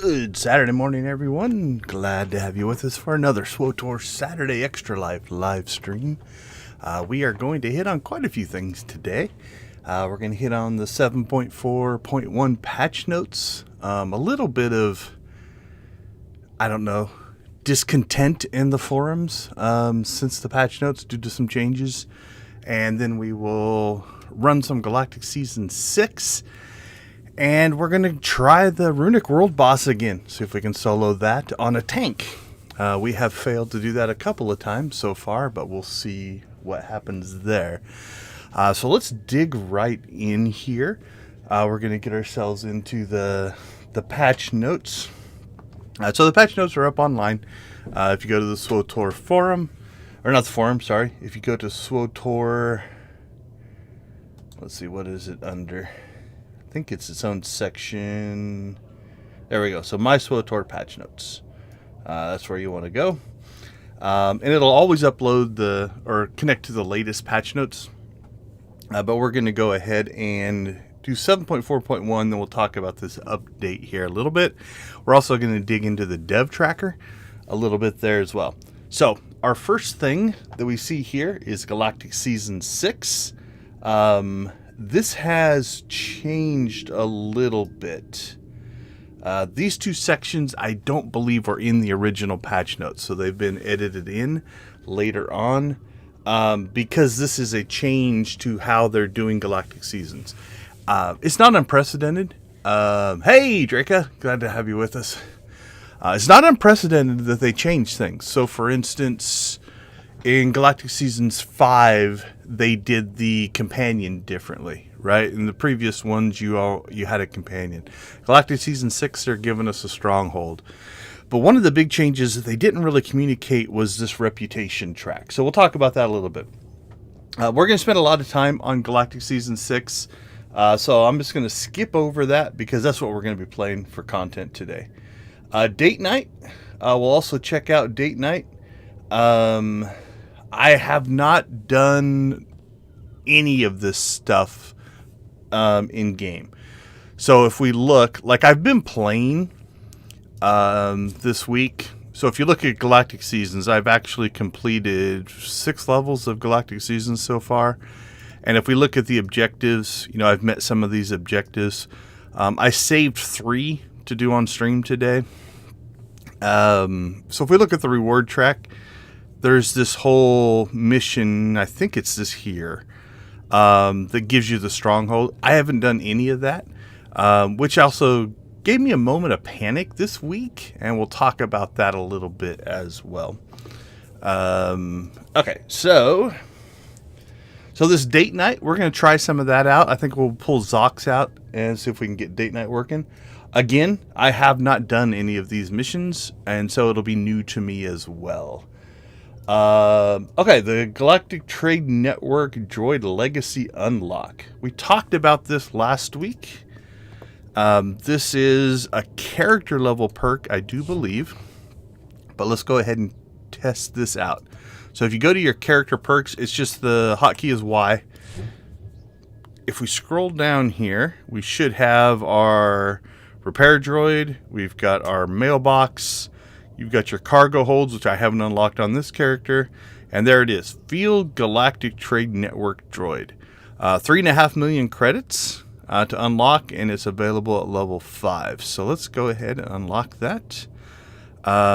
Good Saturday morning, everyone. Glad to have you with us for another SWTOR Saturday Extra Life live stream. We are going to hit on quite a few things today. We're going to hit on the 7.4.1 patch notes, a little bit of, discontent in the forums since the patch notes due to some changes. And then we will run some Galactic Season 6. And we're going to try the Ruhnuk world boss again. See if we can solo that on a tank. We have failed to do that a couple of times so far, but we'll see what happens there. So let's dig right in here. We're going to get ourselves into the patch notes. So the patch notes are up online. If you go to the SWTOR forum, or not the forum, sorry. If you go to SWTOR, let's see, what is it under? I think it's its own section. There we go. So my SWTOR patch notes. That's where you want to go. And it'll always upload or connect to the latest patch notes. But we're going to go ahead and do 7.4.1. Then we'll talk about this update here a little bit. We're also going to dig into the dev tracker a little bit there as well. So our first thing that we see here is Galactic Season 6. This has changed a little bit. These two sections I don't believe were in the original patch notes, so they've been edited in later on because this is a change to how they're doing Galactic Seasons. It's not unprecedented. Hey, Draca, glad to have you with us. It's not unprecedented that they change things. So, for instance, in Galactic Seasons 5, they did the companion differently, right? In the previous ones, you had a companion. Galactic Season 6, they're giving us a stronghold. But one of the big changes that they didn't really communicate was this reputation track. So we'll talk about that a little bit. We're going to spend a lot of time on Galactic Season 6. So I'm just going to skip over that because that's what we're going to be playing for content today. Date night. We'll also check out date night. I have not done any of this stuff in game. So if we look, like I've been playing this week. So if you look at Galactic Seasons, I've actually completed 6 levels of Galactic Seasons so far. And if we look at the objectives, I've met some of these objectives. I saved 3 to do on stream today. So if we look at the reward track, there's this whole mission, I think it's this here, that gives you the stronghold. I haven't done any of that, which also gave me a moment of panic this week, and we'll talk about that a little bit as well. Okay, so this date night, we're going to try some of that out. I think we'll pull Zox out and see if we can get date night working. Again, I have not done any of these missions, and so it'll be new to me as well. Okay, the Galactic Trade Network Droid Legacy Unlock. We talked about this last week. This is a character level perk, I do believe. But let's go ahead and test this out. So if you go to your character perks, it's just the hotkey is Y. If we scroll down here, we should have our repair droid. We've got our mailbox. You've got your cargo holds, which I haven't unlocked on this character. And there it is. Field Galactic Trade Network Droid. 3.5 million credits to unlock, and it's available at level 5. So let's go ahead and unlock that.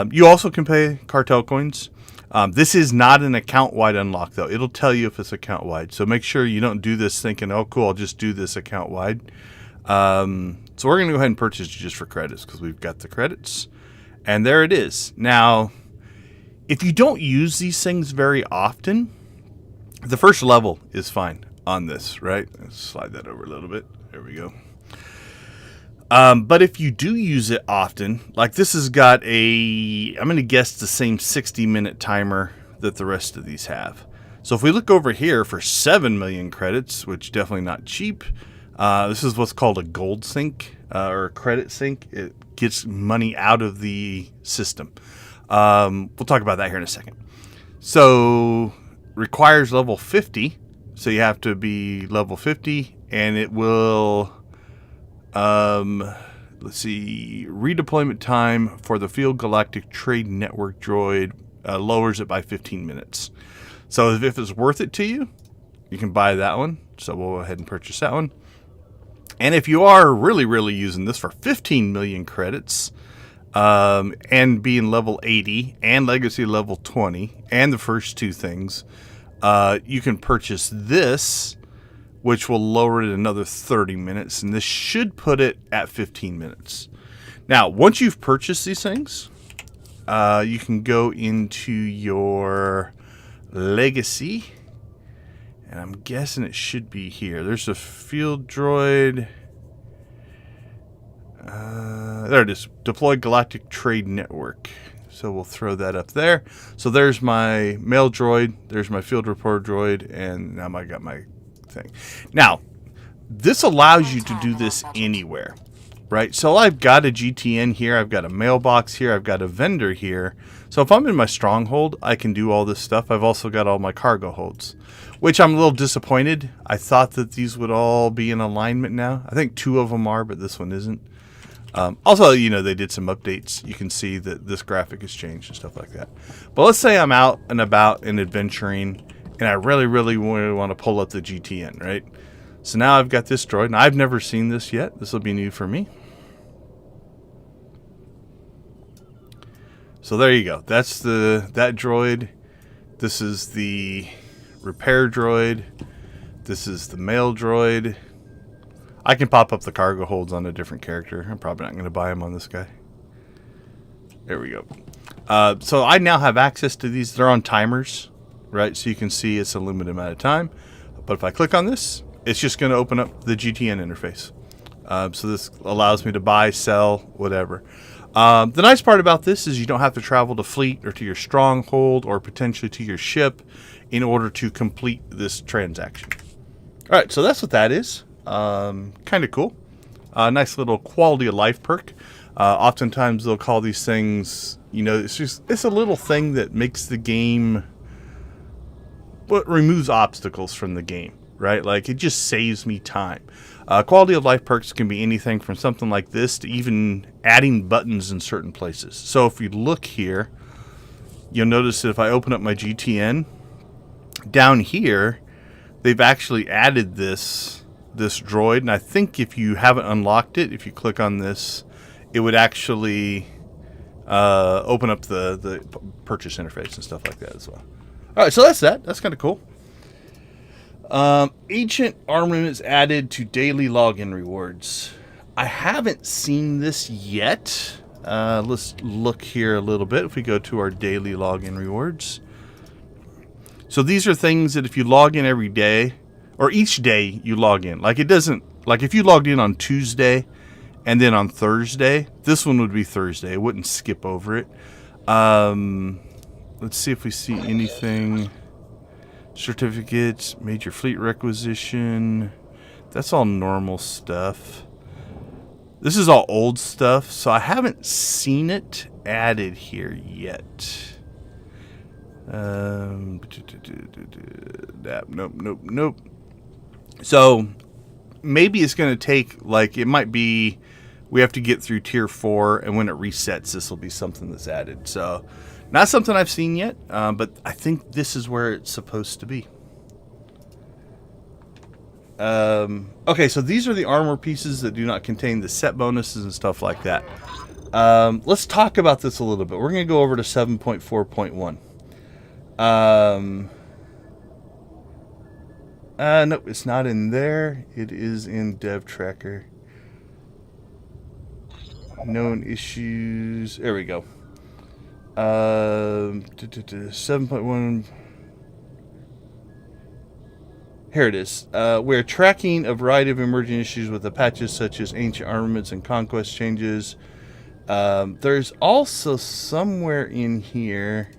You also can pay cartel coins. This is not an account-wide unlock, though. It'll tell you if it's account-wide. So make sure you don't do this thinking, oh, cool, I'll just do this account-wide. So we're going to go ahead and purchase just for credits because we've got the credits. And there it is. Now, if you don't use these things very often, the first level is fine on this, right? Let's slide that over a little bit. There we go. But if you do use it often, like this has got I'm going to guess the same 60-minute timer that the rest of these have. So if we look over here for 7 million credits, which definitely not cheap, this is what's called a gold sink or a credit sink. It gets money out of the system. We'll talk about that here in a second. So requires level 50. So you have to be level 50, and it will let's see, redeployment time for the Field Galactic Trade Network droid lowers it by 15 minutes. So if it's worth it to you, you can buy that one. So we'll go ahead and purchase that one. And if you are really, really using this for 15 million credits, and being level 80 and legacy level 20 and the first two things, you can purchase this, which will lower it another 30 minutes. And this should put it at 15 minutes. Now, once you've purchased these things, you can go into your legacy. And I'm guessing it should be here. There's a field droid. There it is. Deploy Galactic Trade Network. So we'll throw that up there. So there's my mail droid. There's my field report droid. And now I got my thing. Now, this allows you to do this anywhere, right? So I've got a GTN here. I've got a mailbox here. I've got a vendor here. So if I'm in my stronghold, I can do all this stuff. I've also got all my cargo holds, which I'm a little disappointed. I thought that these would all be in alignment now. I think 2 of them are, but this one isn't. Also, you know, they did some updates. You can see that this graphic has changed and stuff like that. But let's say I'm out and about and adventuring, and I really, really want to pull up the GTN, right? So now I've got this droid, and I've never seen this yet. This will be new for me. So there you go. That's that droid. This is the repair droid. This is the mail droid. I can pop up the cargo holds on a different character. I'm probably not going to buy them on this guy. There we go. So I now have access to these. They're on timers, right? So you can see it's a limited amount of time. But if I click on this, it's just going to open up the GTN interface. So this allows me to buy, sell, whatever. The nice part about this is you don't have to travel to fleet or to your stronghold or potentially to your ship in order to complete this transaction. All right, so that's what that is. Kind of cool. Nice little quality of life perk. Oftentimes they'll call these things, you know, it's a little thing that makes the game, what removes obstacles from the game, right? Like it just saves me time. Quality of life perks can be anything from something like this to even adding buttons in certain places. So if you look here, you'll notice that if I open up my GTN, down here, they've actually added this droid, and I think if you haven't unlocked it, if you click on this, it would actually open up the purchase interface and stuff like that as well. All right, so that's that. That's kind of cool. Ancient armaments added to daily login rewards. I haven't seen this yet. Let's look here a little bit. If we go to our daily login rewards. So these are things that if you log in every day, or each day you log in, like it doesn't, like if you logged in on Tuesday and then on Thursday, this one would be Thursday. It wouldn't skip over it. Let's see if we see anything. Certificates, major fleet requisition. That's all normal stuff. This is all old stuff, so I haven't seen it added here yet. Nope. So maybe it's going to take, like, it might be we have to get through tier 4, and when it resets, this will be something that's added. So not something I've seen yet, but I think this is where it's supposed to be. Okay, so these are the armor pieces that do not contain the set bonuses and stuff like that. Let's talk about this a little bit. We're going to go over to 7.4.1. Nope, it's not in there. It is in Dev Tracker. Known issues. There we go. 7.1. Here it is. We're tracking a variety of emerging issues with the patches such as ancient armaments and conquest changes. There's also somewhere in here,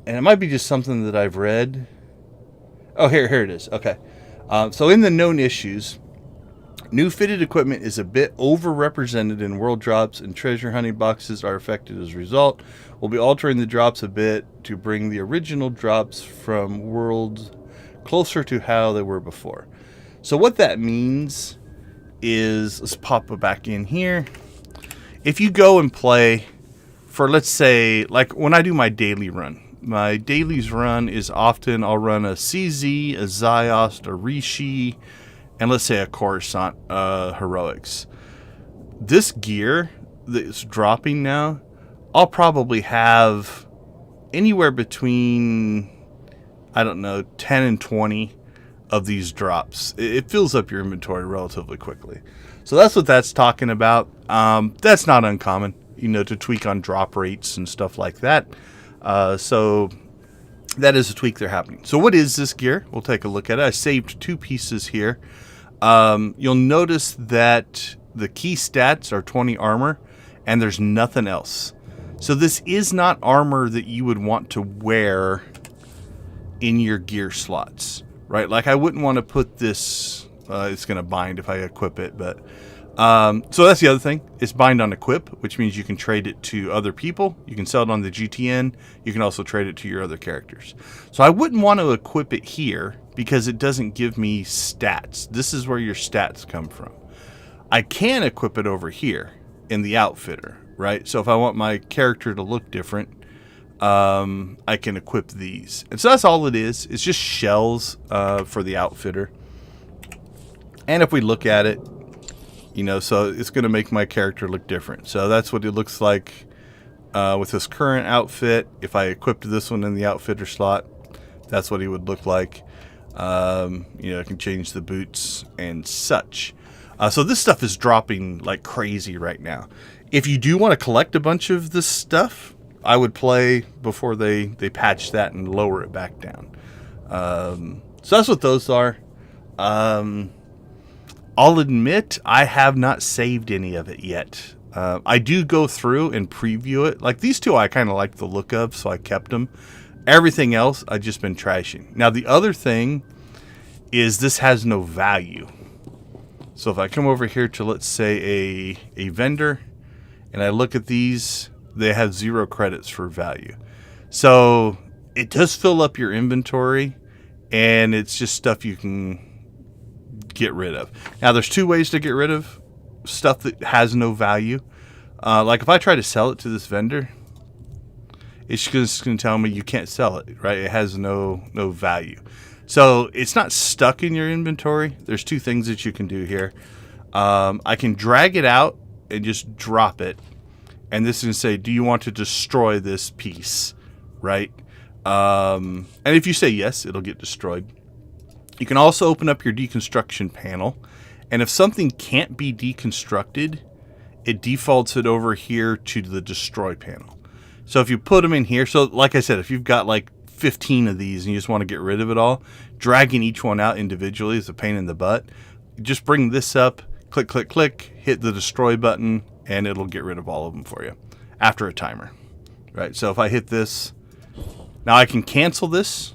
and it might be just something that I've read. Oh, here it is. Okay. So in the known issues, new fitted equipment is a bit overrepresented in world drops, and treasure hunting boxes are affected as a result. We'll be altering the drops a bit to bring the original drops from worlds closer to how they were before. So what that means is, let's pop it back in here. If you go and play for, let's say, like when I do my daily run, my dailies run is often I'll run a CZ, a Ziost, a Rishi, and let's say a Coruscant Heroics. This gear that's dropping now, I'll probably have anywhere between, I don't know, 10 and 20 of these drops. It fills up your inventory relatively quickly. So that's what that's talking about. That's not uncommon, you know, to tweak on drop rates and stuff like that. So that is a tweak they're happening. So what is this gear? We'll take a look at it. I saved 2 pieces here. You'll notice that the key stats are 20 armor and there's nothing else. So this is not armor that you would want to wear in your gear slots, right? Like I wouldn't want to put this, it's going to bind if I equip it, but so that's the other thing. It's bind on equip, which means you can trade it to other people. You can sell it on the GTN. You can also trade it to your other characters. So I wouldn't want to equip it here because it doesn't give me stats. This is where your stats come from. I can equip it over here in the outfitter, right? So if I want my character to look different, I can equip these. And so that's all it is. It's just shells for the outfitter. And if we look at it, you know, so it's going to make my character look different. So that's what it looks like with this current outfit. If I equipped this one in the outfitter slot, that's what he would look like. You know, I can change the boots and such. So this stuff is dropping like crazy right now. If you do want to collect a bunch of this stuff, I would play before they patch that and lower it back down. So that's what those are. I'll admit I have not saved any of it yet. I do go through and preview it. Like these 2 I kind of like the look of, so I kept them. Everything else I've just been trashing. Now the other thing is this has no value. So if I come over here to, let's say, a vendor, and I look at these, they have 0 credits for value. So it does fill up your inventory, and it's just stuff you can get rid of. Now there's 2 ways to get rid of stuff that has no value. Like if I try to sell it to this vendor, it's just going to tell me you can't sell it, right? It has no value. So it's not stuck in your inventory. There's 2 things that you can do here. I can drag it out and just drop it. And this is going to say, do you want to destroy this piece, right? And if you say yes, it'll get destroyed. You can also open up your deconstruction panel. And if something can't be deconstructed, it defaults it over here to the destroy panel. So if you put them in here, so like I said, if you've got like 15 of these and you just want to get rid of it all, dragging each one out individually is a pain in the butt. Just bring this up, click, click, click, hit the destroy button, and it'll get rid of all of them for you after a timer, right? So if I hit this, now I can cancel this.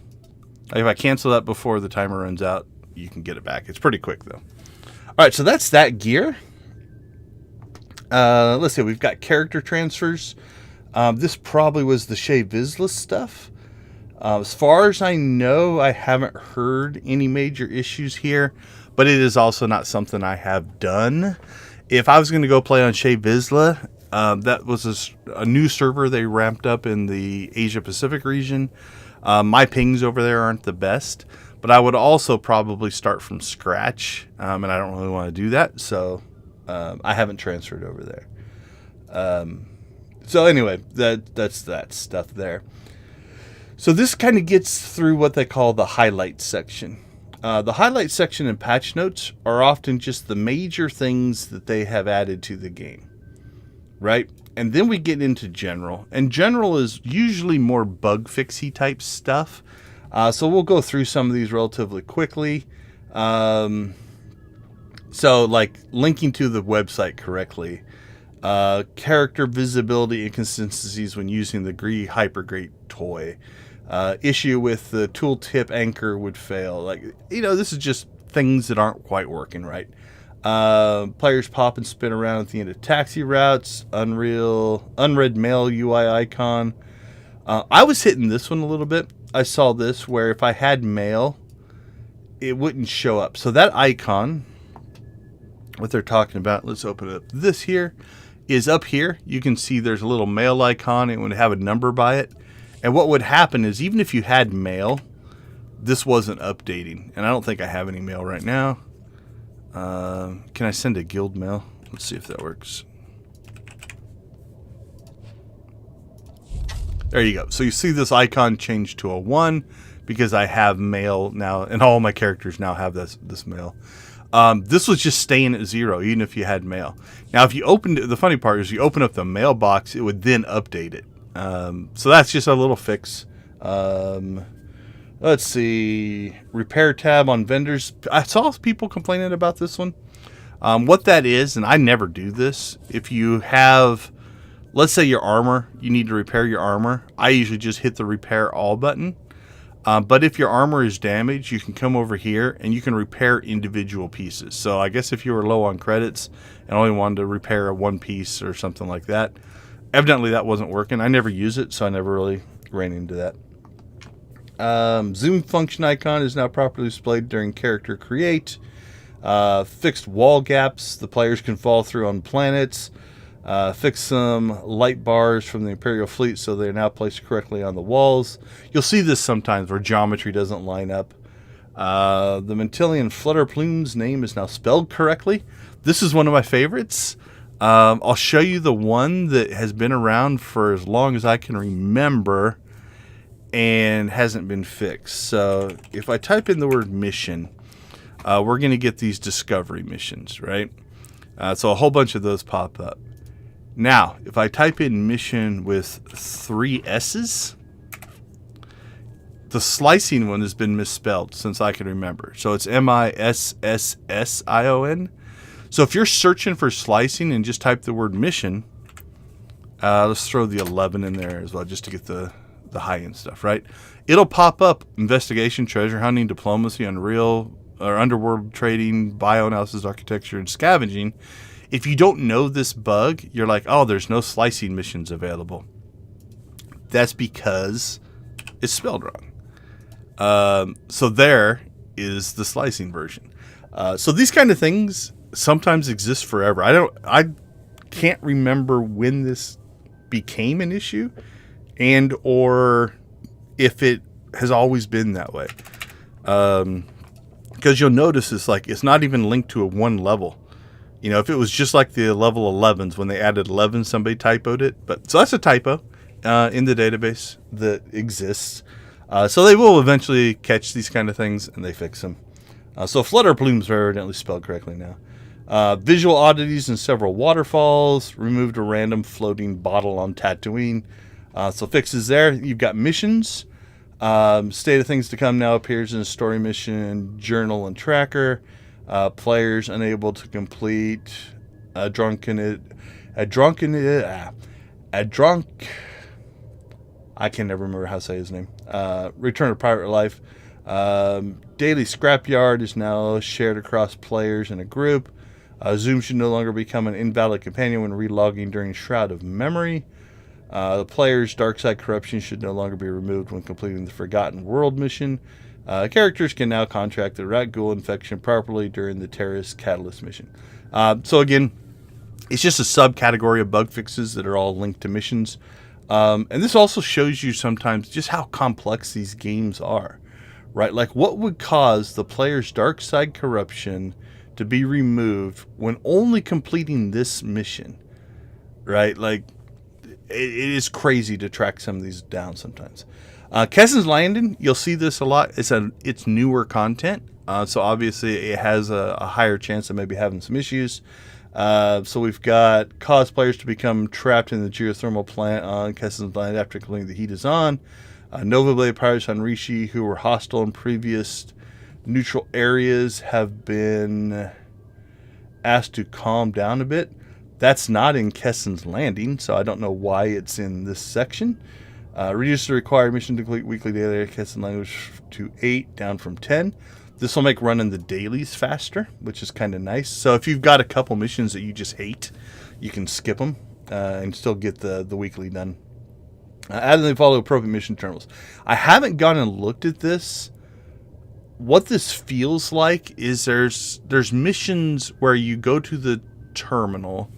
If I cancel that before the timer runs out, you can get it back. It's pretty quick though. All right, so that's that gear. Let's see, we've got character transfers. This probably was the Shea Vizsla stuff. As far as I know, I haven't heard any major issues here, but it is also not something I have done. If I was going to go play on Shea Vizsla, that was a new server they ramped up in the Asia Pacific region. My pings over there aren't the best, but I would also probably start from scratch, and I don't really want to do that, so I haven't transferred over there. So anyway, that's that stuff there. So this kind of gets through what they call the highlight section. The highlight section and patch notes are often just the major things that they have added to the game, right? And then we get into general, and general is usually more bug fixy type stuff. So we'll go through some of these relatively quickly. So like linking to the website correctly, character visibility inconsistencies when using the Gree Hypergate toy. Issue with the tooltip anchor would fail. Like, you know, this is just things that aren't quite working right. Players pop and spin around at the end of taxi routes. Unread mail UI icon. I was hitting this one a little bit. I saw this where if I had mail, it wouldn't show up. So that icon what they're talking about. Let's open up this here. Is up here. You can see there's a little mail icon. It would have a number by it. And what would happen is even if you had mail, this wasn't updating. And I don't think I have any mail right now. Can I send a guild mail? Let's see if that works. There you go. So you see this icon change to a 1 because I have mail now, and all my characters now have this mail. This was just staying at 0, even if you had mail. Now, if you opened it, the funny part is you open up the mailbox, it would then update it. So that's just a little fix. Let's see. Repair tab on vendors. I saw people complaining about this one. What that is, and I never do this, if you have, let's say your armor, you need to repair your armor. I usually just hit the repair all button. But if your armor is damaged, you can come over here and you can repair individual pieces. So I guess if you were low on credits and only wanted to repair one piece or something like that, evidently that wasn't working. I never use it, so I never really ran into that. Zoom function icon is now properly displayed during character create. Fixed wall gaps the players can fall through on planets. Fix some light bars from the Imperial fleet so they're now placed correctly on the walls. You'll see this sometimes where geometry doesn't line up. The Mentillian Flutter Plume's name is now spelled correctly. This is one of my favorites. I'll show you the one that has been around for as long as I can remember and hasn't been fixed. So if I type in the word mission, we're going to get these discovery missions, right? So a whole bunch of those pop up. Now, if I type in mission with 3 S's, the slicing one has been misspelled since I can remember. So it's MISSSION. So if you're searching for slicing and just type the word mission, let's throw the 11 in there as well just to get the high-end stuff, right? It'll pop up investigation, treasure hunting, diplomacy, unreal, or underworld trading, bioanalysis, architecture, and scavenging. If you don't know this bug, you're like, oh, there's no slicing missions available. That's because it's spelled wrong. So there is the slicing version. So these kind of things sometimes exist forever. I can't remember when this became an issue and or if it has always been that way. Because you'll notice it's not even linked to a 1 level. You know, if it was just like the level 11s, when they added 11, somebody typoed it. So that's a typo in the database that exists. So they will eventually catch these kind of things and they fix them. So Flutter Plumes are evidently spelled correctly now. Visual oddities and several waterfalls. Removed a random floating bottle on Tatooine. So fixes there. You've got missions. State of things to come now appears in a story mission, journal, and tracker. Players unable to complete I can never remember how to say his name. Return to Pirate Life. Daily Scrapyard is now shared across players in a group. Zoom should no longer become an invalid companion when relogging during Shroud of Memory. The player's dark side corruption should no longer be removed when completing the Forgotten World mission. Characters can now contract the rat ghoul infection properly during the terrorist catalyst mission. So again, it's just a subcategory of bug fixes that are all linked to missions. And this also shows you sometimes just how complex these games are, right? Like what would cause the player's dark side corruption to be removed when only completing this mission, right? Like it is crazy to track some of these down sometimes. Kessen's Landing, you'll see this a lot. It's newer content, so obviously it has a higher chance of maybe having some issues. So we've got cause players to become trapped in the geothermal plant on Kessen's Landing after completing the heat is on. Nova Blade pirates on Rishi who were hostile in previous neutral areas have been asked to calm down a bit. That's not in Kessen's Landing, so I don't know why it's in this section. Reduce the required mission to complete weekly daily Kessen's language to 8, down from 10. This will make running the dailies faster, which is kind of nice. So if you've got a couple missions that you just hate, you can skip them and still get the weekly done. Add and follow appropriate mission terminals. I haven't gone and looked at this, what this feels like is there's missions where you go to the terminal.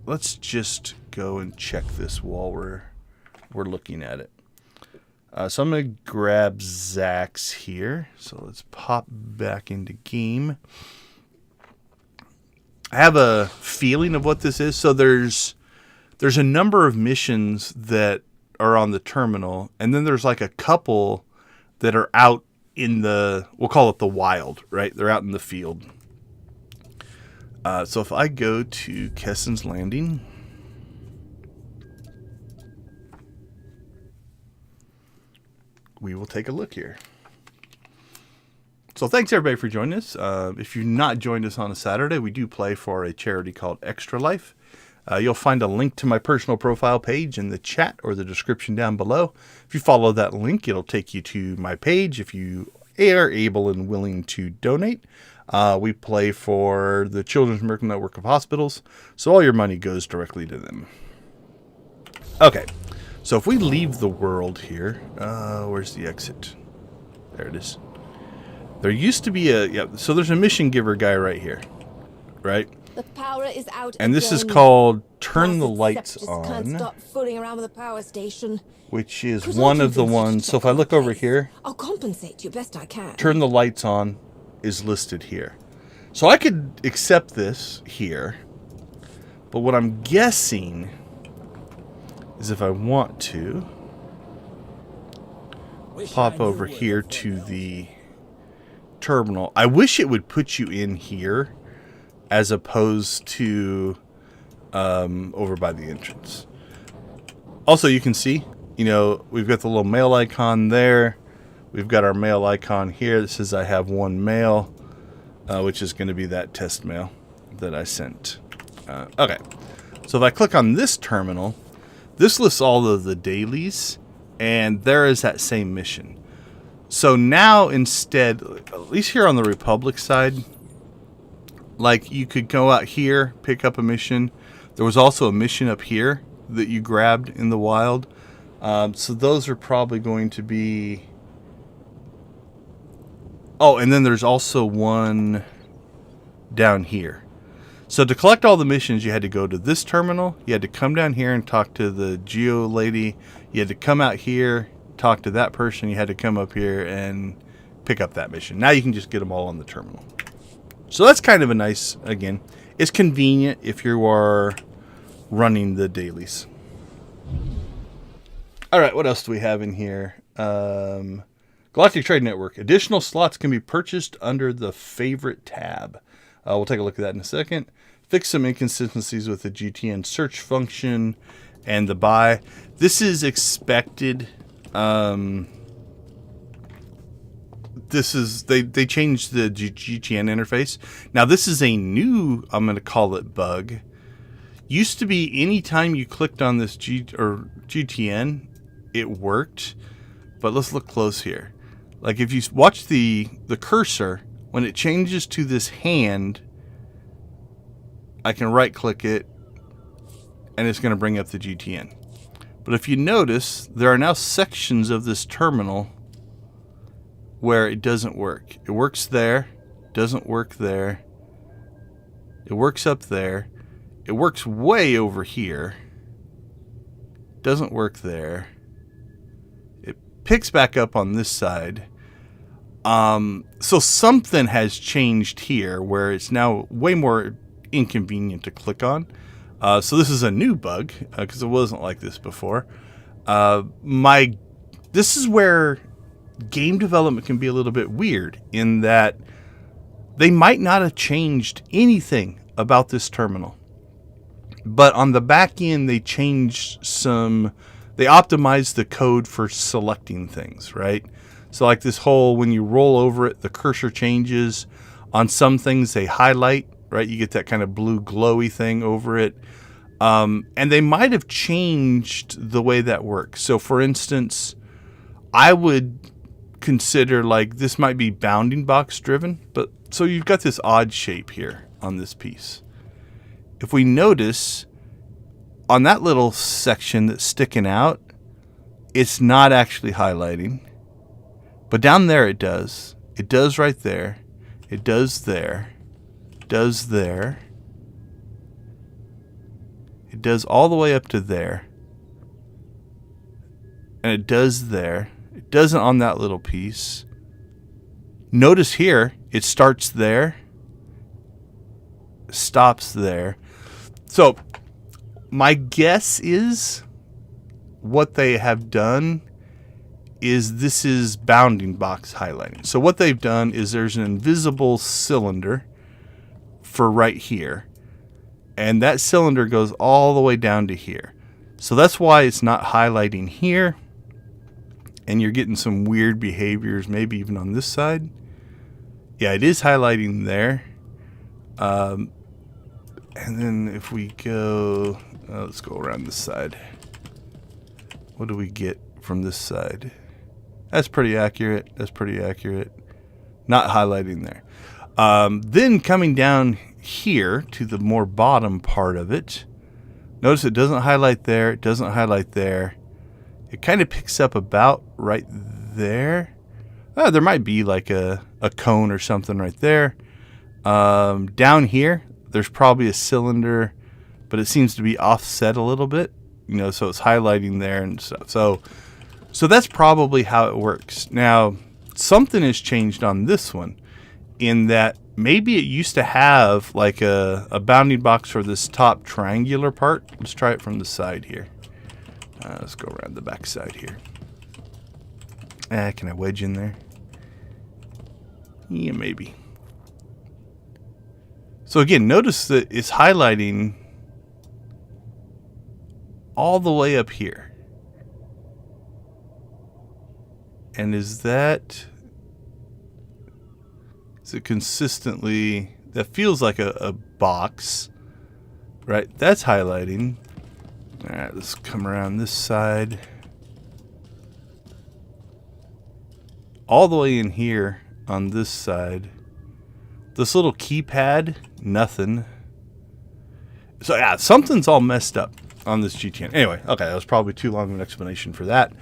Let's just go and check this while we're looking at it. So I'm going to grab Zach's here. So let's pop back into game. I have a feeling of what this is. So there's a number of missions that are on the terminal, and then there's like a couple that are out in we'll call it the wild, right? They're out in the field. So if I go to Kessen's Landing, we will take a look here. So thanks everybody for joining us. If you've not joined us on a Saturday, we do play for a charity called Extra Life. You'll find a link to my personal profile page in the chat or the description down below. If you follow that link, it'll take you to my page if you are able and willing to donate. We play for the Children's Miracle Network of Hospitals, so all your money goes directly to them. Okay, so if we leave the world here, where's the exit? There it is. There used to be so there's a mission giver guy right here, right? The power is out and this is again. called Turn the Lights On, can't stop fooling around with the power station. which is one of the ones. So if I look over here, I'll compensate you best I can. Turn the Lights On is listed here. So I could accept this here, but what I'm guessing is if I want to pop over here to the terminal, I wish it would put you in here as opposed to over by the entrance. Also, you can see, we've got the little mail icon there. We've got our mail icon here that says I have one mail, which is going to be that test mail that I sent. Okay, so if I click on this terminal, this lists all of the dailies, and there is that same mission. So now instead, at least here on the Republic side, like you could go out here, pick up a mission. There was also a mission up here that you grabbed in the wild. So those are probably going to be... Oh, and then there's also one down here. So to collect all the missions, you had to go to this terminal. You had to come down here and talk to the Geo lady. You had to come out here, talk to that person. You had to come up here and pick up that mission. Now you can just get them all on the terminal. So that's kind of a nice, again, it's convenient if you are running the dailies. All right, what else do we have in here? Galactic Trade Network. Additional slots can be purchased under the favorite tab. We'll take a look at that in a second. Fix some inconsistencies with the GTN search function and the buy. This is expected. They changed the GTN interface. Now this is a new, I'm going to call it bug. Used to be anytime you clicked on this GTN, it worked. But let's look close here. Like if you watch the cursor, when it changes to this hand, I can right click it and it's going to bring up the GTN. But if you notice, there are now sections of this terminal where it doesn't work. It works there, doesn't work there. It works up there. It works way over here. Doesn't work there. It picks back up on this side. So something has changed here where it's now way more inconvenient to click on. So this is a new bug because it wasn't like this before. This is where game development can be a little bit weird in that they might not have changed anything about this terminal, but on the back end they changed they optimized the code for selecting things, right? So like this whole, when you roll over it, the cursor changes. On some things they highlight, right? You get that kind of blue glowy thing over it. And they might have changed the way that works. So for instance, I would consider like this might be bounding box driven, but so you've got this odd shape here on this piece. If we notice on that little section that's sticking out, it's not actually highlighting. But down there it does. It does right there. It does there. It does there. It does all the way up to there. And it does there. It doesn't on that little piece. Notice here, it starts there. Stops there. So, my guess is what they have done is this is bounding box highlighting. So what they've done is there's an invisible cylinder for right here. And that cylinder goes all the way down to here. So that's why it's not highlighting here. And you're getting some weird behaviors, maybe even on this side. Yeah, it is highlighting there. And then if we go, let's go around this side. What do we get from this side? That's pretty accurate. That's pretty accurate. Not highlighting there. Then coming down here to the more bottom part of it, notice it doesn't highlight there. It doesn't highlight there. It kind of picks up about right there. There might be like a cone or something right there. Down here, there's probably a cylinder, but it seems to be offset a little bit. You know, so it's highlighting there and stuff. So that's probably how it works. Now, something has changed on this one in that maybe it used to have like a bounding box for this top triangular part. Let's try it from the side here. Let's go around the back side here. Can I wedge in there? Yeah, maybe. So again, notice that it's highlighting all the way up here. And is it consistently, that feels like a box, right? That's highlighting. All right, let's come around this side. All the way in here on this side. This little keypad, nothing. So yeah, something's all messed up on this GTN. Anyway, okay, that was probably too long of an explanation for that.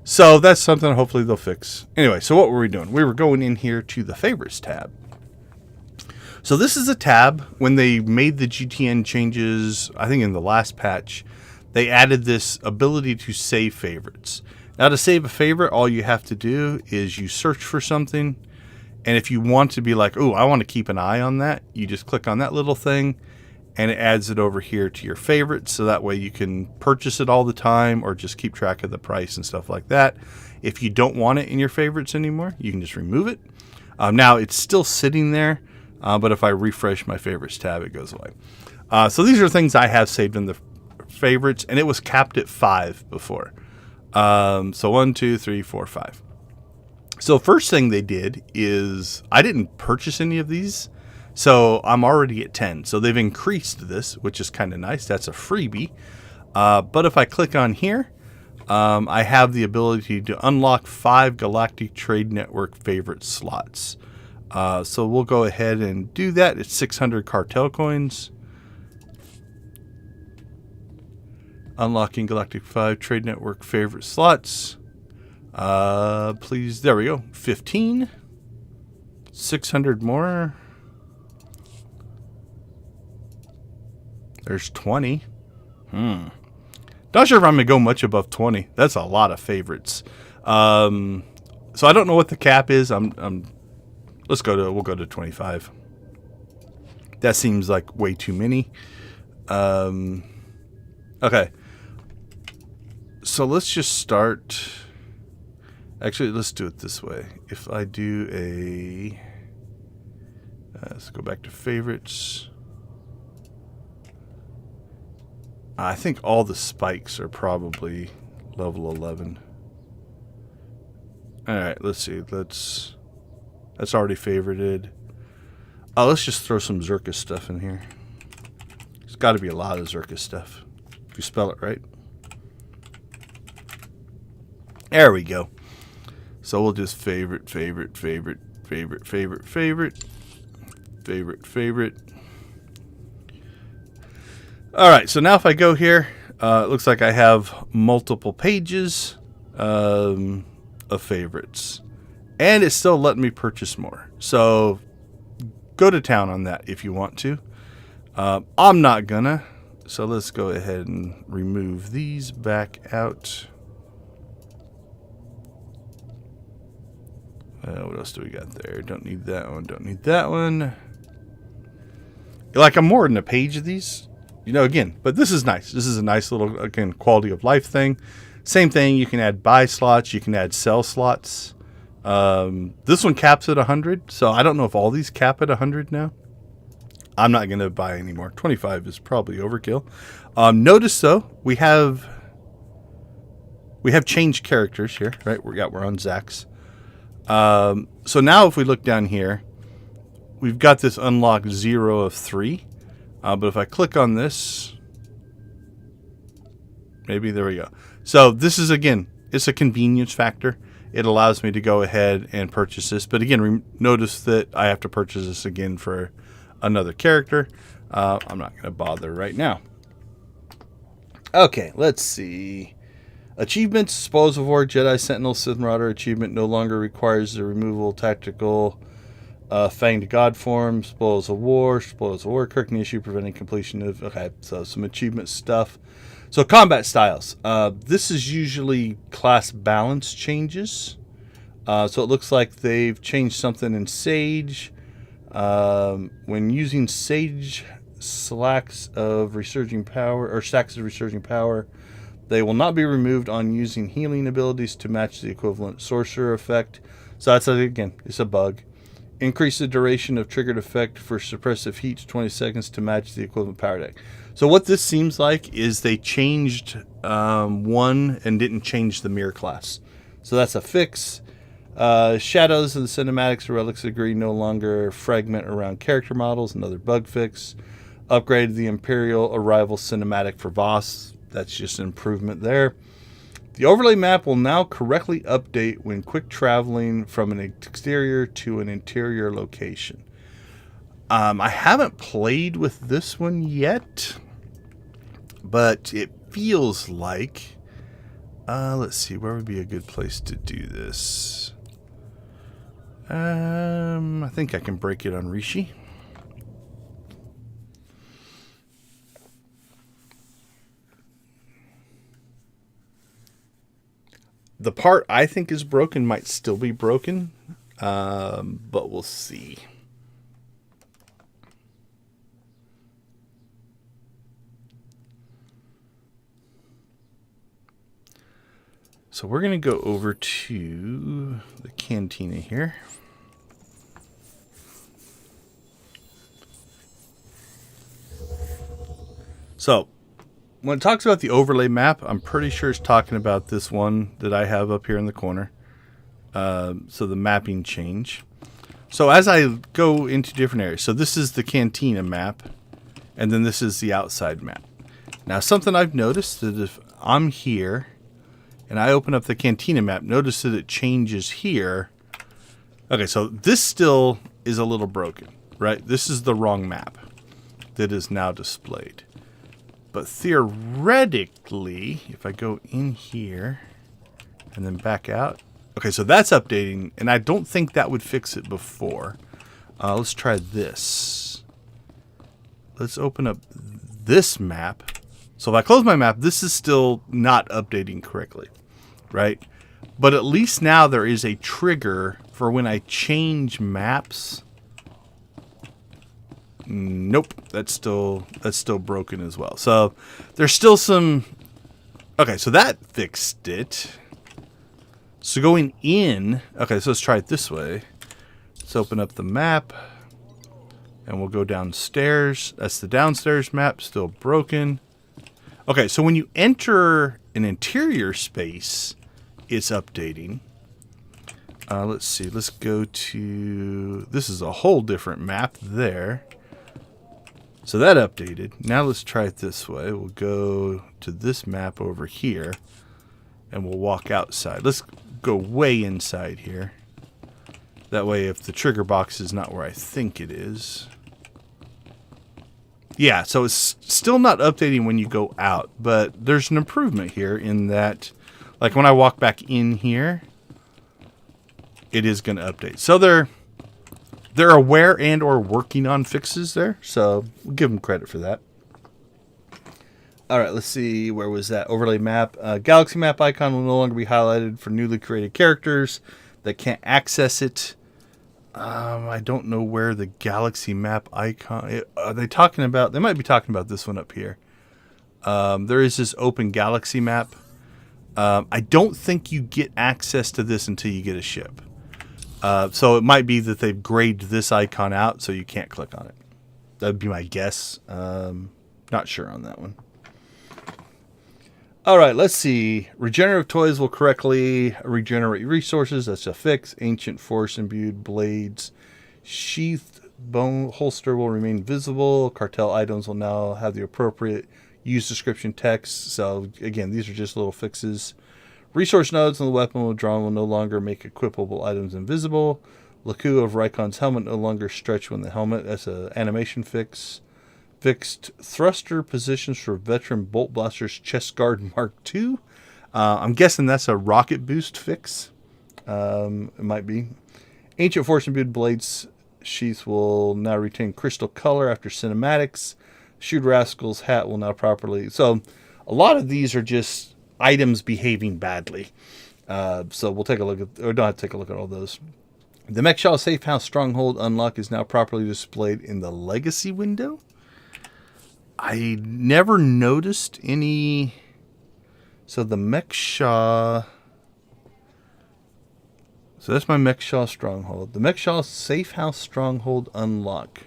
So that's something hopefully they'll fix. Anyway, so what were we doing? We were going in here to the favorites tab. So this is a tab when they made the GTN changes, I think in the last patch, they added this ability to save favorites. Now to save a favorite, all you have to do is you search for something. And if you want to be like, oh, I want to keep an eye on that, you just click on that little thing and it adds it over here to your favorites. So that way you can purchase it all the time or just keep track of the price and stuff like that. If you don't want it in your favorites anymore, you can just remove it. Now it's still sitting there, but if I refresh my favorites tab, it goes away. So these are things I have saved in the favorites, and it was capped at 5 before. So 1, 2, 3, 4, 5. So first thing they did is I didn't purchase any of these, so I'm already at 10. So they've increased this, which is kind of nice. That's a freebie. But if I click on here, I have the ability to unlock 5 Galactic Trade Network favorite slots. So we'll go ahead and do that. It's 600 cartel coins. Unlocking Galactic 5 Trade Network favorite slots. Please, there we go. 15. 600 more. There's 20. Not sure if I'm gonna go much above 20. That's a lot of favorites. So I don't know what the cap is. We'll go to 25. That seems like way too many. Okay. So let's just start. Actually, let's do it this way. If I do let's go back to favorites. I think all the spikes are probably level 11. All right, let's see. That's already favorited. Let's just throw some Zircus stuff in here. There's got to be a lot of Zircus stuff, if you spell it right. There we go. So we'll just favorite. All right, so now if I go here, It looks like I have multiple pages of favorites. And it's still letting me purchase more. So go to town on that if you want to. I'm not gonna. So let's go ahead and remove these back out. What else do we got there? Don't need that one. Don't need that one. Like, I'm more than a page of these. You know, again, but this is nice. This is a nice little, again, quality of life thing. Same thing. You can add buy slots. You can add sell slots. This one caps at 100. So I don't know if all these cap at 100 now. I'm not going to buy anymore. 25 is probably overkill. Notice, though, we have changed characters here, right? We're on Zach's. So now if we look down here, we've got this unlocked 0 of 3. But if I click on this, maybe there we go. So this is, again, it's a convenience factor. It allows me to go ahead and purchase this. But again, notice that I have to purchase this again for another character. I'm not going to bother right now. Okay, let's see. Achievements, Spoils of War, Jedi Sentinel, Sith Marauder achievement no longer requires the removal of tactical Fanged God form, Spoils of War, Kirkney issue preventing completion of... Okay, so some achievement stuff. So combat styles. This is usually class balance changes. So it looks like they've changed something in Sage. When using Sage stacks of resurging power, they will not be removed on using healing abilities to match the equivalent sorcerer effect. So that's, again, it's a bug. Increase the duration of triggered effect for suppressive heat to 20 seconds to match the equivalent power deck. So what this seems like is they changed one and didn't change the mirror class. So that's a fix. Shadows of the cinematics or relics agree no longer fragment around character models. Another bug fix. Upgraded the Imperial Arrival cinematic for Voss. That's just an improvement there. The overlay map will now correctly update when quick traveling from an exterior to an interior location. I haven't played with this one yet, but it feels like... let's see, where would be a good place to do this? I think I can break it on Rishi. The part I think is broken might still be broken, but we'll see. So we're going to go over to the cantina here. So when it talks about the overlay map, I'm pretty sure it's talking about this one that I have up here in the corner. So the mapping change. So as I go into different areas, so this is the cantina map, and then this is the outside map. Now something I've noticed that if I'm here and I open up the cantina map, notice that it changes here. Okay, so this still is a little broken, right? This is the wrong map that is now displayed. But theoretically, if I go in here and then back out. Okay, so that's updating, and I don't think that would fix it before. Let's try this. Let's open up this map. So if I close my map, this is still not updating correctly, right? But at least now there is a trigger for when I change maps. Nope, that's still broken as well. So there's still some... Okay, so that fixed it. So going in... Okay, so let's try it this way. Let's open up the map. And we'll go downstairs. That's the downstairs map, still broken. Okay, so when you enter an interior space, it's updating. Let's see, let's go to... This is a whole different map there. So that updated. Now let's try it this way. We'll go to this map over here, and we'll walk outside. Let's go way inside here. That way, if the trigger box is not where I think it is. Yeah, so it's still not updating when you go out, but there's an improvement here in that, like when I walk back in here, it is going to update. So they're aware and or working on fixes there, so we'll give them credit for that. All right, let's see. Where was that? Overlay map. Galaxy map icon will no longer be highlighted for newly created characters that can't access it. I don't know where the galaxy map icon... Are they talking about... They might be talking about this one up here. There is this open galaxy map. I don't think you get access to this until you get a ship. So it might be that they've graded this icon out so you can't click on it. That would be my guess. Not sure on that one. All right, let's see. Regenerative toys will correctly regenerate resources. That's a fix. Ancient force-imbued blades. Sheathed bone holster will remain visible. Cartel items will now have the appropriate use description text. So, again, these are just little fixes. Resource nodes on the weapon withdrawn will no longer make equipable items invisible. Laku of Rykon's helmet no longer stretch when the helmet. That's an animation fix. Fixed thruster positions for veteran bolt blasters chest guard Mark II. I'm guessing that's a rocket boost fix. It might be. Ancient force imbued blades sheath will now retain crystal color after cinematics. Shoot Rascal's hat will now properly. So a lot of these are just items behaving badly. So we'll take a look at, or don't have to take a look at all those. The Mechshaw Safe House Stronghold unlock is now properly displayed in the Legacy window. I never noticed any. So the Mechshaw. So that's my Mechshaw Stronghold. The Mechshaw Safe House Stronghold unlock.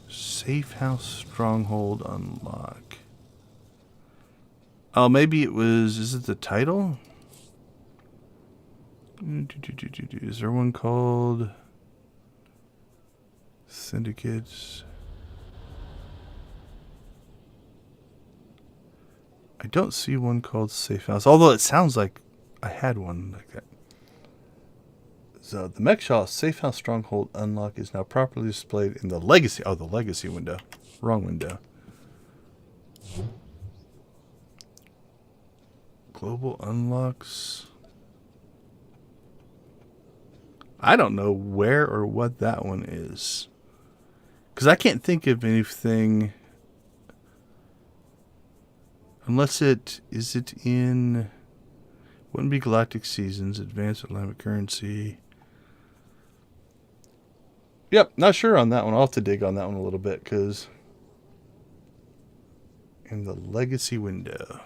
Safe House Stronghold unlock. Oh, maybe it was. Is it the title? Is there one called Syndicates? I don't see one called Safe House, although it sounds like I had one like that. So the Mechshaw Safe House Stronghold unlock is now properly displayed in the Legacy. Oh, the Legacy window. Wrong window. Global unlocks. I don't know where or what that one is. Because I can't think of anything... Unless it in, wouldn't be Galactic Seasons, Advanced Atlantic Currency. Yep, not sure on that one. I'll have to dig on that one a little bit because in the Legacy window.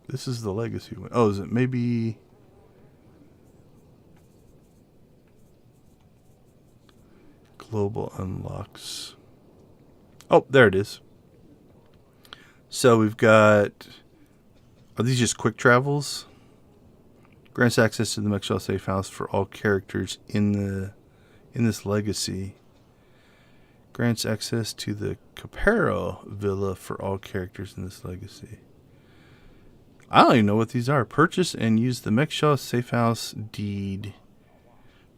This is the Legacy window. Oh, is it maybe Global Unlocks? Oh, there it is. So we've got, are these just quick travels? Grants access to the Mechshaw Safe House for all characters in this Legacy. Grants access to the Capero Villa for all characters in this Legacy. I don't even know what these are. Purchase and use the Mechshaw Safe House deed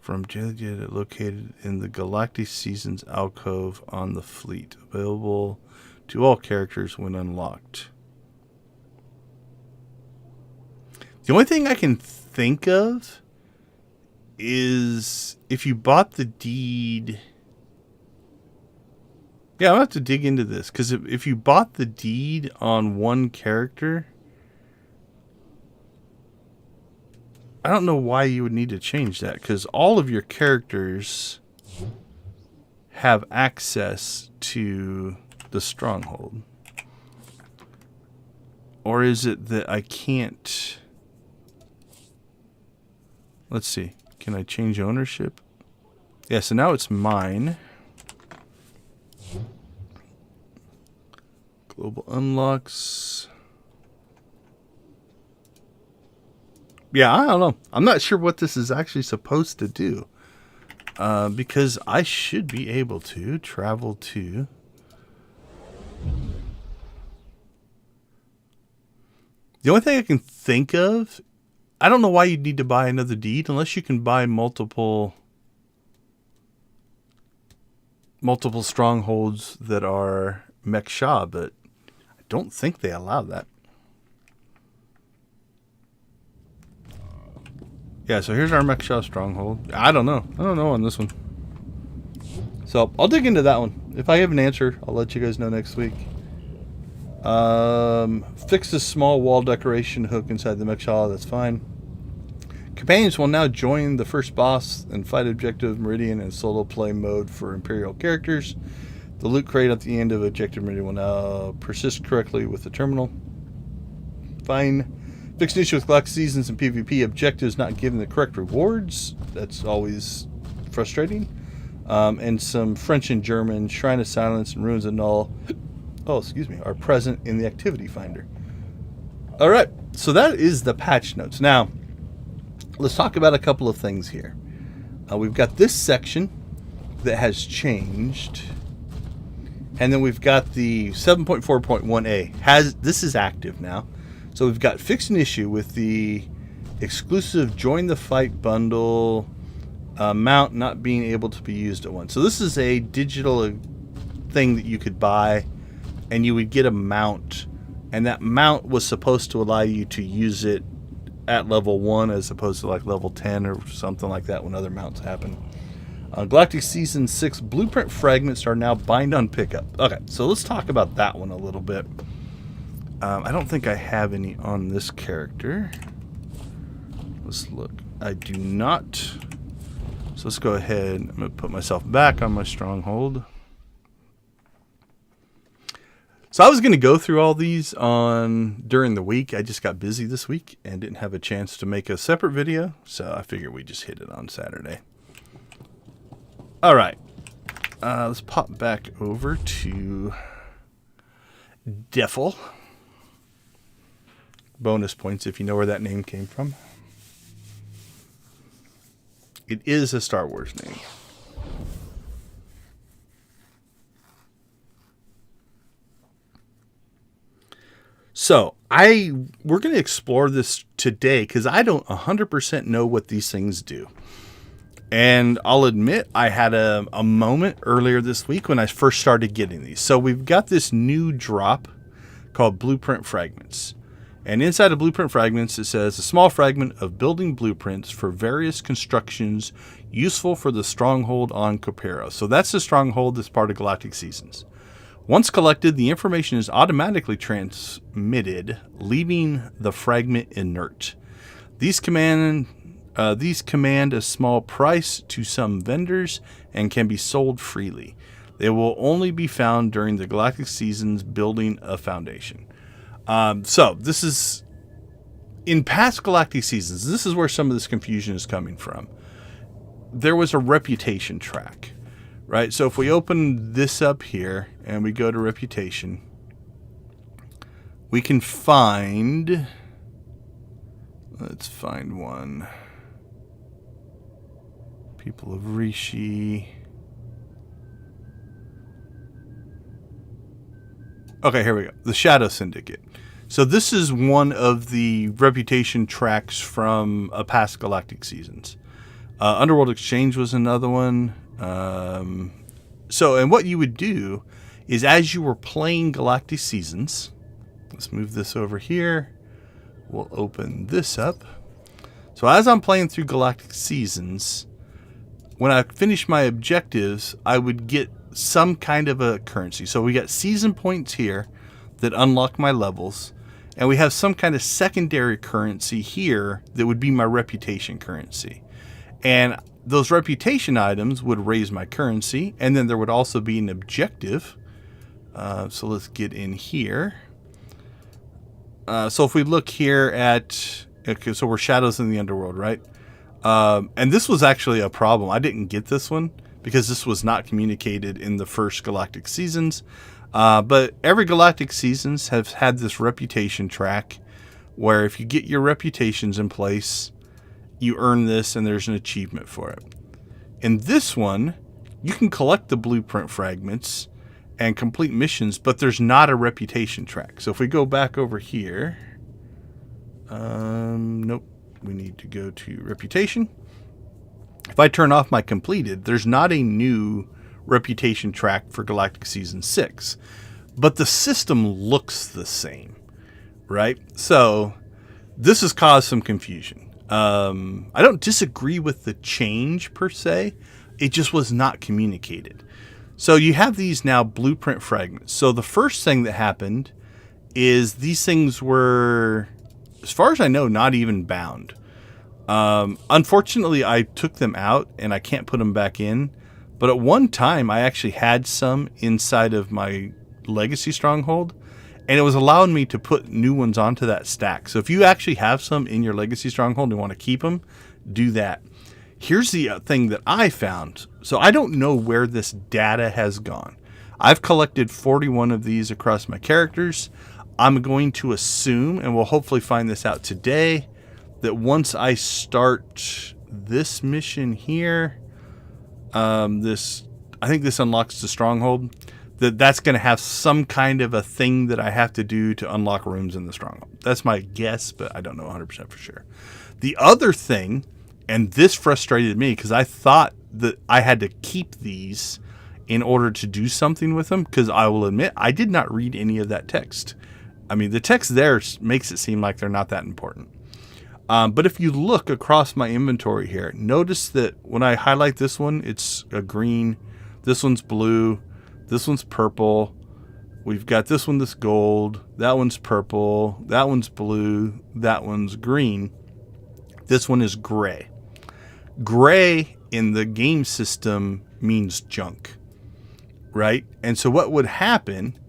from Jedi located in the Galactic Seasons alcove on the fleet. Available to all characters when unlocked. The only thing I can think of is if you bought the deed. Yeah, I'll have to dig into this because if you bought the deed on one character, I don't know why you would need to change that because all of your characters have access to the Stronghold. Or is it that I can't? Let's see. Can I change ownership? Yeah, so now it's mine. Global unlocks. Yeah, I don't know. I'm not sure what this is actually supposed to do. Because I should be able to travel to... The only thing I can think of, I don't know why you'd need to buy another deed unless you can buy multiple multiple strongholds that are Mech Sha, but I don't think they allow that. Yeah, so here's our Mech Sha stronghold. I don't know. I don't know on this one. So I'll dig into that one. If I have an answer, I'll let you guys know next week. Fix this small wall decoration hook inside the Mech Sha. That's fine. Companions will now join the first boss and fight Objective Meridian in solo play mode for Imperial characters. The loot crate at the end of Objective Meridian will now persist correctly with the terminal. Fine. Fix an issue with Galactic Seasons and PvP objectives not giving the correct rewards. That's always frustrating. And some French and German Shrine of Silence and Ruins of Null are present in the activity finder. Alright, so that is the patch notes. Now, let's talk about a couple of things here. We've got this section that has changed. And then we've got the 7.4.1a. This is active now. So we've got fixed an issue with the exclusive Join the Fight bundle mount not being able to be used at once. So this is a digital thing that you could buy, and you would get a mount, and that mount was supposed to allow you to use it at level 1 as opposed to like level 10 or something like that when other mounts happen. Galactic Season 6 blueprint fragments are now bind on pickup. Okay, so let's talk about that one a little bit. I don't think I have any on this character. Let's look. I do not. So let's go ahead. I'm going to put myself back on my stronghold. So I was going to go through all these during the week. I just got busy this week and didn't have a chance to make a separate video. So I figured we just hit it on Saturday. All right. Let's pop back over to Defel. Bonus points if you know where that name came from. It is a Star Wars name. So we're going to explore this today because I don't 100% know what these things do. And I'll admit I had a moment earlier this week when I first started getting these. So we've got this new drop called Blueprint Fragments. And inside of Blueprint Fragments, it says, a small fragment of building blueprints for various constructions useful for the stronghold on Copero. So that's the stronghold that's part of Galactic Seasons. Once collected, the information is automatically transmitted, leaving the fragment inert. These command a small price to some vendors and can be sold freely. They will only be found during the Galactic Seasons building a foundation. So this is in past Galactic Seasons. This is where some of this confusion is coming from. There was a reputation track, right? So if we open this up here and we go to reputation, we can find, let's find one. People of Rishi. Okay, here we go. The Shadow Syndicate. So this is one of the reputation tracks from past Galactic Seasons. Underworld Exchange was another one. And what you would do is as you were playing Galactic Seasons, let's move this over here. We'll open this up. So as I'm playing through Galactic Seasons, when I finish my objectives, I would get some kind of a currency. So we got season points here that unlock my levels, and we have some kind of secondary currency here that would be my reputation currency. And those reputation items would raise my currency, and then there would also be an objective. So let's get in here. So if we look here at, okay, so we're Shadows in the Underworld, right? And this was actually a problem. I didn't get this one because this was not communicated in the first Galactic Seasons. But every Galactic Seasons has had this reputation track where if you get your reputations in place, you earn this and there's an achievement for it. In this one, you can collect the blueprint fragments and complete missions, but there's not a reputation track. So if we go back over here, nope, we need to go to reputation. If I turn off my completed, there's not a new reputation track for Galactic Season 6. But the system looks the same, right? So this has caused some confusion. I don't disagree with the change per se. It just was not communicated. So you have these now blueprint fragments. So the first thing that happened is these things were, as far as I know, not even bound. Unfortunately, I took them out and I can't put them back in. But at one time, I actually had some inside of my Legacy Stronghold, and it was allowing me to put new ones onto that stack. So if you actually have some in your Legacy Stronghold and want to keep them, do that. Here's the thing that I found. So I don't know where this data has gone. I've collected 41 of these across my characters. I'm going to assume, and we'll hopefully find this out today, that once I start this mission here, I think this unlocks the Stronghold, that's going to have some kind of a thing that I have to do to unlock rooms in the Stronghold. That's my guess, but I don't know 100% for sure. The other thing, and this frustrated me because I thought that I had to keep these in order to do something with them, because I will admit I did not read any of that text. I mean, the text there makes it seem like they're not that important. But if you look across my inventory here, notice that when I highlight this one, it's a green. This one's blue. This one's purple. We've got this one that's gold. That one's purple. That one's blue. That one's green. This one is gray. Gray in the game system means junk, right? And so what would happen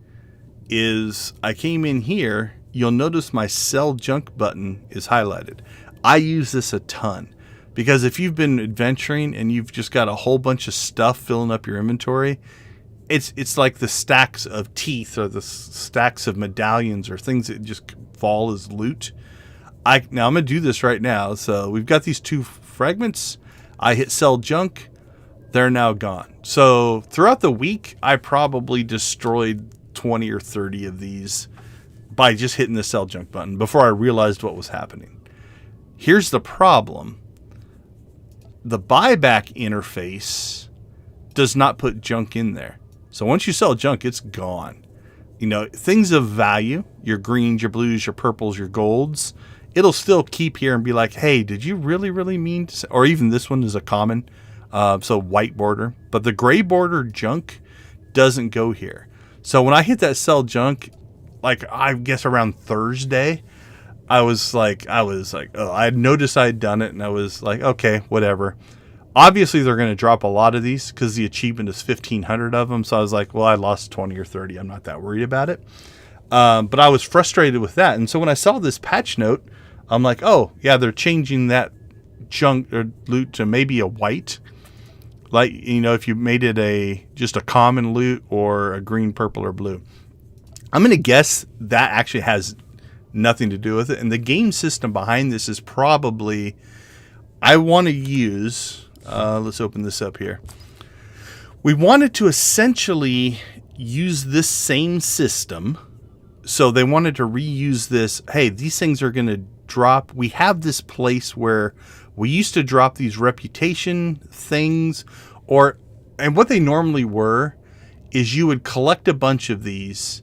is I came in here. You'll notice my sell junk button is highlighted. I use this a ton because if you've been adventuring and you've just got a whole bunch of stuff filling up your inventory, it's like the stacks of teeth or the stacks of medallions or things that just fall as loot. Now I'm going to do this right now. So we've got these two fragments. I hit sell junk. They're now gone. So throughout the week, I probably destroyed 20 or 30 of these by just hitting the sell junk button before I realized what was happening. Here's the problem. The buyback interface does not put junk in there. So once you sell junk, it's gone. You know, things of value, your greens, your blues, your purples, your golds, it'll still keep here and be like, hey, did you really, really mean to say? Or even this one is a common, so white border. But the gray border junk doesn't go here. So when I hit that sell junk, like I guess around Thursday, I was like, oh, I had noticed I had done it, and I was like, okay, whatever. Obviously, they're going to drop a lot of these because the achievement is 1,500 of them. So I was like, well, I lost 20 or 30. I'm not that worried about it. But I was frustrated with that. And so when I saw this patch note, I'm like, oh, yeah, they're changing that junk or loot to maybe a white. Like, you know, if you made it just a common loot or a green, purple, or blue. I'm going to guess that actually has nothing to do with it. And the game system behind this is probably, I want to use, let's open this up here. We wanted to essentially use this same system. So they wanted to reuse this. Hey, these things are going to drop. We have this place where we used to drop these reputation things, and what they normally were is you would collect a bunch of these.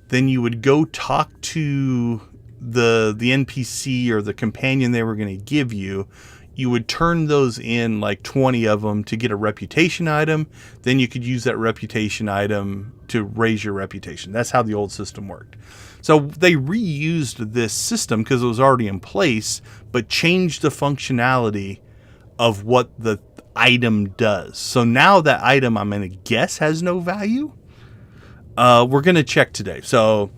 Then you would go talk to the NPC or the companion they were going to give you. You would turn those in, like 20 of them, to get a reputation item. Then you could use that reputation item to raise your reputation. That's how the old system worked. So they reused this system because it was already in place, but changed the functionality of what the item does. So now that item, I'm going to guess, has no value. We're going to check today. So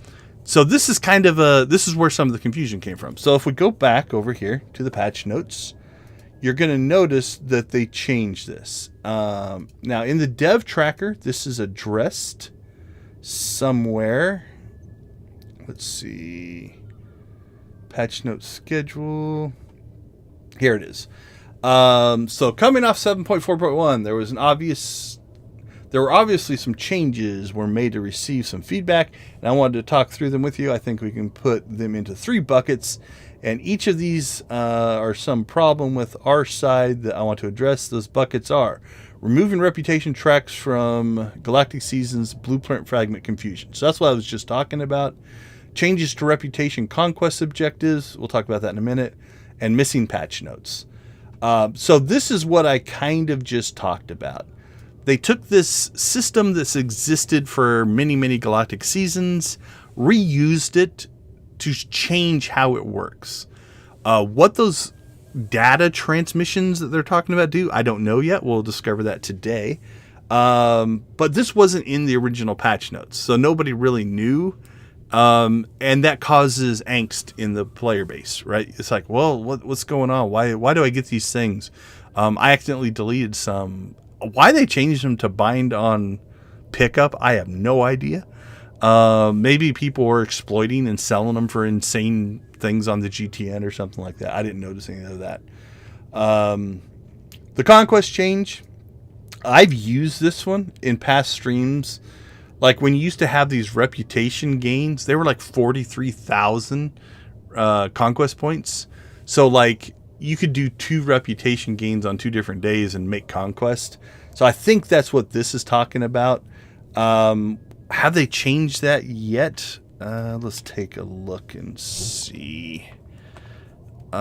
this is this is where some of the confusion came from. So if we go back over here to the patch notes, you're going to notice that they changed this. Now in the dev tracker, this is addressed somewhere. Let's see. Patch note schedule. Here it is. So coming off 7.4.1, there were obviously some changes were made to receive some feedback, and I wanted to talk through them with you. I think we can put them into 3 buckets, And each of these are some problem with our side that I want to address. Those buckets are removing reputation tracks from Galactic Seasons Blueprint Fragment Confusion. So that's what I was just talking about. Changes to reputation conquest objectives. We'll talk about that in a minute. And missing patch notes. So this is what I kind of just talked about. They took this system that's existed for many, many Galactic Seasons, reused it to change how it works. What those data transmissions that they're talking about do, I don't know yet. We'll discover that today. But this wasn't in the original patch notes, so nobody really knew. And that causes angst in the player base, right? It's like, well, what's going on? Why do I get these things? I accidentally deleted some. Why they changed them to bind on pickup, I have no idea. Maybe people were exploiting and selling them for insane things on the GTN or something like that. I didn't notice any of that. The conquest change, I've used this one in past streams. Like when you used to have these reputation gains, they were like 43,000 conquest points. So like you could do 2 reputation gains on 2 different days and make conquest. So I think that's what this is talking about. Have they changed that yet? Let's take a look and see. Be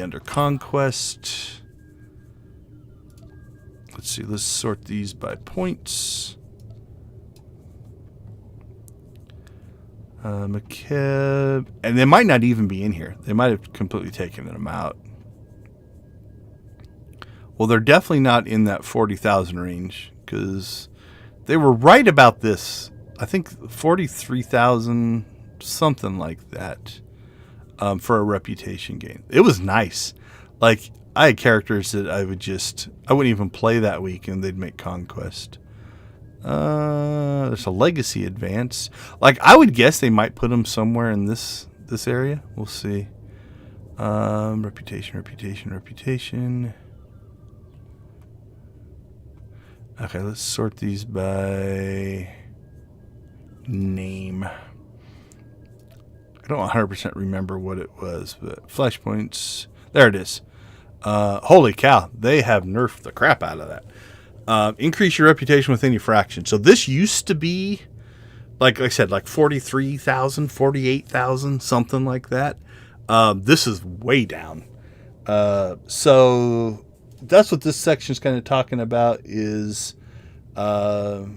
under conquest. Let's see. Let's sort these by points. McKeb. And they might not even be in here. They might have completely taken them out. Well, they're definitely not in that 40,000 range because they were right about this. I think 43,000, something like that, for a reputation gain. It was nice. Like, I had characters that I wouldn't even play that week and they'd make conquest. There's a legacy advance. Like, I would guess they might put them somewhere in this area. We'll see. Reputation. Okay, let's sort these by name. I don't 100% remember what it was, but flashpoints. There it is. Holy cow, they have nerfed the crap out of that. Increase your reputation with any fraction. So this used to be, like I said, like 43,000, 48,000, something like that. This is way down. So that's what this section is kind of talking about is the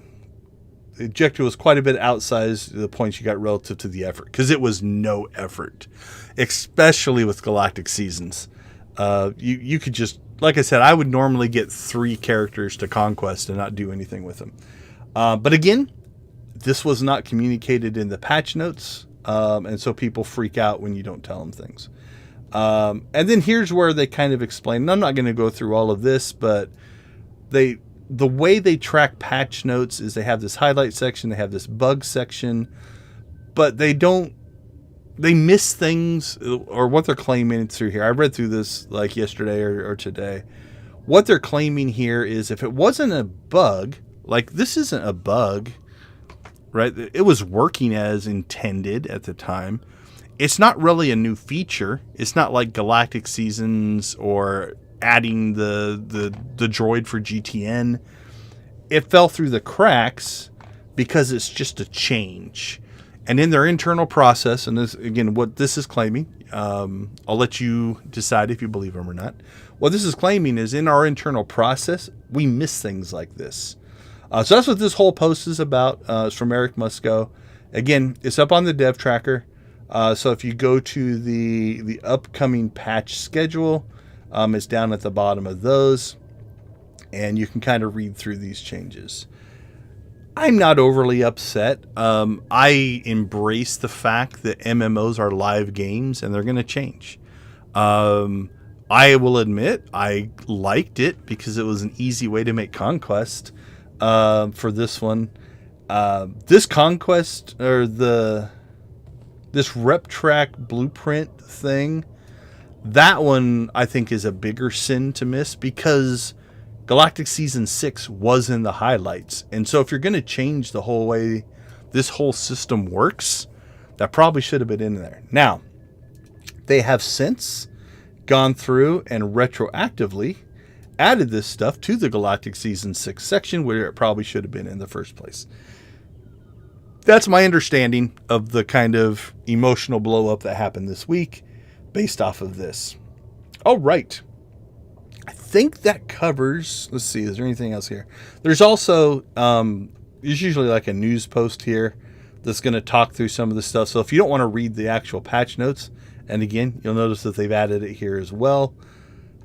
objective was quite a bit outsized the points you got relative to the effort because it was no effort, especially with Galactic Seasons. You could just, like I said, I would normally get 3 characters to conquest and not do anything with them. But again, this was not communicated in the patch notes, and so people freak out when you don't tell them things. And then here's where they kind of explain, and I'm not going to go through all of this, but the way they track patch notes is they have this highlight section, they have this bug section, but they miss things, or what they're claiming through here. I read through this like yesterday or today. What they're claiming here is if it wasn't a bug, like this isn't a bug, right? It was working as intended at the time. It's not really a new feature. It's not like Galactic Seasons or adding the droid for GTN. It fell through the cracks because it's just a change. And in their internal process, and this, again, what this is claiming, I'll let you decide if you believe them or not. What this is claiming is in our internal process, we miss things like this. So that's what this whole post is about. It's from Eric Musco. Again, it's up on the dev tracker. So if you go to the upcoming patch schedule, it's down at the bottom of those, and you can kind of read through these changes. I'm not overly upset. I embrace the fact that MMOs are live games and they're going to change. I will admit I liked it because it was an easy way to make conquest for this one. This conquest or this rep track blueprint thing, that one I think is a bigger sin to miss because Galactic Season 6 was in the highlights. And so if you're going to change the whole way this whole system works, That probably should have been in there. Now, they have since gone through and retroactively added this stuff to the Galactic Season 6 section where it probably should have been in the first place. That's my understanding of the kind of emotional blow up that happened this week based off of this. All right. I think that covers, let's see, is there anything else here? There's also, there's usually like a news post here that's going to talk through some of the stuff. So if you don't want to read the actual patch notes, and again, you'll notice that they've added it here as well.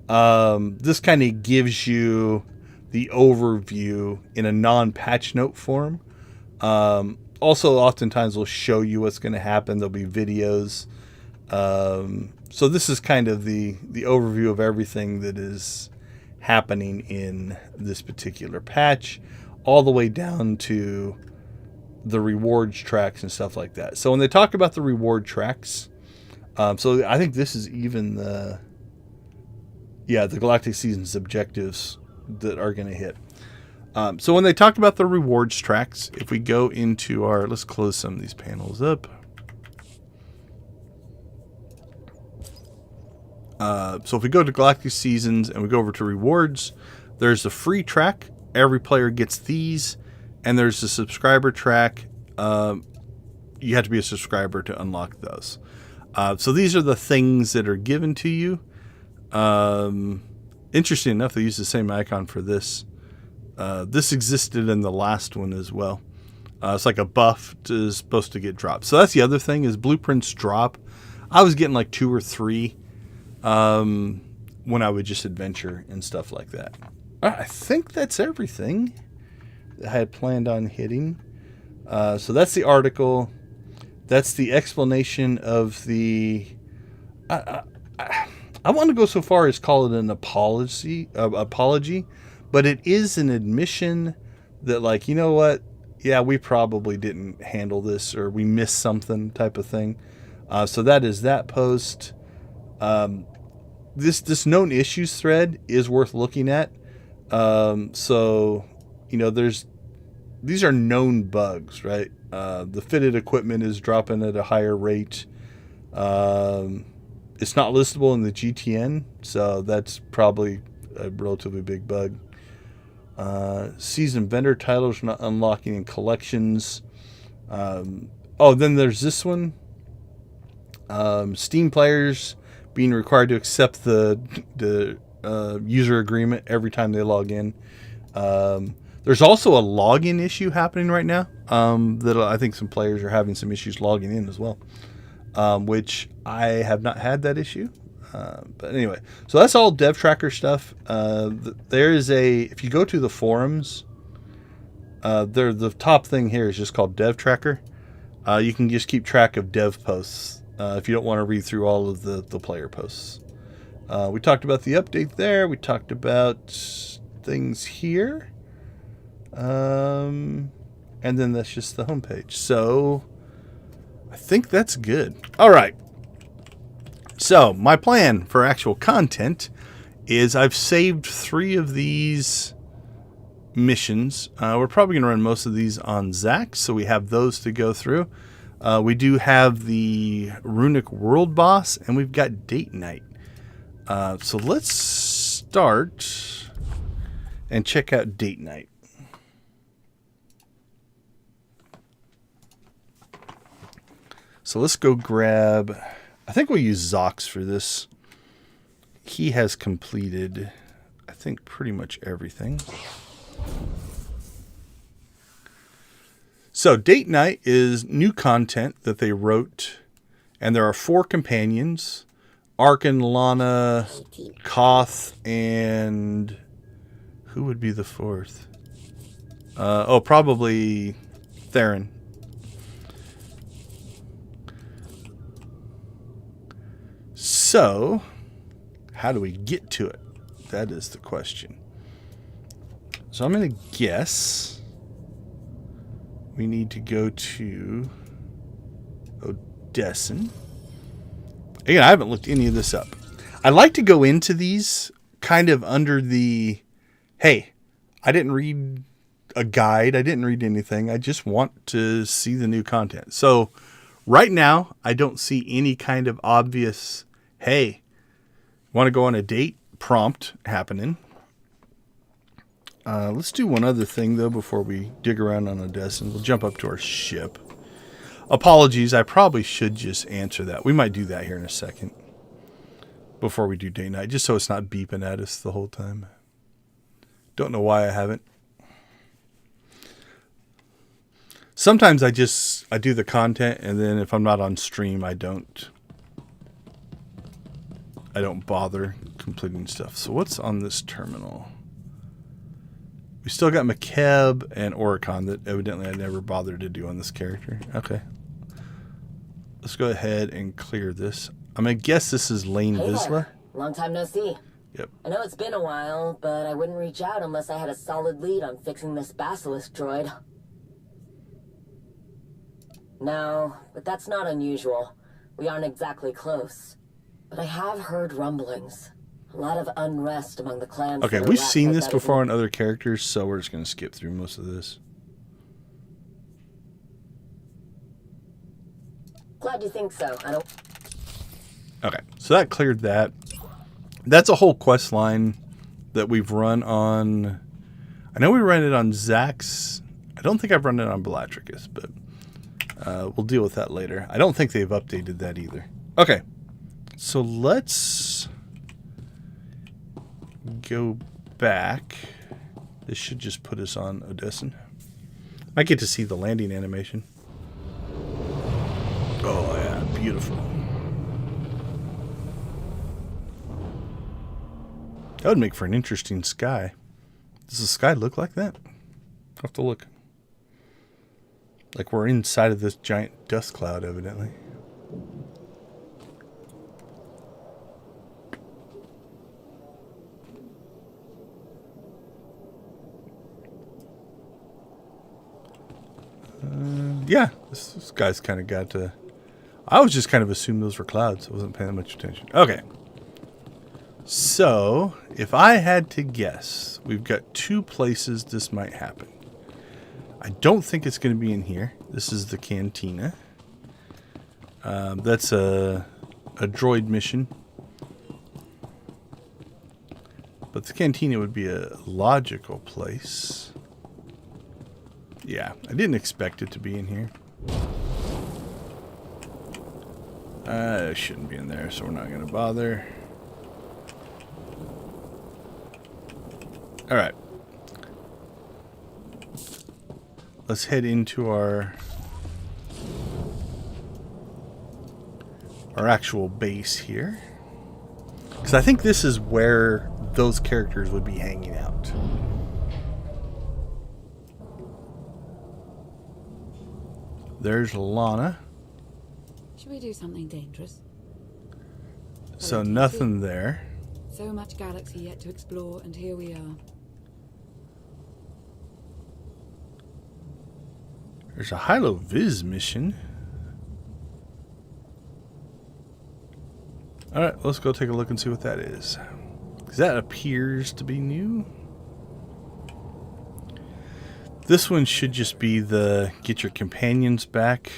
This kind of gives you the overview in a non-patch note form. Also, oftentimes will show you what's going to happen. There'll be videos. So this is kind of the overview of everything that is happening in this particular patch, all the way down to the rewards tracks and stuff like that. So when they talk about the reward tracks, so I think this is even the Galactic Season's objectives that are going to hit. So when they talk about the rewards tracks, if we go into our, let's close some of these panels up. So if we go to Galactic Seasons and we go over to rewards, there's a free track. Every player gets these. And there's a subscriber track. You have to be a subscriber to unlock those. So these are the things that are given to you. Interesting enough, they use the same icon for this. This existed in the last one as well. It's like a buff is supposed to get dropped. So that's the other thing is blueprints drop. I was getting like 2 or 3 when I would just adventure and stuff like that. I think that's everything I had planned on hitting. So that's the article. That's the explanation of the... I want to go so far as call it an apology, but it is an admission that, like, you know what? Yeah, we probably didn't handle this, or we missed something type of thing. So that is that post. This known issues thread is worth looking at. So, you know, these are known bugs, right? The fitted equipment is dropping at a higher rate. It's not listable in the GTN, so that's probably a relatively big bug. Season vendor titles are not unlocking in collections. Then there's this one. Steam players being required to accept the user agreement every time they log in. There's also a login issue happening right now that I think some players are having some issues logging in as well, which I have not had that issue. But anyway, so that's all dev tracker stuff. There is if you go to the forums, the top thing here is just called dev tracker. You can just keep track of dev posts if you don't want to read through all of the player posts. We talked about the update there. We talked about things here. And then that's just the homepage. So I think that's good. All right. So my plan for actual content is I've saved 3 of these missions. We're probably going to run most of these on Zach, so we have those to go through. We do have the Ruhnuk World Boss, and we've got Date Night. So let's start and check out Date Night. So let's go grab... I think we'll use Zox for this. He has completed, I think, pretty much everything. So Date Night is new content that they wrote, and there are 4 companions: Arkin, Lana, Koth, and who would be the 4th? Probably Theron. So, how do we get to it? That is the question. So I'm going to guess we need to go to Odessen. Again, I haven't looked any of this up. I like to go into these kind of under the, hey, I didn't read a guide. I didn't read anything. I just want to see the new content. So Right now, I don't see any kind of obvious, hey, want to go on a date prompt happening. Let's do one other thing, though, before we dig around on Odessa. We'll jump up to our ship. Apologies, I probably should just answer that. We might do that here in a second before we do day-night, just so it's not beeping at us the whole time. Don't know why I haven't. Sometimes I do the content, and then if I'm not on stream, I don't bother completing stuff. So what's on this terminal? We still got McKeb and Oricon that evidently I never bothered to do on this character. Okay. Let's go ahead and clear this. I'm going to guess this is Lane Vizsla. There. Long time no see. Yep. I know it's been a while, but I wouldn't reach out unless I had a solid lead on fixing this basilisk droid. No, but that's not unusual. We aren't exactly close. But I have heard rumblings. A lot of unrest among the clans. Okay, we've seen this before on other characters, so we're just going to skip through most of this. Glad you think so. I don't... Okay, so that cleared that. That's a whole quest line that we've run on... I know we ran it on Zax. I don't think I've run it on Bellatricus, but we'll deal with that later. I don't think they've updated that either. Okay, so let's go back. This should just put us on Odessan. Might get to see the landing animation. Oh yeah, beautiful. That would make for an interesting sky. Does the sky look like that? I'll have to look. Like we're inside of this giant dust cloud, evidently. Yeah, this guy's kind of got to... I was just kind of assumed those were clouds. I wasn't paying that much attention. Okay. So, if I had to guess, we've got two places this might happen. I don't think it's going to be in here. This is the cantina. That's a droid mission. But the cantina would be a logical place. Yeah, I didn't expect it to be in here. It shouldn't be in there, so we're not going to bother. Alright. Let's head into our actual base here. Because I think this is where those characters would be hanging out. There's Lana. Should we do something dangerous? So nothing there. So much galaxy yet to explore, and here we are. There's a Hilo Viz mission. Alright, let's go take a look and see what that is. Because that appears to be new. This one should just be the get your companions back,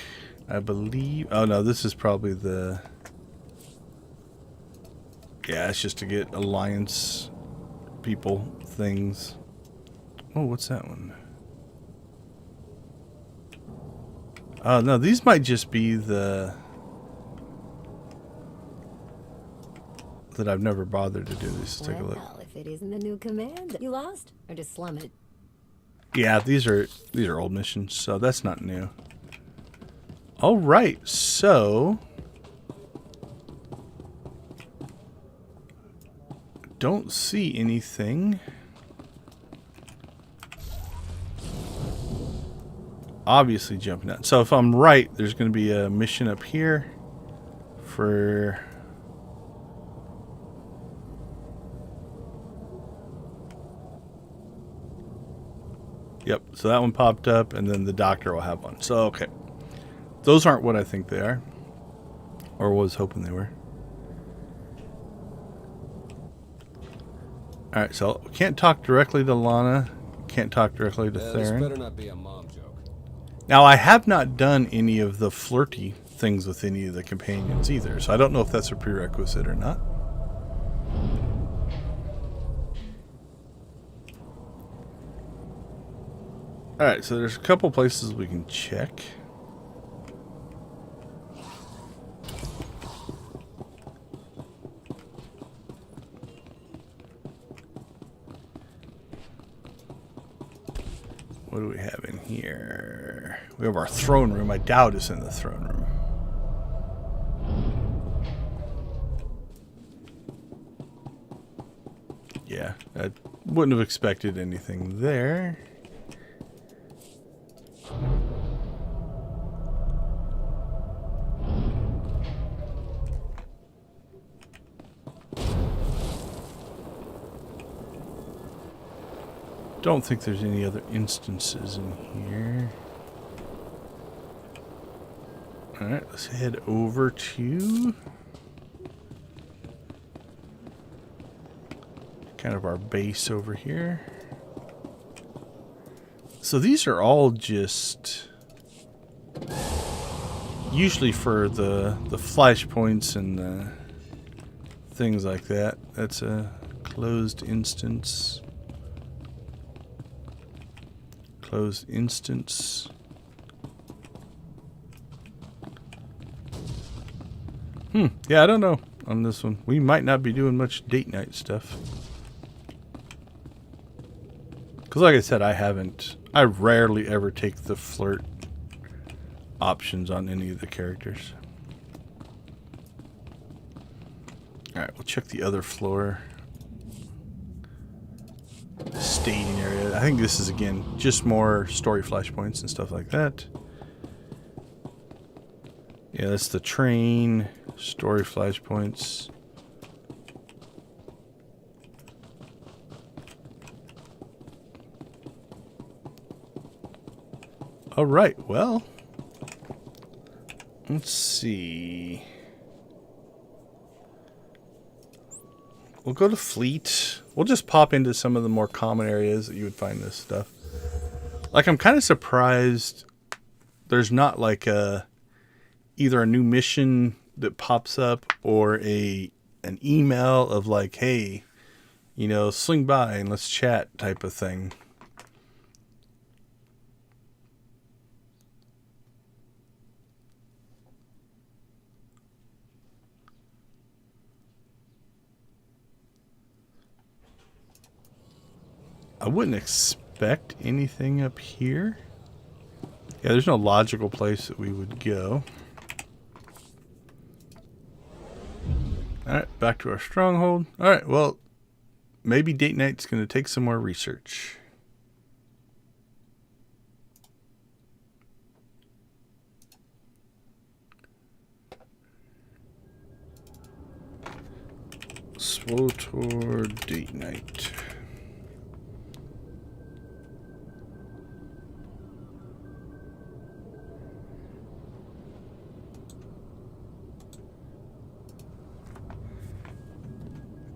I believe. Oh no, this is probably the... Yeah, it's just to get alliance people things. Oh, what's that one? Oh no, these might just be the... that I've never bothered to do. Let's take a look. Well, if it isn't the new command that you lost, or just slum it. Yeah, these are old missions, so that's not new. All right, so don't see anything. Obviously jumping out. So if I'm right, there's going to be a mission up here for... Yep, so that one popped up, and then the doctor will have one. So, okay. Those aren't what I think they are. Or was hoping they were. Alright, so we can't talk directly to Lana. Can't talk directly to Theron. This better not be a mom joke. Now, I have not done any of the flirty things with any of the companions either. So I don't know if that's a prerequisite or not. Alright, so there's a couple places we can check. What do we have in here? We have our throne room. I doubt it's in the throne room. Yeah, I wouldn't have expected anything there. Don't think there's any other instances in here. Alright, let's head over to kind of our base over here. So these are all just usually for the flashpoints and the things like that. That's a closed instance. Closed instance. Yeah, I don't know on this one. We might not be doing much date night stuff. Because like I said, I rarely ever take the flirt options on any of the characters. Alright, we'll check the other floor. Staging area. I think this is, again, just more story flashpoints and stuff like that. Yeah, that's the train. Story flashpoints. Alright, well. Let's see. We'll go to Fleet. We'll just pop into some of the more common areas that you would find this stuff. Like, I'm kind of surprised there's not like either a new mission that pops up or an email of like, hey, you know, swing by and let's chat type of thing. I wouldn't expect anything up here. Yeah, there's no logical place that we would go. Alright, back to our stronghold. Alright, well, maybe date night's going to take some more research. SWTOR date night.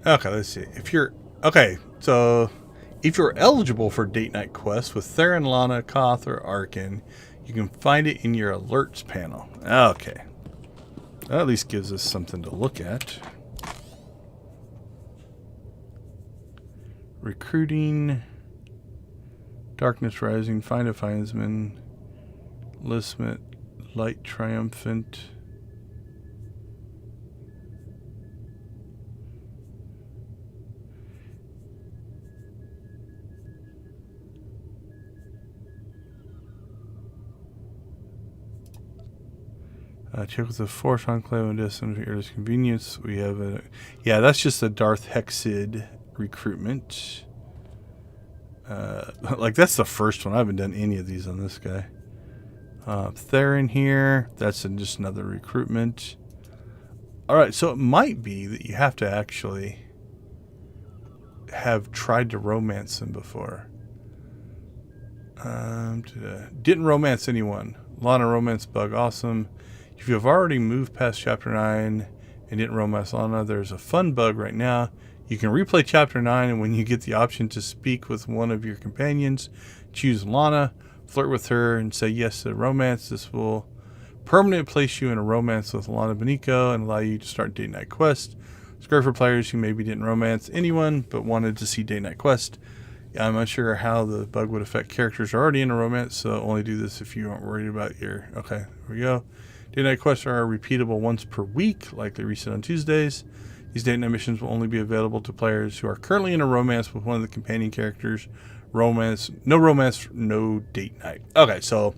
Okay, let's see. If you're eligible for date night quests with Theron, Lana, Koth, or Arkin, you can find it in your alerts panel. Okay. That at least gives us something to look at. Recruiting, Darkness Rising, Find a Findsman, Lismet, Light Triumphant. Check with the Force Enclave and Destiny for your convenience. We have a... Yeah, that's just a Darth Hexid recruitment. Like, that's the first one. I haven't done any of these on this guy. Theron here. That's just another recruitment. Alright, so it might be that you have to actually have tried to romance him before. Didn't romance anyone. Lana romance bug. Awesome. If you have already moved past Chapter 9 and didn't romance Lana, there's a fun bug right now. You can replay Chapter 9, and when you get the option to speak with one of your companions, choose Lana, flirt with her, and say yes to romance. This will permanently place you in a romance with Lana Benico and allow you to start date night quest. It's great for players who maybe didn't romance anyone but wanted to see date night quest. I'm unsure how the bug would affect characters already in a romance, so only do this if you aren't worried about your... Okay, here we go. Date night quests are repeatable once per week, likely reset on Tuesdays. These date night missions will only be available to players who are currently in a romance with one of the companion characters. Romance, no date night. Okay, so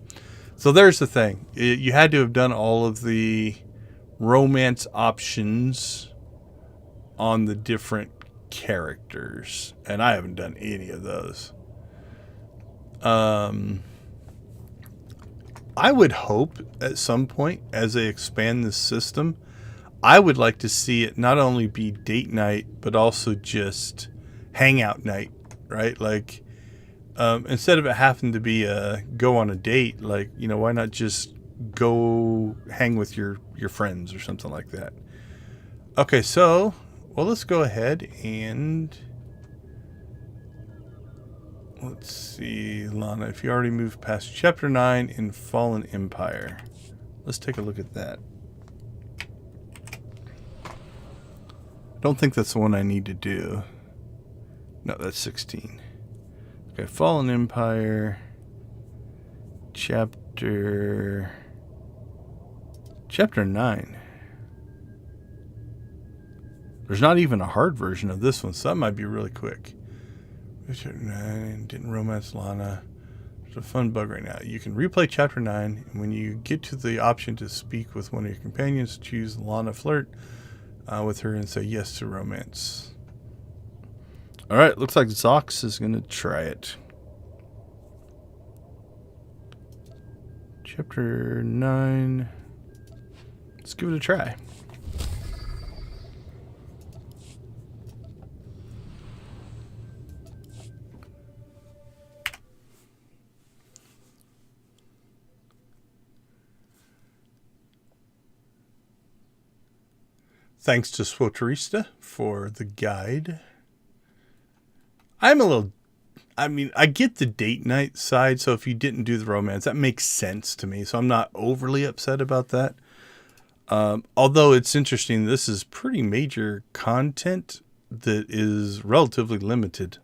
there's the thing. You had to have done all of the romance options on the different characters, and I haven't done any of those. I would hope at some point as they expand this system, I would like to see it not only be date night but also just hangout night, right? Like instead of it having to be a go on a date, like, you know, why not just go hang with your friends or something like that? Okay, so well, let's go ahead and let's see, Lana, if you already moved past Chapter 9 in Fallen Empire. Let's take a look at that. I don't think that's the one I need to do. No, that's 16. Okay, Fallen Empire. Chapter 9. There's not even a hard version of this one, so that might be really quick. Chapter 9, didn't romance Lana. There's a fun bug right now. You can replay Chapter 9, and when you get to the option to speak with one of your companions, choose Lana Flirt with her and say yes to romance. Alright, looks like Zox is going to try it. Chapter 9. Let's give it a try. Thanks to SWTORista for the guide. I get the date night side, so if you didn't do the romance, that makes sense to me, so I'm not overly upset about that. Although it's interesting, this is pretty major content that is relatively limited.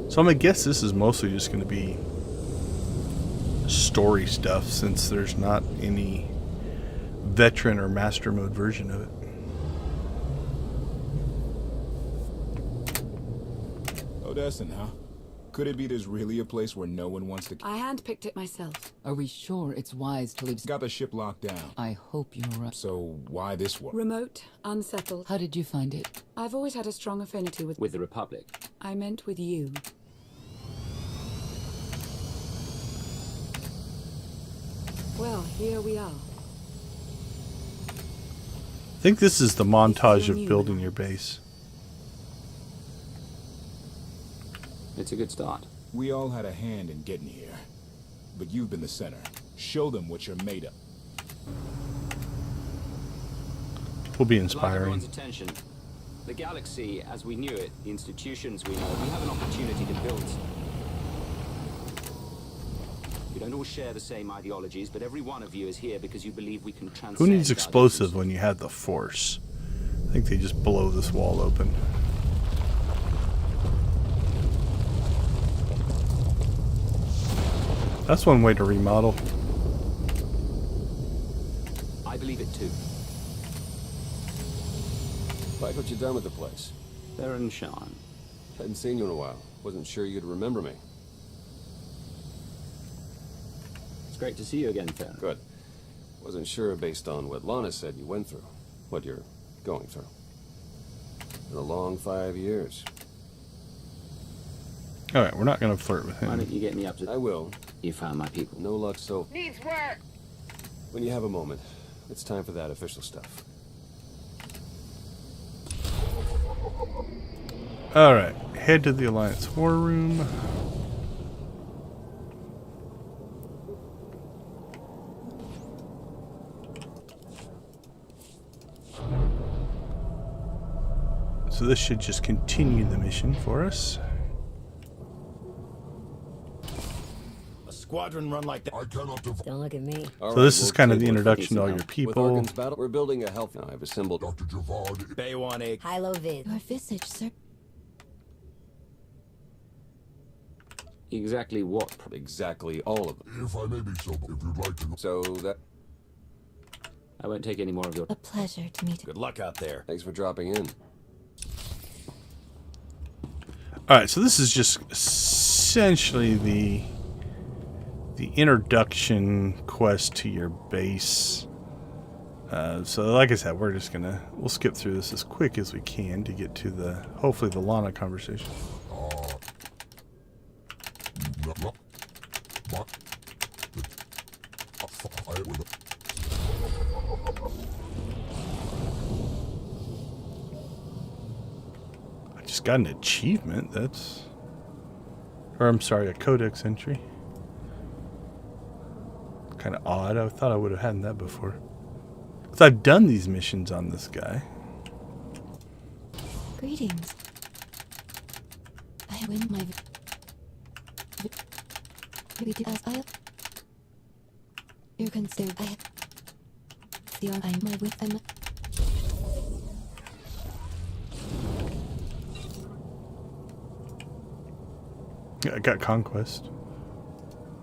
So I'm going to guess this is mostly just going to be story stuff, since there's not any veteran or master mode version of it. Odesson, huh? Could it be there's really a place where no one wants to... I handpicked it myself. Are we sure it's wise to leave... Got the ship locked down. I hope you're right. So why this one? Remote, unsettled. How did you find it? I've always had a strong affinity with the Republic. I meant with you. Well, here we are. I think this is the montage of building your base. It's a good start. We all had a hand in getting here. But you've been the center. Show them what you're made of. Will be I'd like inspiring. everyone's attention. The galaxy, as we knew it, the institutions we know, we have an opportunity to build. We don't all share the same ideologies, but every one of you is here because you believe we can transcend... Who needs explosive when you have the Force? I think they just blow this wall open. That's one way to remodel. I believe it too. Like what you done with the place. Theron Shan. Hadn't seen you in a while. Wasn't sure you'd remember me. It's great to see you again, Theron. Good. Wasn't sure based on what Lana said you went through. What you're going through. Been a long 5 years. Alright, we're not going to flirt with Why him. don't you get me up to... I will. You found my people. No luck so... Needs work. When you have a moment, it's time for that official stuff. Alright, head to the Alliance War Room. So this should just continue the mission for us. A squadron run like that. Don't look at me. All So right, this is we'll kind of take the one for introduction to all now. your With people. Organ's battle, we're building a health. Now I've assembled. Bay-1A. High-low vid. Your visage, sir. Exactly what? Exactly all of them. If I may be so, if you'd like to know. So that. I won't take any more of your... A pleasure to meet you. Good luck out there. Thanks for dropping in. Alright, so this is just essentially the introduction quest to your base. So like I said, we'll skip through this as quick as we can to get to the, hopefully the Lana conversation. I just got an achievement. Or I'm sorry, a codex entry. Kind of odd. I thought I would have had that before. So I've done these missions on this guy. Greetings. I win my... As I... You're considered... I'm my with them. Yeah, I got Conquest.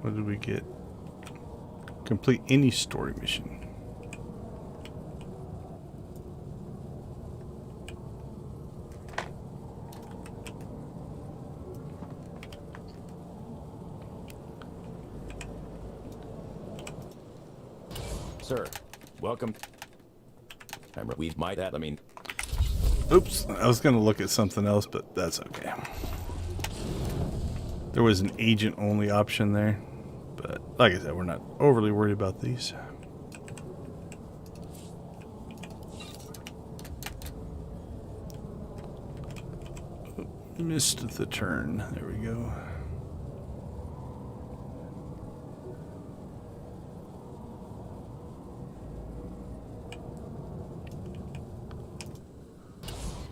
What did we get? Complete any story mission. Sir, welcome. We might have, Oops, I was going to look at something else, but that's okay. There was an agent-only option there, but like I said, we're not overly worried about these. Missed the turn. There we go.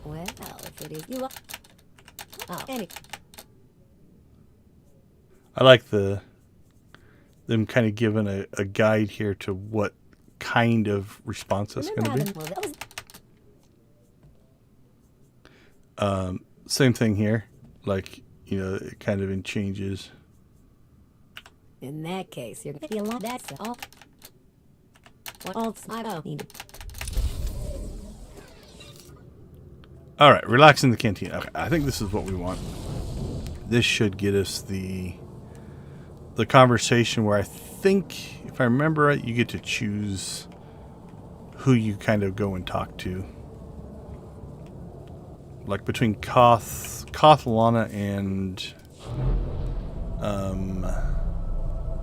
Well, if it is you. Oh, any. I like them kind of giving a guide here to what kind of response that's going to be. Well, that was... Same thing here. Like, you know, it kind of in changes. In that case, you're gonna be a lot. That's all. What else I don't need. All right, relax in the canteen. Okay, I think this is what we want. This should get us the conversation where I think, if I remember right, you get to choose who you kind of go and talk to. Like between Koth, Lana, and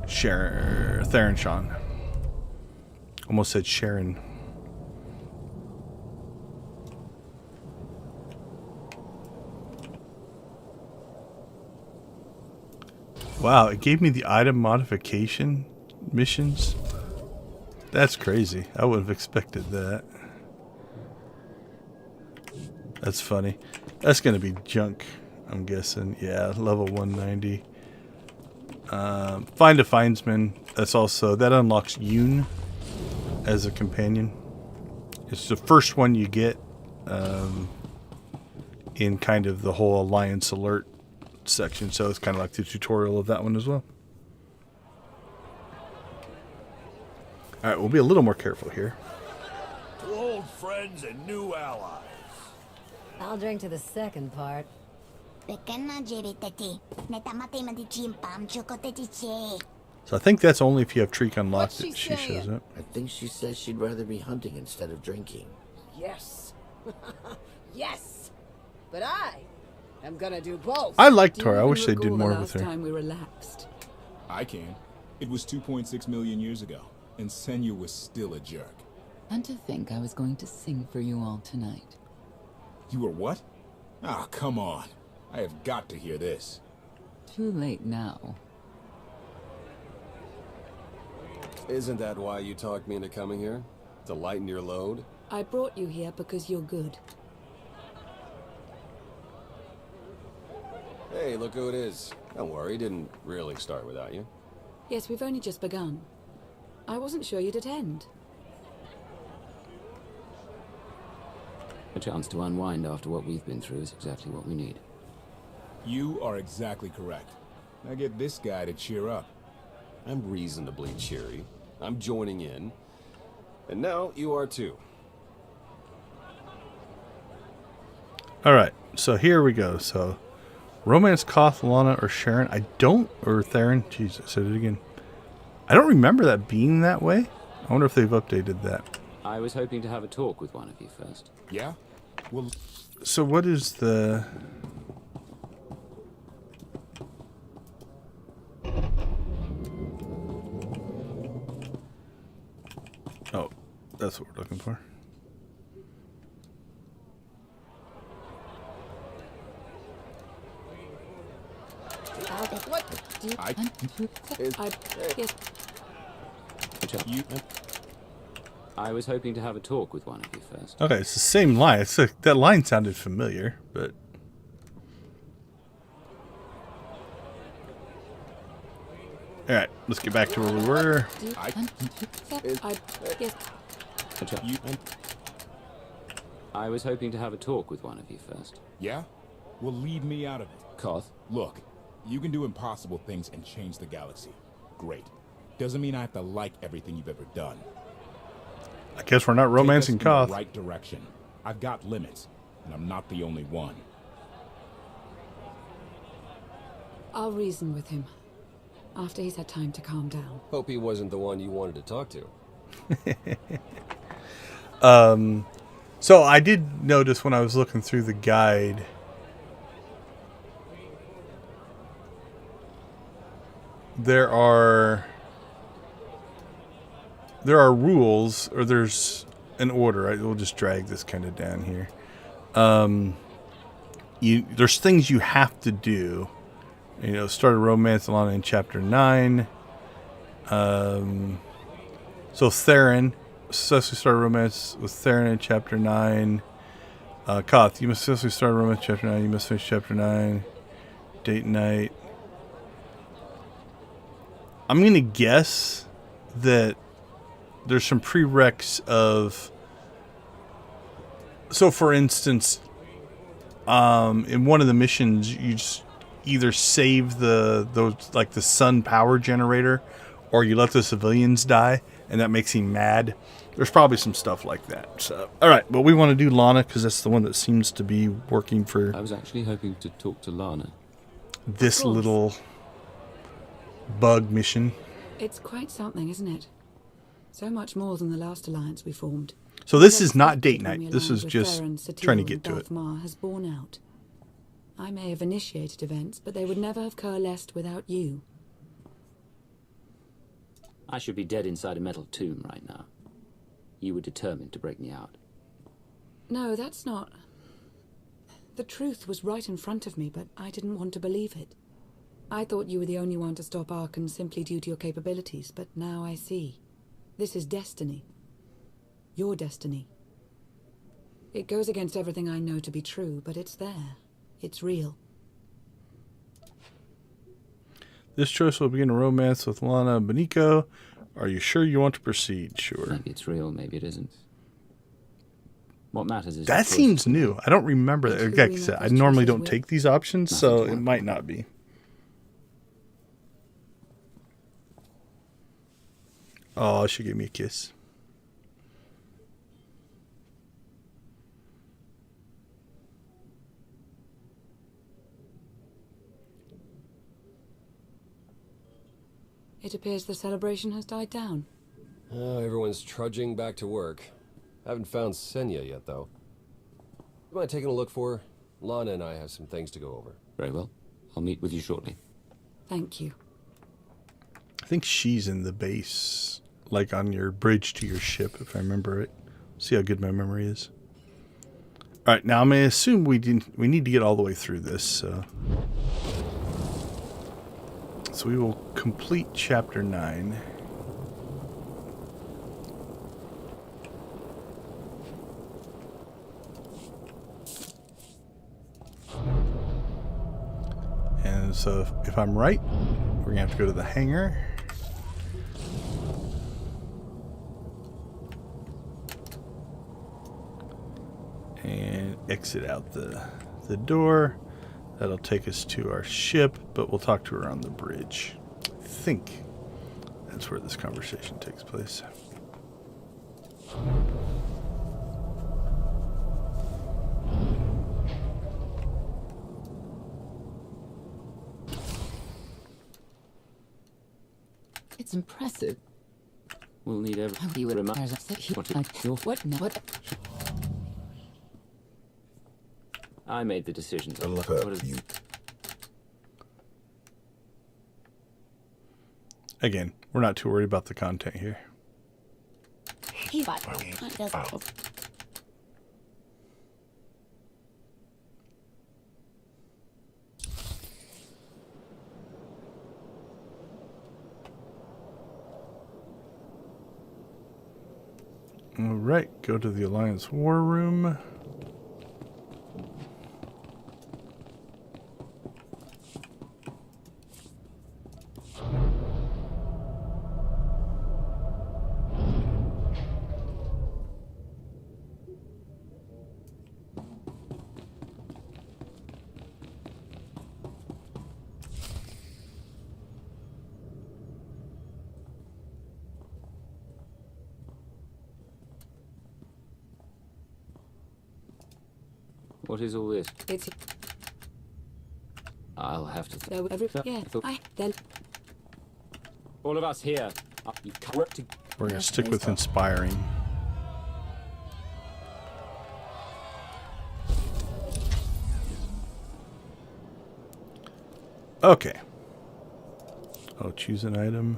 Theron Sean. Almost said Sharon. Wow, it gave me the item modification missions. That's crazy. I wouldn't have expected that. That's funny. That's going to be junk, I'm guessing. Yeah, level 190. Find a Findsman. That's also, that unlocks Yoon as a companion. It's the first one you get in kind of the whole Alliance alert section, so it's kind of like the tutorial of that one as well. Alright, we'll be a little more careful here. to old friends and new allies. I'll drink to the second part. So I think that's only if you have Treek unlocked that she shows up. I think she says she'd rather be hunting instead of drinking. Yes. Yes. But I am gonna do both. I liked Do you her. I even wish they did recall more the with last her. time we relaxed? I can. It was 2.6 million years ago, and Senya was still a jerk. And to think I was going to sing for you all tonight. You were what? Ah, come on. I have got to hear this. Too late now. Isn't that why you talked me into coming here? To lighten your load? I brought you here because you're good. Hey, look who it is. Don't worry, didn't really start without you. Yes, we've only just begun. I wasn't sure you'd attend. A chance to unwind after what we've been through is exactly what we need. You are exactly correct. Now get this guy to cheer up. I'm reasonably cheery. I'm joining in. And now you are too. All right, so here we go. So, romance Koth, Lana, or Sharon. Or Theron. Jeez, I said it again. I don't remember that being that way. I wonder if they've updated that. I was hoping to have a talk with one of you first. Yeah? Well, So what is the... Oh, that's what we're looking for. What? Yes. I was hoping to have a talk with one of you first. Okay, it's the same line. It's like, that line sounded familiar, but... Alright, let's get back to where we were. I was hoping to have a talk with one of you first. yeah? Well, leave me out of it. Koth? Look, you can do impossible things and change the galaxy. Great. Doesn't mean I have to like everything you've ever done. I guess we're not romancing Take us in Koth. the right direction. I've got limits, and I'm not the only one. I'll reason with him. After he's had time to calm down. Hope he wasn't the one you wanted to talk to. So I did notice when I was looking through the guide, there are rules, or there's an order. Right? We'll just drag this kind of down here. There's things you have to do. You know, start a romance, Lana, in chapter 9. So Theron, successfully start a romance with Theron in chapter 9. Koth, you must successfully start a romance in chapter 9. You must finish chapter 9. Date night. I'm going to guess that there's some prereqs of... So, for instance, in one of the missions, you just either save the sun power generator, or you let the civilians die, and that makes him mad. There's probably some stuff like that. So, all right, but we want to do Lana because that's the one that seems to be working for I was actually hoping to talk to Lana. this little bug mission. It's quite something, isn't it? So much more than the last alliance we formed. So this is not date night. This is just trying to get to it. Has borne out. I may have initiated events, but they would never have coalesced without you. I should be dead inside a metal tomb right now. You were determined to break me out. No, that's not... The truth was right in front of me, but I didn't want to believe it. I thought you were the only one to stop Arkan simply due to your capabilities, but now I see. This is destiny. Your destiny. It goes against everything I know to be true, but it's there. It's real. This choice will begin a romance with Lana Beniko. Are you sure you want to proceed? Sure. Maybe it's real, maybe it isn't. What matters is... That seems new. I don't remember that. Like I said, I normally don't take these options, so it might not be. Oh, she gave me a kiss. It appears the celebration has died down. Everyone's trudging back to work. Haven't found Senya yet, though. You mind taking a look for her? Lana and I have some things to go over. Very well. I'll meet with you shortly. Thank you. I think she's in the base, like on your bridge to your ship, if I remember it. See how good my memory is. All right, now I'm going to assume we need to get all the way through this. So we will complete chapter 9. And so if I'm right, we're going to have to go to the hangar. And exit out the door. That'll take us to our ship, but we'll talk to her on the bridge. I think that's where this conversation takes place. It's impressive. We'll need every reminder. What? I made the decision. Again, we're not too worried about the content here. Alright, go to the Alliance War Room. What is all this? It's I'll have to. Then All of us here. You work to. We're going to stick with inspiring. Okay. Oh, choose an item.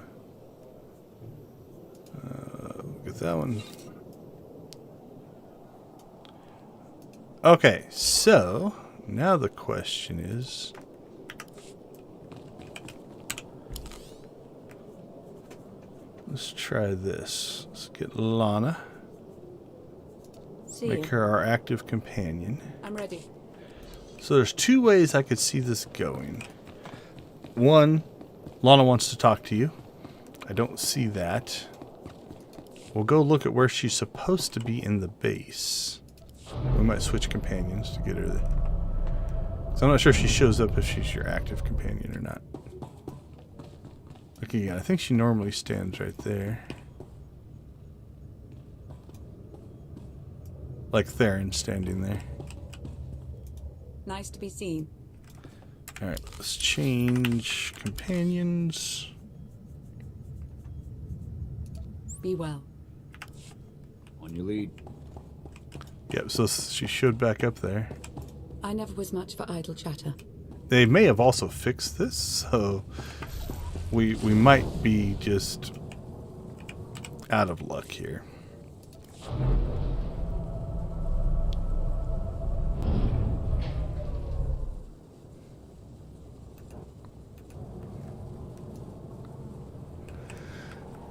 Look at that one. Okay, so now the question is, let's try this. Let's get Lana. Make her our active companion. I'm ready. So there's two ways I could see this going. One, Lana wants to talk to you. I don't see that. We'll go look at where she's supposed to be in the base. We might switch companions to get her there. So I'm not sure if she shows up if she's your active companion or not. Look again, I think she normally stands right there. Like Theron standing there. Nice to be seen. Alright, let's change companions. Be well. On your lead. Yep, so she showed back up there. I never was much for idle chatter. They may have also fixed this, so we might be just out of luck here.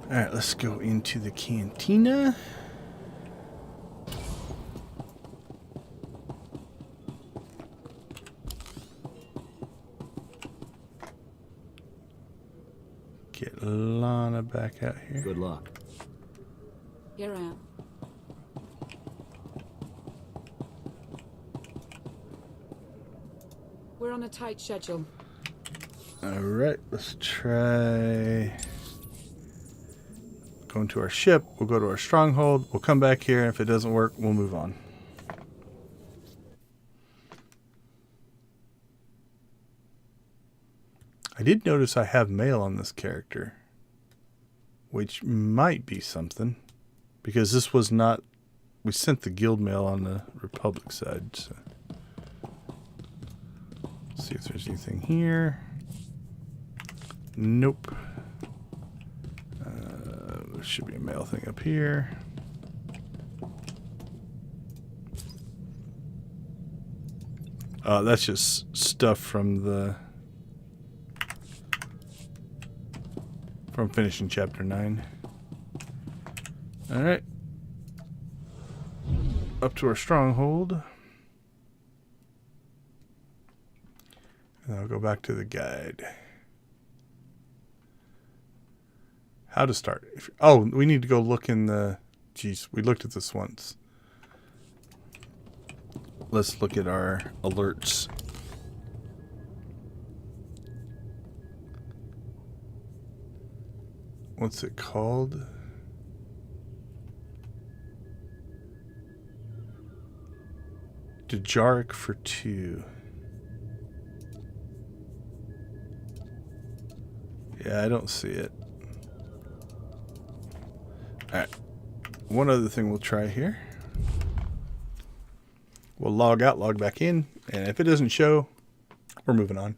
Alright, let's go into the cantina. Get Lana back out here. Good luck. Here I am. We're on a tight schedule. Alright, let's try going to our ship. We'll go to our stronghold. We'll come back here. If it doesn't work, we'll move on. I did notice I have mail on this character, which might be something, because this was not, we sent the guild mail on the Republic side. So. Let's see if there's anything here. Nope. There should be a mail thing up here. That's just stuff from finishing chapter 9. Alright. Up to our stronghold. And I'll go back to the guide. How to start. Oh, we need to go look in the... Geez, we looked at this once. Let's look at our alerts. What's it called? Dejaric for 2. Yeah, I don't see it. Alright. One other thing we'll try here. We'll log out, log back in, and if it doesn't show, we're moving on.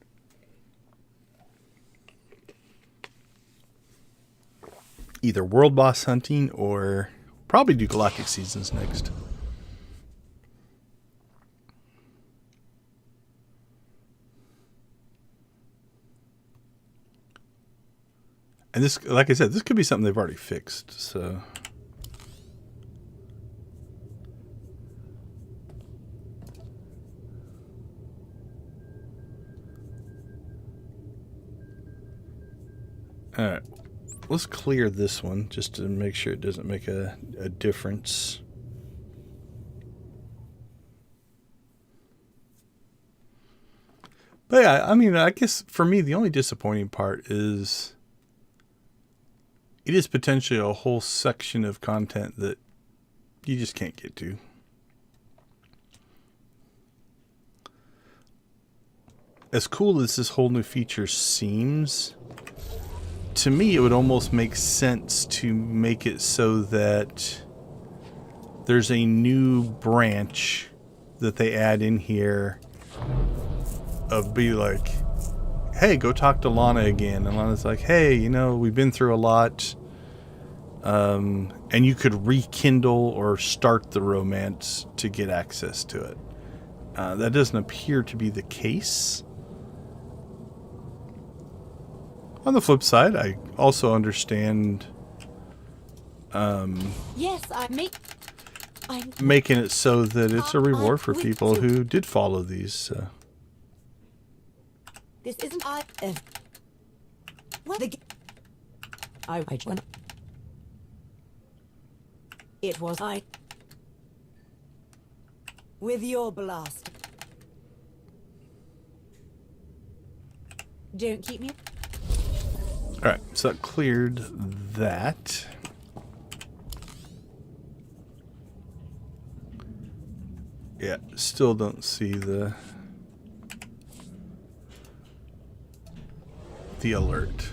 Either world boss hunting or probably do Galactic Seasons next. And this, like I said, this could be something they've already fixed, so... Alright, let's clear this one just to make sure it doesn't make a difference. But yeah, I mean, I guess for me, the only disappointing part is it is potentially a whole section of content that you just can't get to. As cool as this whole new feature seems, to me it would almost make sense to make it so that there's a new branch that they add in here of be like, hey, go talk to Lana again. And Lana's like, hey, you know, we've been through a lot. And you could rekindle or start the romance to get access to it. That doesn't appear to be the case. On the flip side, I also understand Yes, I'm making it so that it's a reward for people who did follow these. This isn't what the I went. It was I with your blast. Don't keep me. Alright, so that cleared that. Yeah, still don't see the alert.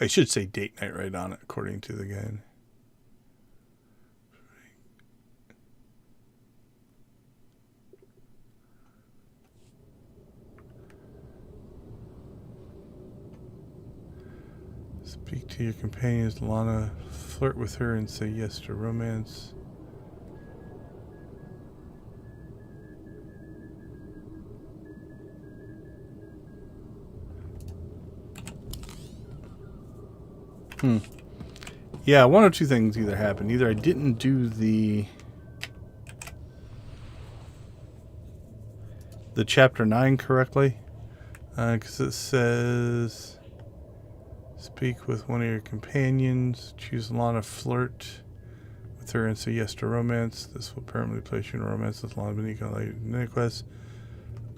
I should say date night right on it, according to the guide. Speak to your companions, Lana. Flirt with her and say yes to romance. Yeah, one of two things either happened. Either I didn't do the chapter 9 correctly, because it says speak with one of your companions, choose Lana, flirt with her and say yes to romance. This will permanently place you in romance with Lana Benica quest.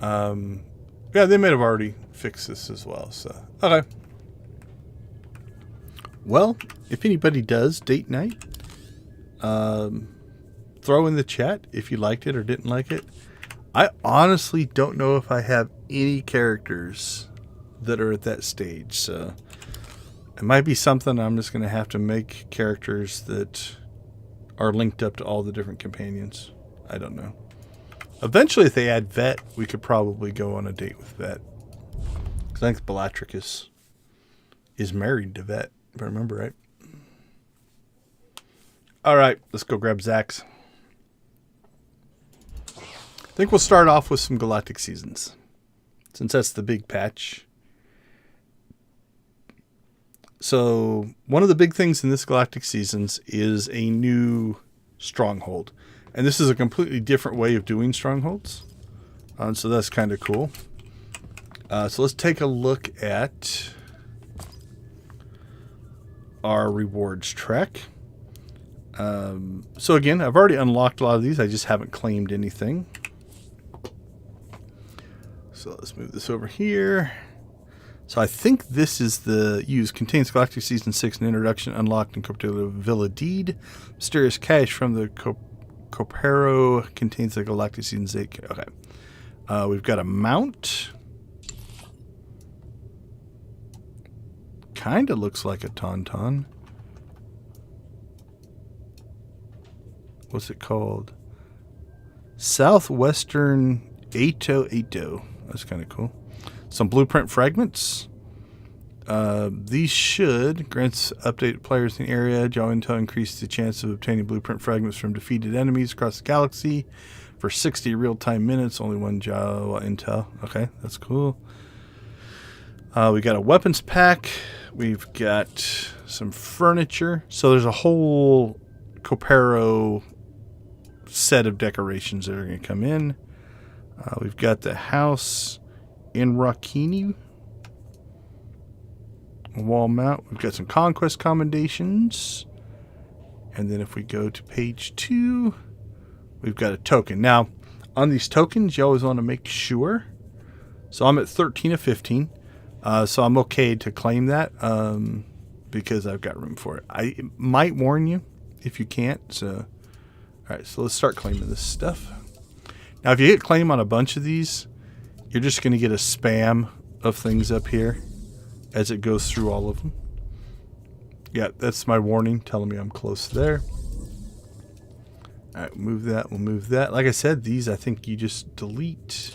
Yeah, they may have already fixed this as well, so okay. Well, if anybody does date night, throw in the chat if you liked it or didn't like it. I honestly don't know if I have any characters that are at that stage, so it might be something I'm just going to have to make characters that are linked up to all the different companions. I don't know. Eventually, if they add Vet, we could probably go on a date with Vet. Because I think Bellatrix is married to Vet. If I remember right. Alright, let's go grab Zax. I think we'll start off with some Galactic Seasons, since that's the big patch. So, one of the big things in this Galactic Seasons is a new stronghold. And this is a completely different way of doing strongholds. So that's kind of cool. So let's take a look at our rewards track. So again, I've already unlocked a lot of these. I just haven't claimed anything. So let's move this over here. So I think this is the contains Galactic Season 6 and introduction unlocked and equipped to the Villa Deed. Mysterious cache from the Copero contains the Galactic Season 6. Okay. We've got a mount. Kind of looks like a Tauntaun. What's it called? Southwestern Ato. That's kind of cool. Some blueprint fragments. These should grant updated players in the area. Jaw intel increase the chance of obtaining blueprint fragments from defeated enemies across the galaxy for 60 real-time minutes. Only one Jawa intel. Okay, that's cool. We got a weapons pack. We've got some furniture. So there's a whole Copero set of decorations that are going to come in. We've got the house in Rakini. Wall mount. We've got some conquest commendations. And then if we go to page 2, we've got a token. Now, on these tokens, you always want to make sure. So I'm at 13 of 15. So I'm okay to claim that because I've got room for it. I might warn you if you can't. So, all right, so let's start claiming this stuff. Now, if you hit claim on a bunch of these, you're just going to get a spam of things up here as it goes through all of them. Yeah, that's my warning telling me I'm close there. All right, move that. We'll move that. Like I said, these I think you just delete.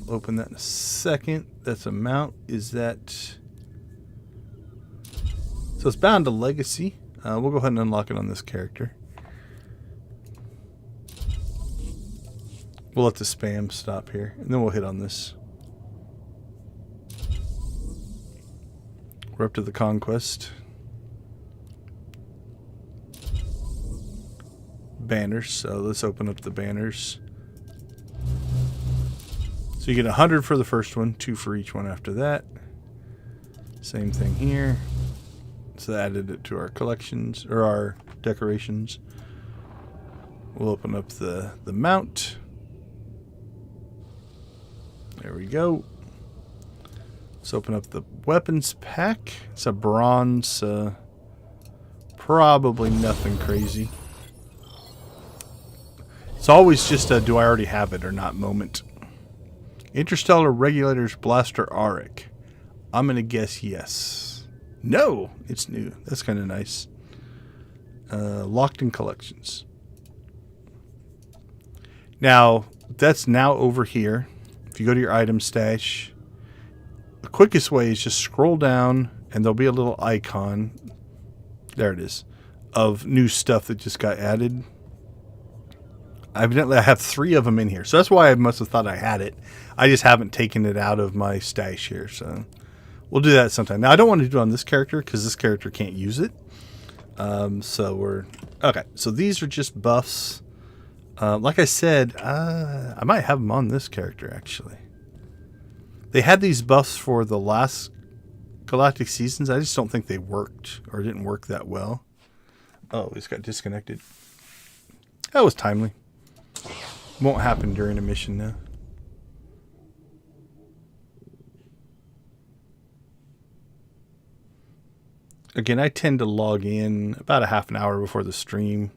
We'll open that in a second. That's a mount. Is that... So it's bound to legacy. We'll go ahead and unlock it on this character. We'll let the spam stop here, and then we'll hit on this. We're up to the conquest. Banners, so let's open up the banners. So you get 100 for the first one, 2 for each one after that. Same thing here. So that added it to our collections, or our decorations. We'll open up the mount. There we go. Let's open up the weapons pack. It's a bronze, probably nothing crazy. It's always just a do I already have it or not moment. Interstellar Regulators Blaster Auric. I'm going to guess yes. No, it's new. That's kind of nice. Locked in collections. Now, that's now over here. If you go to your item stash, the quickest way is just scroll down and there'll be a little icon. There it is. Of new stuff that just got added. Evidently, I have 3 of them in here. So that's why I must have thought I had it. I just haven't taken it out of my stash here. So we'll do that sometime. Now, I don't want to do it on this character because this character can't use it. So we're... Okay, so these are just buffs. Like I said, I might have them on this character, actually. They had these buffs for the last Galactic Seasons. I just don't think they worked or didn't work that well. Oh, we just got disconnected. That was timely. Won't happen during a mission now. Again, I tend to log in about a half an hour before the stream.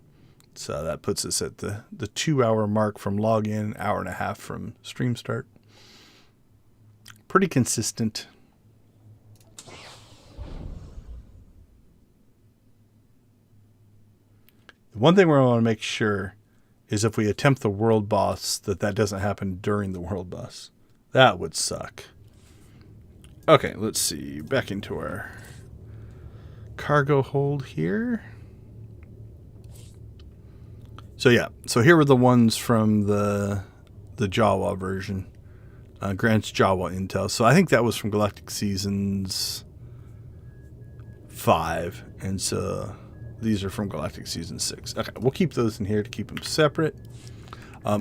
So that puts us at the 2-hour mark from login, hour and a half from stream start. Pretty consistent. The one thing we want to make sure is if we attempt the world boss, that doesn't happen during the world boss. That would suck. Okay, let's see. Back into our cargo hold here. So yeah, so here were the ones from the Jawa version. Grants Jawa intel. So I think that was from Galactic Seasons 5. And so these are from Galactic Season 6. Okay, we'll keep those in here to keep them separate.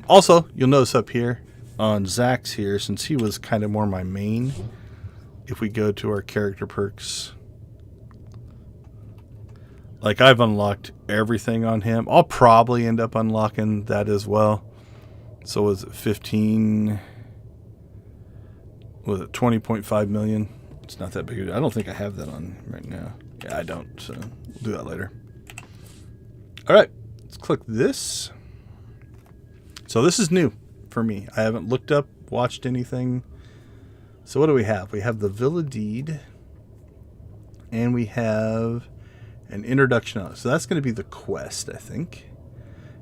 Also, you'll notice up here, on Zach's here, since he was kind of more my main. If we go to our character perks, like I've unlocked everything on him. I'll probably end up unlocking that as well. So was it 15? Was it 20.5 million? It's not that big. I don't think I have that on right now. Yeah, I don't. So we'll do that later. All right, let's click this. So this is new for me. I haven't looked up, watched anything. So what do we have? We have the Villa Deed, and we have an introduction on it. So that's going to be the quest, I think.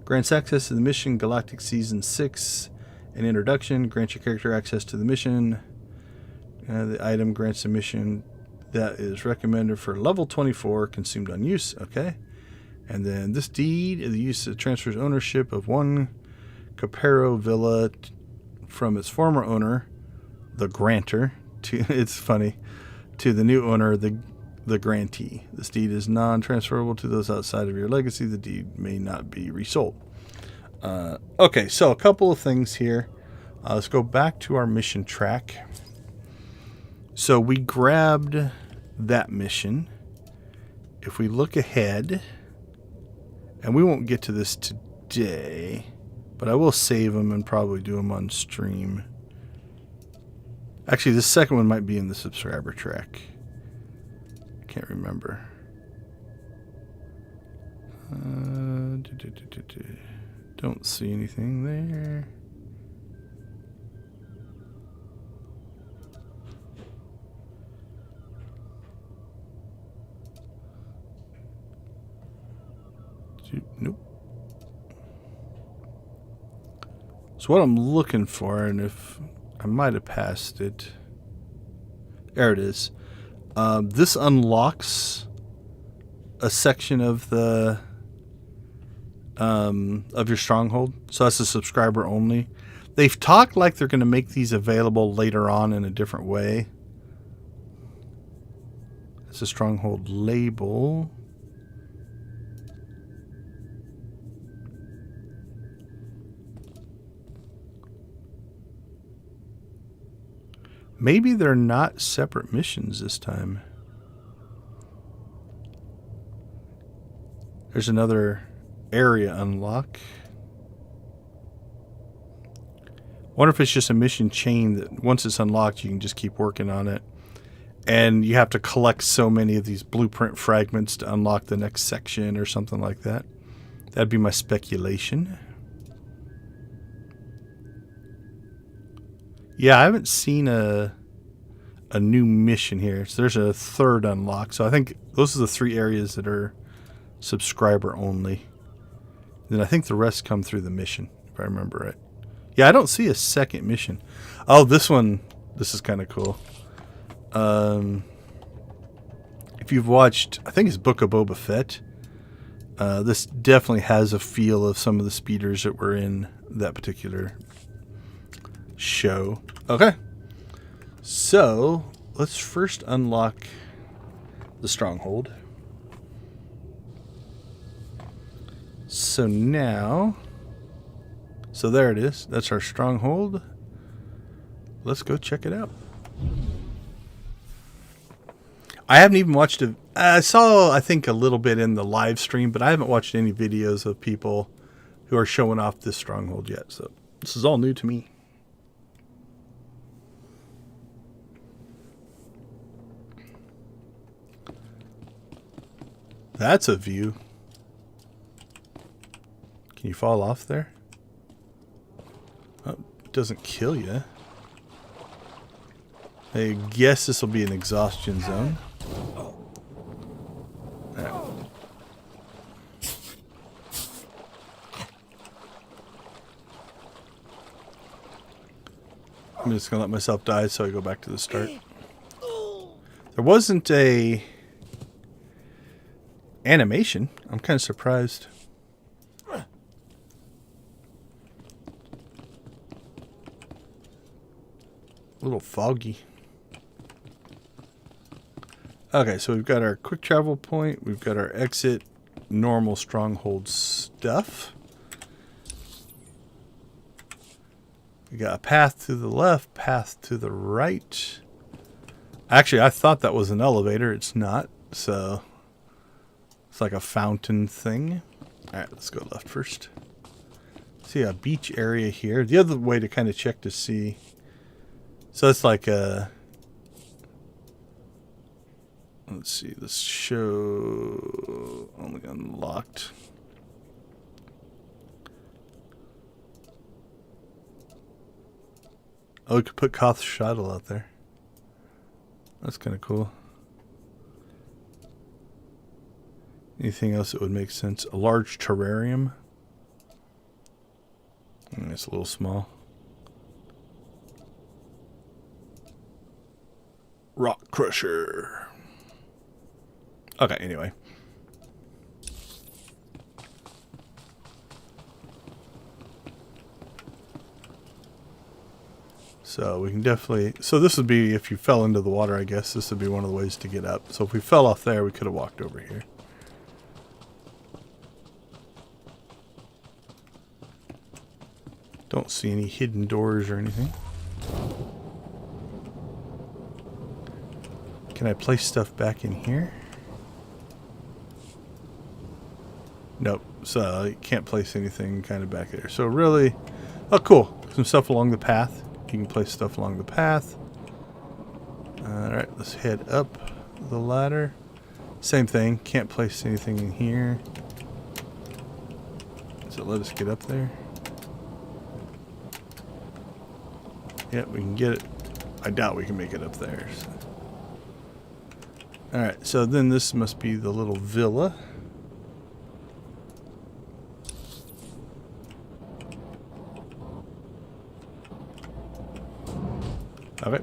Grants access to the mission, Galactic Season 6. An introduction, grants your character access to the mission. The item grants a mission that is recommended for level 24, consumed on use. Okay. And then this deed, the use of transfers ownership of one Capero Villa from its former owner, the grantor, to it's funny, to the new owner, the grantee. This deed is non-transferable to those outside of your legacy. The deed may not be resold. Okay, so a couple of things here. Let's go back to our mission track. So we grabbed that mission. If we look ahead, and we won't get to this today, but I will save them and probably do them on stream. Actually, the second one might be in the subscriber track. I can't remember. Don't see anything there. Nope. So what I'm looking for, and if I might have passed it. There it is. This unlocks a section of the of your stronghold. So that's a subscriber only. They've talked like they're going to make these available later on in a different way. It's a stronghold label. Maybe they're not separate missions this time. There's another area unlock. Wonder if it's just a mission chain that once it's unlocked, you can just keep working on it. And you have to collect so many of these blueprint fragments to unlock the next section or something like that. That'd be my speculation. Yeah, I haven't seen a new mission here. So there's a third unlock. So I think those are the 3 areas that are subscriber only. Then I think the rest come through the mission, if I remember right. Yeah, I don't see a second mission. Oh, this one, this is kind of cool. If you've watched, I think it's Book of Boba Fett, this definitely has a feel of some of the speeders that were in that particular show. Okay, so let's first unlock the stronghold. So now, so there it is. That's our stronghold. Let's go check it out. I haven't even watched it. I saw, I think, a little bit in the live stream, but I haven't watched any videos of people who are showing off this stronghold yet. So this is all new to me. That's a view. Can you fall off there? Oh, it doesn't kill you. I guess this will be an exhaustion zone. Right. I'm just going to let myself die so I go back to the start. There wasn't a animation. I'm kind of surprised. A little foggy. Okay, so we've got our quick travel point. We've got our exit, normal stronghold stuff. We got a path to the left, path to the right. Actually, I thought that was an elevator. It's not. So it's like a fountain thing. All right, let's go left first. See a beach area here. The other way to kind of check to see. So it's like a. Let's see. This show only unlocked. Oh, we could put Koth's shuttle out there. That's kind of cool. Anything else that would make sense? A large terrarium. It's a little small. Rock crusher. Okay, anyway. So we can definitely... So this would be, if you fell into the water, I guess, this would be one of the ways to get up. So if we fell off there, we could have walked over here. Don't see any hidden doors or anything. Can I place stuff back in here? Nope. So you can't place anything kind of back there. So really... Oh, cool. Some stuff along the path. You can place stuff along the path. Alright, let's head up the ladder. Same thing. Can't place anything in here. Does it let us get up there? Yeah, we can get it. I doubt we can make it up there. So. Alright, so then this must be the little villa. Okay.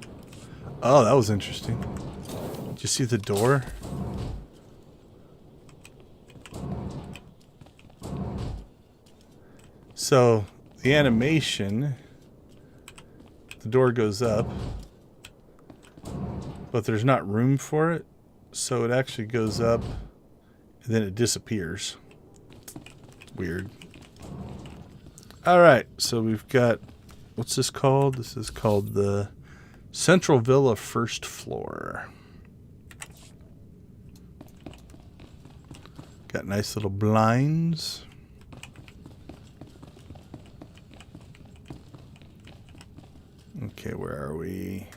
Oh, that was interesting. Did you see the door? So, the animation, the door goes up, but there's not room for it, so it actually goes up, and then it disappears. Weird. Alright, so we've got, what's this called? This is called the Central Villa First Floor. Got nice little blinds. Okay, where are we?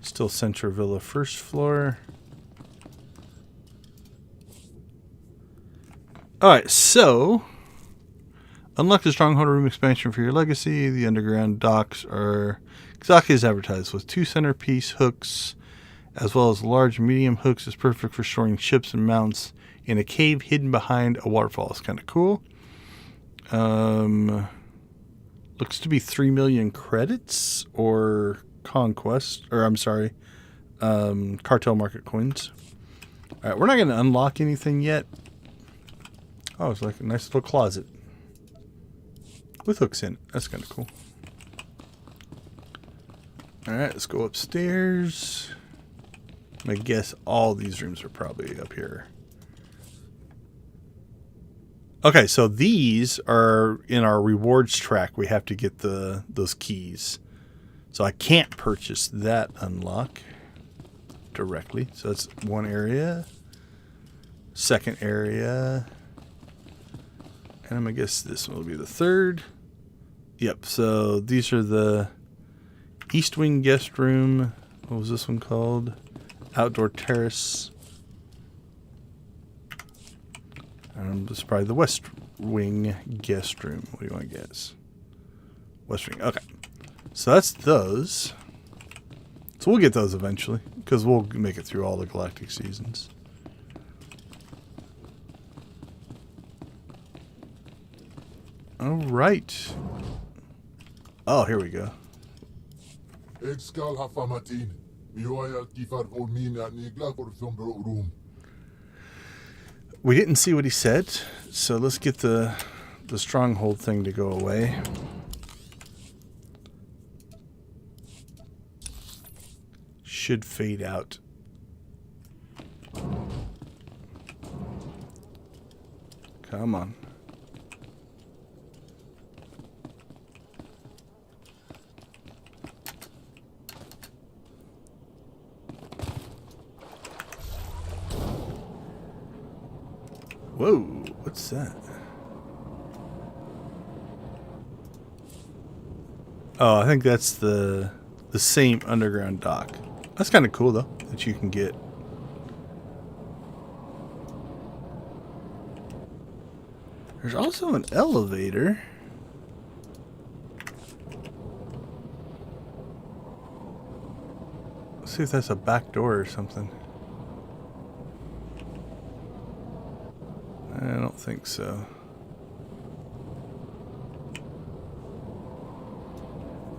Still Central Villa First Floor. Alright, so unlock the Stronghold Room expansion for your legacy. The underground docks are exactly as advertised, with 2 centerpiece hooks, as well as large medium hooks. Is perfect for storing ships and mounts in a cave hidden behind a waterfall. It's kind of cool. Looks to be 3 million credits or conquest, or I'm sorry, cartel market coins. All right, we're not going to unlock anything yet. Oh, it's like a nice little closet with hooks in it. That's kind of cool. Alright, let's go upstairs. I guess all these rooms are probably up here. Okay, so these are in our rewards track. We have to get those keys. So I can't purchase that unlock directly. So that's one area. Second area. And I'm going to guess this one will be the third. Yep, so these are the East Wing Guest Room. What was this one called? Outdoor Terrace. This is probably the West Wing Guest Room. What do you want to guess? West Wing. Okay. So that's those. So we'll get those eventually, because we'll make it through all the Galactic seasons. Alright. Oh, here we go. We didn't see what he said, so let's get the stronghold thing to go away. Should fade out. Come on. Whoa, what's that? Oh, I think that's the same underground dock. That's kind of cool though, that you can get. There's also an elevator. Let's see if that's a back door or something. I don't think so.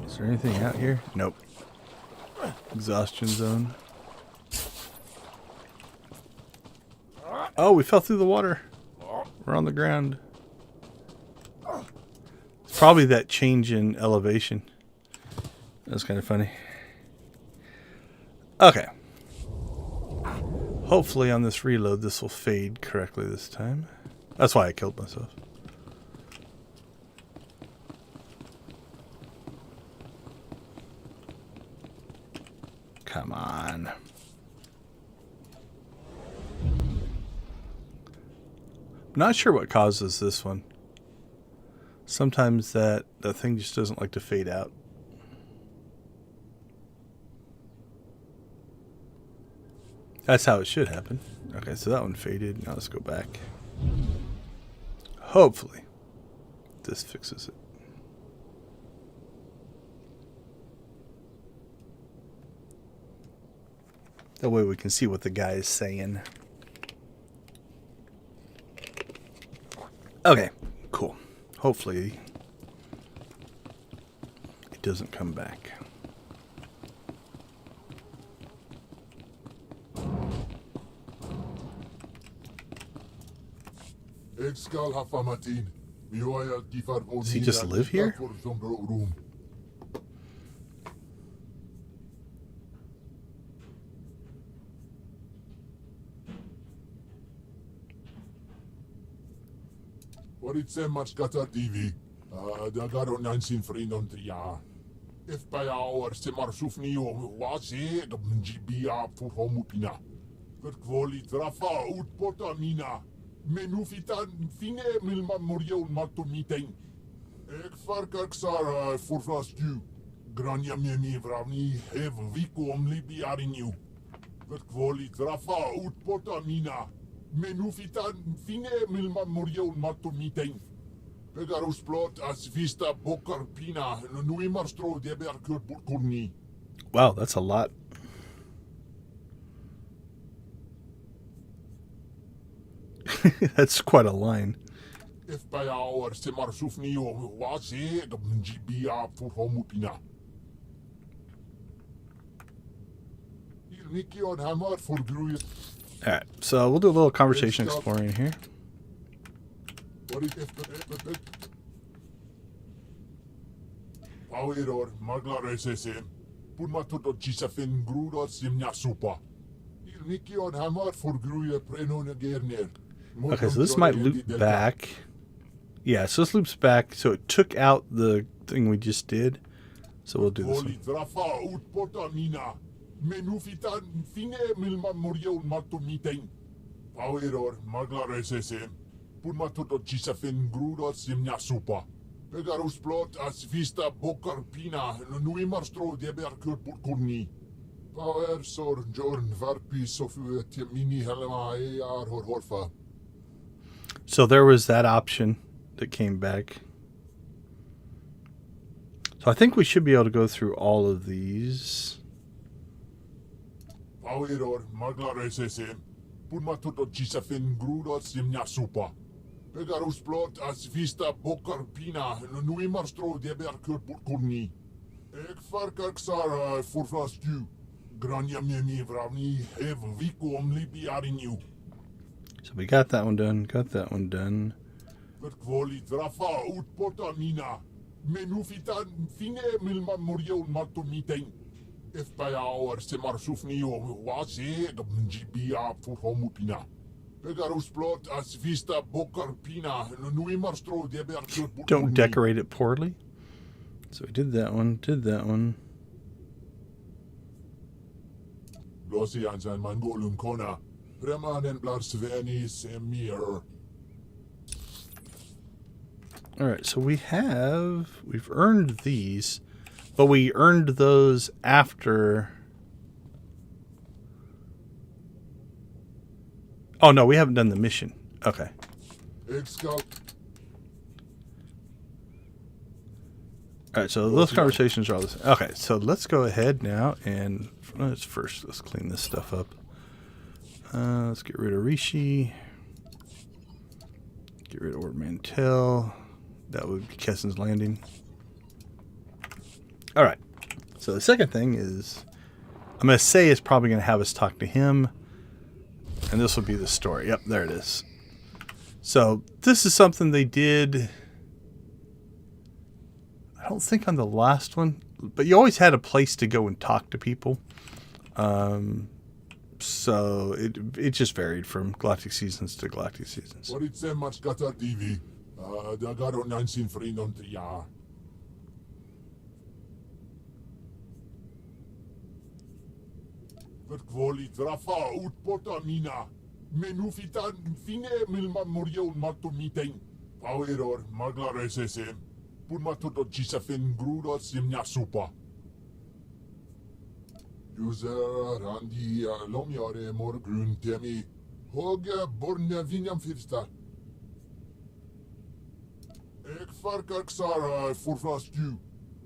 Is there anything out here? Nope. Exhaustion zone. Oh, we fell through the water. We're on the ground. It's probably that change in elevation. That's kind of funny. Okay. Hopefully on this reload this will fade correctly this time. That's why I killed myself. Come on. Not sure what causes this one. Sometimes that thing just doesn't like to fade out. That's how it should happen. Okay, so that one faded. Now let's go back. Hopefully this fixes it. That way we can see what the guy is saying. Okay, cool. Hopefully it doesn't come back. Does he just live here? What it say much gata TV? Da garo 19 vriend on 3 jaar. If bij jou se maar soef niet om was dat GB voor homopina. Het kwali trafa uit potamina. Men hoef het aan fine milma morio matomiteng. Ik vark Sara voor vlastu. Grania me vravni have wiku om libi arinju. Het kwali trafa uit potamina. Men hoef het aan fine milma morio matomiteng. Pegarus plot as vista bokar pina. Nui marstro de berkur burkurni. Wow, that's a lot. That's quite a line. If bij jou se maar soef niet om was dat GB voor homopina. Hier Nicky on hammer voor groeien. Alright, so we'll do a little conversation exploring here. What is it? Power magla SSM. Purma tot Gisafin grudo simnia supa. Hier Nicky on hammer voor groeien prenon gerne. Okay, so this might loop back. Yeah, so this loops back. So it took out the thing we just did. So we'll do this one. Power magla SSM. Purma tot Gisafin grudo simnia supa. Pegarus plot as vista bokar pina. Nui marstro de berkur burkurni. Power sor jorn varpi sofu mini helma ar horfa. So there was that option that came back. So I think we should be able to go through all of these. Power magla SSM. Purma tot Gisafin grudo simnia supa. Pegarus plot as vista bokar pina. Nui marstro de berkur burkurni. Ik vark Sara voor vlastu. Grania me vravni have wiku om libi arinju. So we got that one done, got that one done. Het kwali trafa uit potamina. Men hoef het aan fine milma morio matomiteng. If bij jou se maar soef niet om was dat GB voor homopina. Pegarus plot as vista bokar pina. Nui marstro de berkur. Don't decorate it poorly. So we did that one, did that one. Lossi aan zijn mangolum kona. Premanen blar sveni se mir. All right, so we've earned these, but we earned those after. Oh no, we haven't done the mission. Okay. All right, so those conversations are all the same. Okay, so let's go ahead now and let's clean this stuff up. Let's get rid of Rishi. Get rid of Ord Mantell. That would be Kessen's Landing. All right. So the second thing is, I'm going to say it's probably going to have us talk to him. And this will be the story. Yep, there it is. So this is something they did, I don't think on the last one, but you always had a place to go and talk to people. So it just varied from Galactic Seasons to Galactic Seasons. What it's much got a TV. Daar gaat ook 19 vrienden 3 jaar. Het kwali trafa uit Potamina. Men hoeft het aan fine milma morio matomiteng. Power magla SSM. Pun matoto chisafin grudo simnya supa. User Randy Lomjare morgun temi. Hoge borne vinjam firsta. Ik varkar Xara forfast u.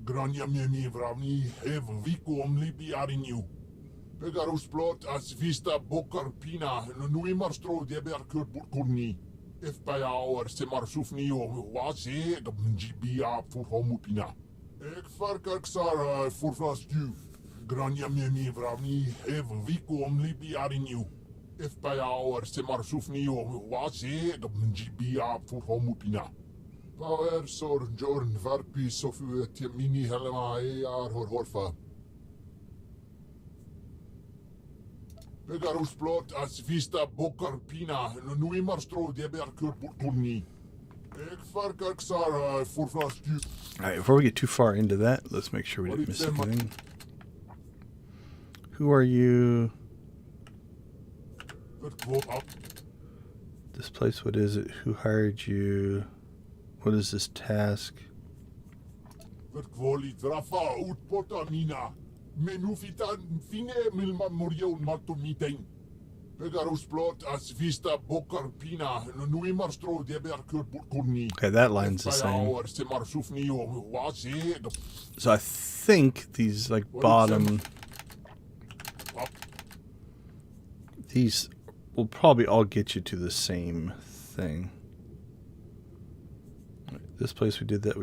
Granja memi vravni hev viku om libi ariniu. Begarus plot as vista bokar pina no imarstro de berkur burkurni. If bij our semar sufni o wase gbia voor homupina. Ik varkar Xara forfast u. Granja memi vravni hev viku om libi ariniu. If bij our semar sufni o wase gbia voor homupina. Power sor jorn varpi sofu mini helma ar horfa. Begarus plot as vista bokar pina no imarstro de berkur burkurni. Ik varkar Xara forfast u. Alright, before we get too far into that, let's make sure we didn't miss anything. Who are you? This place, what is it? Who hired you? What is this task? Het kwali trafa uit Potamina. Men hoeft het aan fine milma morio matomiteng. Begarus plot as vista bokar pina no imarstro de berkur burkurni. Okay, that line's the same. So I think these like bottom, these will probably all get you to the same thing. This place we did that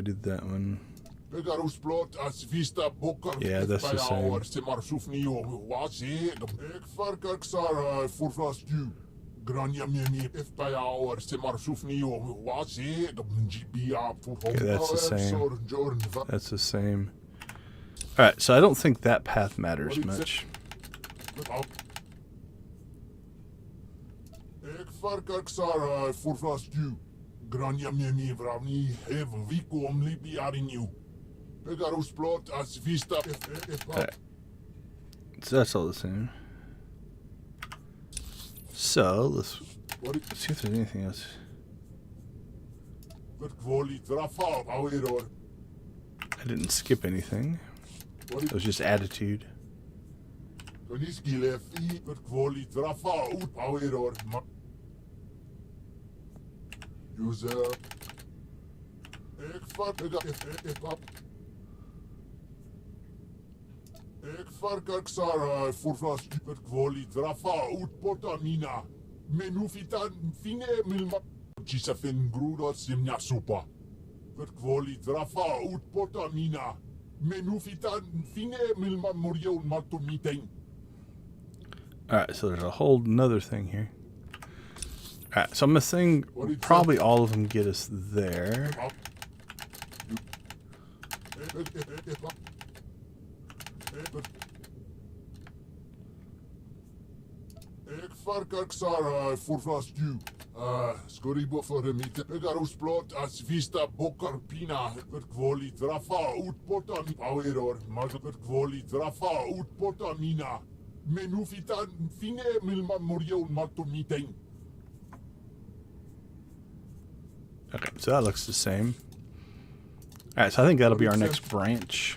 one. Yeah, that's the same. Okay, that's the same. That's the same. Alright, so I don't think that path matters much. Granja memi vravni hev viku om libi ariniu. Begarus plot as vista Alright. So that's all the same. So let's see if there's anything else. I didn't skip anything. It was just attitude. User. Ik varkar Xara forfast het kwali trafa uit Potamina. Men hoeft het aan fine milma chisafin grudo simnya supa. Het kwali trafa uit Potamina. Men hoeft het aan fine milma morio matomiteng. Alright, so there's a whole another thing here. Alright, so I'm missing probably all of them get us there. Ik varkar Xara forfast u. Skoribo voor de mythe. Begarus plot as vista bokar pina. Het kwali trafa uit Potamina. Power magel het kwali trafa uit Potamina. Men hoeft het aan fine milma morio matomiteng. Okay, so that looks the same. Alright, so I think that'll be our next branch.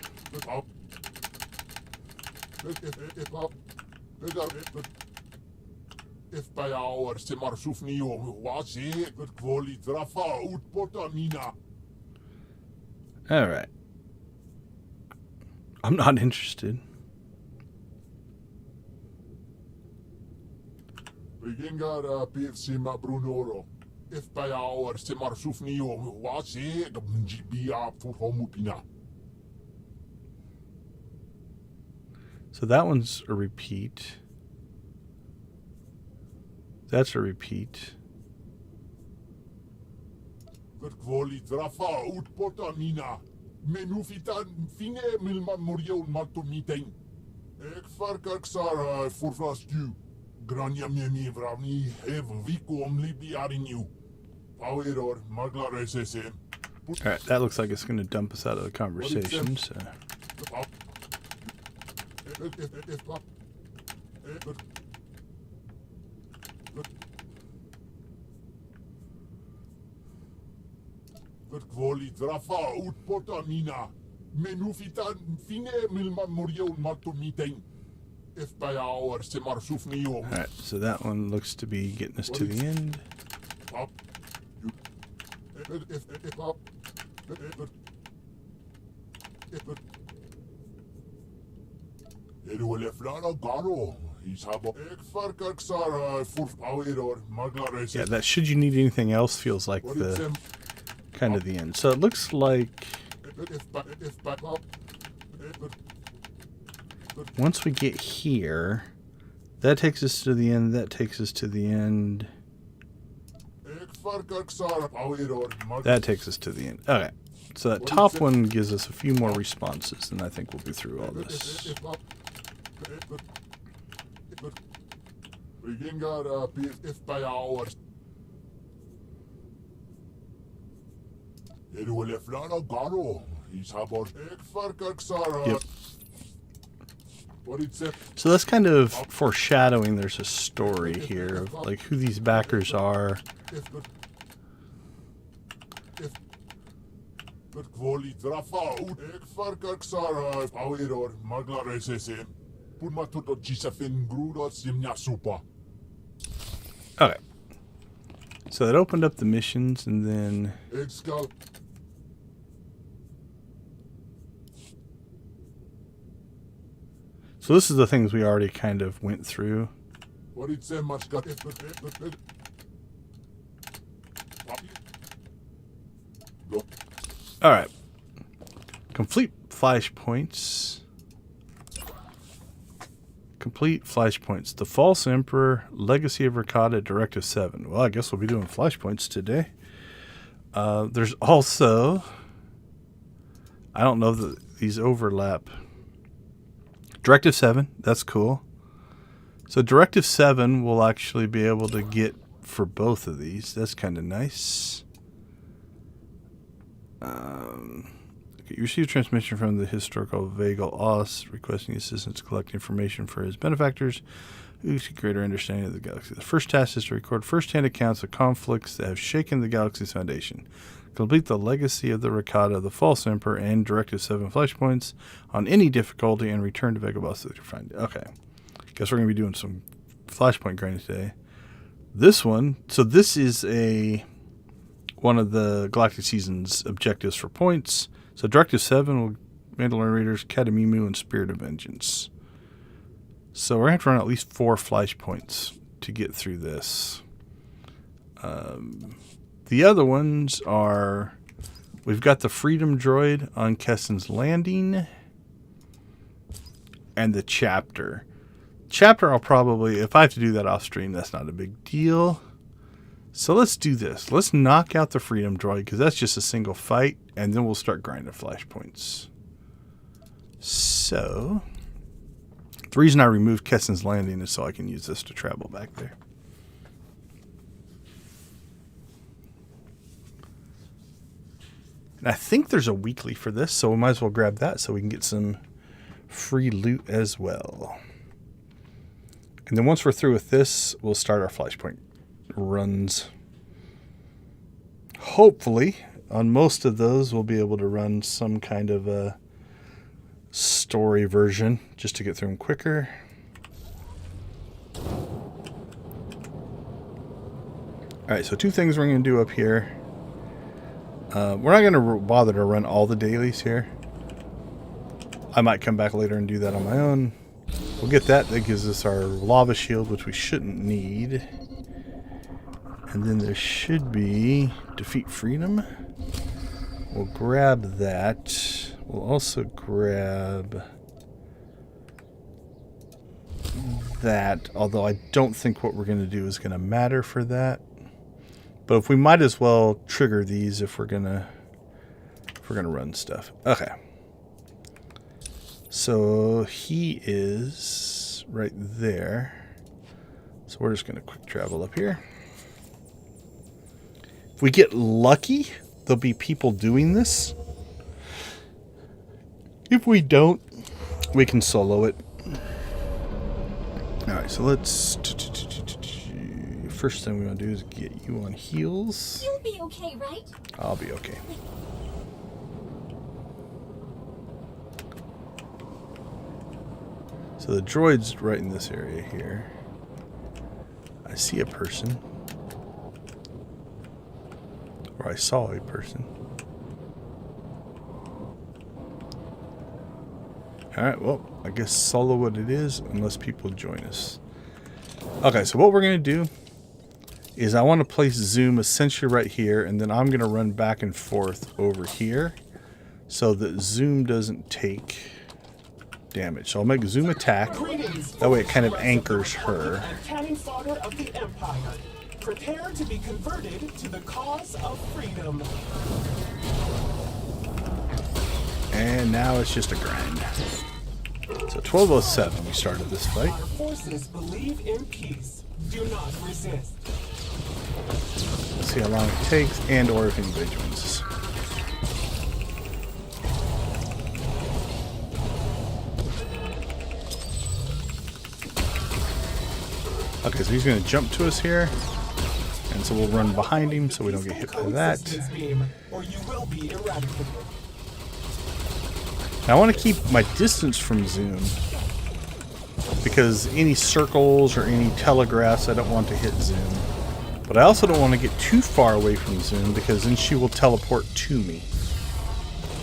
Alright. I'm not interested. So that one's a repeat. That's a repeat. Alright, that looks like it's going to dump us out of the conversation, so... Alright, so that one looks to be getting us to the end. Yeah, that should you need anything else feels like the kind of the end. So it looks like once we get here, that takes us to the end, that takes us to the end. That takes us to the end. Okay. So that top one gives us a few more responses, and I think we'll be through all this. Yep. So that's kind of foreshadowing there's a story here of like who these backers are. Okay. So that opened up the missions, and then so this is the things we already kind of went through. Alright. Complete flashpoints. Complete flashpoints. The False Emperor, Legacy of Ricotta, Directive 7. Well, I guess we'll be doing flashpoints today. There's also... I don't know that these overlap. Directive 7, that's cool. So Directive 7 will actually be able to get for both of these. That's kind of nice. Okay, you receive a transmission from the historical Vagal Oss requesting assistance to collect information for his benefactors who seek greater understanding of the galaxy. The first task is to record first-hand accounts of conflicts that have shaken the galaxy's foundation. Complete the Legacy of the Ricotta, the False Emperor, and Directive 7 flashpoints on any difficulty and return to Vagabos to find it. Okay. Guess we're going to be doing some flashpoint grinding today. This one, so this is one of the Galactic Season's objectives for points. So Directive 7 will Mandalorian Raiders, Kadamimu, and Spirit of Vengeance. So we're going to have to run at least 4 flashpoints to get through this. The other ones are, we've got the Freedom Droid on Kessen's Landing, and the Chapter. Chapter I'll probably, if I have to do that off stream, that's not a big deal. So let's do this. Let's knock out the Freedom Droid, because that's just a single fight, and then we'll start grinding flashpoints. So, the reason I removed Kessen's Landing is so I can use this to travel back there. And I think there's a weekly for this, so we might as well grab that so we can get some free loot as well. And then once we're through with this, we'll start our flashpoint runs. Hopefully, on most of those, we'll be able to run some kind of a story version just to get through them quicker. Alright, so 2 things we're going to do up here. We're not going to bother to run all the dailies here. I might come back later and do that on my own. We'll get that. That gives us our lava shield, which we shouldn't need. And then there should be defeat freedom. We'll grab that. We'll also grab that, although I don't think what we're going to do is going to matter for that. But if we might as well trigger these if we're gonna run stuff. Okay. So he is right there. So we're just gonna quick travel up here. If we get lucky, there'll be people doing this. If we don't, we can solo it. Alright, so let's... First thing we're going to do is get you on heals. You'll be okay, right? I'll be okay. So the droid's right in this area here. I see a person. Or I saw a person. Alright, well, I guess solo what it is, unless people join us. Okay, so what we're going to do is I want to place zoom essentially right here, and then I'm going to run back and forth over here so that zoom doesn't take damage. So I'll make zoom attack. That way it kind of anchors her. Cannon fodder of the Empire. Prepare to be converted to the cause of freedom. And now it's just a grind. So 1207 we started this fight. Our forces believe in peace. Do not resist. Let's see how long it takes and or if anybody joins us. Okay, so he's going to jump to us here. And so we'll run behind him so we don't get hit by that. Or you will be eradicated. Now I want to keep my distance from zoom because any circles or any telegraphs I don't want to hit zoom. But I also don't want to get too far away from zoom because then she will teleport to me.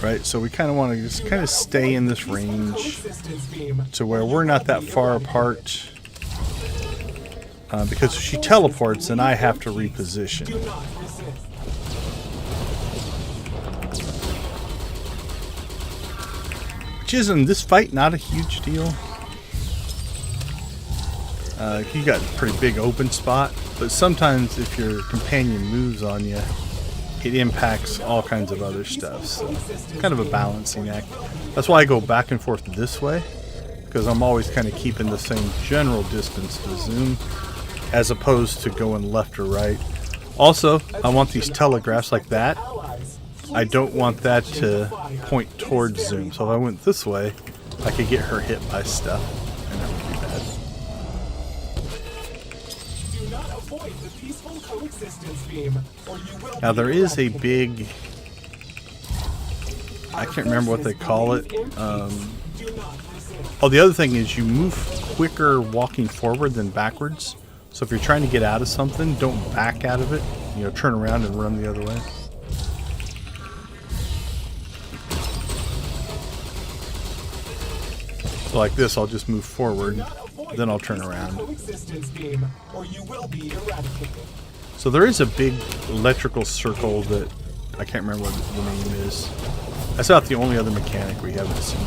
Right, so we kind of want to just kind of stay in this range to where we're not that far apart. Because if she teleports, then I have to reposition. Which is in this fight not a huge deal. You got a pretty big open spot, but sometimes if your companion moves on you, it impacts all kinds of other stuff. So kind of a balancing act. That's why I go back and forth this way, because I'm always kind of keeping the same general distance to zoom, as opposed to going left or right. Also, I want these telegraphs like that. I don't want that to point towards zoom. So if I went this way, I could get her hit by stuff, and that would be bad. Do not avoid the peaceful coexistence beam, or you will. Now there is a big, I can't remember what they call it. Oh, the other thing is you move quicker walking forward than backwards. So if you're trying to get out of something, don't back out of it. You know, turn around and run the other way. So like this, I'll just move forward, then I'll turn around. So there is a big electrical circle that I can't remember what the name is. That's about the only other mechanic we haven't seen.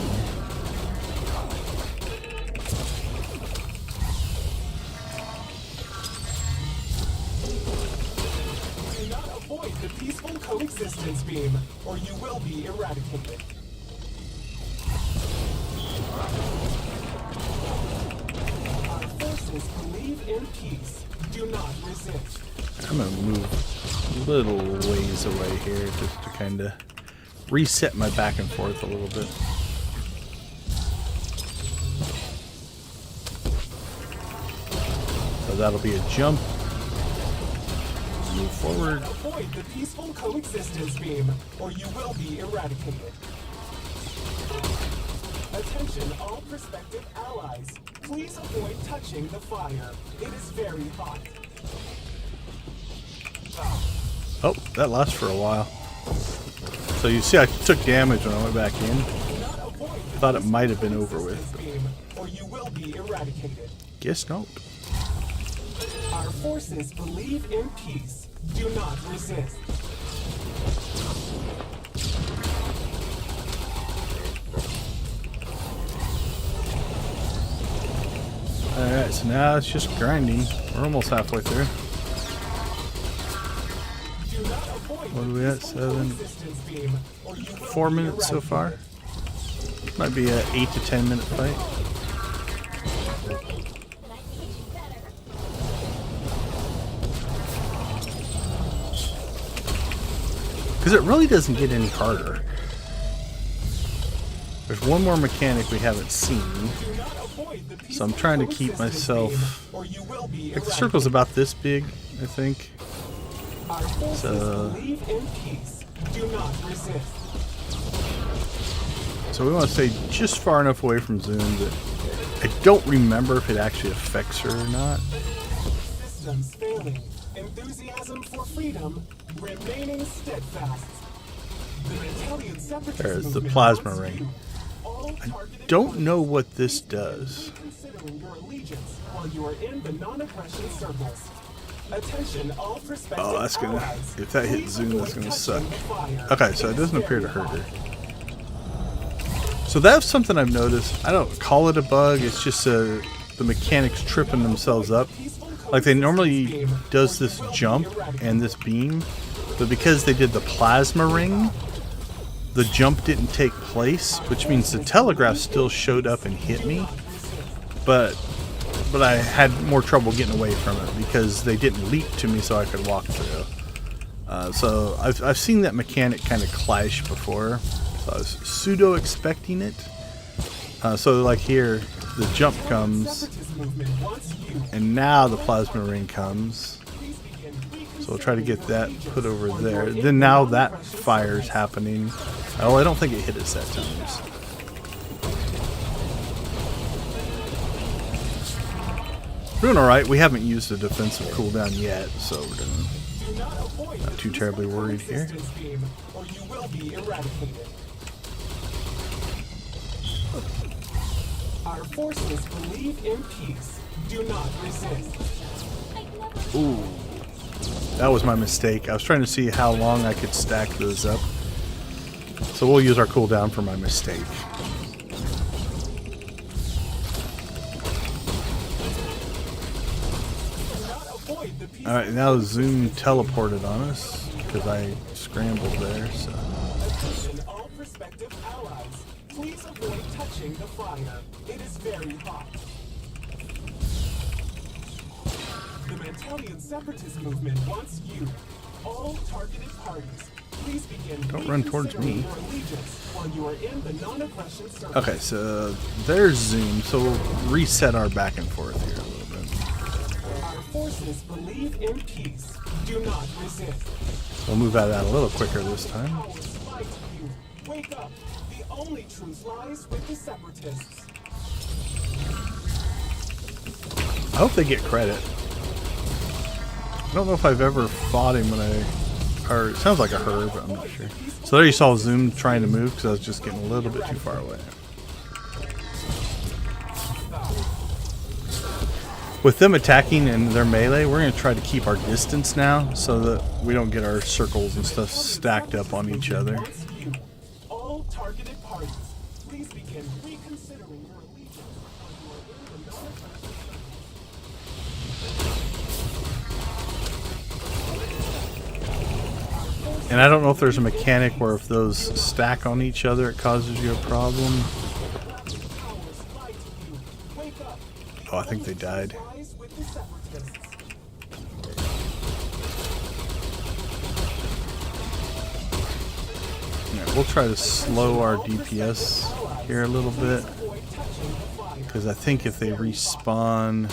Do not avoid the peaceful coexistence beam, or you will be eradicated. Our forces believe in peace. Do not resist. I'm going to move a little ways away here just to kind of reset my back and forth a little bit. So that'll be a jump. Move forward. Avoid the peaceful coexistence beam, or you will be eradicated. Attention all prospective allies. Please avoid touching the fire. It is very hot. Oh, that lasts for a while. So you see I took damage when I went back in. Thought it might have been over with. Or you will be eradicated. Guess not. Our forces believe in peace. Do not resist. Alright, so now it's just grinding. We're almost halfway through. What are we at? 4 minutes so far. Might be an 8 to 10 minute fight. Because it really doesn't get any harder. There's one more mechanic we haven't seen. So I'm trying to keep myself... Like the circle's about this big, I think. So we want to stay just far enough away from Zoom that I don't remember if it actually affects her or not. Systems failing. Enthusiasm for freedom. Remaining steadfast. There's the plasma ring. I don't know what this does. Oh, that's gonna... If that hits Zoom, that's gonna suck. Okay, so it doesn't appear to hurt her. So that's something I've noticed. I don't call it a bug, it's just the mechanics tripping themselves up. Like they normally does this jump and this beam, but because they did the plasma ring, the jump didn't take place, which means the telegraph still showed up and hit me, but I had more trouble getting away from it because they didn't leap to me so I could walk through. So I've seen that mechanic kind of clash before, so I was pseudo expecting it. So like here, the jump comes, and now the plasma ring comes. So we'll try to get that put over there. Then now that fire's happening. Oh, I don't think it hit us that time. We're doing alright. We haven't used the defensive cooldown yet, so we're doing not too terribly worried here. Our forces believe in peace. Do not resist. Ooh. That was my mistake. I was trying to see how long I could stack those up. So we'll use our cooldown for my mistake. Alright, now Zoom teleported on us because I scrambled there, so. All prospective allies, please avoid touching the fire. It is very hot. The Mantelian separatist movement wants you. All targeted parties, please begin. Don't run towards me. While you are in the non-aggression circle. Okay, so there's Zoom, so we'll reset our back and forth here a little bit. Our forces believe in peace. Do not resist. We'll move out of that a little quicker this time. Wake up. The only truth lies with the separatists. I hope they get credit. I don't know if I've ever fought him when or it sounds like a her, but I'm not sure. So there you saw Zoom trying to move because I was just getting a little bit too far away. With them attacking and their melee, we're going to try to keep our distance now so that we don't get our circles and stuff stacked up on each other. All targeted parties, please begin reconsidering your allegiance. And I don't know if there's a mechanic where if those stack on each other it causes you a problem. Oh, I think they died. Yeah, we'll try to slow our DPS here a little bit. Because I think if they respawn...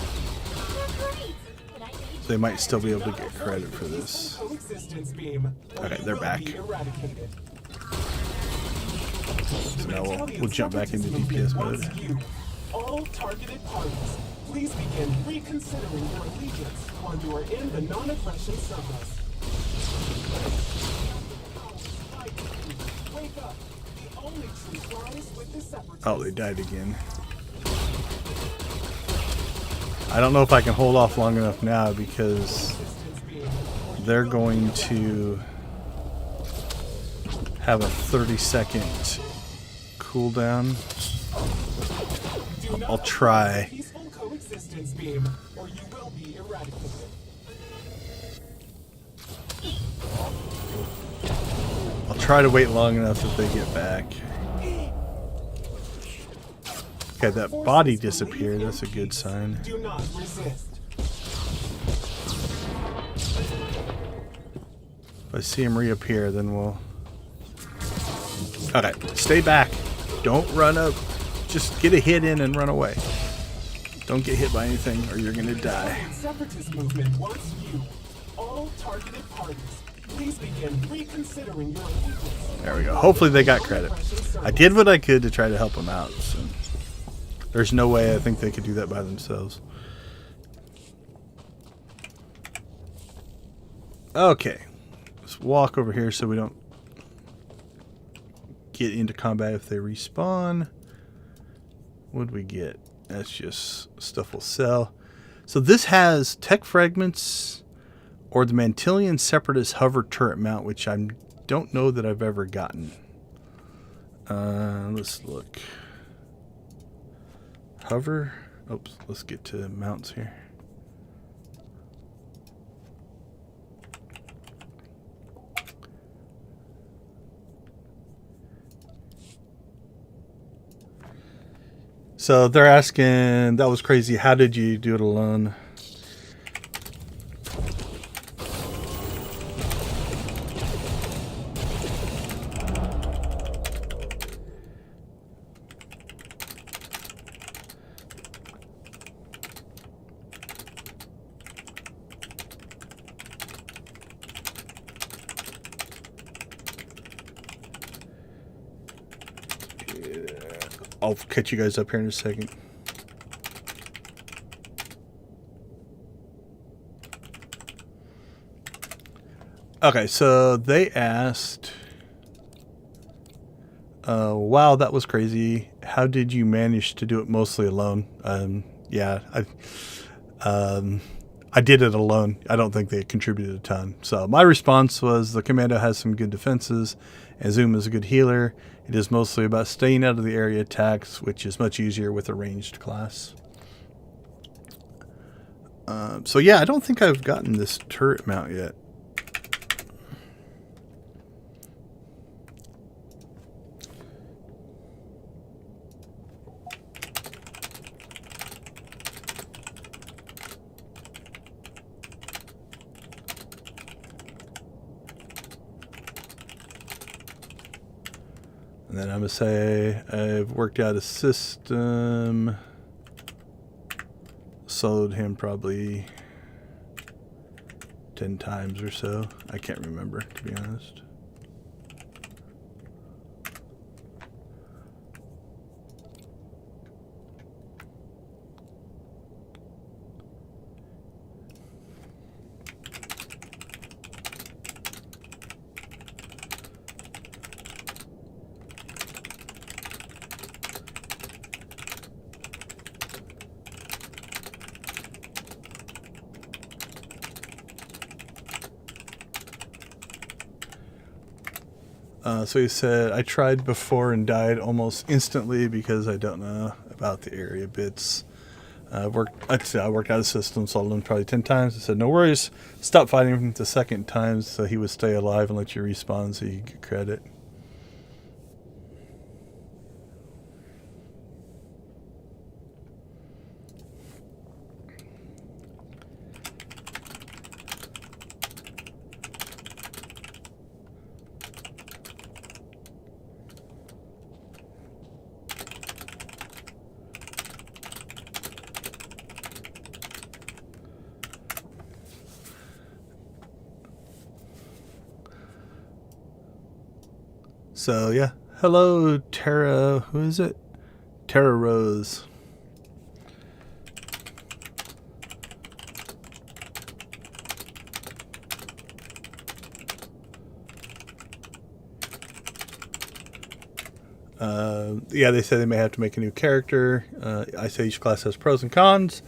they might still be able to get credit for this. Coexistence beam, or Okay, you they're will back. be eradicated. So now we'll jump back into Separatist DPS movement mode. wants you, all targeted parties, please begin reconsidering your allegiance while you are in the non-aggression surplus. Wake up. The only truth lies with the Separatists. Oh, they died again. I don't know if I can hold off long enough now because they're going to have a 30-second cooldown. I'll try. Peaceful coexistence beam, or you will be eradicated. I'll try to wait long enough that they get back. Okay, that body disappeared. That's a good sign. Do not resist. If I see him reappear, then we'll... Okay, stay back. Don't run up. Just get a hit in and run away. Don't get hit by anything or you're gonna die. Separatist movement wants you, all targeted parties, please begin reconsidering your allegiance. There we go. Hopefully they got credit. I did what I could to try to help them out. So there's no way I think they could do that by themselves. Okay. Let's walk over here so we don't get into combat if they respawn. What do we get? That's just stuff we'll sell. So this has tech fragments or the Mantilian Separatist hover turret mount, which I don't know that I've ever gotten. Let's look. Hover. Oops, let's get to mounts here. So they're asking, that was crazy, how did you do it alone? I'll catch you guys up here in a second. Okay, so they asked, wow, that was crazy. How did you manage to do it mostly alone? Yeah, I did it alone. I don't think they contributed a ton. So my response was the commando has some good defenses, and Zoom is a good healer. It is mostly about staying out of the area attacks, which is much easier with a ranged class. So yeah, I don't think I've gotten this turret mount yet. And then I'm going to say I've worked out a system, soloed him probably 10 times or so. I can't remember, to be honest. So he said, I tried before and died almost instantly because I don't know about the area bits. I worked out a system, sold him probably 10 times. I said, no worries, stop fighting him the second time so he would stay alive and let you respawn so you get credit. So yeah, hello Tara. Who is it? Tara Rose. Yeah, they say they may have to make a new character. I say each class has pros and cons.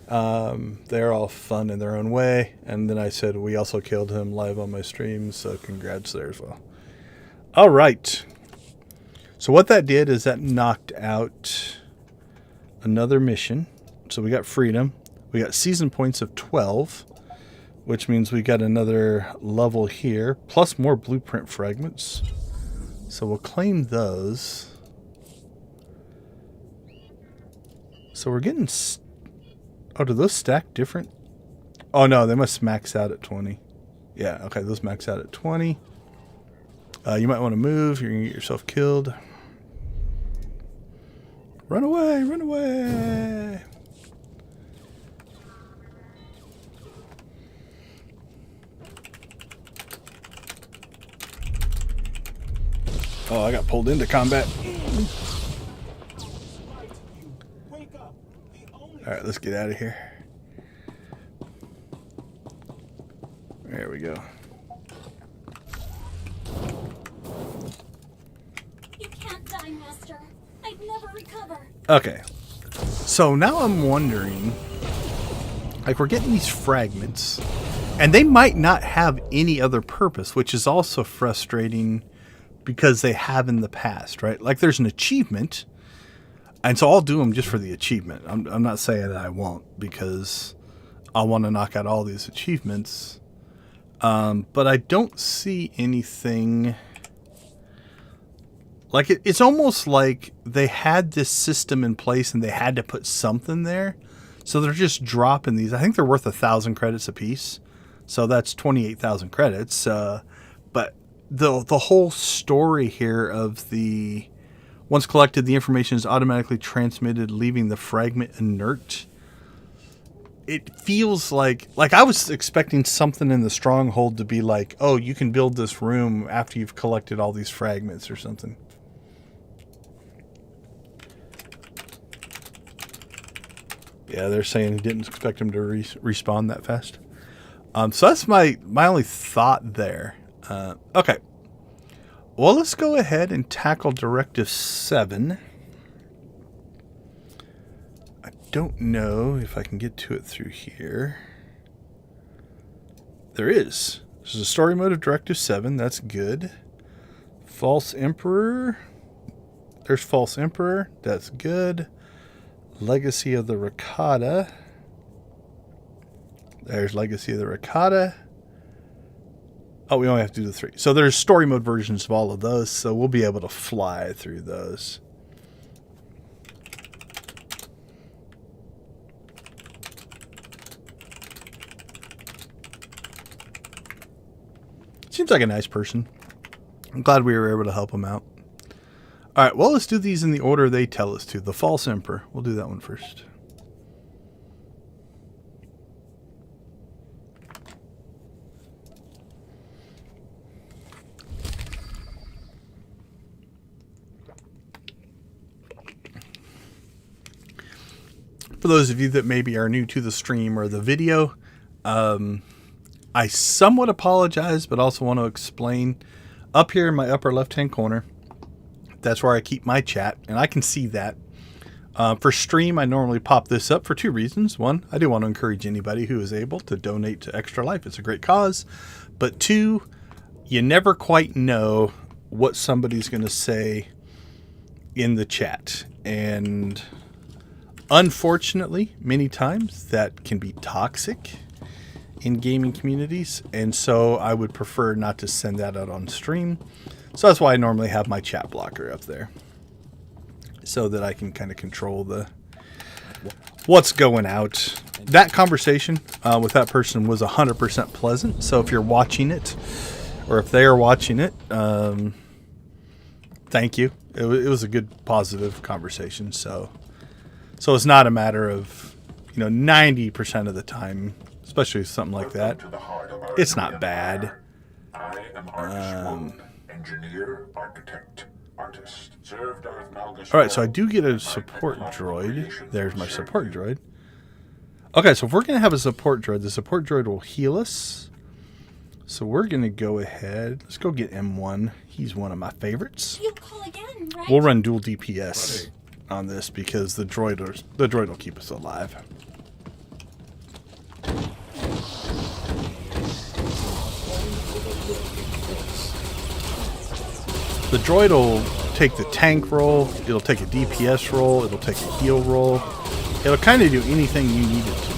They're all fun in their own way. And then I said we also killed him live on my stream, so congrats there as well. All right. So what that did is that knocked out another mission. So we got freedom. We got season points of 12, which means we got another level here, plus more blueprint fragments. So we'll claim those. So we're getting... Oh, do those stack different? Oh, no, they must max out at 20. Yeah, okay, those max out at 20. You might want to move. You're going to get yourself killed. Run away, run away. Oh, I got pulled into combat. Alright, let's get out of here. There we go. You can't die, Master. I'd never recover. Okay. So now I'm wondering, like, we're getting these fragments, and they might not have any other purpose, which is also frustrating because they have in the past, right? Like, there's an achievement, and so I'll do them just for the achievement. I'm not saying that I won't, because I want to knock out all these achievements. But I don't see anything... Like, it's almost like they had this system in place and they had to put something there. So they're just dropping these. I think they're worth 1,000 credits a piece. So that's 28,000 credits. But the whole story here of the... Once collected, the information is automatically transmitted, leaving the fragment inert. It feels like I was expecting something in the stronghold to be like, oh, you can build this room after you've collected all these fragments or something. Yeah, they're saying he didn't expect him to respawn that fast. So that's my only thought there. Okay. Well, let's go ahead and tackle Directive 7. I don't know if I can get to it through here. There is. This is a story mode of Directive 7. That's good. False Emperor. There's False Emperor. That's good. Legacy of the Ricotta. There's Legacy of the Ricotta. Oh, we only have to do the 3. So there's story mode versions of all of those, so we'll be able to fly through those. Seems like a nice person. I'm glad we were able to help him out. All right, well, let's do these in the order they tell us to. The False Emperor. We'll do that one first. For those of you that maybe are new to the stream or the video, I somewhat apologize, but also want to explain. Up here in my upper left-hand corner, that's where I keep my chat, and I can see that. For stream, I normally pop this up for 2 reasons. 1, I do want to encourage anybody who is able to donate to Extra Life. It's a great cause. But 2, you never quite know what somebody's going to say in the chat. And unfortunately, many times that can be toxic in gaming communities, and so I would prefer not to send that out on stream. So that's why I normally have my chat blocker up there, so that I can kind of control what's going out. That conversation with that person was 100% pleasant. So if you're watching it, or if they are watching it, thank you. It was a good, positive conversation. So it's not a matter of, 90% of the time, especially something like that, it's not bad. engineer, architect, artist. Served Earth Malgus. Alright, so I do get a support droid. There's my support droid. Okay, so if we're going to have a support droid, the support droid will heal us. So we're going to go ahead. Let's go get M1. He's one of my favorites. You call again, right? We'll run dual DPS on this because the droid will keep us alive. The droid will take the tank role, it'll take a DPS role, it'll take a heal role. It'll kind of do anything you need it to do.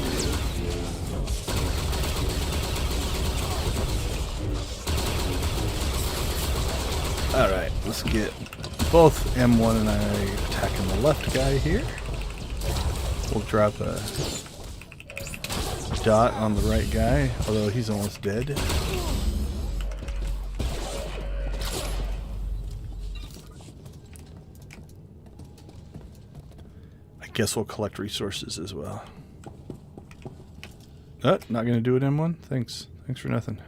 Alright, let's get both M1 and I attacking the left guy here. We'll drop a dot on the right guy, although he's almost dead. I guess we'll collect resources as well. Not going to do it, M1? Thanks. Thanks for nothing.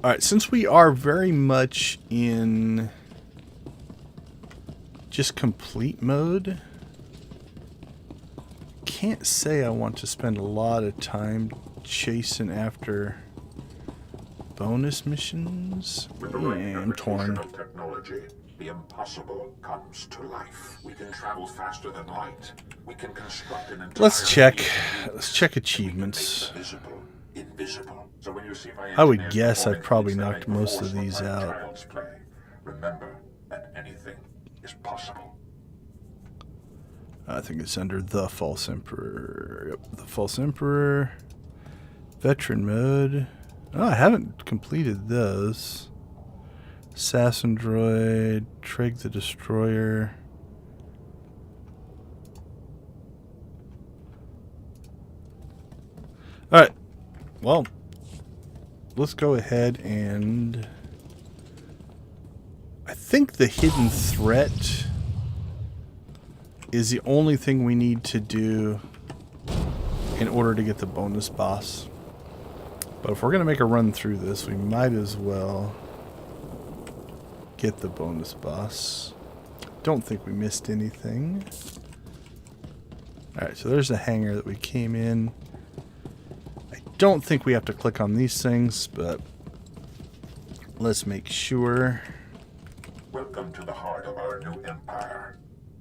Alright, since we are very much in just complete mode, can't say I want to spend a lot of time chasing after bonus missions. I'm torn. Technology, the impossible comes to life. We can travel faster than light. We can construct an entire Let's check achievements. Invisible. So when you see my I would guess I've probably knocked most of these out. Remember that anything is possible. I think it's under the False Emperor. Yep, the False Emperor. Veteran mode. Oh, I haven't completed those. Assassin Droid. Trig the Destroyer. Alright. Well, let's go ahead and... I think the hidden threat is the only thing we need to do in order to get the bonus boss. But if we're going to make a run through this, we might as well get the bonus boss. Don't think we missed anything. Alright, so there's the hangar that we came in. I don't think we have to click on these things, but let's make sure. Welcome to the heart of our new empire.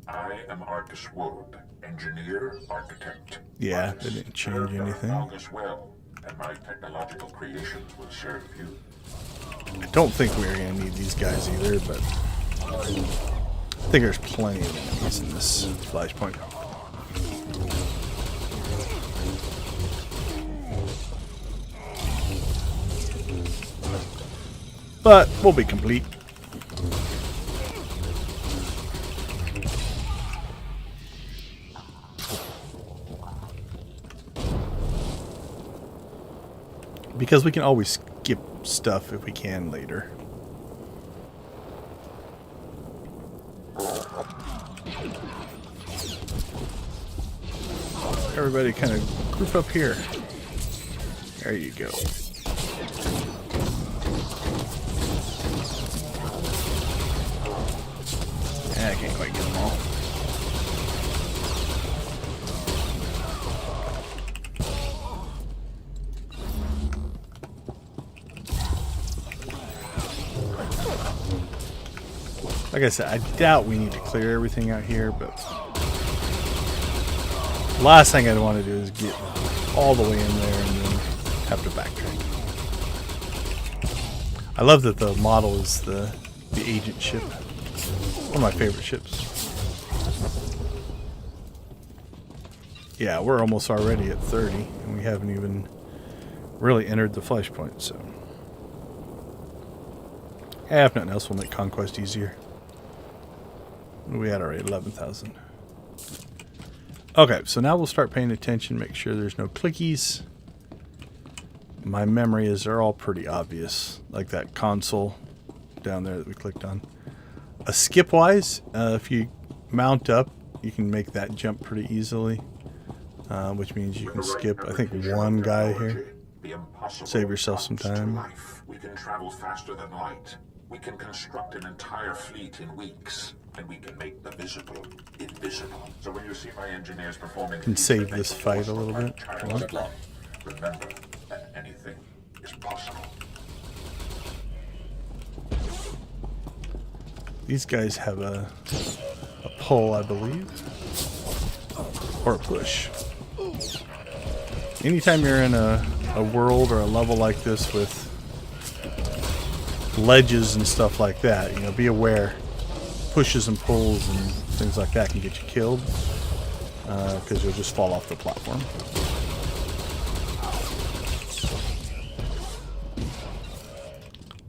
I am Arcus Wood, engineer, architect. Yeah, they didn't change anything. Well, and my technological creations will serve you. I don't think we're going to need these guys either, but I think there's plenty of enemies in this flashpoint. But we'll be complete. Because we can always skip stuff if we can later. Everybody kind of group up here. There you go. I can't quite get them all. Like I said, I doubt we need to clear everything out here, but the last thing I'd want to do is get all the way in there and then have to backtrack. I love that the model is the agent ship. One of my favorite ships. Yeah, we're almost already at 30, and we haven't even really entered the flashpoint, so. If nothing else, we'll make conquest easier. We had already 11,000. Okay, so now we'll start paying attention, make sure there's no clickies. My memory is they're all pretty obvious, like that console down there that we clicked on. Skip-wise, if you mount up, you can make that jump pretty easily, which means you can skip, I think, one guy here. The impossible Save yourself some comes to time. life. We can travel faster than light. We can construct an entire fleet in weeks. And we can make the visible invisible. So when you see my engineers performing... Can save this fight a little bit. Remember that anything is possible. These guys have a pull, I believe. Or a push. Anytime you're in a world or a level like this with ledges and stuff like that, you know, be aware. Pushes and pulls and things like that can get you killed because you'll just fall off the platform.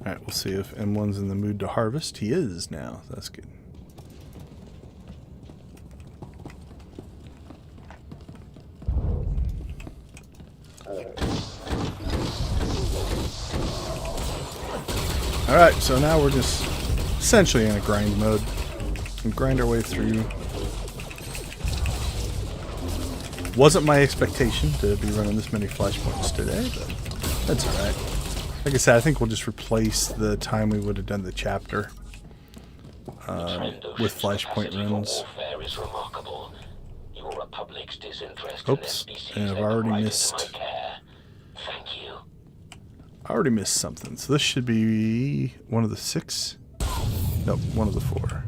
Alright, we'll see if M1's in the mood to harvest. He is now. That's good. Alright, so now we're just essentially in a grind mode. And grind our way through. Wasn't my expectation to be running this many flashpoints today, but that's alright. Like I said, I think we'll just replace the time we would have done the chapter with flashpoint runs. Oops, and I've already missed. I already missed something. So this should be one of the 6. Nope, one of the 4.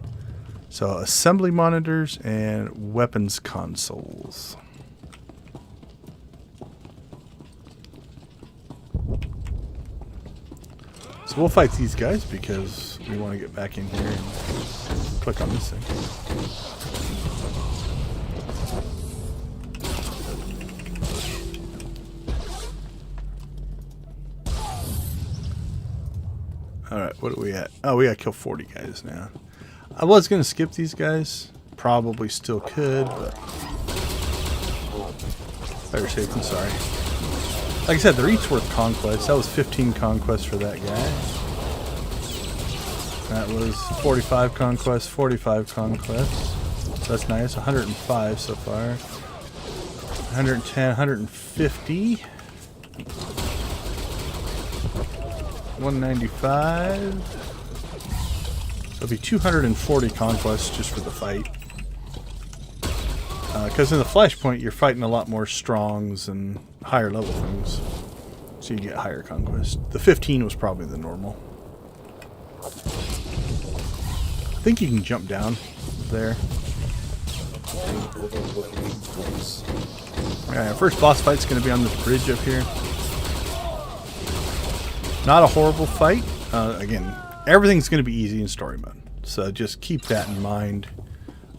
So assembly monitors and weapons consoles. So we'll fight these guys because we want to get back in here and click on this thing. Alright, what are we at? Oh, we gotta kill 40 guys now. I was gonna skip these guys. Probably still could, but better safe than sorry. Like I said, they're each worth conquest. That was 15 conquests for that guy. That was 45 conquests, 45 conquests. So that's nice. 105 so far. 110, 150. 195. So it'll be 240 conquests just for the fight. Because in the Flashpoint, you're fighting a lot more strongs and higher level things. So you get higher conquest. The 15 was probably the normal. I think you can jump down there. Alright, our first boss fight's going to be on this bridge up here. Not a horrible fight. Again, everything's going to be easy in story mode. So just keep that in mind.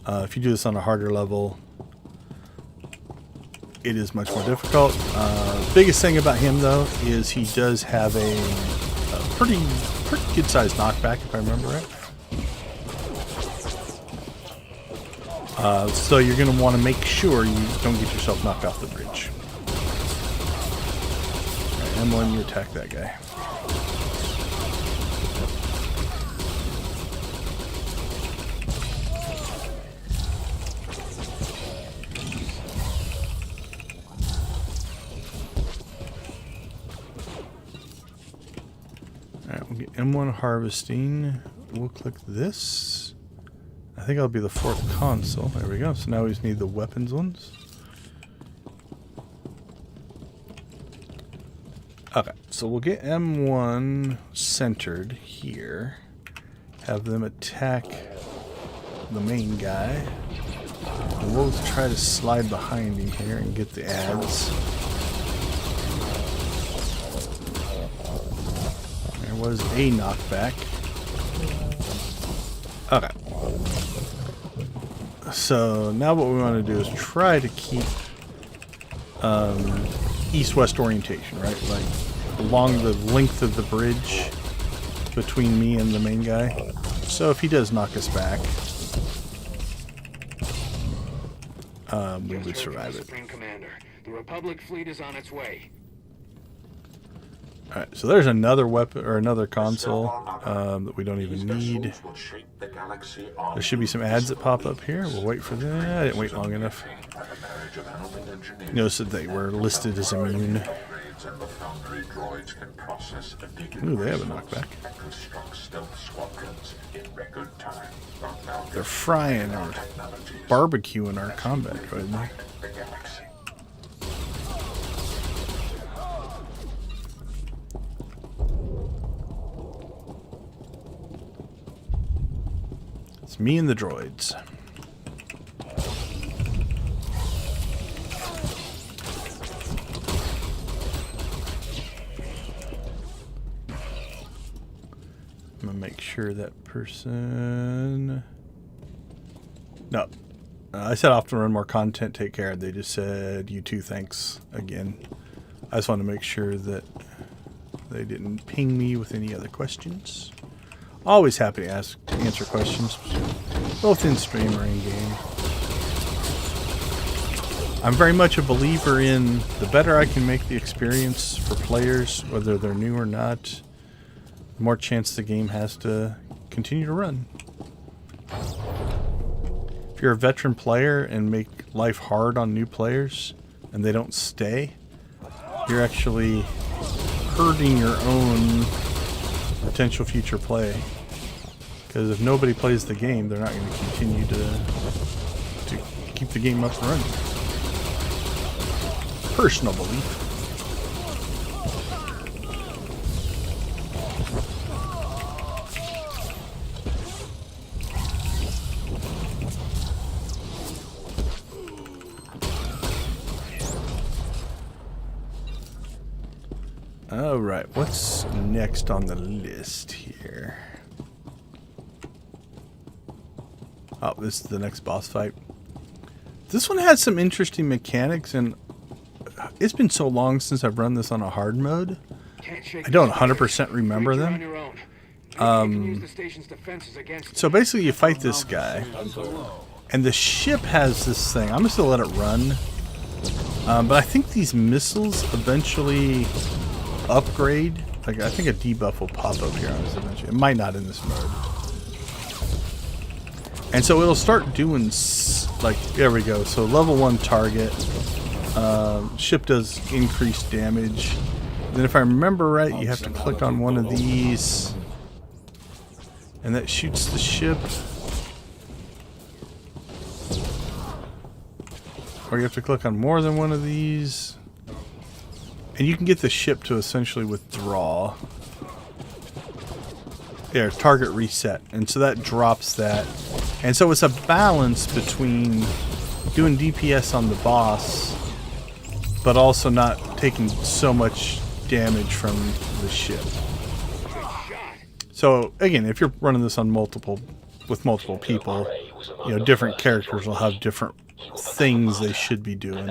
If you do this on a harder level, it is much more difficult. Biggest thing about him, though, is he does have a pretty good sized knockback, if I remember right. So you're going to want to make sure you don't get yourself knocked off the bridge. Right, M1, you attack that guy. Alright, we'll get M1 harvesting. We'll click this. I think that'll be the 4th console. There we go. So now we just need the weapons ones. Okay, so we'll get M1 centered here. Have them attack the main guy. And we'll try to slide behind him here and get the ads. There was a knockback. Okay. So now what we want to do is try to keep east-west orientation, right? Like along the length of the bridge between me and the main guy. So if he does knock us back, we would survive it. The Republic fleet is on its way. Alright, so there's another weapon or another console that we don't even need. There should be some ads that pop up here. We'll wait for that. I didn't wait long enough. Notice that they were listed as immune. Machines and the Foundry droids can process a data Ooh, they have a knockback. and construct stealth squadrons in record time. Now They're frying or barbecuing our combat right now. the galaxy. It's me and the droids. I'm gonna make sure that person. No, I said off to run more content. Take care. They just said you too. Thanks again. I just want to make sure that they didn't ping me with any other questions. Always happy to answer questions, both in stream or in game. I'm very much a believer in the better I can make the experience for players, whether they're new or not, the more chance the game has to continue to run. If you're a veteran player and make life hard on new players and they don't stay, you're actually hurting your own potential future play. Because if nobody plays the game, they're not going to continue to keep the game up and running. Personal belief. Alright, what's next on the list here? Oh, this is the next boss fight. This one has some interesting mechanics, and it's been so long since I've run this on a hard mode. I don't 100% remember them. So basically you fight this guy, and the ship has this thing. I'm just going to let it run. But I think these missiles eventually upgrade. Like, I think a debuff will pop up here on this eventually. It might not in this mode. And so it'll start doing, like, there we go. So level 1 target. Ship does increased damage. Then if I remember right, you have to click on one of these. And that shoots the ship. Or you have to click on more than one of these. And you can get the ship to essentially withdraw. There, target reset. And so that drops that. And so it's a balance between doing DPS on the boss, but also not taking so much damage from the ship. So again, if you're running this on multiple people, you know, different characters will have different things they should be doing.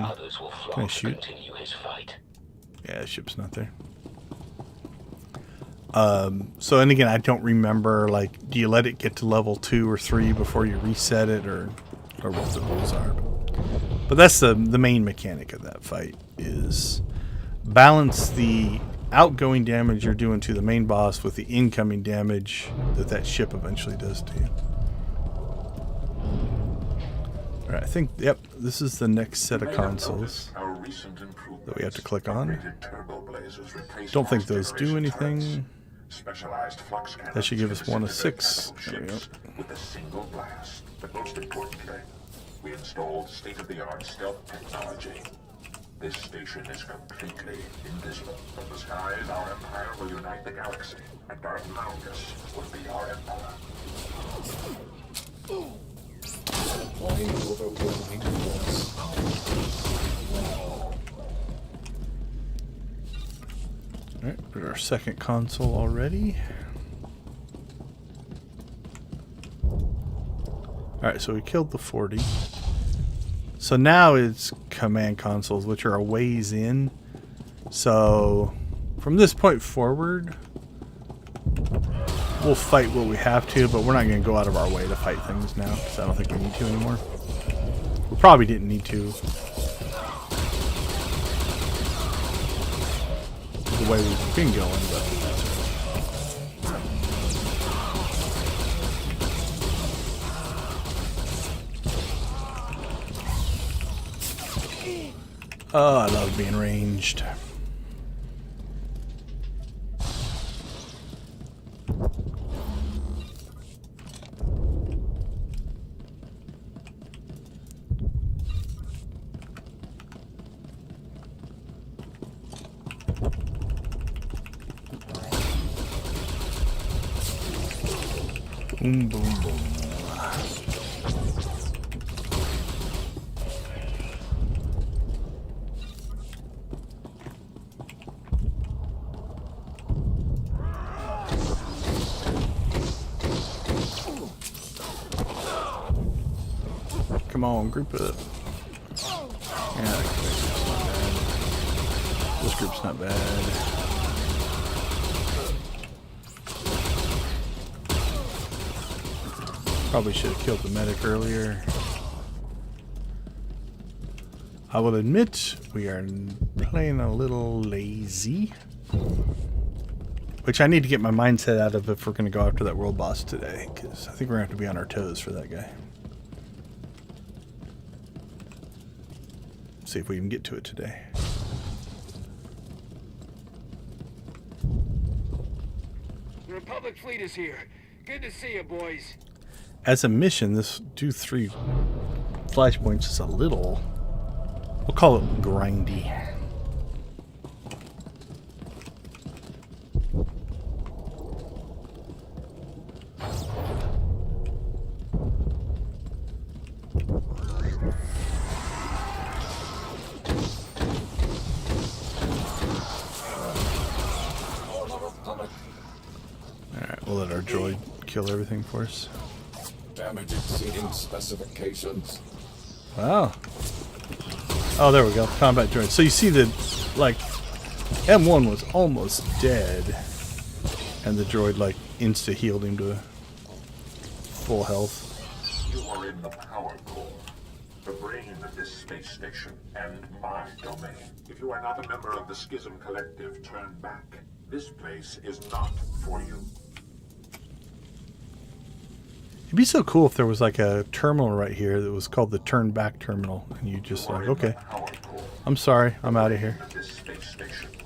Can I shoot? Yeah, the ship's not there. So, and again, I don't remember, like, do you let it get to level 2 or 3 before you reset it, or what the rules are. But that's the main mechanic of that fight, is balance the outgoing damage you're doing to the main boss with the incoming damage that ship eventually does to you. Alright, I think, yep, this is the next set of consoles that we have to click on. Don't think those do anything. That should give us 1 of 6. There we go. With a single blast. But most importantly, we installed state-of-the-art stealth technology. This station is completely invisible. From the skies, our empire will unite the galaxy, and Darth Malgus will be our emperor. Alright, we're our second console already. Alright, so we killed the 40. So now it's command consoles, which are a ways in. So from this point forward, we'll fight what we have to, but we're not going to go out of our way to fight things now, because I don't think we need to anymore. We probably didn't need to. The way we've been going, but that's oh, I love being ranged. Boom, boom, boom. Come on, group up. Yeah, this group's not bad. Probably should have killed the medic earlier. I will admit we are playing a little lazy. Which I need to get my mindset out of if we're going to go after that world boss today. Because I think we're going to have to be on our toes for that guy. See if we can get to it today. The Republic fleet is here. Good to see you, boys. As a mission, this do 3 flashpoints is a little, we'll call it grindy. Alright, we'll let our droid kill everything for us. Damage exceeding specifications. Wow. Oh, there we go. Combat droid. So you see that, like, M1 was almost dead. And the droid, like, insta-healed him to full health. You are in the power core, the brain of this space station, and my domain. If you are not a member of the Schism Collective, turn back. This place is not for you. It'd be so cool if there was like a terminal right here that was called the turn back terminal, and you just like, okay, I'm sorry, I'm out of here.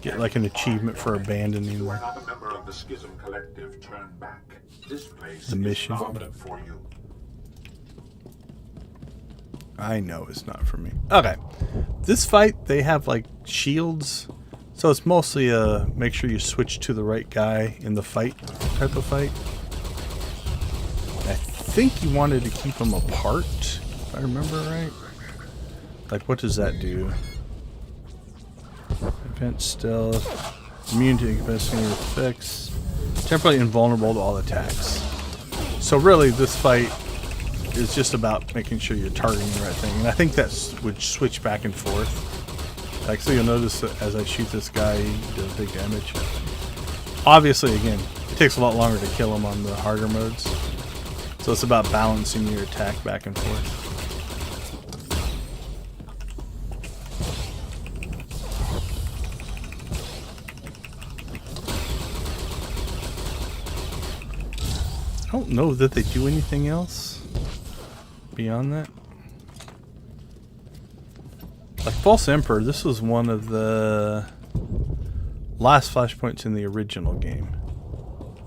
Get like an achievement for abandoning You are not a member of the Schism Collective, turn back. This place the mission. is not for you. I know it's not for me. Okay, this fight they have like shields, so it's mostly make sure you switch to the right guy in the fight type of fight. I think you wanted to keep them apart, if I remember right. Like, what does that do? Event stealth, immune to incapacitating effects, temporarily invulnerable to all attacks. So really, this fight is just about making sure you're targeting the right thing, and I think that would switch back and forth. Like, so you'll notice that as I shoot this guy, he does big damage. Obviously, again, it takes a lot longer to kill him on the harder modes. So it's about balancing your attack back and forth. I don't know that they do anything else beyond that. Like False Emperor, this was one of the last flashpoints in the original game.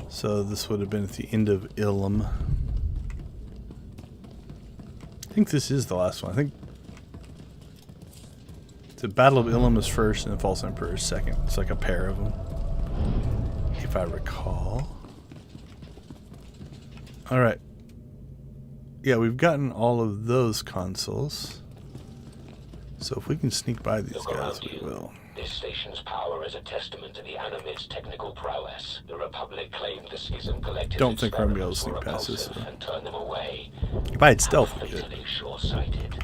So this would have been at the end of Ilum. I think this is the last one. I think the Battle of Ilum is first and the False Emperor is second. It's like a pair of them, if I recall. Alright. Yeah, we've gotten all of those consoles. So if we can sneak by these guys, we will. This station's power is a testament to the Animid's technical prowess. The Republic claimed the Schism Collective. Don't think we're going to be able to sneak past this. And turn them away. If I had stealth, we could. Short-sighted.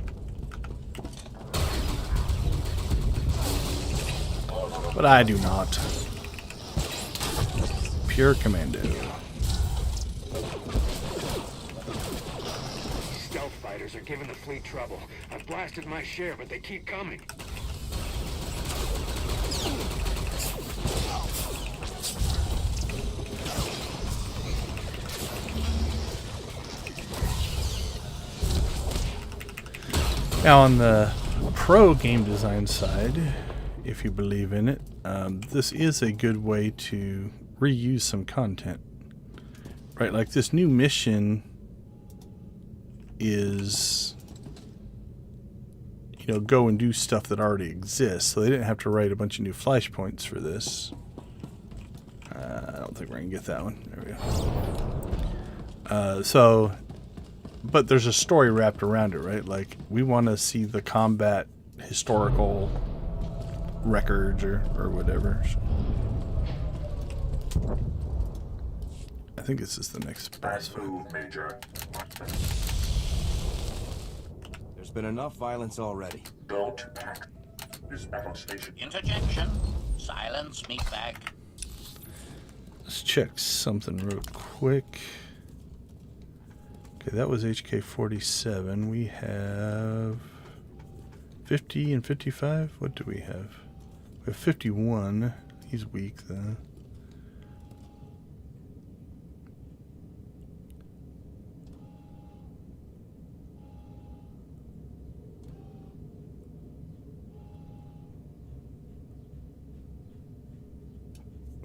But I do not. Pure commando. Stealth fighters are giving the fleet trouble. I've blasted my share, but they keep coming. Now on the pro game design side, if you believe in it, this is a good way to reuse some content. Right, like this new mission is, you know, go and do stuff that already exists. So they didn't have to write a bunch of new flashpoints for this. I don't think we're going to get that one. There we But there's a story wrapped around it, right? Like, we want to see the combat historical records or whatever. So. I think this is the next boss fight. Major. There's been enough violence already. Don't pack this battle station. Interjection. Silence, meatbag. Let's check something real quick. Okay, that was HK-47. We have 50 and 55. What do we have? We have 51. He's weak, then.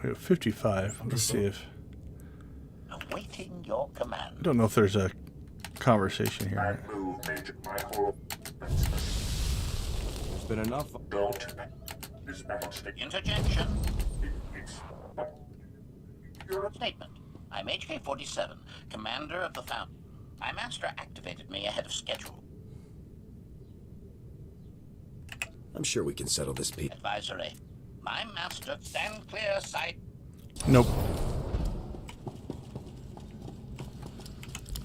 We have 55. Let's see if... Awaiting your command. I don't know if there's a conversation here. There's been enough. Don't. This battle station. Interjection. Your statement. I'm HK-47, commander of the Fountain. My master activated me ahead of schedule. I'm sure we can settle this, Pete. Advisory. My master, stand clear, sight. Nope.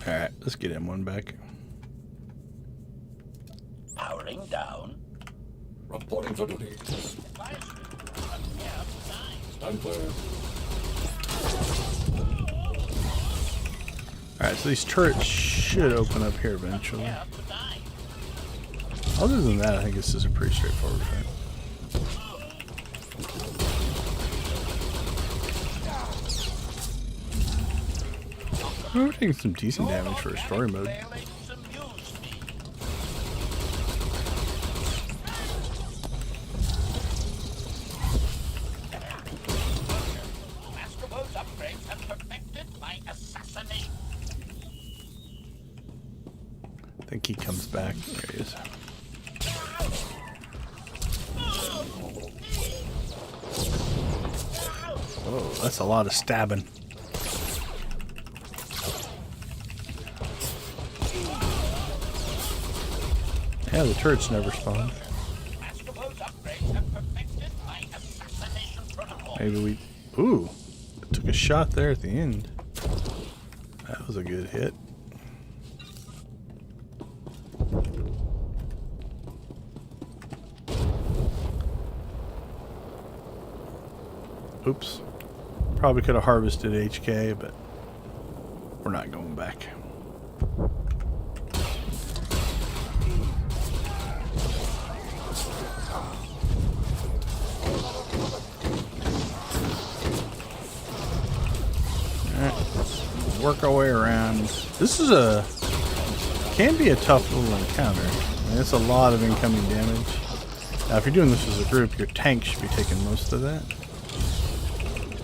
Alright, let's get M1 back. Powering down. Reporting for duty. Stand clear. Alright, so these turrets should open up here eventually. Other than that, I think this is a pretty straightforward fight. We're taking some decent damage for a story mode. I think he comes back. There he is. Oh, that's a lot of stabbing. Yeah, the turrets never spawn. Maybe we... Ooh! Took a shot there at the end. That was a good hit. Oops. Probably could have harvested HK, but we're not going back. Work our way around. This is can be a tough little encounter. I mean, it's a lot of incoming damage. Now, if you're doing this as a group, your tank should be taking most of that,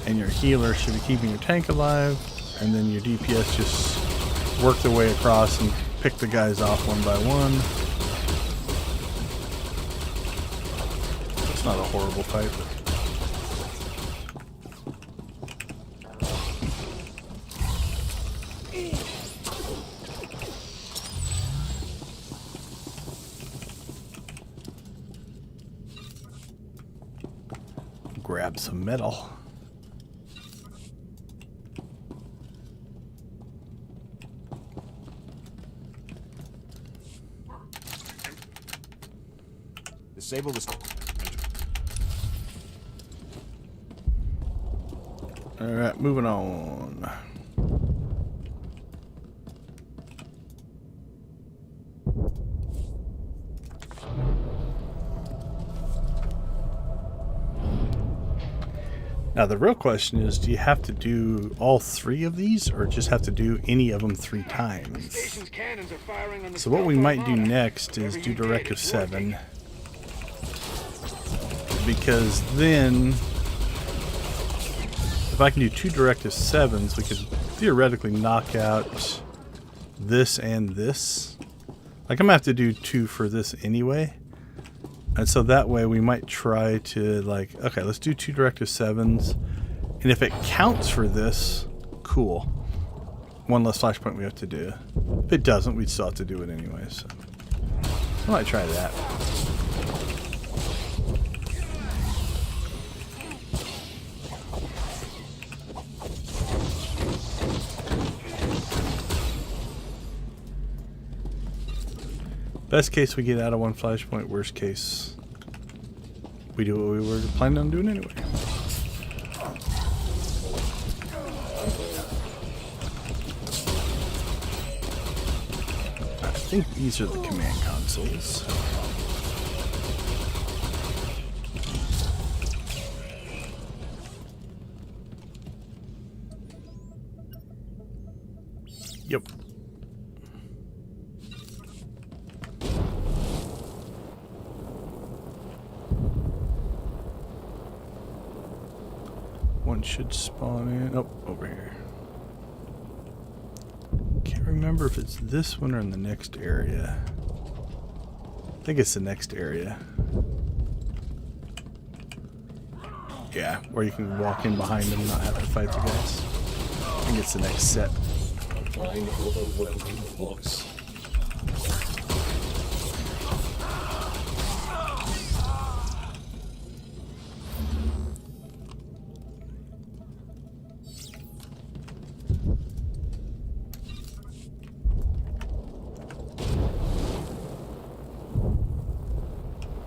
and your healer should be keeping your tank alive, and then your DPS just work their way across and pick the guys off one by one. It's not a horrible fight, but grab some metal. Disable this. Alright, moving on. Now the real question is, do you have to do all three of these, or just have to do any of them 3 times? So what we might do next is do Directive 7. Because then, if I can do 2 Directive 7s, we could theoretically knock out this and this. Like, I'm going to have to do 2 for this anyway. And so that way we might try to, like, okay, let's do 2 Directive 7s. And if it counts for this, cool. one less flashpoint we have to do. If it doesn't, we'd still have to do it anyway. So I might try that. Best case, we get out of one flashpoint. Worst case, we do what we were planning on doing anyway. I think these are the command consoles. Yep. One should spawn in. Oh, over here. Can't remember if it's this one or in the next area. I think it's the next area. Yeah, where you can walk in behind them and not have to fight the guys. I think it's the next set. Applying for the welcome box.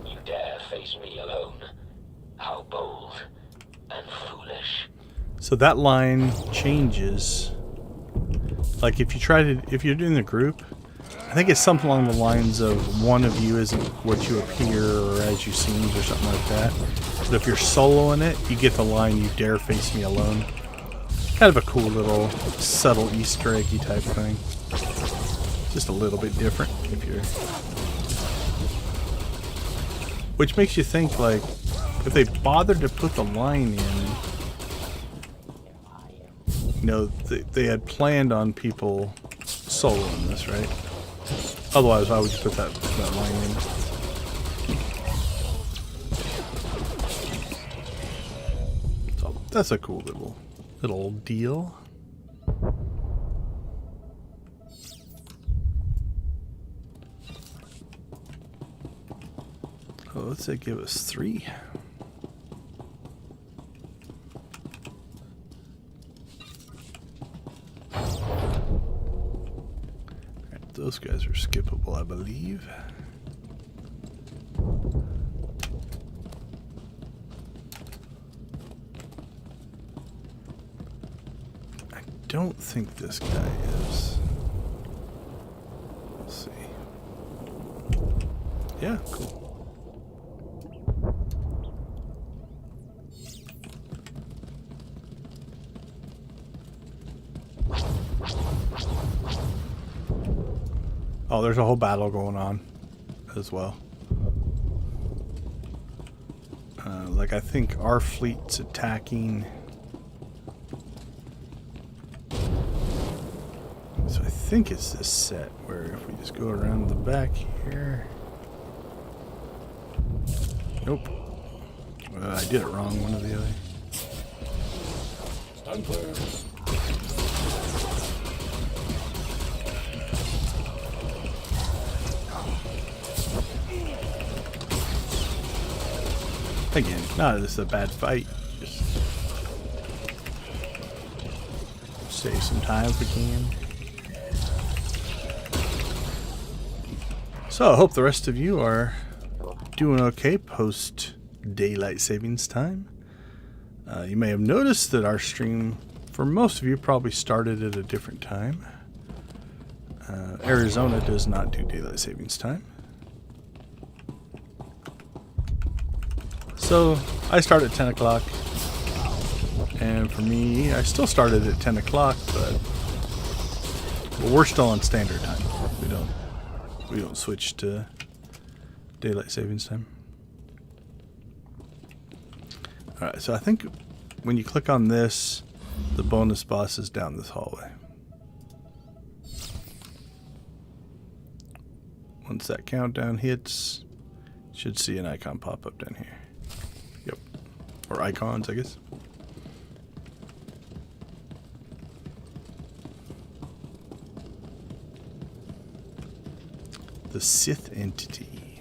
You dare face me alone? How bold and foolish. So that line changes. Like if you're doing the group, I think it's something along the lines of one of you isn't what you appear or as you seem or something like that. But if you're soloing it, you get the line, you dare face me alone. Kind of a cool little subtle Easter eggy type thing. Just a little bit different if you're... Which makes you think, like, if they bothered to put the line in, you know, they had planned on people soloing this, right? Otherwise, why would you put that line in? So that's a cool little deal. Oh, let's say give us 3. Those guys are skippable, I believe. I don't think this guy is. We'll see. Yeah, cool. Oh, there's a whole battle going on as well. Like, I think our fleet's attacking. So I think it's this set where if we just go around the back here. Nope. I did it wrong, one or the other. Stand clear. Again, not this is a bad fight. Just save some time if we can. So I hope the rest of you are doing okay post daylight savings time. You may have noticed that our stream, for most of you, probably started at a different time. Arizona does not do daylight savings time. So I start at 10 o'clock, and for me, I still started at 10 o'clock, but we're still on standard time. We don't switch to daylight savings time. All right, so I think when you click on this, the bonus boss is down this hallway. Once that countdown hits, you should see an icon pop up down here. Yep. Or icons, I guess. the Sith entity.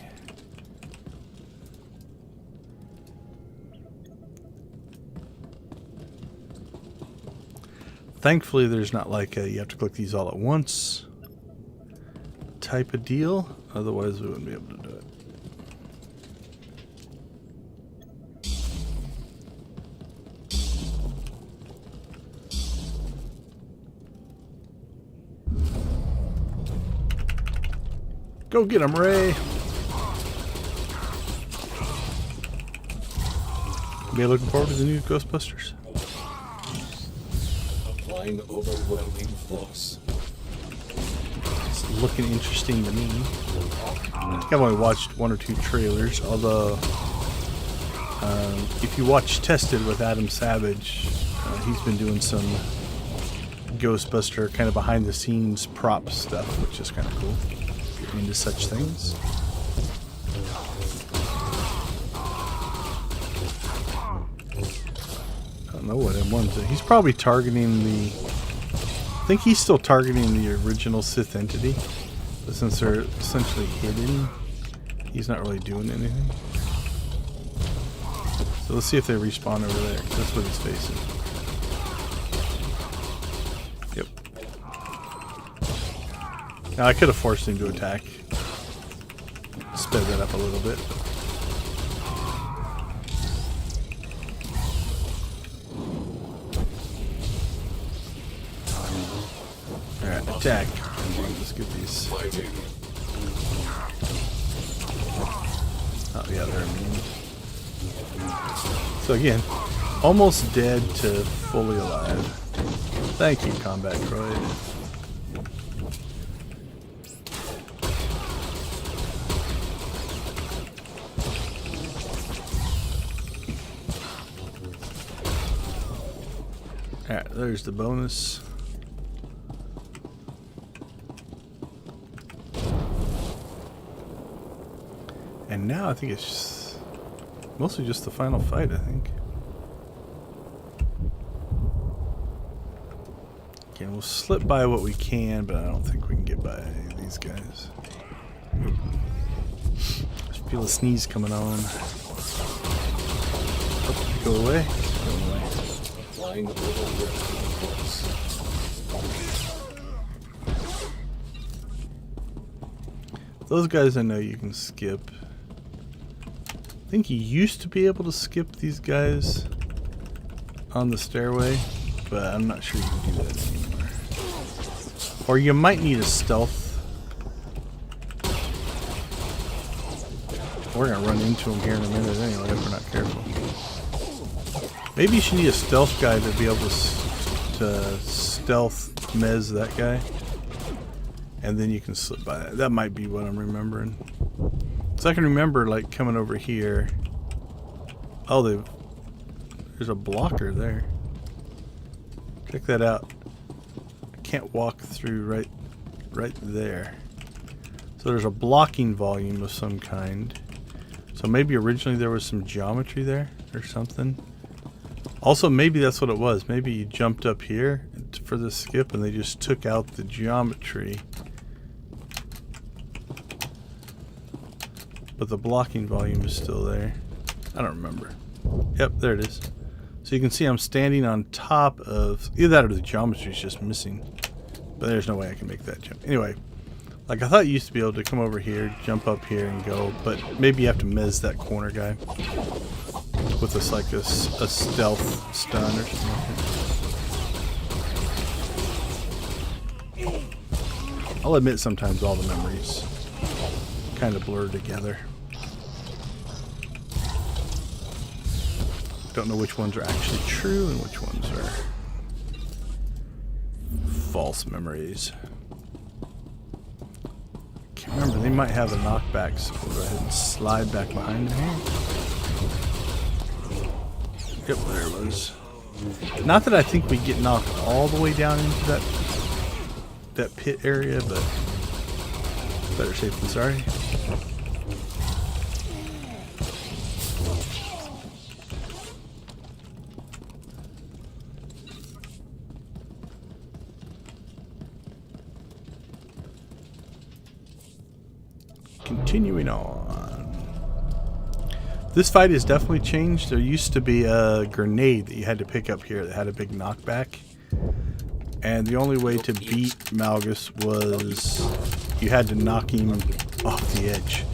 Thankfully, there's not like a, you have to click these all at once type of deal. Otherwise, we wouldn't be able to do it. Go get him, Ray. Be looking forward to the new Ghostbusters. Applying overwhelming force. It's looking interesting to me. I think I've only watched 1 or 2 trailers, although if you watch Tested with Adam Savage, he's been doing some Ghostbuster kind of behind the scenes prop stuff, which is kind of cool. Into such things. I don't know what M1's doing. He's probably targeting the... I think he's still targeting the original Sith entity. But since they're essentially hidden, he's not really doing anything. So let's see if they respawn over there. That's what he's facing. Yep. Now, I could have forced him to attack. Sped that up a little bit. Alright, attack. Let's get these. Oh, yeah, they're immune. So again, almost dead to fully alive. Thank you, Combat Droid. Alright, there's the bonus. And now I think it's just mostly just the final fight, I think. Okay, we'll slip by what we can, but I don't think we can get by these guys. Oop. Just feel a sneeze coming on. Oh, go away. Go away. Applying overwhelming force. Those guys I know you can skip. I think you used to be able to skip these guys on the stairway, but I'm not sure you can do that anymore. Or you might need a stealth. We're gonna run into them here in a minute anyway if we're not careful. Maybe you should need a stealth guy to be able to stealth mez that guy. And then you can slip by that. That might be what I'm remembering. So I can remember like coming over here. Oh, there's a blocker there. Check that out. I can't walk through right there. So there's a blocking volume of some kind. So maybe originally there was some geometry there or something. Also, maybe that's what it was. Maybe you jumped up here for the skip and they just took out the geometry. But the blocking volume is still there. I don't remember. Yep, there it is. So you can see I'm standing on top of... Either that or the geometry is just missing. But there's no way I can make that jump. Anyway, like I thought you used to be able to come over here, jump up here and go. But maybe you have to mez that corner guy. With a, like a stealth stun or something like that. I'll admit sometimes all the memories kind of blur together. Don't know which ones are actually true and which ones are false memories. Can't remember, they might have a knockback, so we'll go ahead and slide back behind them here. Yep, there it was. Not that I think we get knocked all the way down into that pit area, but better safe than sorry. continuing on. This fight has definitely changed. There used to be a grenade that you had to pick up here that had a big knockback. And the only way to beat Malgus was you had to knock him off the edge.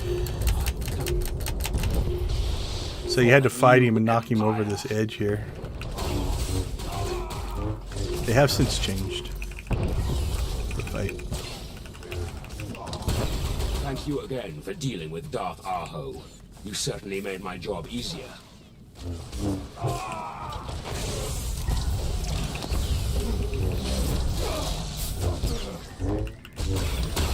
So you had to fight him and knock him over this edge here. They have since changed the fight. Thank you again for dealing with Darth Aho. You certainly made my job easier.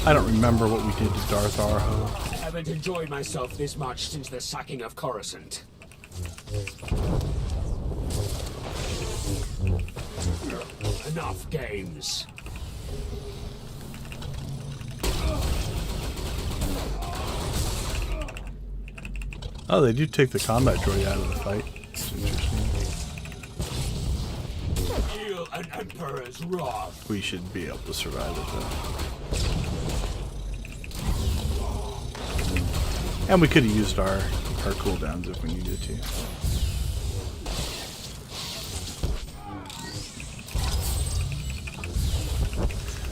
I don't remember what we did to Darth Aho. I haven't enjoyed myself this much since the sacking of Coruscant. Enough games. Oh, they do take the combat droid out of the fight. It's interesting. Feel an Emperor's wrath. We should be able to survive it though. And we could have used our cooldowns if we needed to.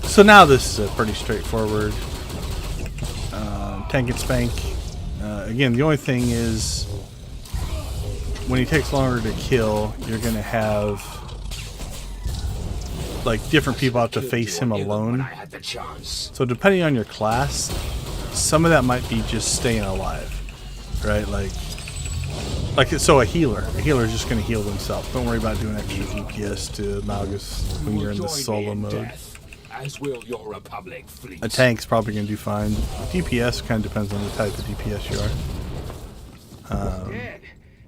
So now this is a pretty straightforward tank and spank. Again, the only thing is when he takes longer to kill, you're going to have like different people have to face him alone. So depending on your class, some of that might be just staying alive, right? Like so a healer is just going to heal themselves. Don't worry about doing extra DPS to Malgus when you're in the solo mode. As will your Republic fleet. A tank's probably going to do fine. DPS kind of depends on the type of DPS you are. Dead.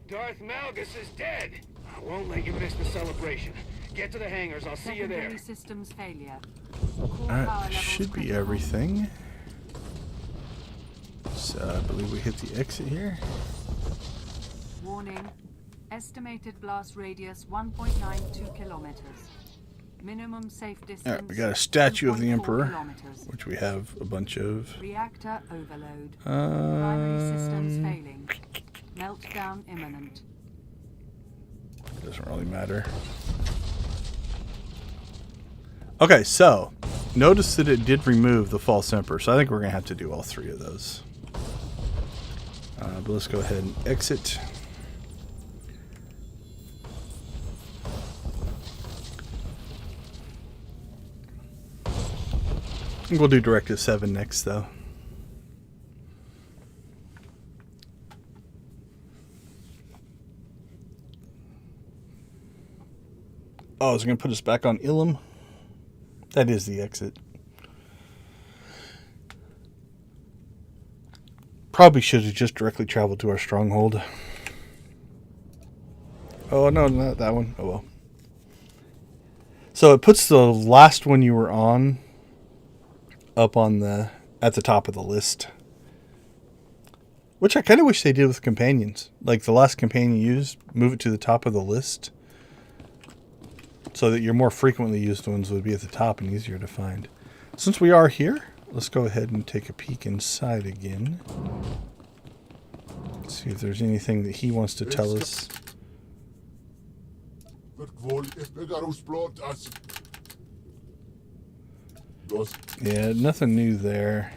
Darth Malgus is dead. I won't let you miss the celebration. Get to the hangars. I'll see you there. Systems failure. Alright, should be everything. So I believe we hit the exit here. Warning. Estimated blast radius 1.92 kilometers. Minimum safe distance. Alright, we got a statue of the Emperor, which we have a bunch of. Reactor overload. Primary systems failing. Meltdown imminent. Doesn't really matter. Okay, so notice that it did remove the false Emperor, so I think we're going to have to do all three of those. But let's go ahead and exit. I think we'll do Directive 7 next, though. Oh, is it going to put us back on Ilum? That is the exit. Probably should have just directly traveled to our stronghold. Oh, no, not that one. Oh, well. So it puts the last one you were on up on at the top of the list. Which I kind of wish they did with companions. Like the last companion you used, move it to the top of the list. So that your more frequently used ones would be at the top and easier to find. Since we are here, let's go ahead and take a peek inside again. See if there's anything that he wants to tell us. Yeah, nothing new there.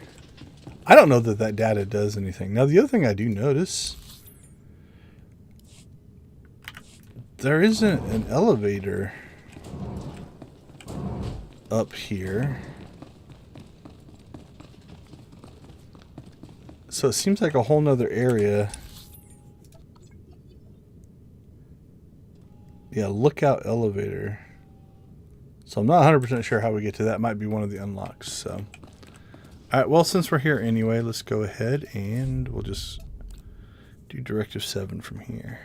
I don't know that data does anything. Now, the other thing I do notice, there isn't an elevator up here. So it seems like a whole nother area. Yeah, lookout elevator. So I'm not 100% sure how we get to that. Might be one of the unlocks. So, alright, well, since we're here anyway, let's go ahead and we'll just do Directive 7 from here.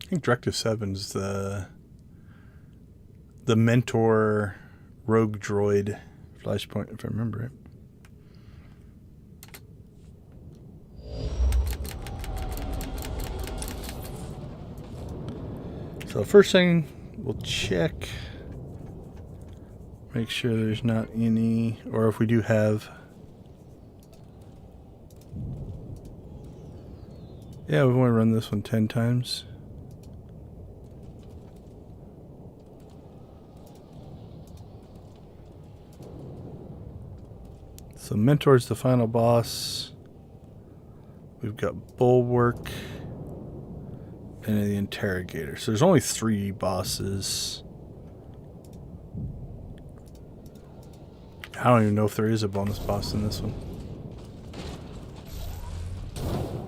I think Directive 7 is the mentor rogue droid flashpoint, if I remember it. So first thing, we'll check Make sure there's not any, or if we do have. Yeah, we want to run this one 10 times. So Mentor's the final boss. We've got Bulwark and the Interrogator. So there's only 3 bosses. I don't even know if there is a bonus boss in this one.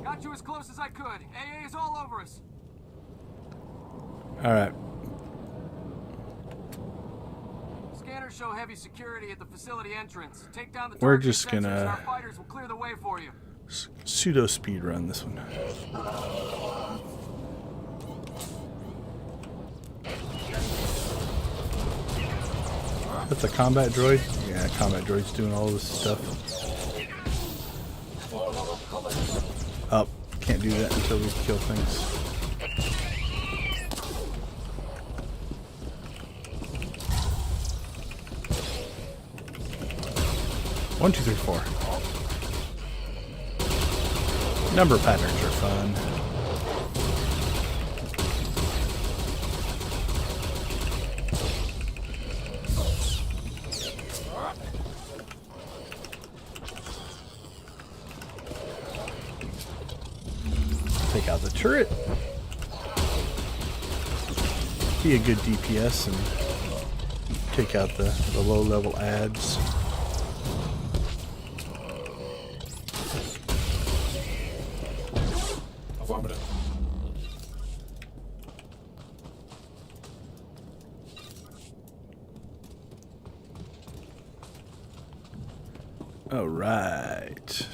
Got you as close as I could. AA is all over us. Alright. Scanners show heavy security at the facility entrance. Take down the We're target just sensors and gonna our fighters will clear the way for you. pseudo speed run this one. That's a combat droid? Yeah, combat droid's doing all this stuff. Oh, can't do that until we kill things. One, two, three, four. Number patterns are fun. Take out the turret. Be a good DPS and take out the low-level ads. Affirmative. All right.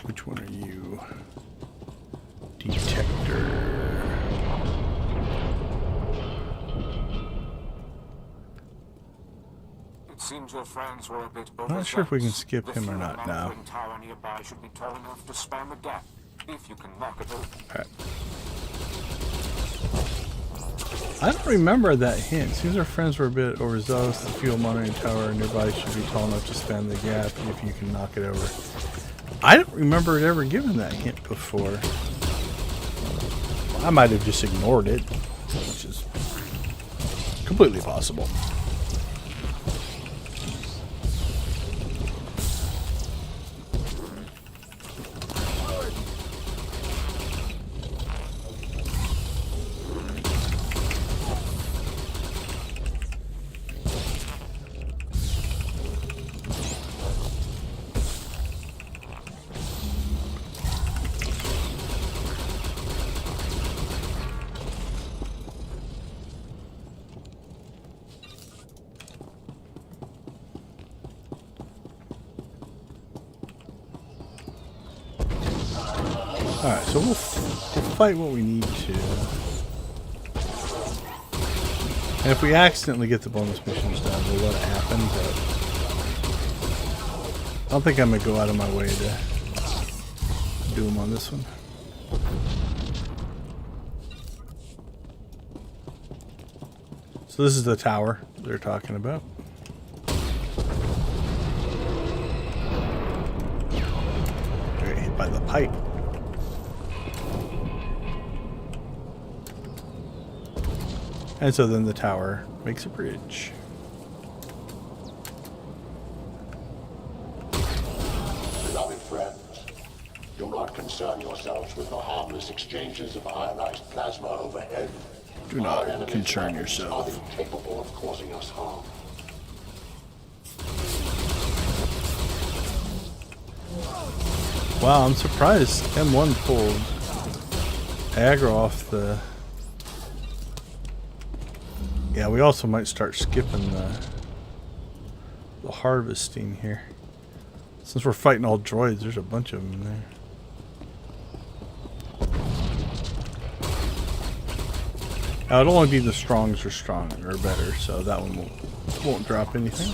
Which one are you? Detector. It seems your friends were a bit Not sure if we can skip him or not now. The tower nearby should be tall enough to span the gap, if you can knock it over. Alright. I don't remember that hint. Seems our friends were a bit overzealous. The fuel monitoring tower nearby should be tall enough to span the gap if you can knock it over. I don't remember it ever given that hint before. I might have just ignored it, which is completely possible. Alright, so we'll fight what we need to. And if we accidentally get the bonus missions done, we'll let it happen, but I don't think I'm going to go out of my way to do them on this one. So this is the tower they're talking about. They're hit by the pipe. And so then the tower makes a bridge. Beloved friends, do not concern yourselves with the harmless exchanges of ionized plasma overhead. Do not concern yourself. Are incapable of causing us harm. Wow, I'm surprised M1 pulled aggro off the... Yeah, we also might start skipping the harvesting here. Since we're fighting all droids, there's a bunch of them in there. It'll only be the strongs or strong or better, so that one won't drop anything.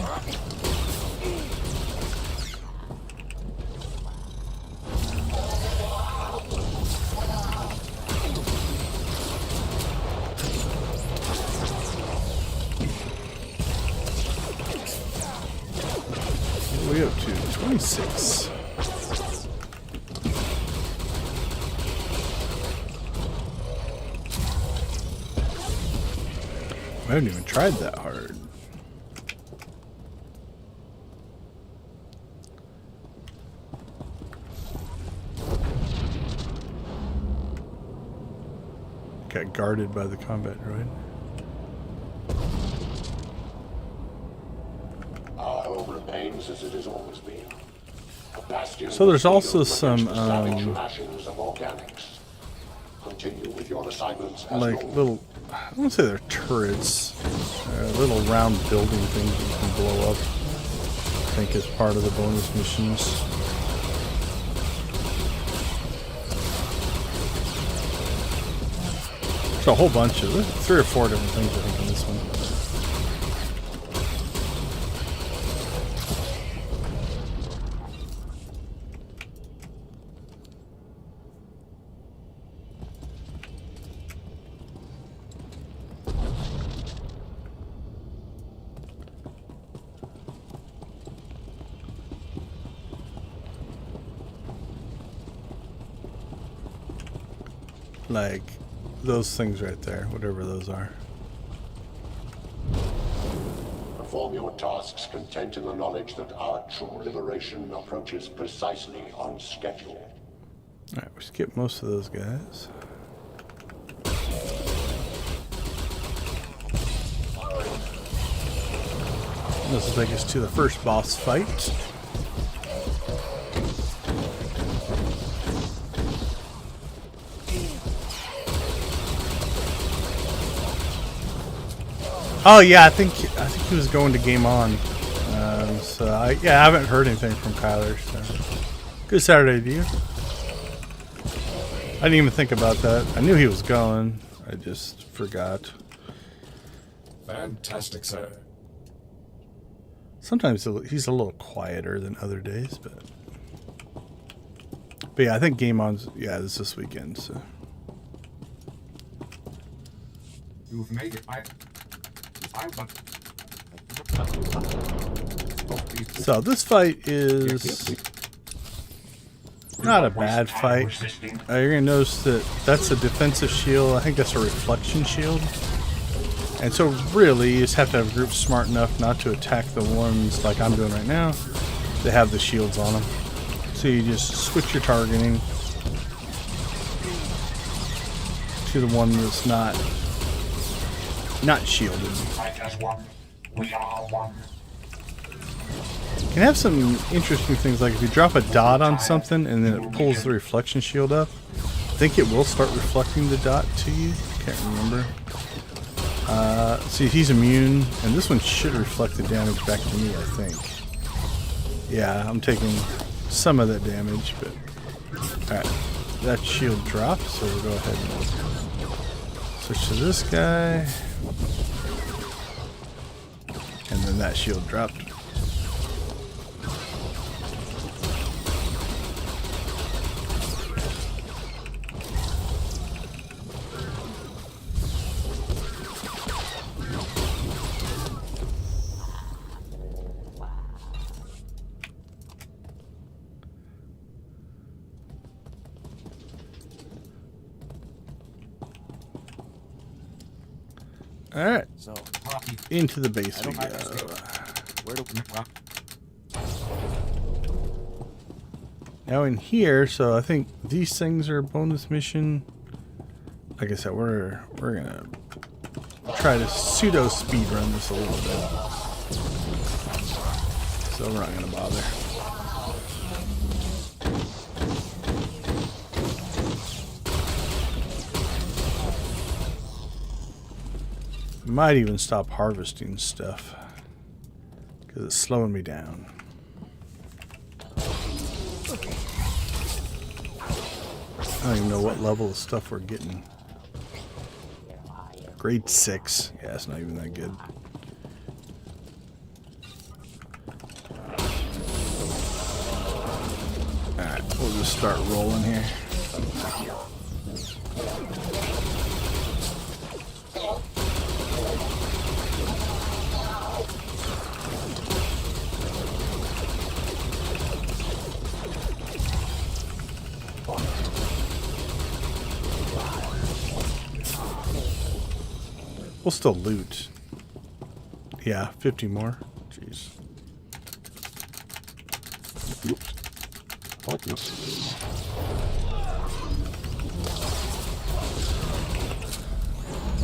What are we up to? 26. I haven't even tried that hard. Got guarded by the combat droid. Our home remains as it has always been. A bastion So there's of also freedom some against the savage lashes of organics. Continue with your assignments as like normal. little, I don't want to say they're turrets, little round building things you can blow up, I think as part of the bonus missions. There's a whole bunch of them, 3 or 4 different things I think in this one. Like those things right there, whatever those are. Perform your tasks content in the knowledge that our true liberation approaches precisely on schedule. Alright, we skipped most of those guys. This will take us to the first boss fight. Oh yeah, I think he was going to Game On. So I haven't heard anything from Kyler. So good Saturday to you. I didn't even think about that. I knew he was going. I just forgot. Fantastic, sir. Sometimes he's a little quieter than other days, but yeah, I think Game On's it's this weekend. So You've made it. So this fight is not a bad fight. You're gonna notice that that's a defensive shield. I think that's a reflection shield. And so really, you just have to have groups smart enough not to attack the ones like I'm doing right now that have the shields on them. So you just switch your targeting to the one that's not shielded. We are one. You can have some interesting things, like if you drop a dot on something and then it pulls the reflection shield up, I think it will start reflecting the dot to you. Can't remember. See, he's immune, and this one should reflect the damage back to me, I think. Yeah, I'm taking some of that damage, but alright, that shield dropped, so we'll go ahead and switch to this guy. And then that shield dropped. Alright, so into the base we go. Now in here, so I think these things are a bonus mission. Like I said, we're gonna try to pseudo speed run this a little bit. So we're not gonna bother. Might even stop harvesting stuff because it's slowing me down. I don't even know what level of stuff we're getting. Grade 6. Yeah, it's not even that good. Alright, we'll just start rolling here. We'll still loot. Yeah, 50 more. Jeez.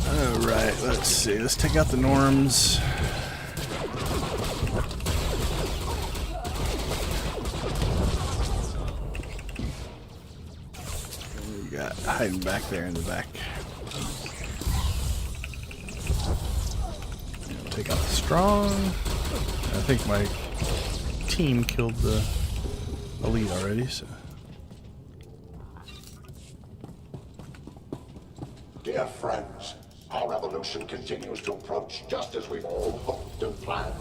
Alright, let's see. Let's take out the norms. What do we got hiding back there in the back? Take out the strong. I think my team killed the elite already, so. Dear friends, our revolution continues to approach just as we've all hoped and planned.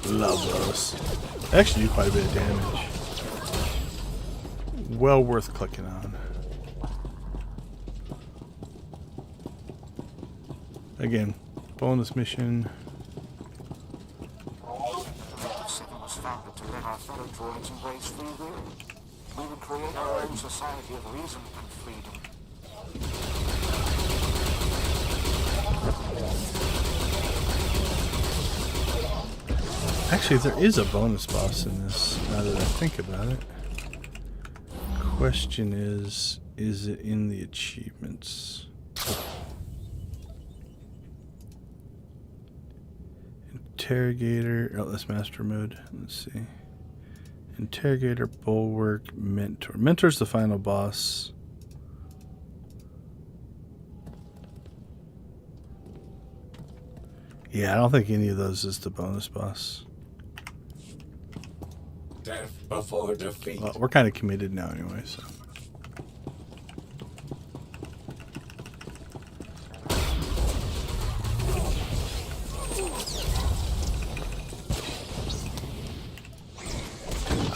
Love those. They actually do quite a bit of damage. Well worth clicking on. Again, bonus mission. Seven was founded to let our fellow droids embrace free will. We would create our own society of reason and freedom. Actually, there is a bonus boss in this, now that I think about it. Question is it in the achievements? Interrogator, oh, that's master mode. Let's see. Interrogator, bulwark, mentor. Mentor's the final boss. Yeah, I don't think any of those is the bonus boss. Death before defeat. Well, we're kind of committed now anyway, so.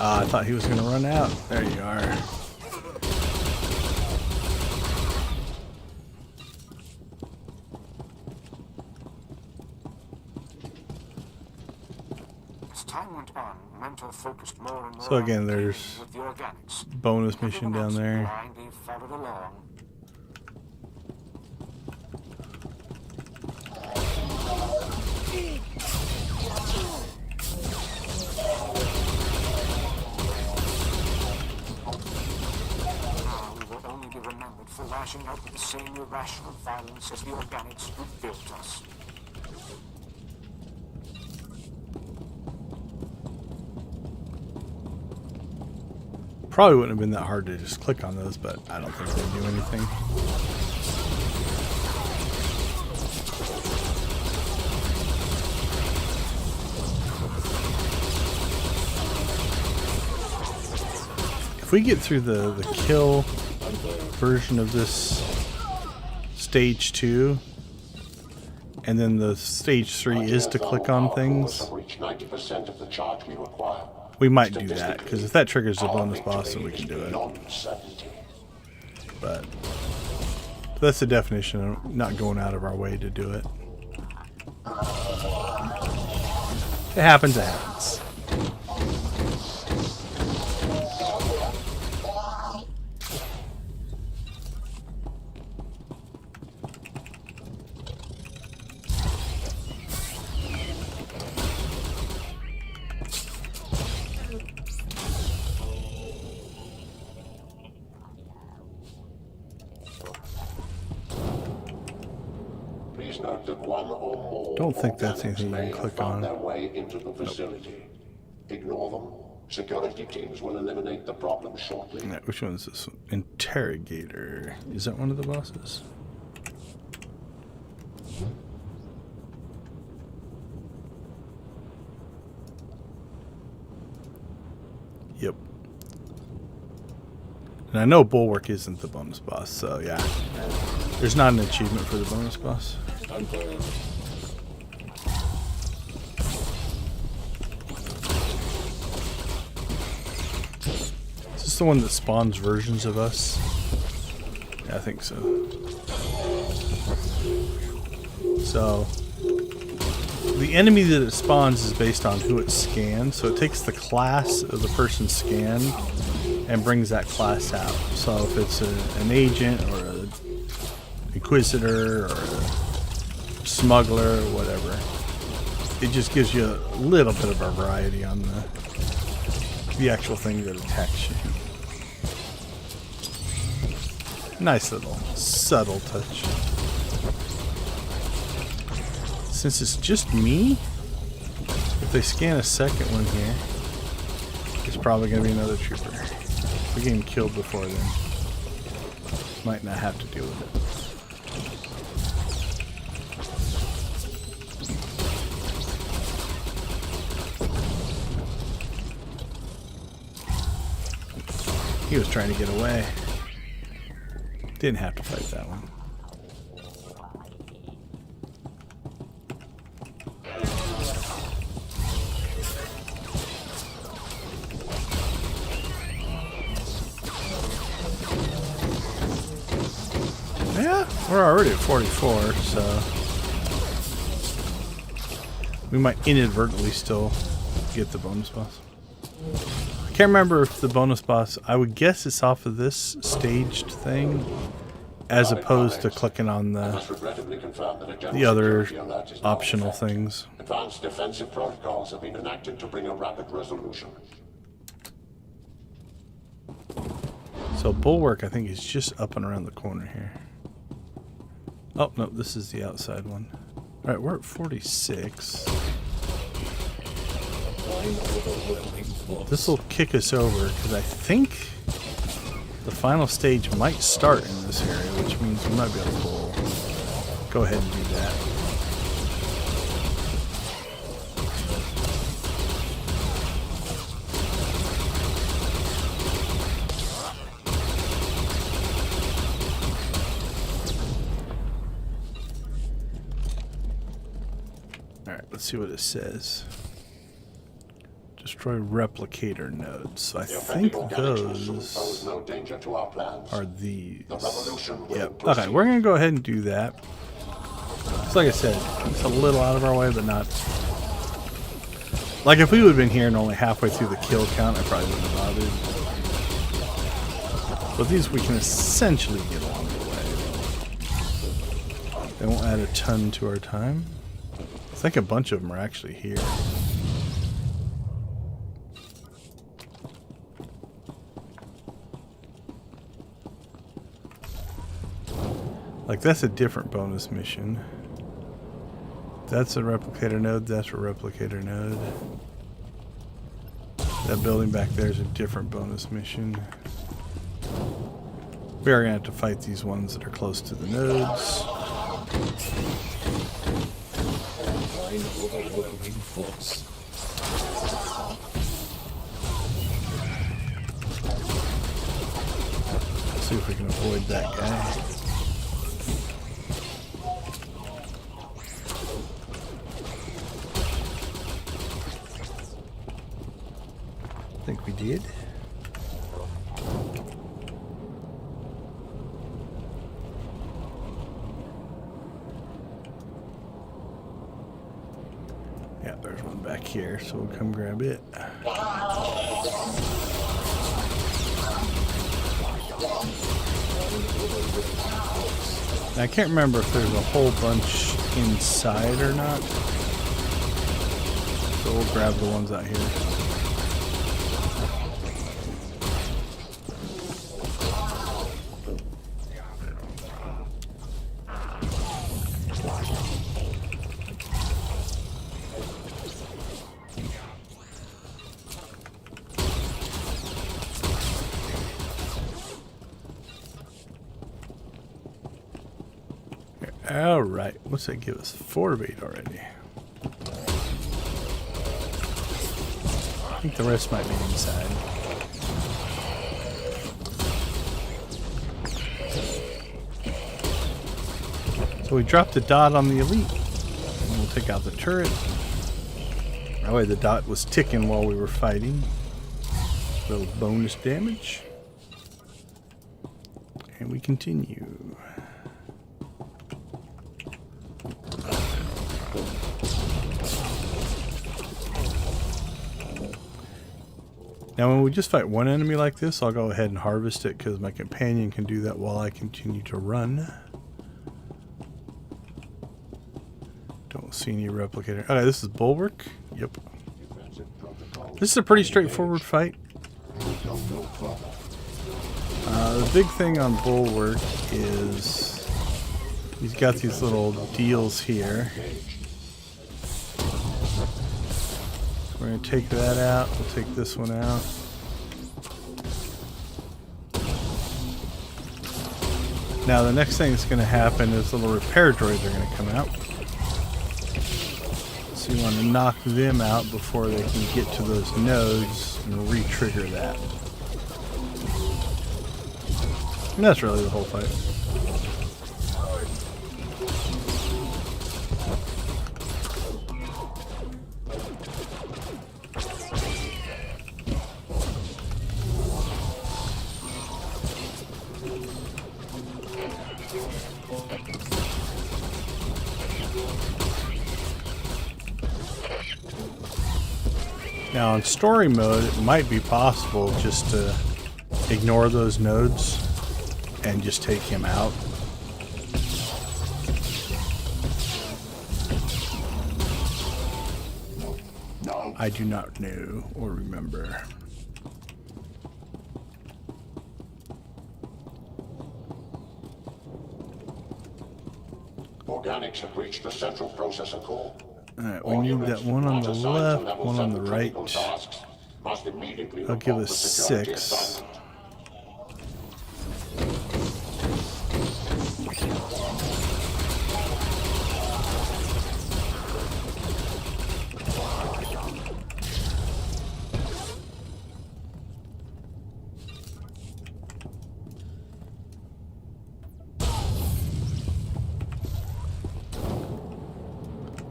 I thought he was going to run out. There you are. As time went on, Mentor focused more and more So again, there's with the organics. bonus mission down there. Blindly followed along. For lashing out with the same irrational violence as the organics who built us. Probably wouldn't have been that hard to just click on those, but I don't think they do anything. If we get through the kill version of this stage 2, and then the stage 3 is to click on things, we might do that, because if that triggers the bonus boss, then we can do it. But that's the definition of not going out of our way to do it. It happens, it happens. Don't think that's anything you can click on. Their way into the facility. Ignore them. Security teams will eliminate the problem shortly. Yeah, which one is this one? Interrogator. Is that one of the bosses? Yep. And I know Bulwark isn't the bonus boss, so yeah. There's not an achievement for the bonus boss. Is this the one that spawns versions of us? Yeah, I think so. So, the enemy that it spawns is based on who it scans. So it takes the class of the person's scan and brings that class out. So if it's an agent or an inquisitor or a smuggler or whatever, it just gives you a little bit of a variety on the actual thing that attacks you. Nice little subtle touch. Since it's just me, if they scan a second one here, it's probably going to be another trooper. If we get him killed before then, might not have to deal with it. He was trying to get away. Didn't have to fight that one. Yeah, we're already at 44, so we might inadvertently still get the bonus boss. I can't remember if the bonus boss, I would guess it's off of this staged thing as opposed to clicking on the other optional things. Advanced defensive protocols have been enacted to bring a rapid resolution. So Bulwark, I think, is just up and around the corner here. Oh, no, this is the outside one. Alright, we're at 46. This will kick us over, because I think the final stage might start in this area, which means we might be able to go ahead and do that. Alright, let's see what it says. Destroy replicator nodes. So I think those are these. Yep. Okay, we're going to go ahead and do that. It's like I said, it's a little out of our way, but not... Like if we would have been here and only halfway through the kill count, I probably wouldn't have bothered. But these we can essentially get along the way. They won't add a ton to our time. I think a bunch of them are actually here. Like, that's a different bonus mission. That's a replicator node, that's a replicator node. That building back there is a different bonus mission. We are going to have to fight these ones that are close to the nodes. Let's see if we can avoid that guy. I think we did. Yeah, there's one back here, so we'll come grab it. Now, I can't remember if there's a whole bunch inside or not. So we'll grab the ones out here. Alright, what's that give us? 4 of 8 already. I think the rest might be inside. So we dropped the dot on the elite. And we'll take out the turret. That way the dot was ticking while we were fighting. A little bonus damage. And we continue. Now when we just fight one enemy like this, I'll go ahead and harvest it because my companion can do that while I continue to run. Don't see any replicator. Okay, this is Bulwark. Yep. This is a pretty straightforward fight. The big thing on Bulwark is he's got these little deals here. We're going to take that out. We'll take this one out. Now the next thing that's going to happen is little repair droids are going to come out. So you want to knock them out before they can get to those nodes and re-trigger that. And that's really the whole fight. Now in story mode, it might be possible just to ignore those nodes and just take him out. I do not know or remember. Organics have reached the central processor core. Alright, we need that one on the left, one on the right. I'll give us 6.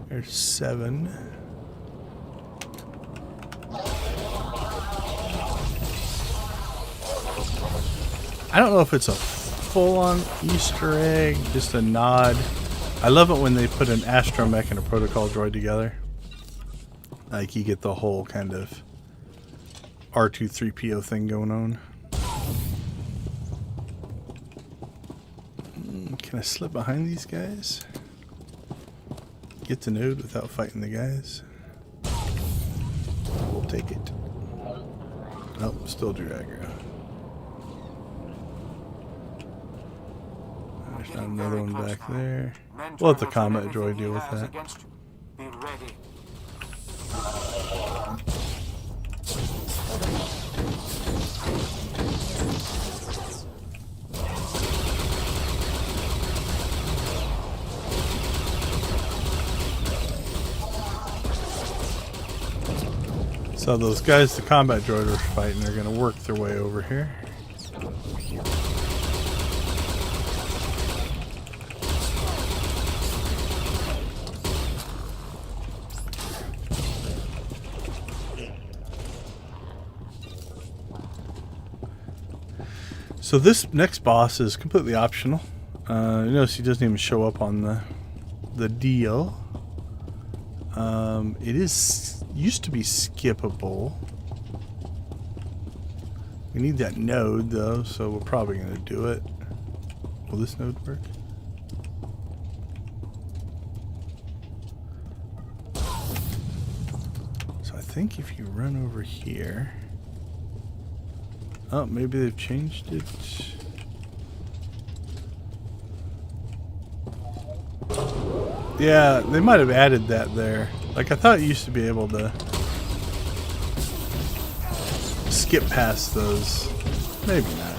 There's 7. I don't know if it's a full-on Easter egg, just a nod. I love it when they put an astromech and a protocol droid together. Like you get the whole kind of R2-3PO thing going on. Can I slip behind these guys? Get the node without fighting the guys. We'll take it. Oh, still drew aggro. There's not another one back there. We'll let the combat droid deal with that. Be ready. So those guys the combat droid are fighting are going to work their way over here. So this next boss is completely optional. You notice he doesn't even show up on the deal. It used to be skippable. We need that node though, so we're probably going to do it. Will this node work? So I think if you run over here... Oh, maybe they've changed it. Yeah, they might have added that there. Like, I thought you used to be able to skip past those. Maybe not.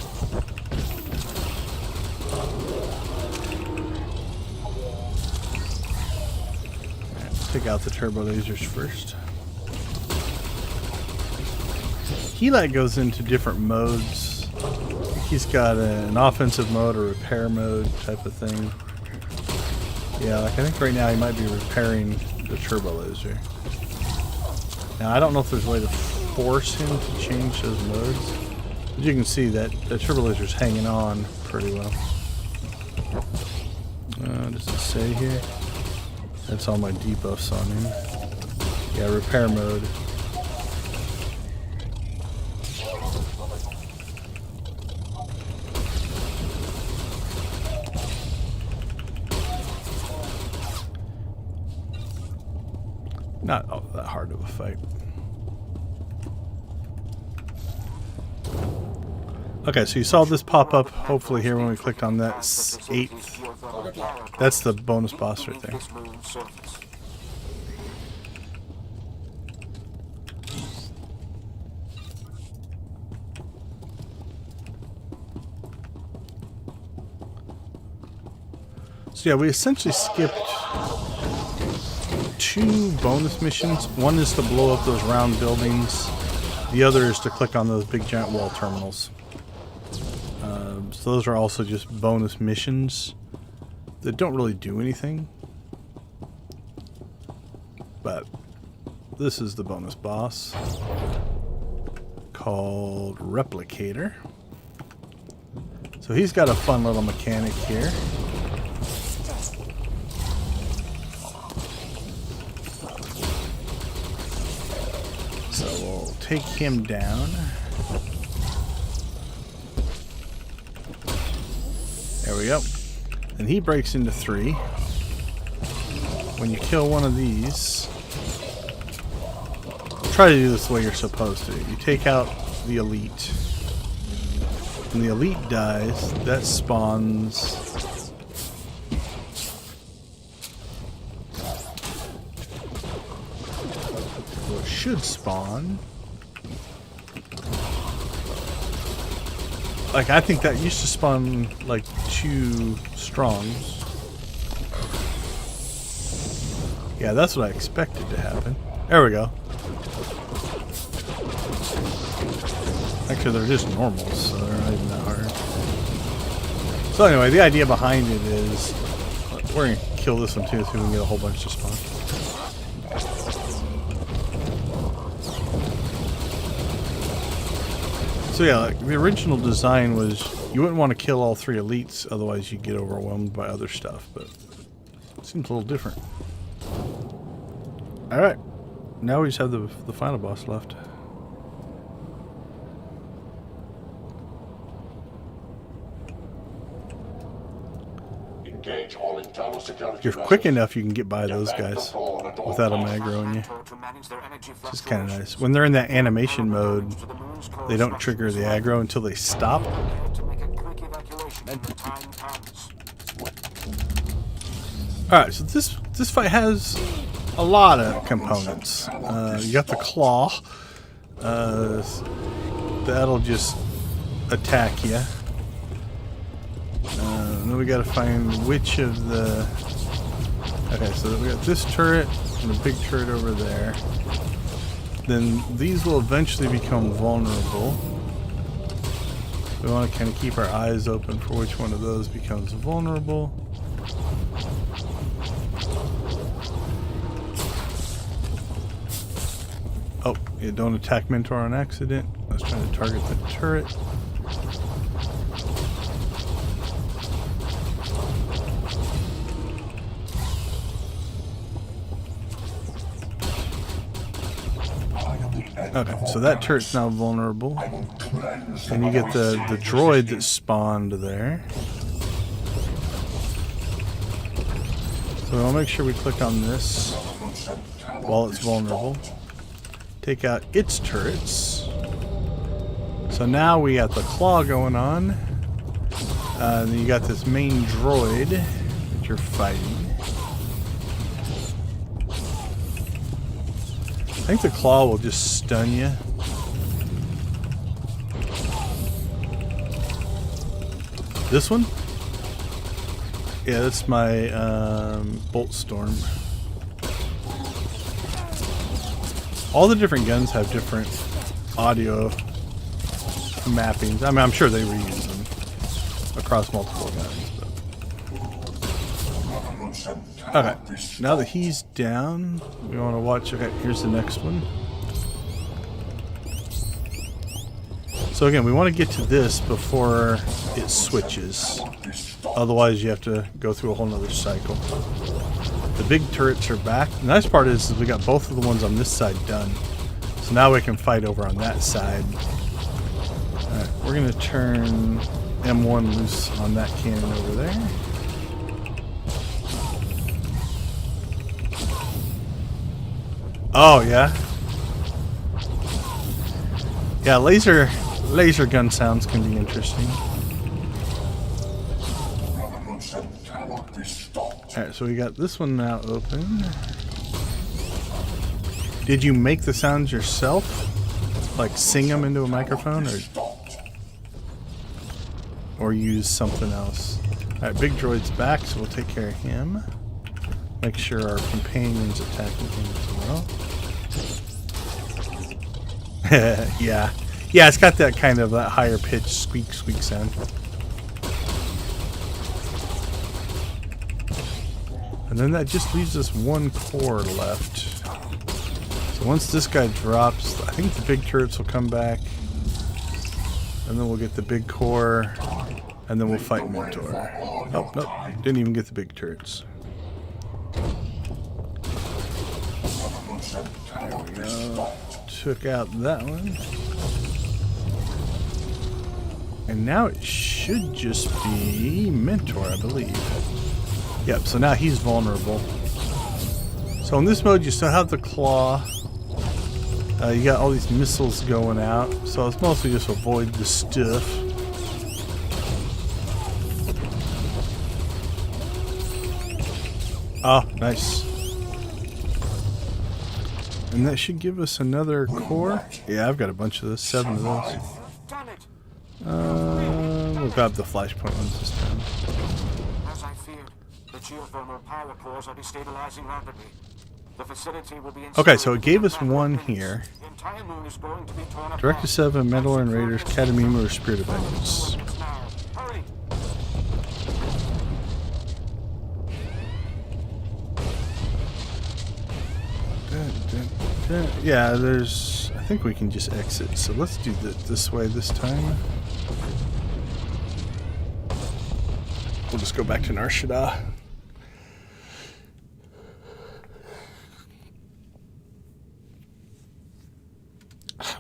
Right, let's take out the turbo lasers first. Heli goes into different modes. He's got an offensive mode or repair mode type of thing. Yeah, like I think right now he might be repairing the turbo laser. Now I don't know if there's a way to force him to change those modes. As you can see, that the turbo laser's hanging on pretty well. Does it say here? That's all my debuffs on him. Yeah, repair mode. Not that hard of a fight. Okay, so you saw this pop up hopefully here when we clicked on that 8th. That's the bonus boss right there. So yeah, we essentially skipped 2 bonus missions. One is to blow up those round buildings. The other is to click on those big giant wall terminals. So those are also just bonus missions that don't really do anything. But this is the bonus boss called Replicator. So he's got a fun little mechanic here. So we'll take him down. There we go. And he breaks into 3. When you kill one of these, try to do this the way you're supposed to. You take out the elite. When the elite dies, that spawns or should spawn. Like, I think that used to spawn like 2 strongs. Yeah, that's what I expected to happen. There we go. Actually, they're just normals, so they're not even that hard. So anyway, the idea behind it is we're going to kill this one too so we can get a whole bunch to spawn. So yeah, like the original design was you wouldn't want to kill all 3 elites, otherwise you'd get overwhelmed by other stuff, but it seems a little different. Alright, now we just have the final boss left. Engage all internal security. If you're quick enough, you can get by those guys without them aggroing you. Which is kind of nice. When they're in that animation mode, they don't trigger the aggro until they stop. Alright, so this fight has a lot of components. You got the claw. That'll just attack you. Then we gotta find which of the... Okay, so we got this turret and a big turret over there. Then these will eventually become vulnerable. We want to kind of keep our eyes open for which one of those becomes vulnerable. Oh, yeah, don't attack Mentor on accident. I was trying to target the turret. Okay, so that turret's now vulnerable. And you get the droid that spawned there. So I'll make sure we click on this while it's vulnerable. Take out its turrets. So now we got the claw going on. And then you got this main droid that you're fighting. I think the claw will just stun you. This one? Yeah, that's my Bolt Storm. All the different guns have different audio mappings. I mean, I'm sure they reuse them across multiple guns. But. Okay, now that he's down, we want to watch. Okay, here's the next one. So again, we want to get to this before it switches. Otherwise, you have to go through a whole nother cycle. The big turrets are back. The nice part is we got both of the ones on this side done. So now we can fight over on that side. Alright, we're going to turn M1 loose on that cannon over there. Oh, yeah. Yeah, laser gun sounds can be interesting. Alright, so we got this one now open. Did you make the sounds yourself? Like sing them into a microphone or use something else? Alright, big droid's back, so we'll take care of him. Make sure our companion's attacking him as well. Yeah. Yeah, it's got that kind of higher pitched squeak squeak sound. And then that just leaves us one core left. So once this guy drops, I think the big turrets will come back. And then we'll get the big core. And then we'll fight Mentor. Oh, nope. Didn't even get the big turrets. There we go. Took out that one. And now it should just be Mentor, I believe. Yep, so now he's vulnerable. So in this mode, you still have the claw. You got all these missiles going out. So it's mostly just avoid the stuff. Oh, nice. And that should give us another core. Yeah, I've got a bunch of those. 7 of those. We'll grab the flashpoint ones this time. As I feared, the geothermal power cores are destabilizing rapidly. The facility will be in okay, so it gave us one here. The entire moon is going to be torn apart. Director 7, Mandalorian Raiders, Katamima, or Spirit of Vengeance. Hurry! Yeah, there's... I think we can just exit. So let's do this way this time. We'll just go back to Nar Shaddaa.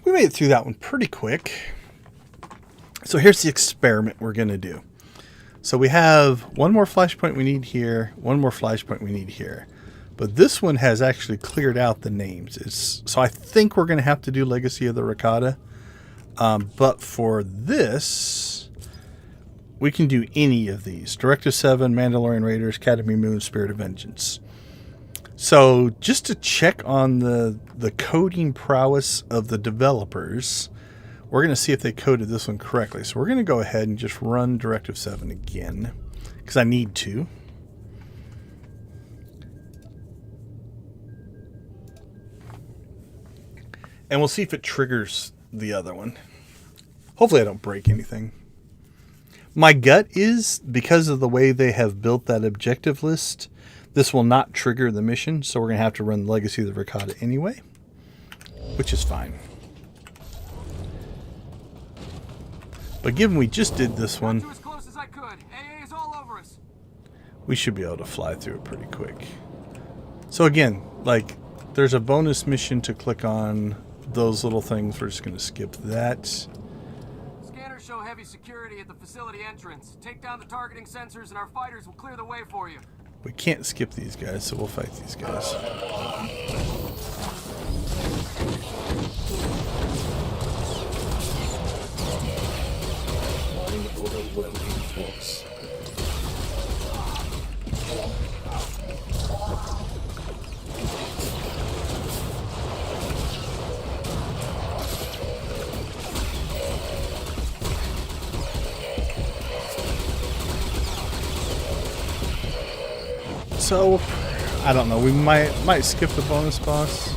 We made it through that one pretty quick. So here's the experiment we're going to do. So we have one more flashpoint we need here, one more flashpoint we need here. But this one has actually cleared out the names. So I think we're going to have to do Legacy of the Rakata. But for this, we can do any of these. Directive 7, Mandalorian Raiders, Katamima, and Spirit of Vengeance. So just to check on the coding prowess of the developers, we're going to see if they coded this one correctly. So we're going to go ahead and just run Directive 7 again, because I need to. And we'll see if it triggers the other one. Hopefully I don't break anything. My gut is, because of the way they have built that objective list, this will not trigger the mission, so we're going to have to run Legacy of the Rakata anyway, which is fine. But given we just did this one, we should be able to fly through it pretty quick. So again, like, there's a bonus mission to click on those little things. We're just going to skip that. Scanners show heavy security at the facility entrance. Take down the targeting sensors and our fighters will clear the way for you. We can't skip these guys, so we'll fight these guys. So, I don't know, we might skip the bonus boss.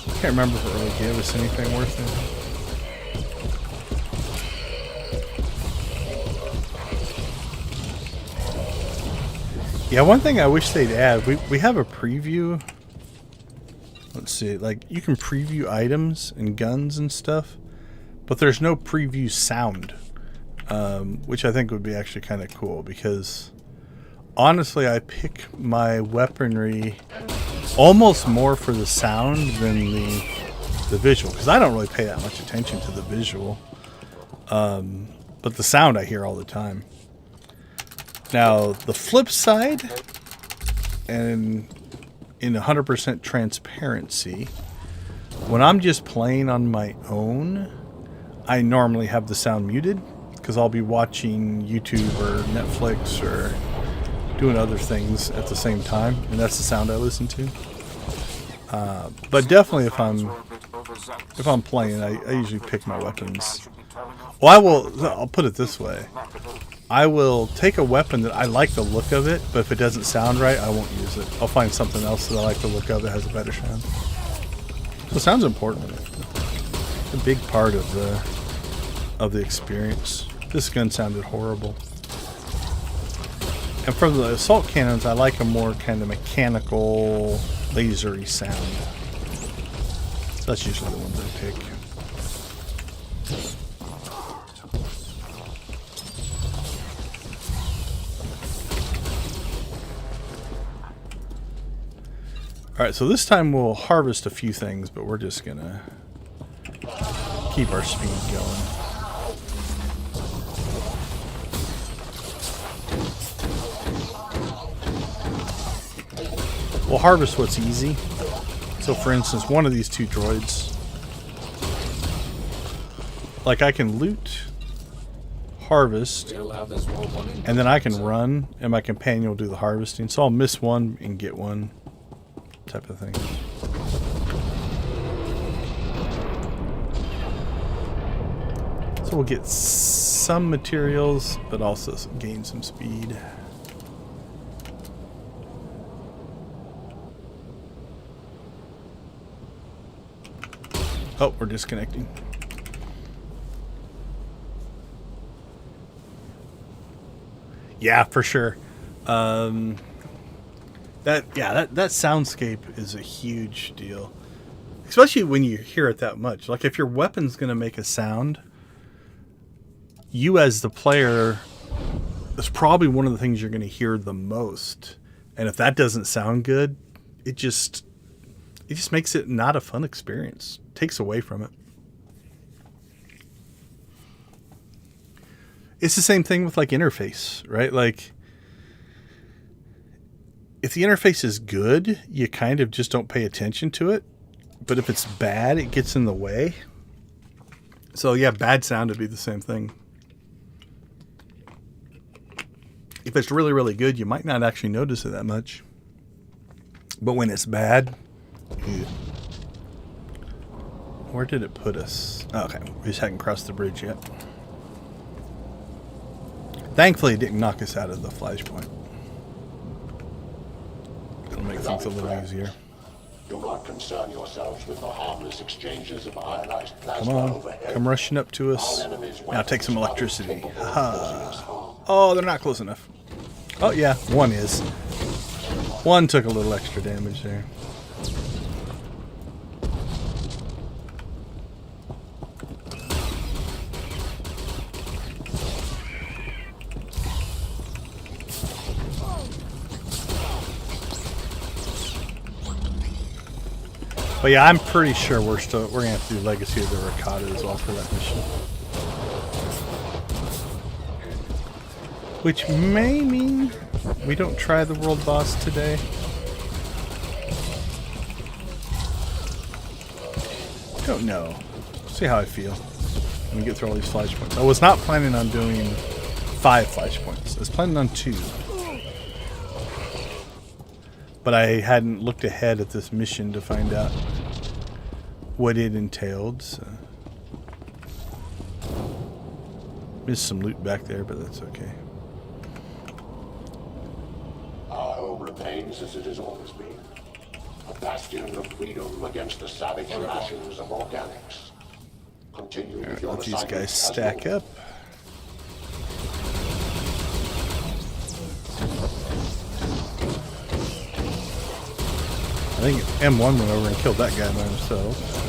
I can't remember if it really gave us anything worth it. Yeah, one thing I wish they'd add, we have a preview. Let's see, like you can preview items and guns and stuff, but there's no preview sound, which I think would be actually kind of cool because honestly, I pick my weaponry almost more for the sound than the visual, because I don't really pay that much attention to the visual, but the sound I hear all the time. Now, the flip side, and in 100% transparency, when I'm just playing on my own, I normally have the sound muted because I'll be watching YouTube or Netflix or doing other things at the same time, and that's the sound I listen to. But definitely if I'm playing, I usually pick my weapons. Well, I'll put it this way. I will take a weapon that I like the look of it, but if it doesn't sound right, I won't use it. I'll find something else that I like the look of that has a better sound. So sound's important. It's a big part of the experience. This gun sounded horrible. And for the assault cannons, I like a more kind of mechanical, lasery sound. That's usually the ones I pick. Alright, so this time we'll harvest a few things, but we're just gonna keep our speed going. We'll harvest what's easy. So for instance, one of these two droids, like I can loot, harvest, and then I can run, and my companion will do the harvesting. So I'll miss one and get one. Type of thing. So we'll get some materials, but also gain some speed. Oh, we're disconnecting. Yeah, for sure. That soundscape is a huge deal, especially when you hear it that much. Like if your weapon's going to make a sound, you as the player, that's probably one of the things you're going to hear the most. And if that doesn't sound good, it just makes it not a fun experience. It takes away from it. It's the same thing with like interface, right? Like if the interface is good, you kind of just don't pay attention to it. But if it's bad, it gets in the way. So yeah, bad sound would be the same thing. If it's really, really good, you might not actually notice it that much. But when it's bad, ew. Where did it put us? Okay, we just hadn't crossed the bridge yet. Thankfully, it didn't knock us out of the flashpoint. It'll make things a little easier. Do not concern yourselves with the harmless exchanges of ionized plasma Come on, overhead. come rushing up to us. Now take some electricity. Ha. Oh, they're not close enough. Oh yeah, one is. One took a little extra damage there. But yeah, I'm pretty sure we're gonna have to do Legacy of the Ricotta as well for that mission. Which may mean we don't try the world boss today. Don't know. See how I feel when we get through all these flashpoints. I was not planning on doing 5 flashpoints. I was planning on 2. But I hadn't looked ahead at this mission to find out what it entailed. So. Missed some loot back there, but that's okay. Our home remains as it has always been. A bastion of freedom against the savage passions of organics. Continue with your let these guys stack up. think M1 went over and killed that guy by himself.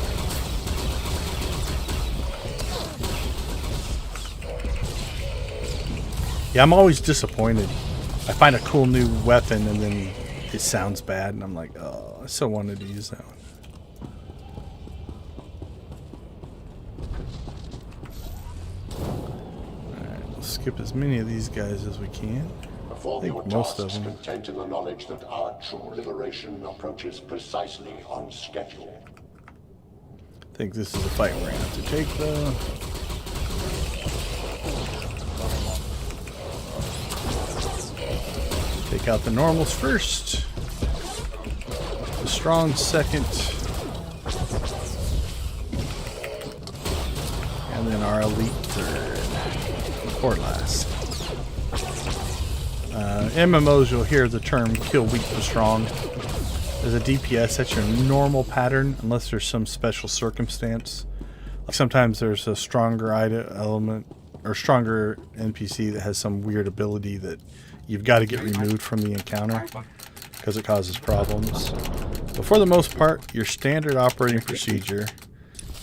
Yeah, I'm always disappointed. I find a cool new weapon and then it sounds bad and I'm like, oh, I so wanted to use that one. Alright, we'll skip as many of these guys as we can. Perform I your think most of tasks them. content in the knowledge that our true liberation approaches precisely on schedule. I think this is a fight we're going to have to take though. Take out the normals first. The strong second. And then our elite third. Or last. MMOs, you'll hear the term kill weak to strong. As a DPS, that's your normal pattern, unless there's some special circumstance. Like sometimes there's a stronger element, or stronger NPC that has some weird ability that you've got to get removed from the encounter because it causes problems. But for the most part, your standard operating procedure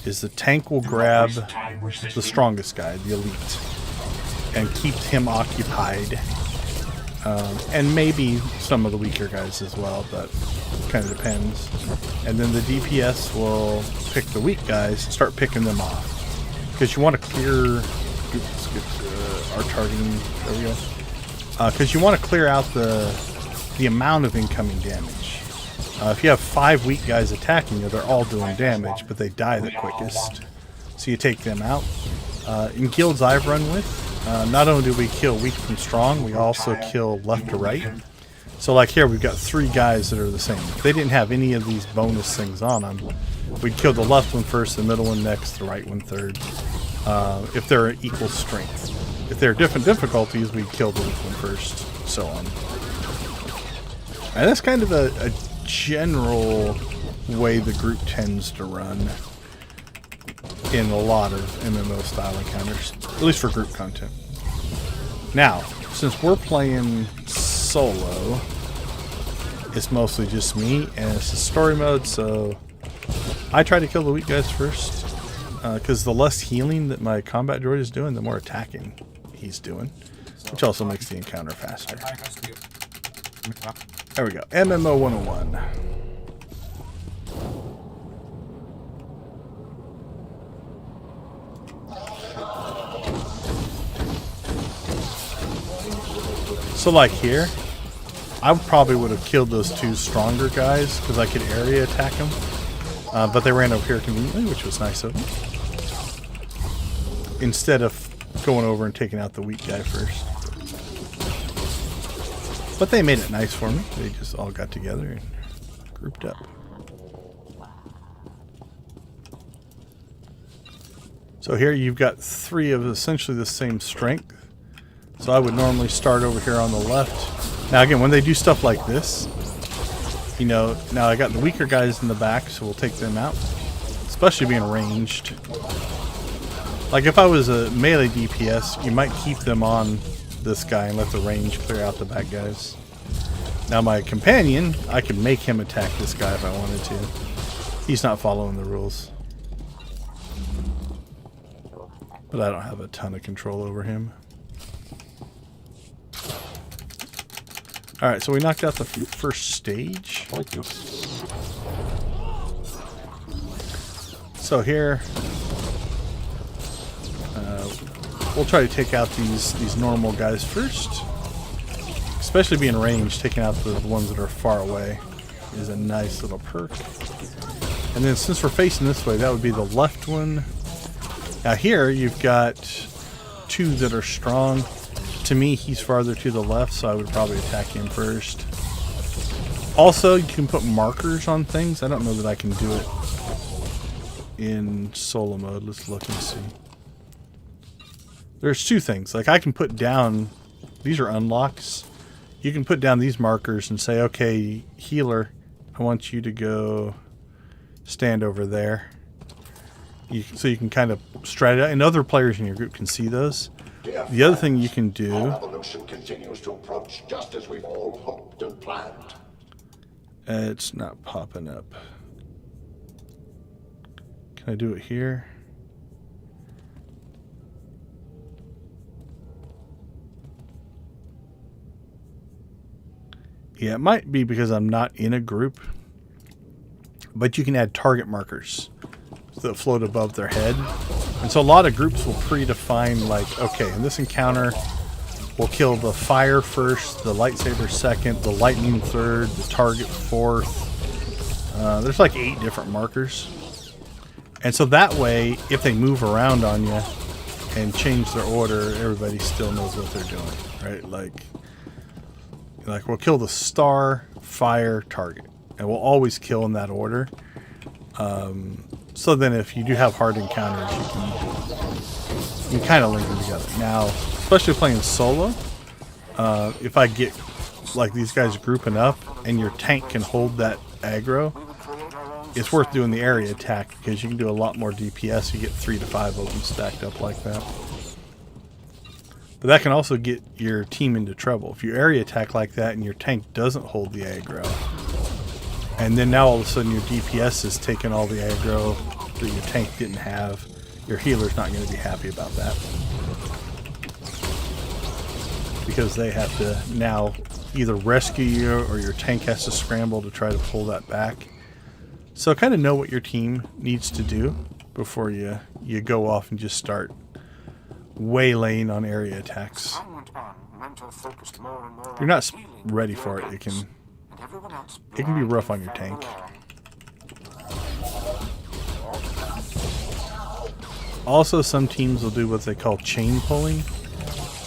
is the tank will grab the strongest guy, the elite, and keep him occupied. And maybe some of the weaker guys as well, but kind of depends. And then the DPS will pick the weak guys and start picking them off. Because you want to clear... Oops, get our targeting... There we go. Because you want to clear out the amount of incoming damage. If you have 5 weak guys attacking you, they're all doing damage, but they die the quickest. So you take them out. In guilds I've run with, not only do we kill weak from strong, we also kill left to right. So like here, we've got 3 guys that are the same. If they didn't have any of these bonus things on them, we'd kill the left one first, the middle one next, the right one third. If they're equal strength. If they're different difficulties, we'd kill the weak one first, so on. And that's kind of a general way the group tends to run in a lot of MMO style encounters, at least for group content. Now, since we're playing solo, it's mostly just me, and it's a story mode, so I try to kill the weak guys first, because the less healing that my combat droid is doing, the more attacking he's doing, which also makes the encounter faster. There we go, MMO 101. So like here, I probably would have killed those 2 stronger guys because I could area attack them. But they ran over here conveniently, which was nice of them. Instead of going over and taking out the weak guy first. But they made it nice for me. They just all got together and grouped up. So here you've got 3 of essentially the same strength. So I would normally start over here on the left. Now again, when they do stuff like this, you know, now I got the weaker guys in the back, so we'll take them out. Especially being ranged. Like if I was a melee DPS, you might keep them on this guy and let the range clear out the bad guys. Now my companion, I could make him attack this guy if I wanted to. He's not following the rules. But I don't have a ton of control over him. Alright, so we knocked out the first stage. Thank you. So here, we'll try to take out these normal guys first. Especially being ranged, taking out the ones that are far away is a nice little perk. And then since we're facing this way, that would be the left one. Now here, you've got 2 that are strong. To me, he's farther to the left, so I would probably attack him first. Also, you can put markers on things. I don't know that I can do it in solo mode. Let's look and see. There's 2 things. Like I can put down, these are unlocks. You can put down these markers and say, okay, healer, I want you to go stand over there. So you can kind of strat it out, and other players in your group can see those. The other thing you can do Our evolution continues to approach just as we've all hoped and planned. It's not popping up. Can I do it here? Yeah, it might be because I'm not in a group. But you can add target markers that float above their head. And so a lot of groups will predefine, like, okay, in this encounter, we'll kill the fire first, the lightsaber second, the lightning third, the target fourth. There's like 8 different markers. And so that way, if they move around on you and change their order, everybody still knows what they're doing, right? Like we'll kill the star, fire, target. And we'll always kill in that order. So then if you do have hard encounters, you can kind of link them together. Now, especially playing solo, if I get like these guys grouping up and your tank can hold that aggro, it's worth doing the area attack because you can do a lot more DPS. You get 3 to 5 of them stacked up like that. But that can also get your team into trouble. If you area attack like that and your tank doesn't hold the aggro, and then now all of a sudden your DPS is taking all the aggro that your tank didn't have, your healer's not going to be happy about that. Because they have to now either rescue you or your tank has to scramble to try to pull that back. So kind of know what your team needs to do before you go off and just start waylaying on area attacks. If you're not ready for it, it can be rough on your tank. Also, some teams will do what they call chain pulling,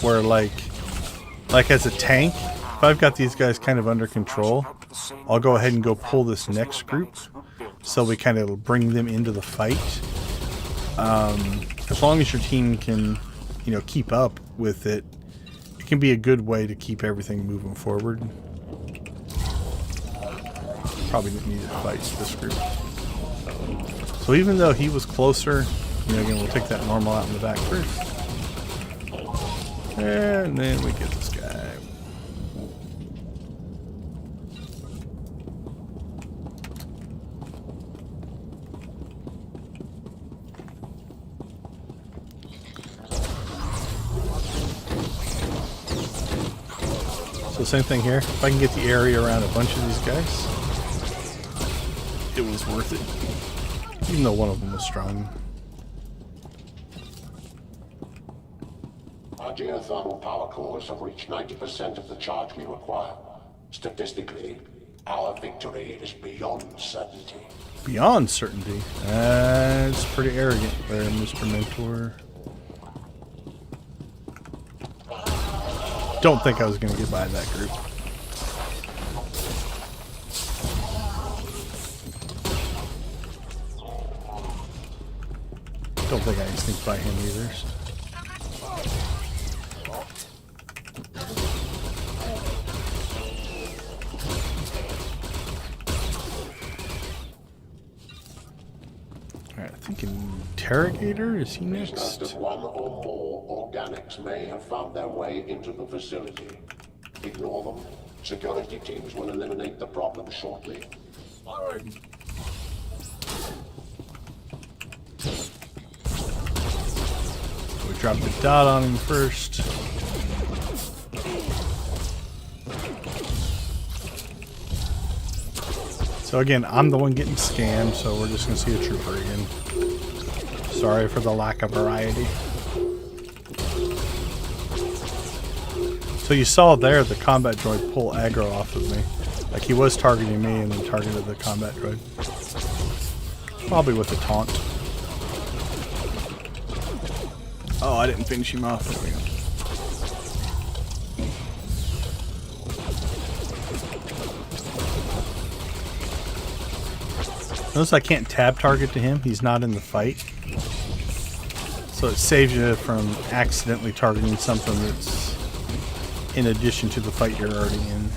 where like as a tank, if I've got these guys kind of under control, I'll go ahead and go pull this next group, so we kind of bring them into the fight. As long as your team can, keep up with it, it can be a good way to keep everything moving forward. Probably didn't need to fight this group. So even though he was closer, again, we'll take that normal out in the back first. And then we get this guy. So same thing here. If I can get the area around a bunch of these guys, it was worth it. Even though one of them was strong. Our geothermal power cores have reached 90% of the charge we require. Statistically, our victory is beyond certainty. Beyond certainty? That's pretty arrogant there, Mr. Mentor. Don't think I was going to get by that group. Don't think I can sneak by him either. Alright, I think Interrogator, is he next? Just one or more organics may have found their way into the facility. Ignore them. Security teams will eliminate the problem shortly. We drop the dot on him first. So again, I'm the one getting scammed, so we're just going to see a trooper again. Sorry for the lack of variety. So you saw there the combat droid pull aggro off of me. Like he was targeting me and then targeted the combat droid. Probably with a taunt. Oh, I didn't finish him off. There we go. Notice I can't tab target to him. He's not in the fight. So it saves you from accidentally targeting something that's in addition to the fight you're already in.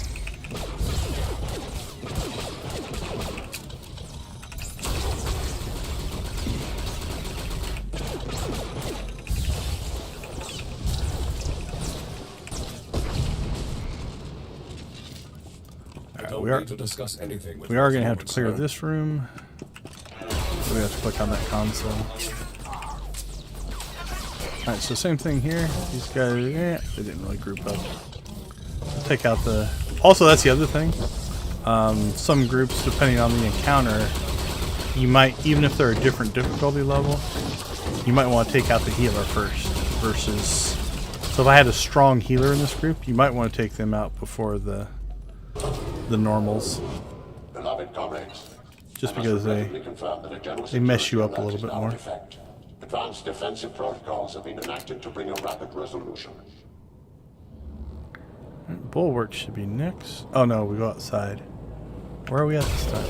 we are need to discuss anything with we are going to have to performance, clear sir. this room. So we have to click on that console. Alright, so same thing here. These guys, they didn't really group up. Take out the... Also, that's the other thing. Some groups, depending on the encounter, you might, even if they're a different difficulty level, you might want to take out the healer first versus... So if I had a strong healer in this group, you might want to take them out before the normals. Beloved comrades, Just I must because regretfully confirm that a general they mess you security up a little alert bit is now more. in effect. Advanced defensive protocols have been enacted to bring a rapid resolution. Bulwark should be next. Oh no, we go outside. Where are we at this time?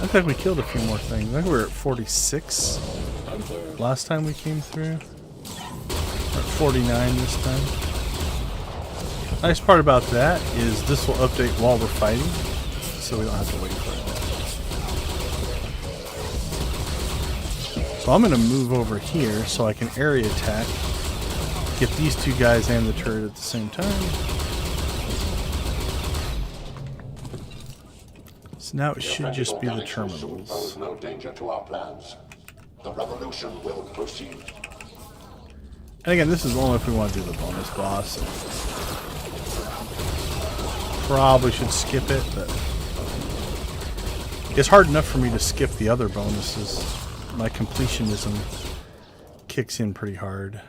I think we killed a few more things. I think we were at 46 last time we came through. We're at 49 this time. Nice part about that is this will update while we're fighting, so we don't have to wait for it. So I'm going to move over here so I can area attack, get these two guys and the turret at the same time. So now it should just be the terminals. Pose no danger to our plans. The revolution will proceed. And again, this is only if we want to do the bonus boss. Probably should skip it, but it's hard enough for me to skip the other bonuses. My completionism kicks in pretty hard.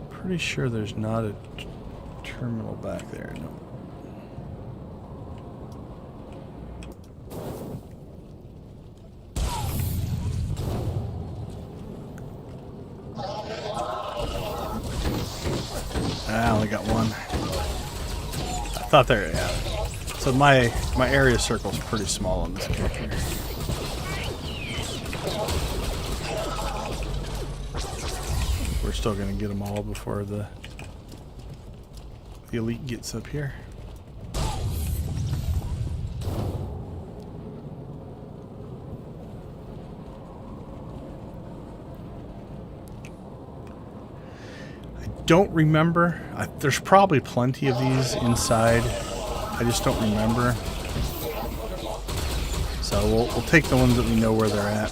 Pretty sure there's not a terminal back there. No. I only got one. I thought there, yeah. So my area circle's pretty small on this character. We're still gonna get them all before the elite gets up here. Don't remember. There's probably plenty of these inside. I just don't remember. So we'll take the ones that we know where they're at.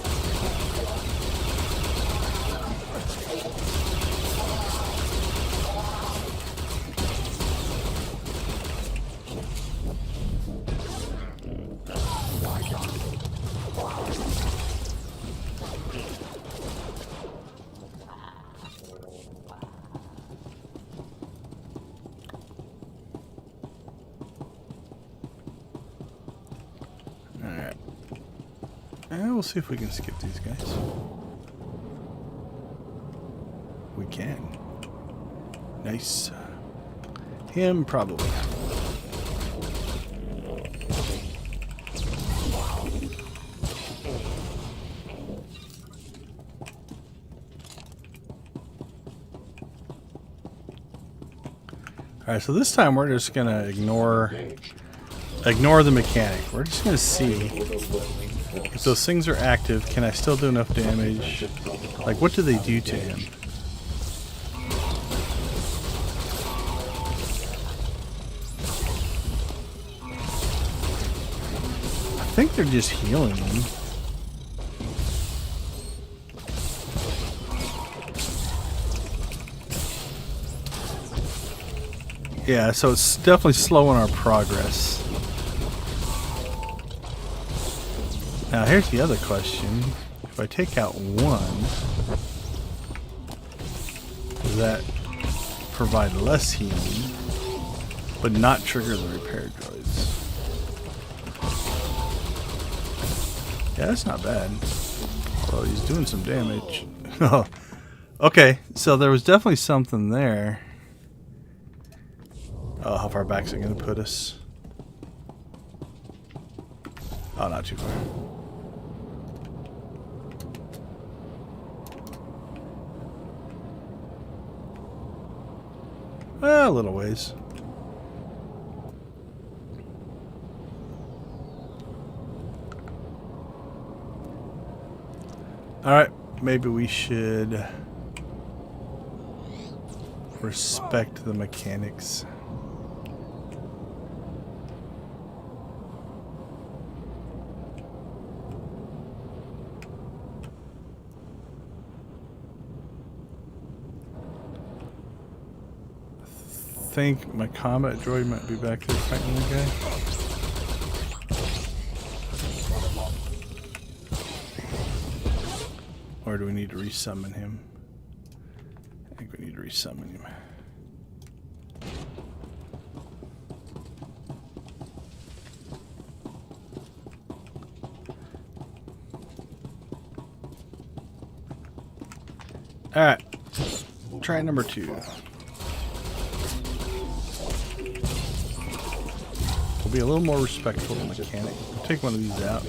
And we'll see if we can skip these guys. We can. Nice. Him, probably. Alright, so this time we're just gonna ignore the mechanic. We're just gonna see if those things are active. Can I still do enough damage? Like, what do they do to him? I think they're just healing him. Yeah, so it's definitely slowing our progress. Now here's the other question. If I take out one, does that provide less healing, but not trigger the repair droids? Yeah, that's not bad. Well, he's doing some damage. Okay, so there was definitely something there. Oh, how far back is it going to put us? Oh, not too far. A little ways. Alright, maybe we should respect the mechanics. I think my combat droid might be back there fighting the guy. Or do we need to resummon him? I think we need to resummon him. Alright. Try number 2. We'll be a little more respectful of the mechanic. We'll take one of these out.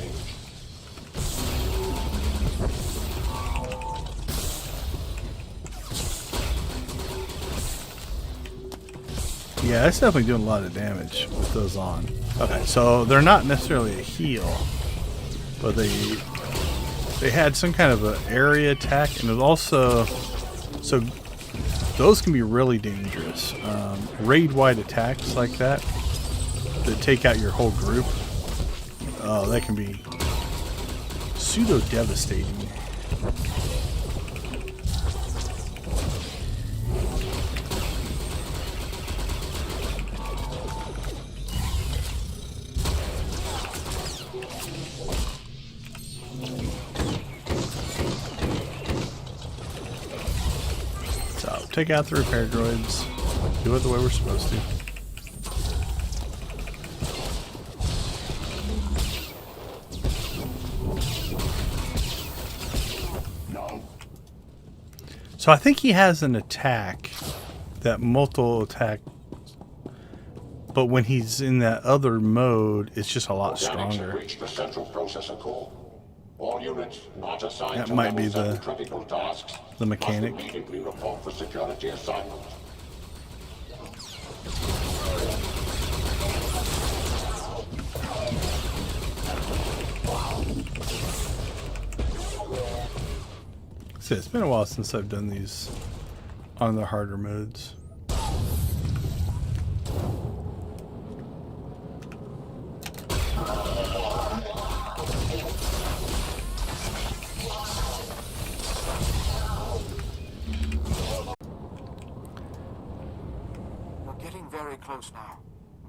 Yeah, that's definitely doing a lot of damage with those on. Okay, so they're not necessarily a heal, but they had some kind of an area attack, and it was also, so those can be really dangerous. Raid-wide attacks like that take out your whole group. Oh, that can be pseudo-devastating. So, take out the repair droids. Do it the way we're supposed to. So I think he has an attack, that multiple attack, but when he's in that other mode, it's just a lot stronger. Reached the central processor core. All units not assigned That to might be level 7 the critical tasks mechanic. must immediately report for security assignment. See, it's been a while since I've done these on the harder modes. You're getting very close now.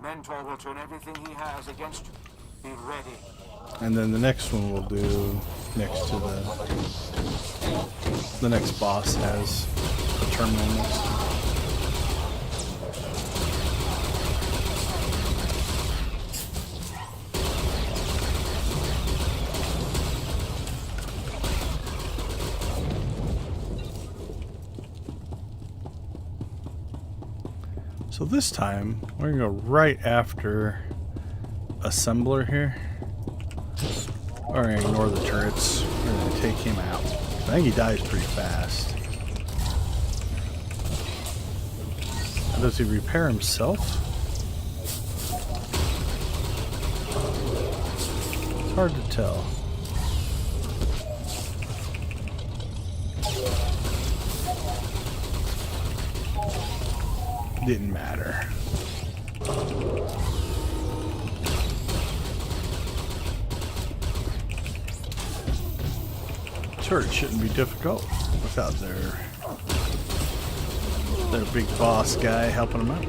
Mentor will turn everything he has against you. Be ready. And then the next one we'll do next to the next boss has a terminal next to it. So this time we're gonna go right after Assembler here. We're gonna ignore the turrets. We're gonna take him out. I think he dies pretty fast. And does he repair himself? It's hard to tell. Didn't matter. Turret shouldn't be difficult without their big boss guy helping them out.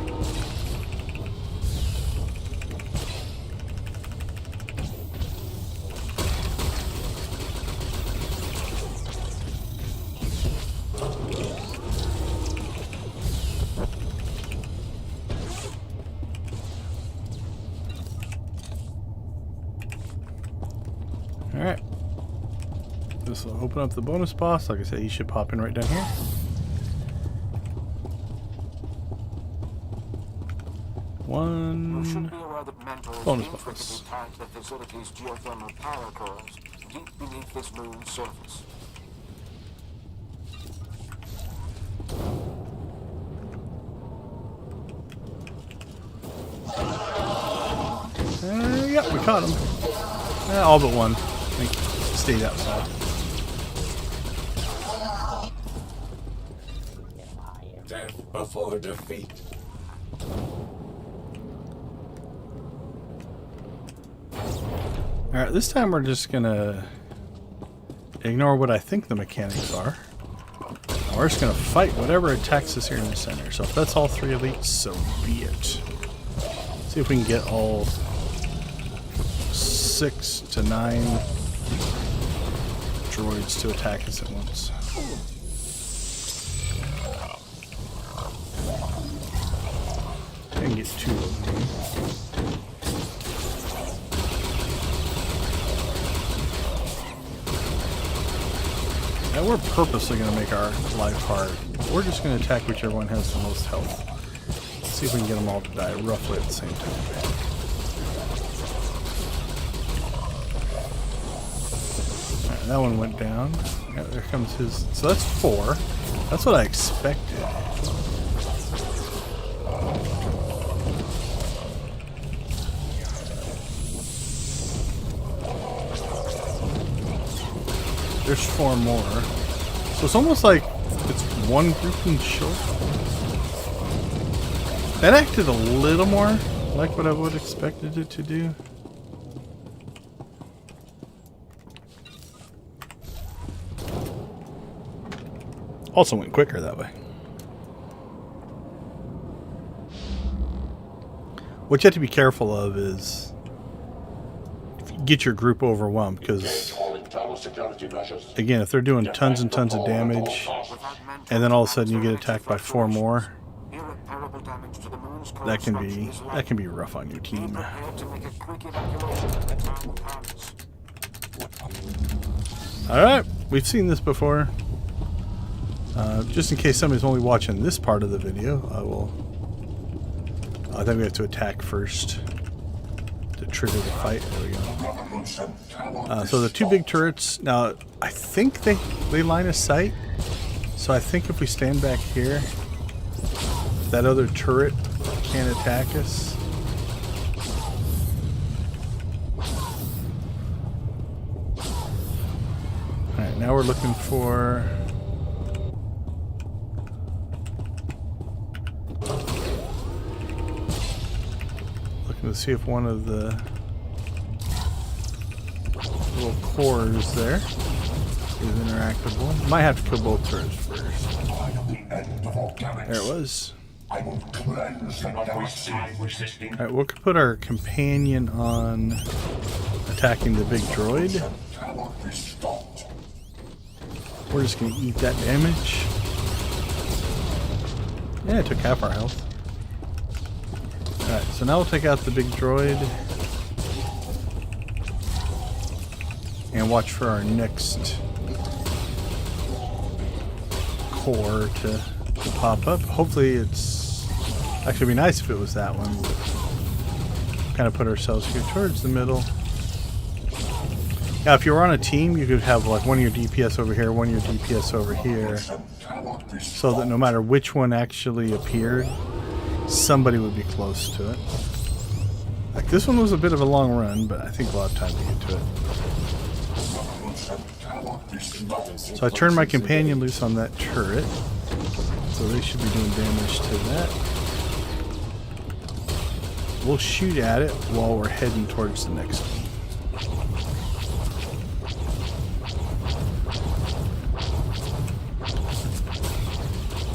Alright. This will open up the bonus boss. Like I said, he should pop in right down here. You should be aware that Mentor is bonus intricately boss. tied to the facility's geothermal power cores deep beneath this moon's surface. Yep, we caught him. All but one. I think he stayed outside. Death before defeat. Alright, this time we're just gonna ignore what I think the mechanics are. We're just gonna fight whatever attacks us here in the center. So if that's all 3 elites, so be it. See if we can get all 6 to 9 droids to attack us at once. I can get 2 of them. And we're purposely going to make our life hard. We're just going to attack whichever one has the most health. Let's see if we can get them all to die roughly at the same time. Alright, that one went down. Yeah, there comes his... So that's 4. That's what I expected. There's 4 more. So it's almost like it's one grouping short. That acted a little more like what I would have expected it to do. Also went quicker that way. What you have to be careful of is if you get your group overwhelmed, because again, if they're doing tons and tons of damage and then all of a sudden you get attacked by 4 more, that can be rough on your team. Alright, we've seen this before. Just in case somebody's only watching this part of the video, I think we have to attack first to trigger the fight. There we go. So the 2 big turrets. Now, I think they line of sight. So I think if we stand back here, that other turret can't attack us. Alright, now we're looking for... Let's see if one of the little cores there is interactable. Might have to kill both turrets first. There it was. Alright, we'll put our companion on attacking the big droid. We're just going to eat that damage. Yeah, it took half our health. Alright, so now we'll take out the big droid and watch for our next core to pop up. Hopefully it's... Actually, it'd be nice if it was that one. Kind of put ourselves here towards the middle. Now, if you were on a team, you could have like one of your DPS over here, one of your DPS over here, so that no matter which one actually appeared, somebody would be close to it. Like this one was a bit of a long run, but I think we'll have time to get to it. So I turned my companion loose on that turret. So they should be doing damage to that. We'll shoot at it while we're heading towards the next one.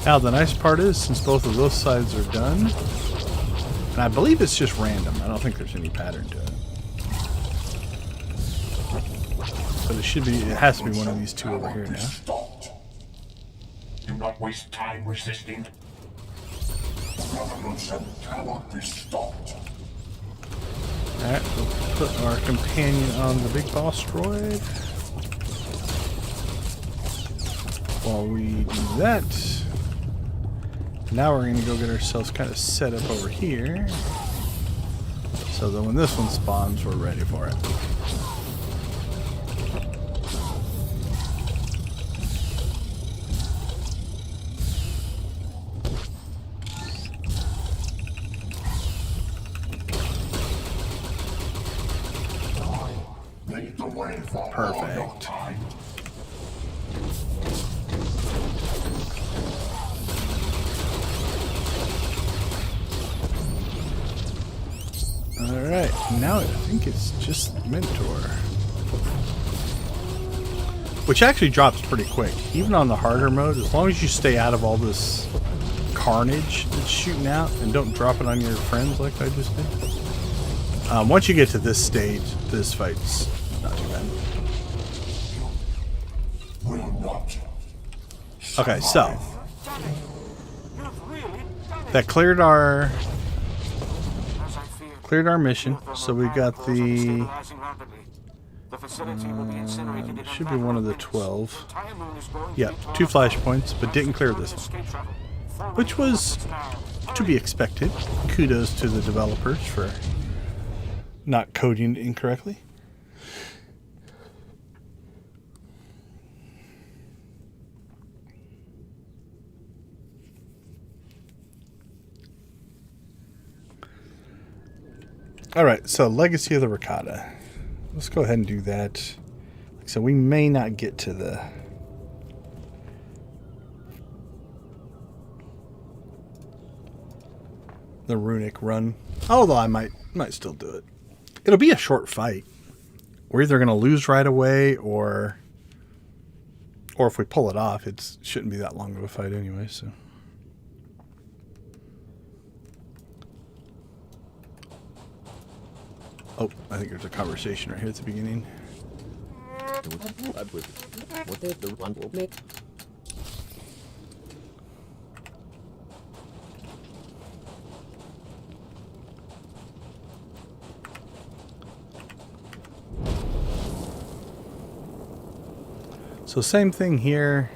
Now the nice part is, since both of those sides are done, and I believe it's just random, I don't think there's any pattern to it. But it has to be one of these 2 over here now. Do not waste time resisting. Alright, we'll put our companion on the big boss droid. While we do that, now we're going to go get ourselves kind of set up over here, so that when this one spawns, we're ready for it. Perfect. Alright, now I think it's just Mentor. Which actually drops pretty quick. Even on the harder mode, as long as you stay out of all this carnage that's shooting out and don't drop it on your friends like I just did. Once you get to this stage, this fight's not too bad. Okay, so that cleared our mission. So we got the should be one of the 12. Yeah, 2 flashpoints, but didn't clear this one, which was to be expected. Kudos to the developers for not coding it incorrectly. Alright, so Legacy of the Ricotta. Let's go ahead and do that. So we may not get to the Ruhnuk run. Although I might still do it. It'll be a short fight. We're either going to lose right away or if we pull it off, it shouldn't be that long of a fight anyway, so. Oh, I think there's a conversation right here at the beginning. So same thing here.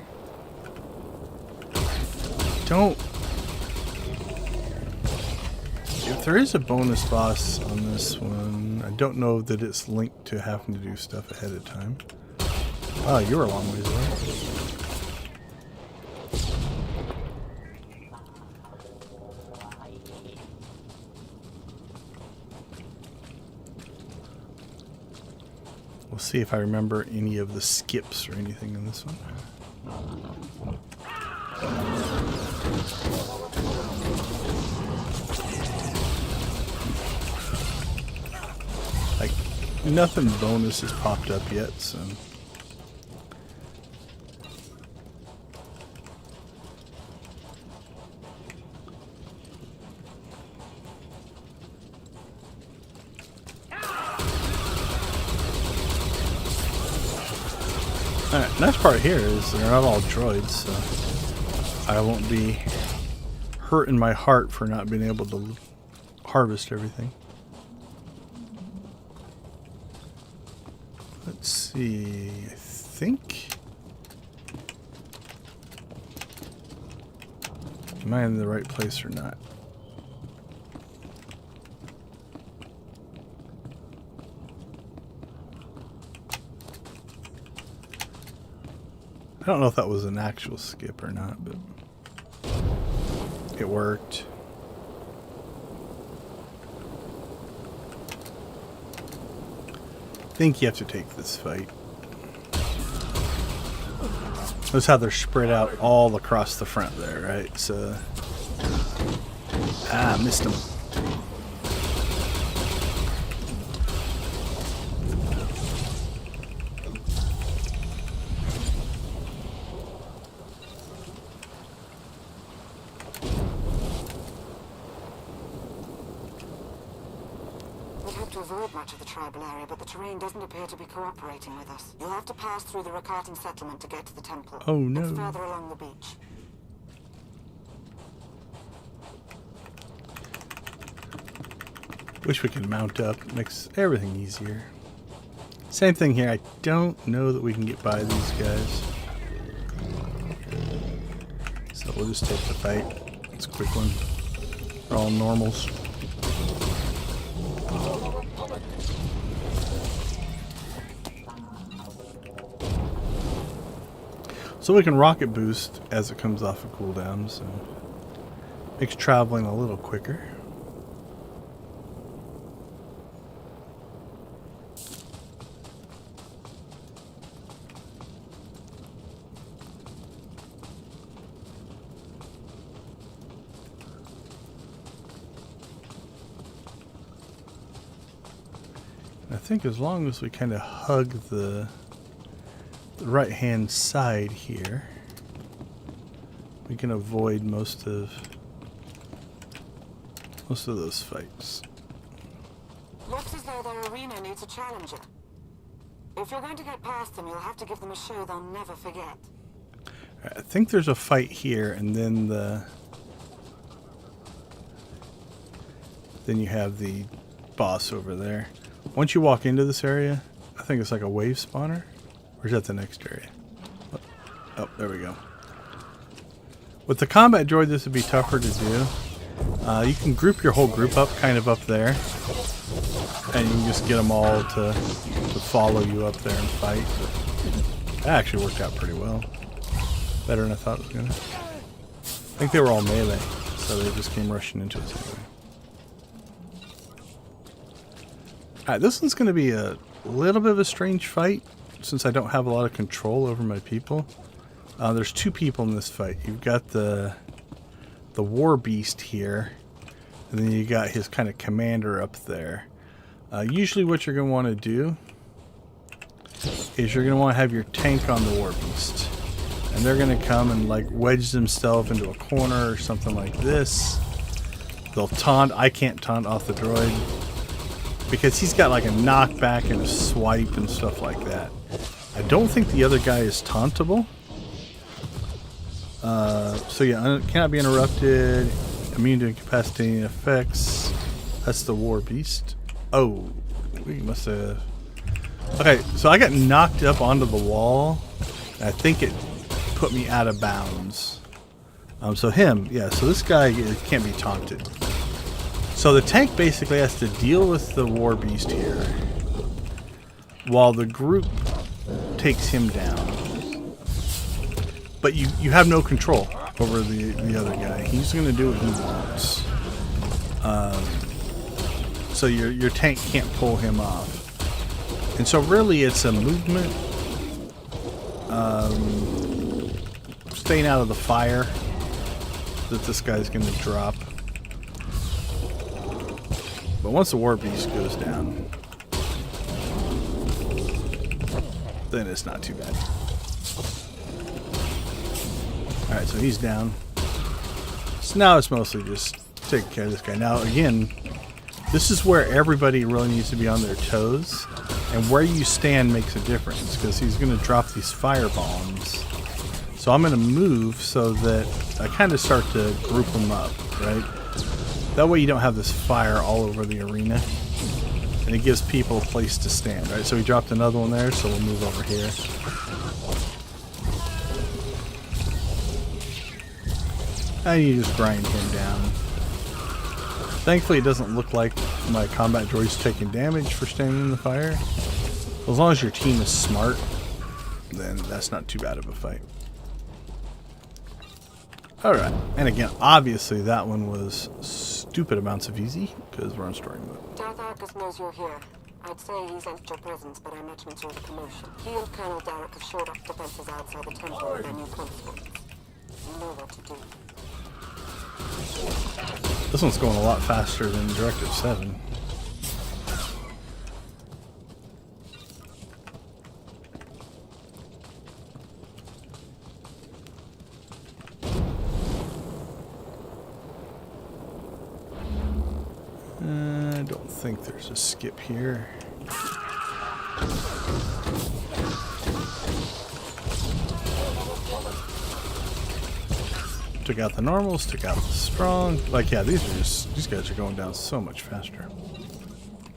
If there is a bonus boss on this one, I don't know that it's linked to having to do stuff ahead of time. Oh, you're a long ways away. We'll see if I remember any of the skips or anything in this one. Like, nothing bonus has popped up yet, so. Alright, nice part here is they're not all droids, so I won't be hurting my heart for not being able to harvest everything. Let's see, I think. Am I in the right place or not? I don't know if that was an actual skip or not, but it worked. I think you have to take this fight. Notice how they're spread out all across the front there, right? So, missed them. To avoid much of the tribal area, but the terrain doesn't appear to be cooperating with us. You'll have to pass through the Rakatan settlement to get to the temple. Oh no. It's further along the beach. Wish we could mount up. Makes everything easier. Same thing here. I don't know that we can get by these guys. So we'll just take the fight. It's a quick one. They're all normals. So we can rocket boost as it comes off a cooldown, so makes traveling a little quicker. I think as long as we kind of hug the right-hand side here, we can avoid most of those fights. Looks as though their arena needs a challenger. If you're going to get past them, you'll have to give them a show they'll never forget. I think there's a fight here, and then you have the boss over there. Once you walk into this area, I think it's like a wave spawner. Or is that the next area? Oh, there we go. With the combat droid, this would be tougher to do. You can group your whole group up kind of up there. And you can just get them all to follow you up there and fight. That actually worked out pretty well. Better than I thought it was going to. I think they were all melee, so they just came rushing into us anyway. Alright, this one's going to be a little bit of a strange fight, since I don't have a lot of control over my people. There's two people in this fight. You've got the war beast here, and then you got his kind of commander up there. Usually what you're going to want to do is you're going to want to have your tank on the war beast. And they're going to come and like wedge themselves into a corner or something like this. They'll taunt. I can't taunt off the droid because he's got like a knockback and a swipe and stuff like that. I don't think the other guy is tauntable. So yeah, cannot be interrupted. Immune to incapacitating effects. That's the war beast. Oh, we must have... Okay, so I got knocked up onto the wall. I think it put me out of bounds. So him, yeah, so this guy can't be taunted. So the tank basically has to deal with the war beast here while the group takes him down. But you have no control over the other guy. He's going to do what he wants. So your tank can't pull him off. And so really it's a movement, staying out of the fire that this guy's going to drop. But once the war beast goes down, then it's not too bad. Alright, so he's down. So now it's mostly just taking care of this guy. Now again, this is where everybody really needs to be on their toes. And where you stand makes a difference, because he's going to drop these fire bombs. So I'm going to move so that I kind of start to group them up, right? That way you don't have this fire all over the arena. And it gives people a place to stand, right? So we dropped another one there, so we'll move over here. And you just grind him down. Thankfully it doesn't look like my combat droid's taking damage for standing in the fire. As long as your team is smart, then that's not too bad of a fight. Alright, and again, obviously that one was stupid amounts of easy, because we're on story mode. Darth Arcus knows you're here. I'd say he sensed your presence, but I imagine it's all the commotion. He and Colonel Derek have shored up defenses outside the temple with their new conscripts. You know what to do. This one's going a lot faster than Directive 7. I don't think there's a skip here. Took out the normals, took out the strong. Like, yeah, these guys are going down so much faster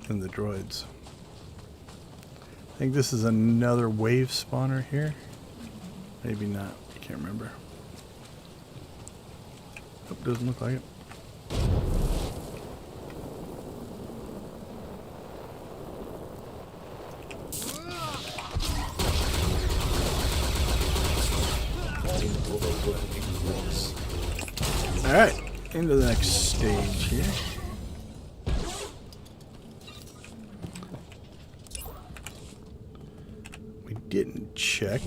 than the droids. I think this is another wave spawner here. Maybe not. I can't remember. Nope, doesn't look like it. Alright, into the next stage here. We didn't check.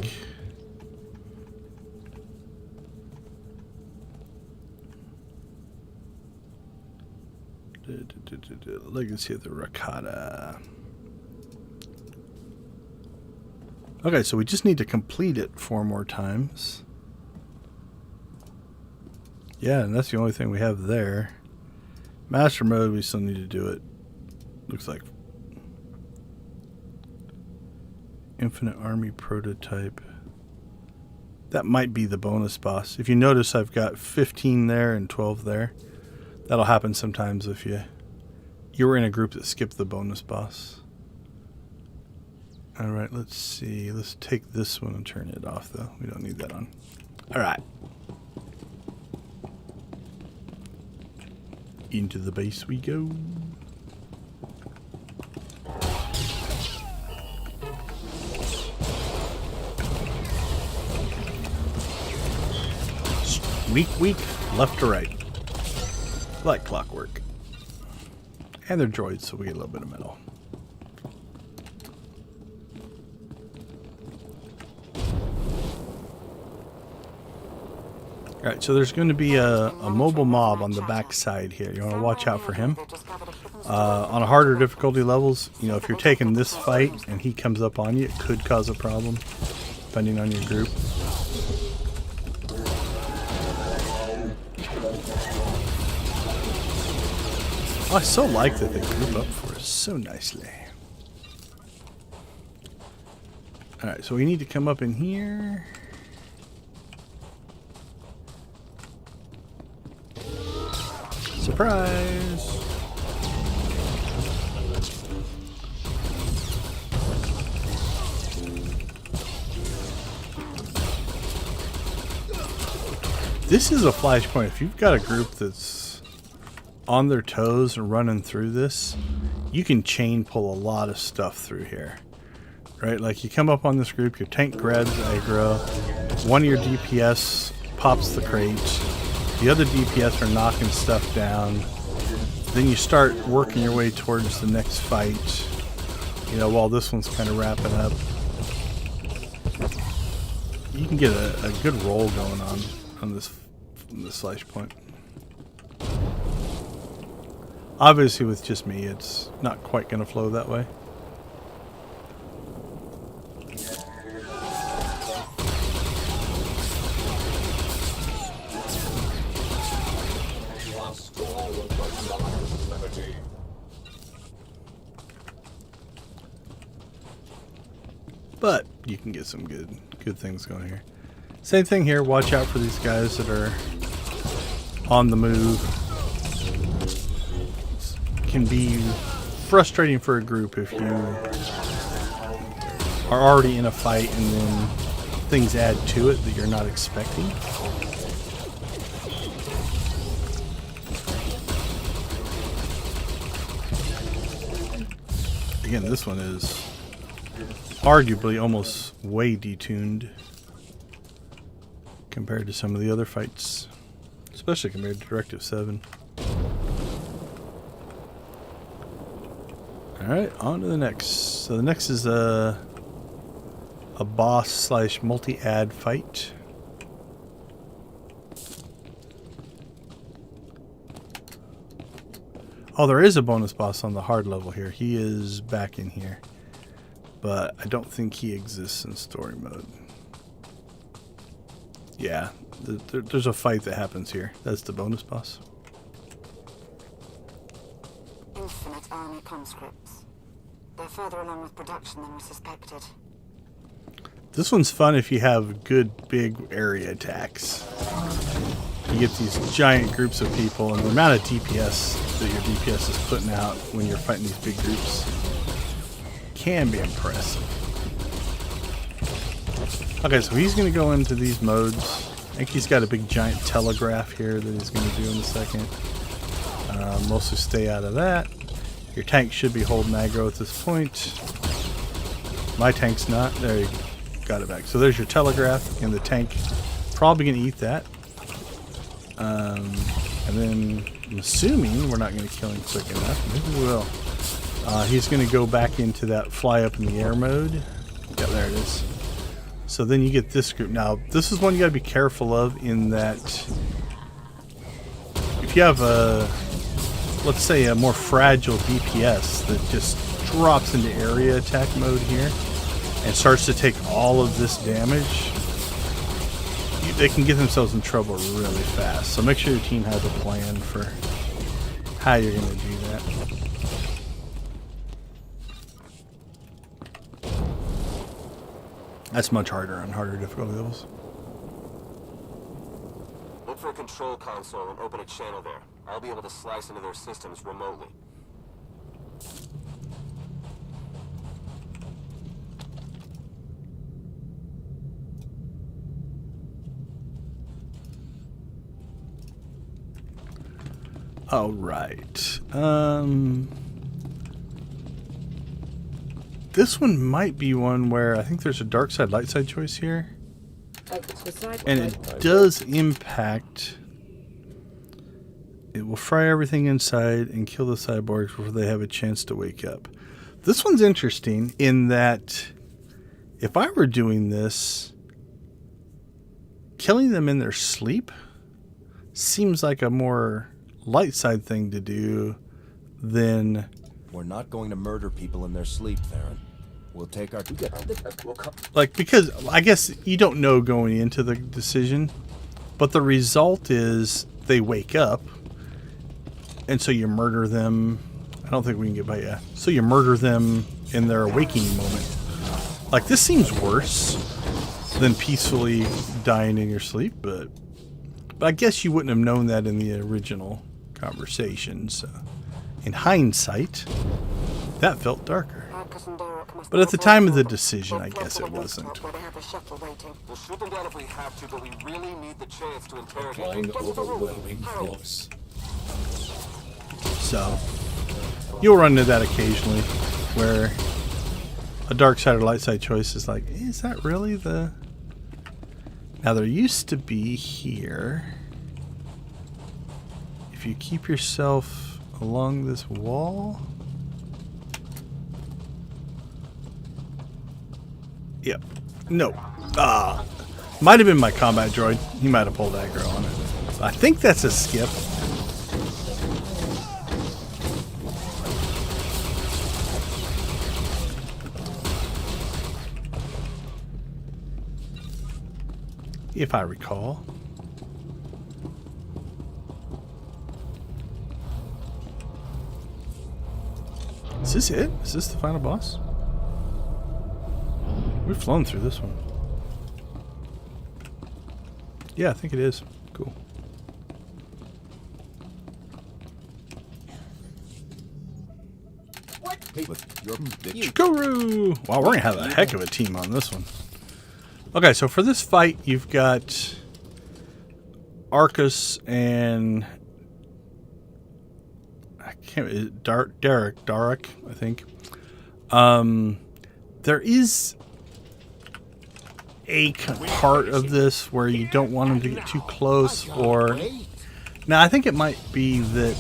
Legacy of the Rakata. Okay, so we just need to complete it 4 more times. Yeah, and that's the only thing we have there. Master mode, we still need to do it. Looks like Infinite Army Prototype. That might be the bonus boss. If you notice, I've got 15 there and 12 there. That'll happen sometimes if you were in a group that skipped the bonus boss. Alright, let's see. Let's take this one and turn it off, though. We don't need that on. Alright. Into the base we go. Weak, left to right. Like clockwork. And they're droids, so we get a little bit of metal. Alright, so there's going to be a mobile mob on the back side here. You want to watch out for him. On a harder difficulty levels, you know, if you're taking this fight and he comes up on you, it could cause a problem, depending on your group. Oh, I so like that they group up for us so nicely. Alright, so we need to come up in here. Surprise! This is a flashpoint. If you've got a group that's on their toes and running through this, you can chain pull a lot of stuff through here. Right? Like you come up on this group, your tank grabs aggro, one of your DPS pops the crate, the other DPS are knocking stuff down, then you start working your way towards the next fight, you know, while this one's kind of wrapping up. You can get a good roll going on this flashpoint. Obviously with just me, it's not quite going to flow that way. But you can get some good things going here. Same thing here. Watch out for these guys that are on the move. Can be frustrating for a group if you are already in a fight and then things add to it that you're not expecting. Again, this one is arguably almost way detuned compared to some of the other fights, especially compared to Directive 7. Alright, on to the next. So the next is a boss slash multi-ad fight. Oh, there is a bonus boss on the hard level here. He is back in here. But I don't think he exists in story mode. Yeah, there's a fight that happens here. That's the bonus boss. Infinite army conscripts. They're further along with production than we suspected. This one's fun if you have good big area attacks. You get these giant groups of people, and the amount of DPS that your DPS is putting out when you're fighting these big groups can be impressive. Okay, so he's going to go into these modes. I think he's got a big giant telegraph here that he's going to do in a second. Mostly stay out of that. Your tank should be holding aggro at this point. My tank's not. There you go. Got it back. So there's your telegraph, and the tank probably going to eat that. And then I'm assuming we're not going to kill him quick enough. Maybe we will. He's going to go back into that fly up in the air mode. Yeah, there it is. So then you get this group. Now, this is one you got to be careful of in that if you have a, let's say, a more fragile DPS that just drops into area attack mode here, and starts to take all of this damage, they can get themselves in trouble really fast. So make sure your team has a plan for how you're going to do that. That's much harder on harder difficulty levels. Look for a control console and open a channel there. I'll be able to slice into their systems remotely. All right. This one might be one where I think there's a dark side, light side choice here. And it does impact. It will fry everything inside and kill the cyborgs before they have a chance to wake up. This one's interesting in that if I were doing this, killing them in their sleep seems like a more light side thing to do than... We're not going to murder people in their sleep, Theron. We'll take our... Like, because I guess you don't know going into the decision, but the result is they wake up, and so you murder them. I don't think we can get by yet. So you murder them in their waking moment. Like, this seems worse than peacefully dying in your sleep, but I guess you wouldn't have known that in the original conversations. In hindsight, that felt darker. But at the time of the decision, I guess it wasn't. We'll shoot them down if we have to, but we really need the chance to interrogate Applying overwhelming force. So, you'll run into that occasionally, where a dark side or light side choice is like, is that really the... Now, there used to be here, if you keep yourself along this wall... Yep. No. Might have been my combat droid. He might have pulled aggro on it. I think that's a skip. If I recall. Is this it? Is this the final boss? We've flown through this one. Yeah, I think it is. Cool. Guru! Wow, we're going to have a heck of a team on this one. Okay, so for this fight, you've got Arcus and... I can't... Darek, I think. There is a part of this where you don't want them to get too close, or... Now, I think it might be that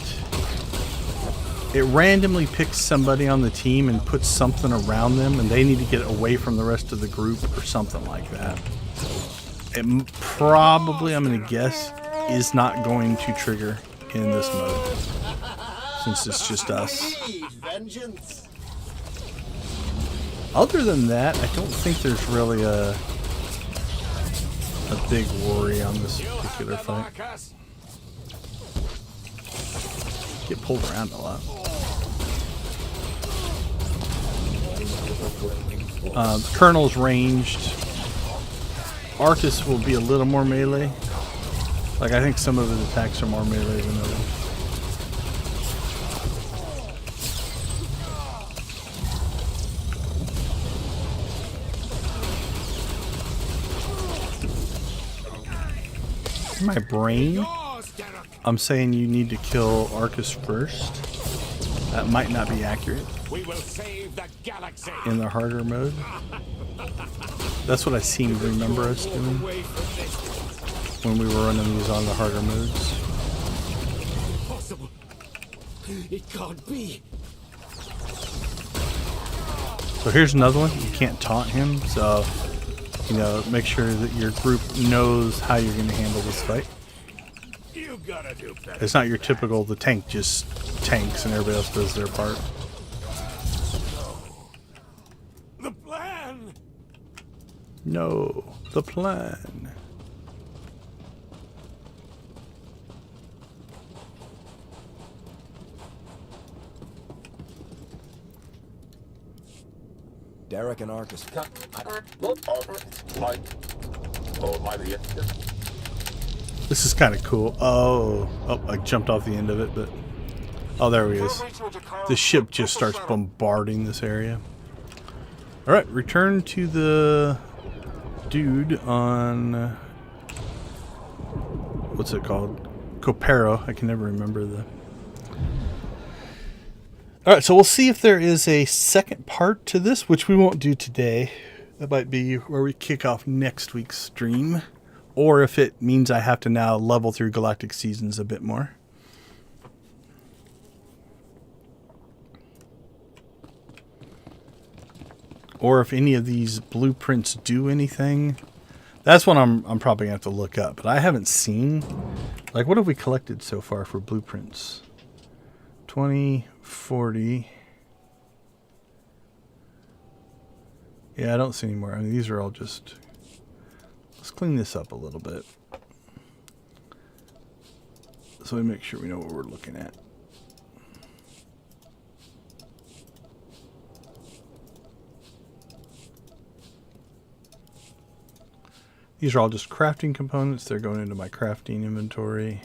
it randomly picks somebody on the team and puts something around them, and they need to get away from the rest of the group or something like that. It probably, I'm going to guess, is not going to trigger in this mode, since it's just us. Other than that, I don't think there's really a big worry on this particular fight. Get pulled around a lot. The Colonel's ranged. Arcus will be a little more melee. Like, I think some of his attacks are more melee than others. In my brain, I'm saying you need to kill Arcus first. That might not be accurate. We will save the galaxy. In the harder mode. That's what I seem to remember us doing when we were running these on the harder modes. Impossible. It can't be. So here's another one. You can't taunt him, so you know, make sure that your group knows how you're going to handle this fight. You gotta do better. It's not your typical, the tank just tanks and everybody else does their part. The plan. No, the plan. Derek and Arcus. This is kind of cool. Oh, I jumped off the end of it, but oh, there he is. The ship just starts bombarding this area. All right, return to the dude on what's it called? Copero. I can never remember the. All right, so we'll see if there is a second part to this, which we won't do today. That might be where we kick off next week's stream, or if it means I have to now level through Galactic Seasons a bit more. Or if any of these blueprints do anything. That's what I'm probably going to have to look up. But I haven't seen... Like, what have we collected so far for blueprints? 20, 40... Yeah, I don't see any more. I mean, these are all just... Let's clean this up a little bit. So we make sure we know what we're looking at. These are all just crafting components. They're going into my crafting inventory.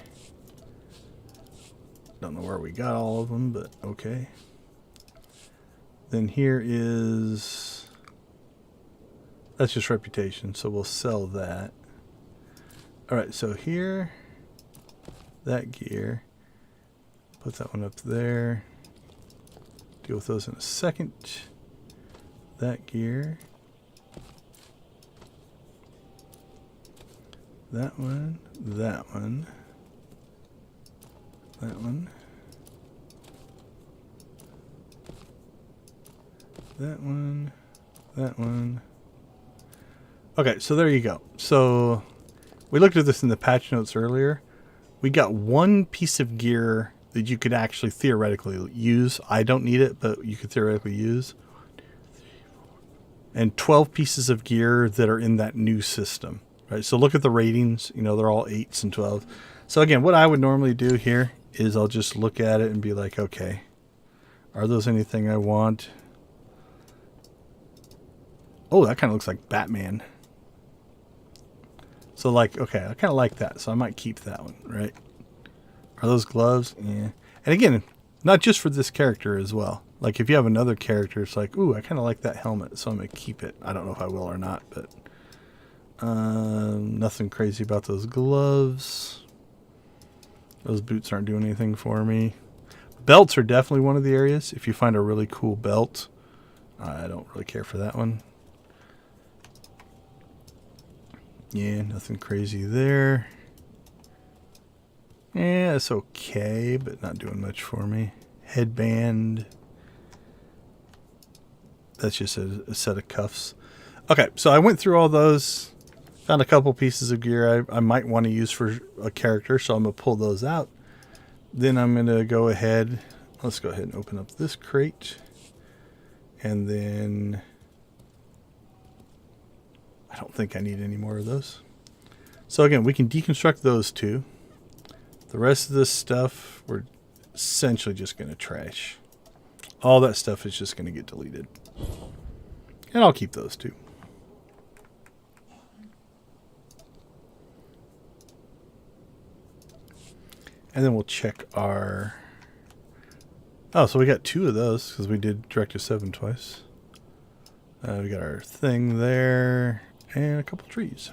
Don't know where we got all of them, but okay. Then here is... That's just reputation, so we'll sell that. Alright, so here... That gear. Put that one up there. Deal with those in a second. That gear. That one, that one, that one, that one, that one. Okay, so there you go. So we looked at this in the patch notes earlier. We got one piece of gear that you could actually theoretically use. I don't need it, but you could theoretically use. And 12 pieces of gear that are in that new system. Right, so look at the ratings, you know, they're all 8s and 12s. So again, what I would normally do here is I'll just look at it and be like, okay, are those anything I want? Oh, that kind of looks like Batman. So like, okay, I kind of like that, so I might keep that one, right? Are those gloves? Yeah. And again, not just for this character as well. Like if you have another character, it's like, ooh, I kind of like that helmet, so I'm going to keep it. I don't know if I will or not, but... nothing crazy about those gloves. Those boots aren't doing anything for me. Belts are definitely one of the areas. If you find a really cool belt, I don't really care for that one. Yeah, nothing crazy there. Yeah, it's okay, but not doing much for me. Headband. That's just a set of cuffs. Okay, so I went through all those. Found a couple pieces of gear I might want to use for a character, so I'm going to pull those out. Then I'm going to go ahead. Let's go ahead and open up this crate. And then... I don't think I need any more of those. So again, we can deconstruct those two. The rest of this stuff, we're essentially just going to trash. All that stuff is just going to get deleted. And I'll keep those two. And then we'll check our... Oh, so we got 2 of those because we did Directive 7 twice. We got our thing there and a couple trees.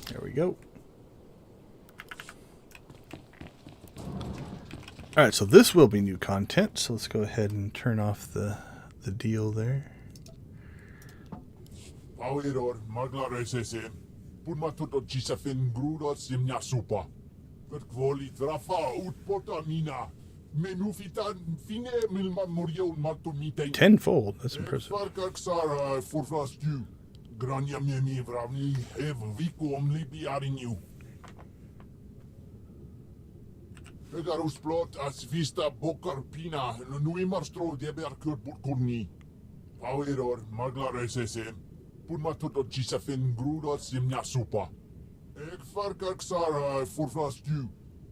There we go. Alright, so this will be new content. So let's go ahead and turn off the deal there. Tenfold, that's impressive. Power maglar SSM. Put my toto chisafin gruda simnya supa. Ek farkak sara for fast you.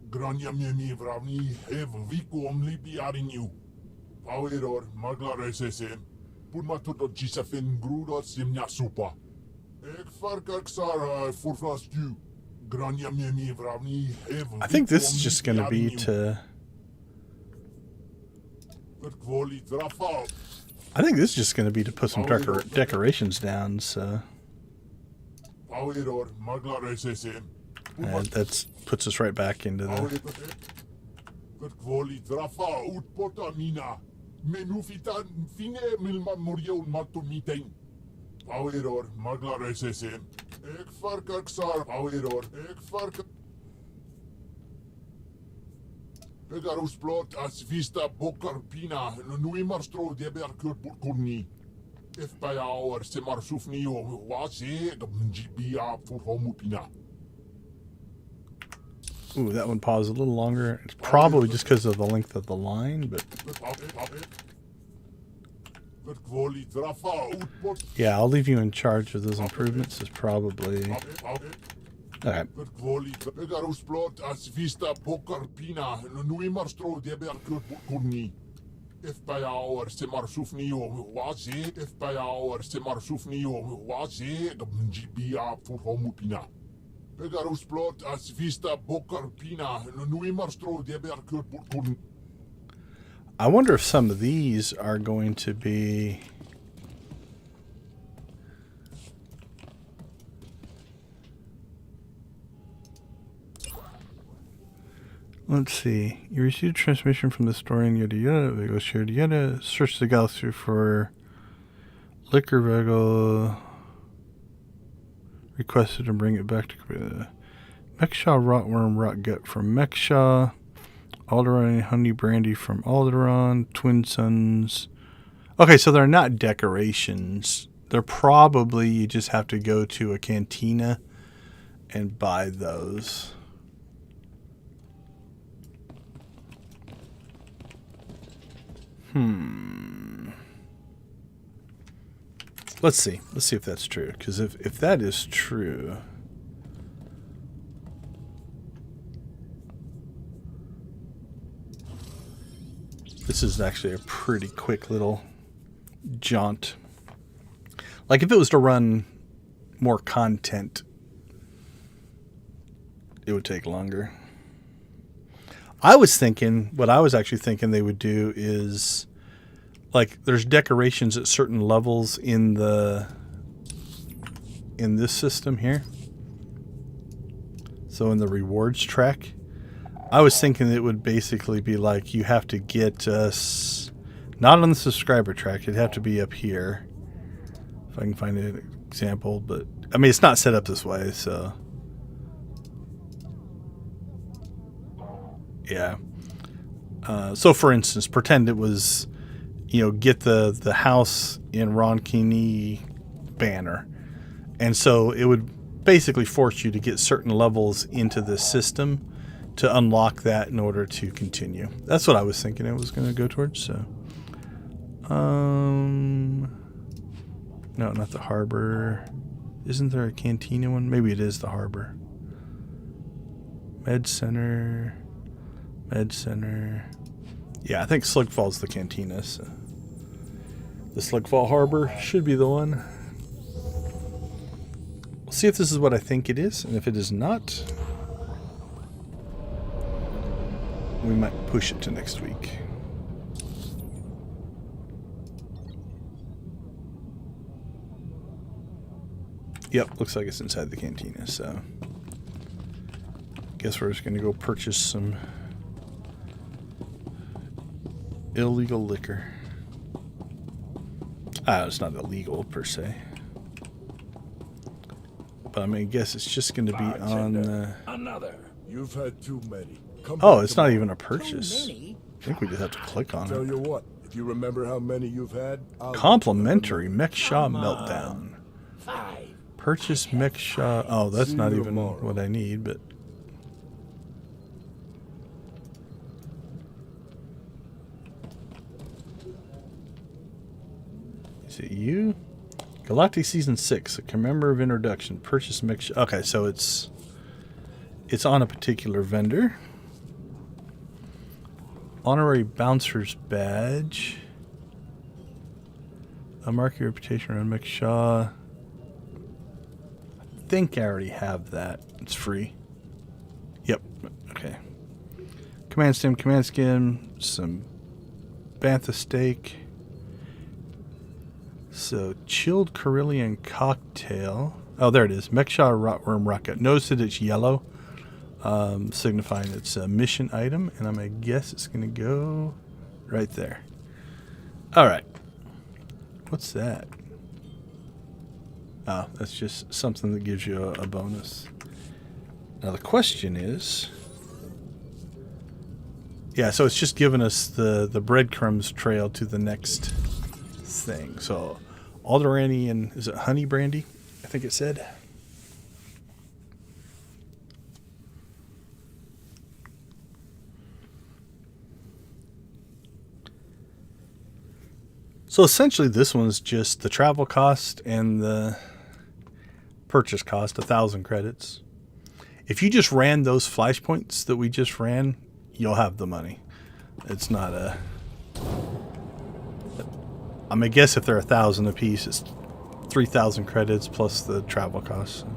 Grania memi vravni have viku omlipi arinju. Power maglar SSM. Put my toto chisafin gruda simnya supa. Ek farkak sara for fast you. Grania memi vravni have. I think this is just going to be to. I think this is just going to be to put some decorations down, so. And that puts us right back into the. Pegarus plot as vista bokar pina nui marstro de berkur burkurni. If by our semar sufni o wase gabnjibia for homupina. Ooh, that one paused a little longer. It's probably just because of the length of the line, but. Yeah, I'll leave you in charge of those improvements. It's probably. Okay. Pegarus plot as vista bokar pina nui marstro de berkur burkurni. If by our semar sufni o wase, if by our semar sufni o wase gabnjibia for homupina. Pegarus plot as vista bokar pina nui marstro de berkur burkurni. I wonder if some of these are going to be. Let's see. You received transmission from the historian, yada yada, Vego shared yada. Search the galaxy for liquor Vego requested and bring it back to Mexshaw Rotworm Rot Gut from Mexshaw. Alderaan Honey Brandy from Alderaan. Twin Sons. Okay, so they're not decorations. They're probably, you just have to go to a cantina and buy those. Let's see. Let's see if that's true. Because if that is true... This is actually a pretty quick little jaunt. Like if it was to run more content, it would take longer. I was thinking, what I was actually thinking they would do is, like, there's decorations at certain levels in this system here. So in the rewards track, I was thinking it would basically be like you have to get us, not on the subscriber track, it'd have to be up here. If I can find an example, but I mean, it's not set up this way, so. Yeah. So for instance, pretend it was, get the house in Ron Keeney banner. And so it would basically force you to get certain levels into the system to unlock that in order to continue. That's what I was thinking it was going to go towards. So, no, not the harbor. Isn't there a cantina one? Maybe it is the harbor. Med Center. Yeah, I think Slugfall's the cantina. So the Slugfall Harbor should be the one. We'll see if this is what I think it is, and if it is not, we might push it to next week. Yep, looks like it's inside the cantina, so guess we're just going to go purchase some illegal liquor. It's not illegal per se. But I mean, I guess it's just going to be on another. You've had too many. It's not even a purchase. I think we just have to click on Tell it. you what, if you remember how many you've had, Complimentary Mexshaw Meltdown. Purchase Mexshaw. Oh, that's not even what I need, but. it you? Galactic Season 6, a commemorative introduction. Purchase mix. Okay, so it's on a particular vendor. Honorary Bouncer's Badge. A mark your reputation around McShaw. I think I already have that. It's free. Yep. Okay. Command skin, some bantha steak. So, chilled Carillion cocktail. Oh, there it is. Mechshaw Rotworm Rocket. Notice that it's yellow, signifying it's a mission item, and I'm going to guess it's going to go right there. All right. What's that? Oh, that's just something that gives you a bonus. Now, the question is... Yeah, so it's just giving us the breadcrumbs trail to the next thing. So, Alderani and is it honey brandy? I think it said. So essentially, this one's just the travel cost and the purchase cost, 1,000 credits. If you just ran those flashpoints that we just ran, you'll have the money. It's not a... I'm going to guess if they're 1,000 a piece, it's 3,000 credits plus the travel costs. So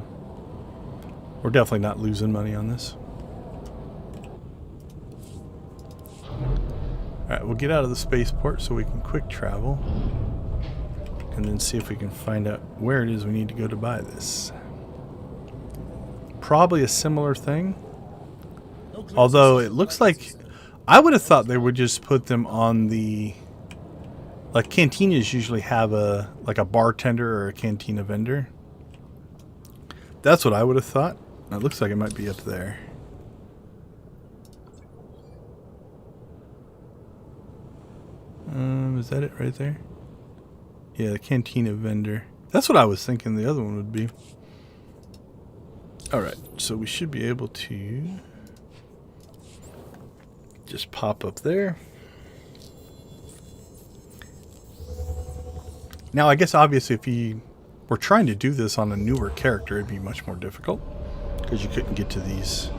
we're definitely not losing money on this. Alright, we'll get out of the spaceport so we can quick travel. And then see if we can find out where it is we need to go to buy this. Probably a similar thing. Although it looks like... I would have thought they would just put them on the... Like, cantinas usually have a bartender or a cantina vendor. That's what I would have thought. It looks like it might be up there. Is that it right there? Yeah, the cantina vendor. That's what I was thinking the other one would be. Alright, so we should be able to just pop up there. Now, I guess obviously if you were trying to do this on a newer character, it'd be much more difficult because you couldn't get to these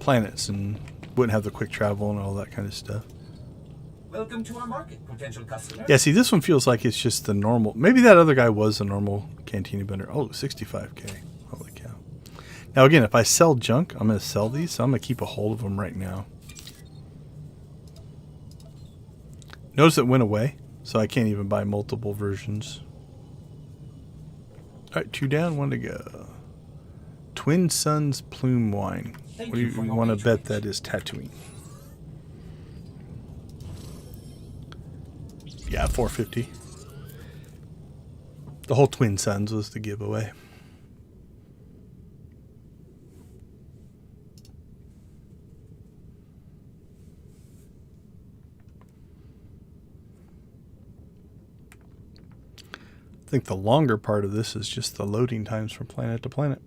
planets and wouldn't have the quick travel and all that kind of stuff. Welcome to our market, potential customer. Yeah, see, this one feels like it's just the normal. Maybe that other guy was a normal cantina vendor. Oh, 65K. Holy cow. Now, again, if I sell junk, I'm going to sell these, so I'm going to keep a hold of them right now. Notice it went away, so I can't even buy multiple versions. Alright, 2 down, 1 to go. Twin Suns Plume Wine. What do you want to bet that is Tatooine? Yeah, 450. The whole Twin Suns was the giveaway. I think the longer part of this is just the loading times from planet to planet.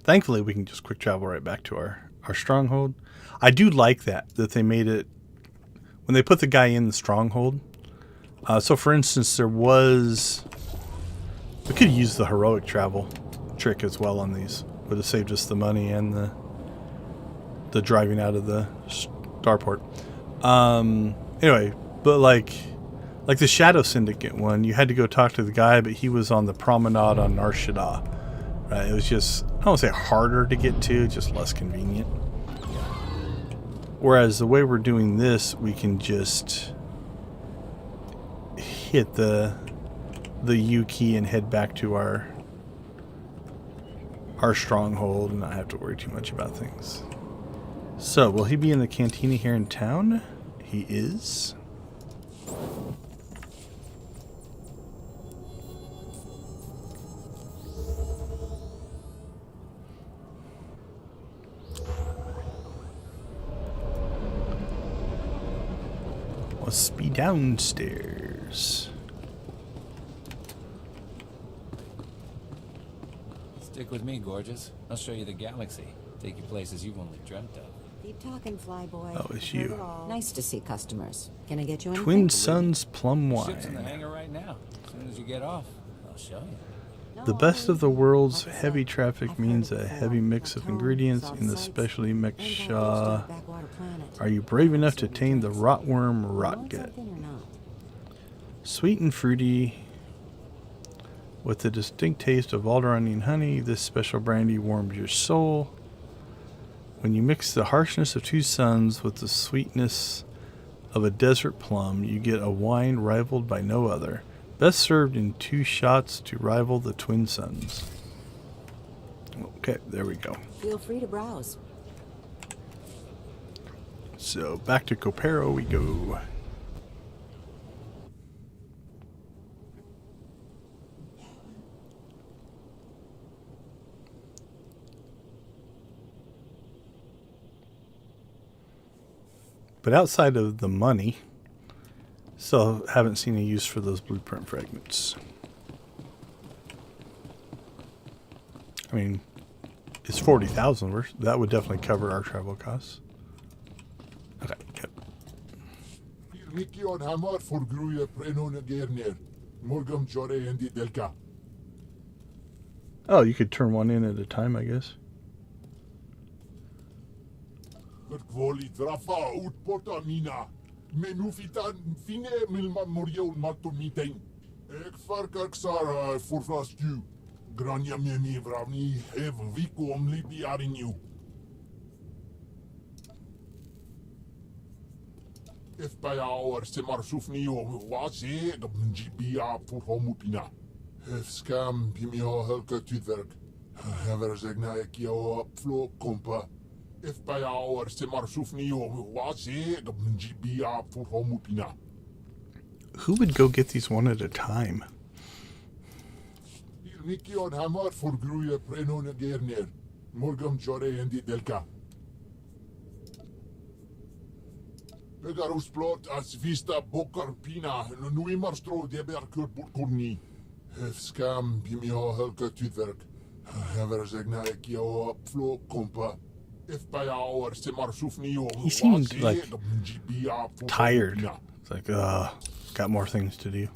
Thankfully, we can just quick travel right back to our stronghold. I do like that they made it when they put the guy in the stronghold. So, for instance, we could use the heroic travel trick as well on these. Would have saved us the money and the driving out of the starport. Anyway, but like the Shadow Syndicate one, you had to go talk to the guy, but he was on the promenade on Nar Shaddaa. Right? It was just, I don't want to say harder to get to, just less convenient. Whereas the way we're doing this, we can just hit the U key and head back to our stronghold and not have to worry too much about things. So, will he be in the cantina here in town? He is. Let's be downstairs. Stick with me, gorgeous. I'll show you the galaxy. Take you places you've only dreamt of. Keep talking, Flyboy. Oh, it's I've heard you. it all. Nice to see customers. Can I get you anything? Twin Suns Plum Ship's in the Wine. hangar right now. As soon as you get off, I'll show you. The best of the world's heavy traffic means a heavy mix of ingredients in the specialty mixture. Are you brave enough to tame the rotworm rotgut? Sweet and fruity, with the distinct taste of alderaan and honey, this special brandy warms your soul. When you mix the harshness of two suns with the sweetness of a desert plum, you get a wine rivaled by no other. Best served in 2 shots to rival the Twin Suns. Okay, there we go. Feel free to browse. So back to Copero we go. But outside of the money, still haven't seen a use for those blueprint fragments. I mean, it's 40,000. That would definitely cover our travel costs. Okay, yep. Oh, you could turn one in at a time, I guess. Menufitan fine milma moriol mato meeting. Ek farkak sara forflasku. Grania memi vravni hev viku omlibi arinu. If by our semarsufni o wasi gabnjibia for homupina. If scam pimio helka tudwerk. Hever zegna ekio upflo kompa. If by our semarsufni o wasi gabnjibia for homupina. Who would go get these one at a time? Nikion hamar for gruye prenon gerner. Morgam jore endi delka. Begarus plot as vista bokar pina. Nuimar stro deber kurpur kurni. If scam pimio helka tudwerk. Hever zegna ekio upflo kompa. If by our semarsufni o He seemed like tired. It's like, got more things to do.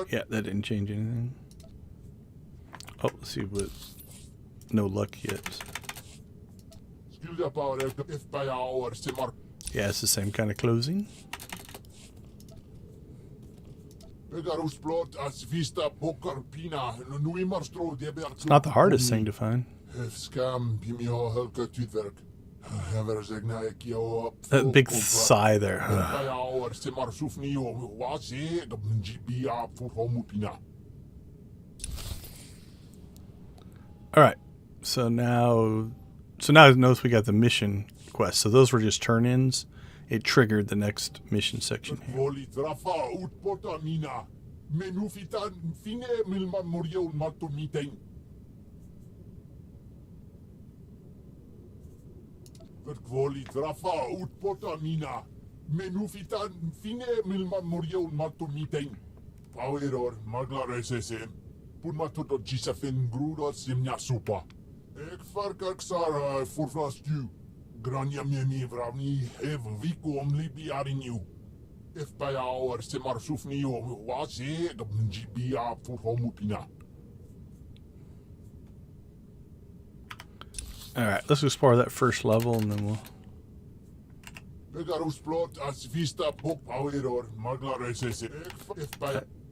Yeah, that didn't change anything. Oh, let's see what. No luck yet. Yeah, it's the same kind of closing. It's not the hardest thing to find. That big sigh there. Alright. So now it knows we got the mission quest. So those were just turn-ins. It triggered the next mission section here. Grania memi vravni hev viku omlibi arinu. If by our semarsufni o wasi gabnjibia for homupina. Alright, let's explore that first level and then we'll.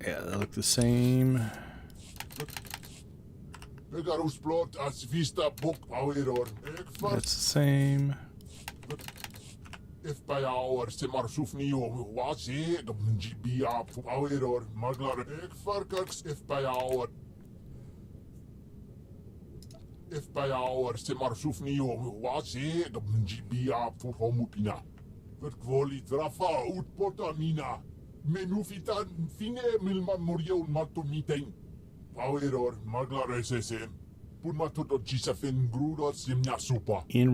Yeah, they look the same. That's the same. If by our semarsufni o wasi gabnjibia for our maglar ekfarkaks if by our semarsufni o wasi gabnjibia for homupina. Verkwoli trafa utpota mina. Menufitan fine milma moriol mato meeting. In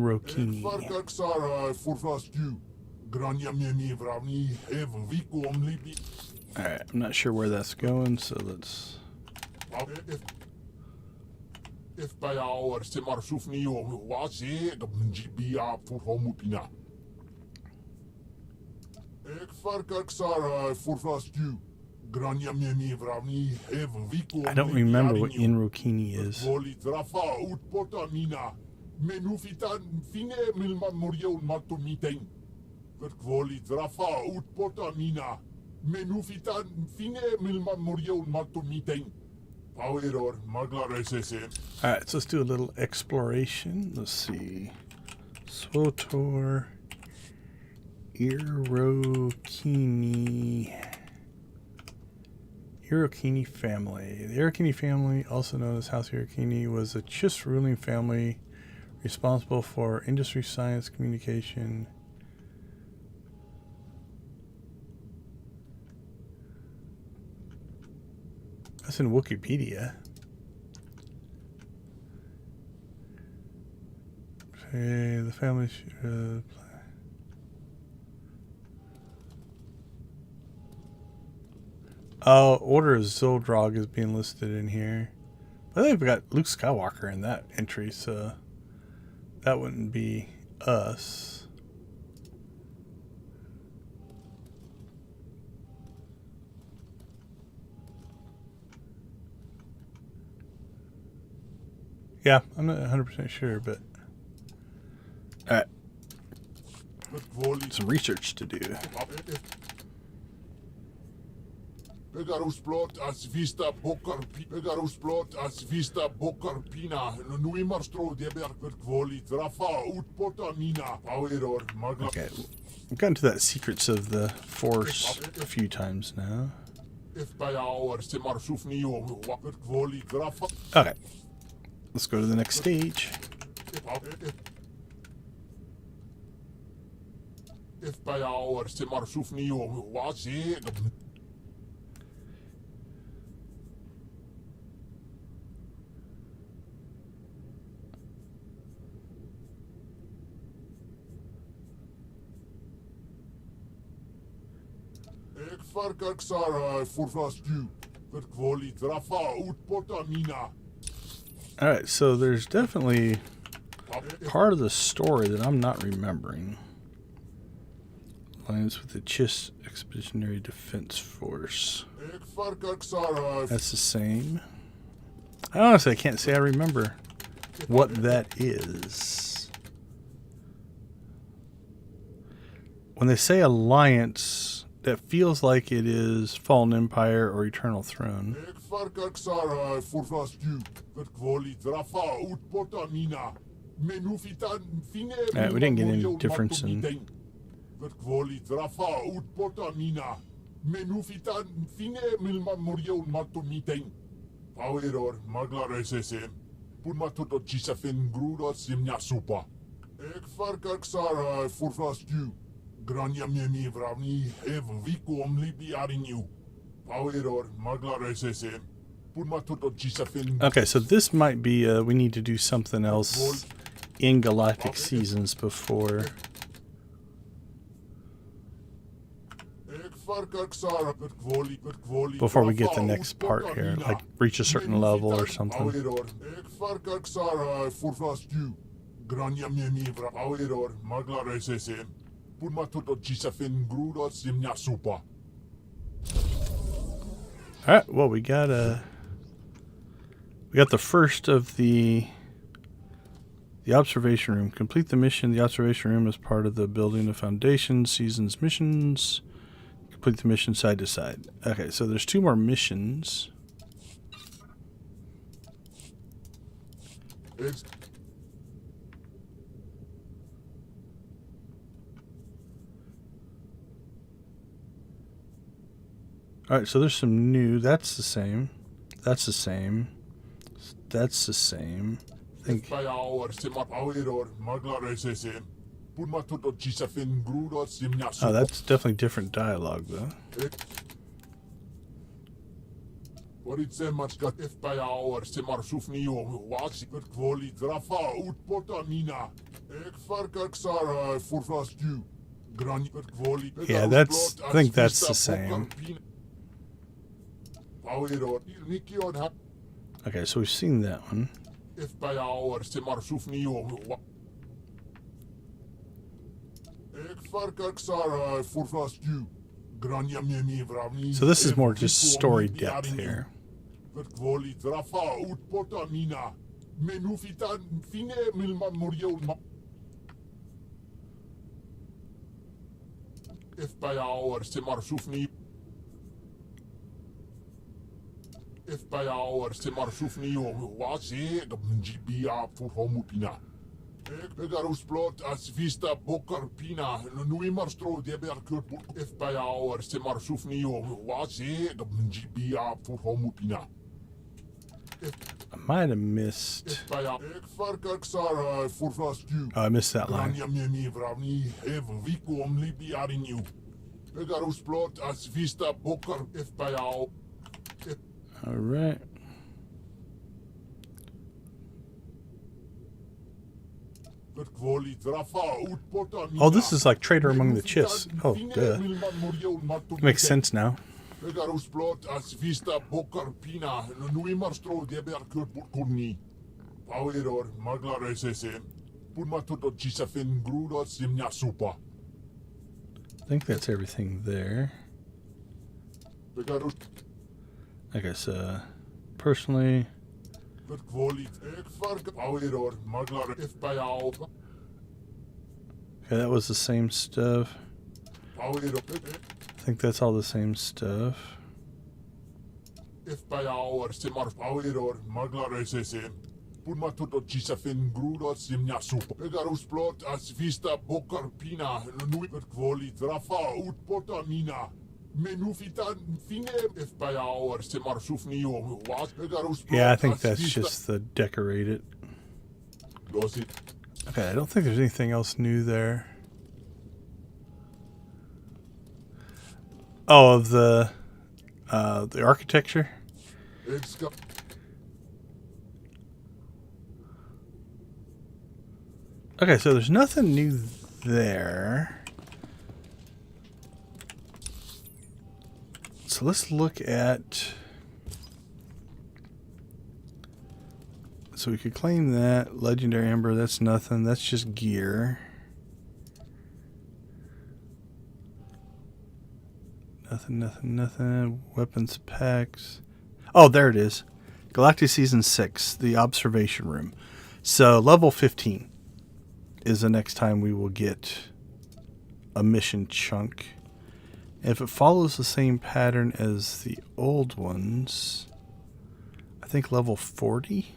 Rokini. Alright, I'm not sure where that's going, so let's. If by our Semar Sufnio was it, Bia for Homupina. Ik varkaksara for fast you. Grania memi vravni have Vico. I don't remember what Inrokini is. Voli trafa ut potamina. Menufitan fine milman morio matumitain. Voli trafa ut potamina. Menufitan fine milman morio matumitain. Power magla SSM. Alright, so let's do a little exploration. Let's see. SWTOR Irokini family. The Irokini family, also known as House Irokini, was a Chiss ruling family responsible for industry, science, communication. That's in Wikipedia. Okay, the family. Order of Zoldrog is being listed in here. I think we got Luke Skywalker in that entry, so that wouldn't be us. Yeah, I'm not 100% sure, but alright. Some research to do. Pegarus plot as vista bokar Pegarus plot as vista bokar pina nui marstro deber kvoli trafa ut potamina power magla. Okay, we've gotten to that Secrets of the Force a few times now. If by our semar sufnio kvoli trafa. Okay, let's go to the next stage. If by our semar sufnio was it. Alright, so there's definitely part of the story that I'm not remembering. Alliance with the Chiss Expeditionary Defense Force. That's the same. Honestly, I can't say I remember what that is. When they say Alliance, that feels like it is Fallen Empire or Eternal Throne. Alright, we didn't get any difference in. Grania memi vravni have Vico omlibi arinyu. Power magla SSM. Okay, so this might be, we need to do something else in Galactic Seasons before we get the next part here, like reach a certain level or something. Alright, well we got the first of the observation room. Complete the mission. The observation room is part of the building the foundation season's missions. Complete the mission side to side. Okay, so there's 2 more missions. Alright, so there's some new. That's the same. That's the same. That's the same. I think. Oh, that's definitely different dialogue, though. Yeah, that's. I think that's the same. Okay, so we've seen that one. If by our se marsufni o. So this is more just story depth here. If by our se marsufni. If by our se marsufni o wasi GBA for homupina. Egarus plot as vista bokar pina nui marstro de berkur if by our se marsufni o wasi GBA for homupina. I might have missed. Oh, I missed that line. All right. Oh, this is like Trader Among the Chiss. Oh, duh. Makes sense now. I think that's everything there. I guess, personally... Okay, that was the same stuff. I think that's all the same stuff. If by our semar power or maglar SSM, Purmatuto Chisafin Grudo Simnasup, Egarus plot as vista bokar pina, Nuit quali trafa ut potamina. Menufitan fine if by our semar sufni or what Egarus. Yeah, I think that's just the decorated. Okay, I don't think there's anything else new there. Oh, of the architecture. Okay, so there's nothing new there. So let's look at... So we could claim that. Legendary Ember, that's nothing. That's just gear. Nothing. Weapons packs. Oh, there it is. Galactic Season 6, the observation room. So level 15 is the next time we will get a mission chunk. If it follows the same pattern as the old ones, I think level 40?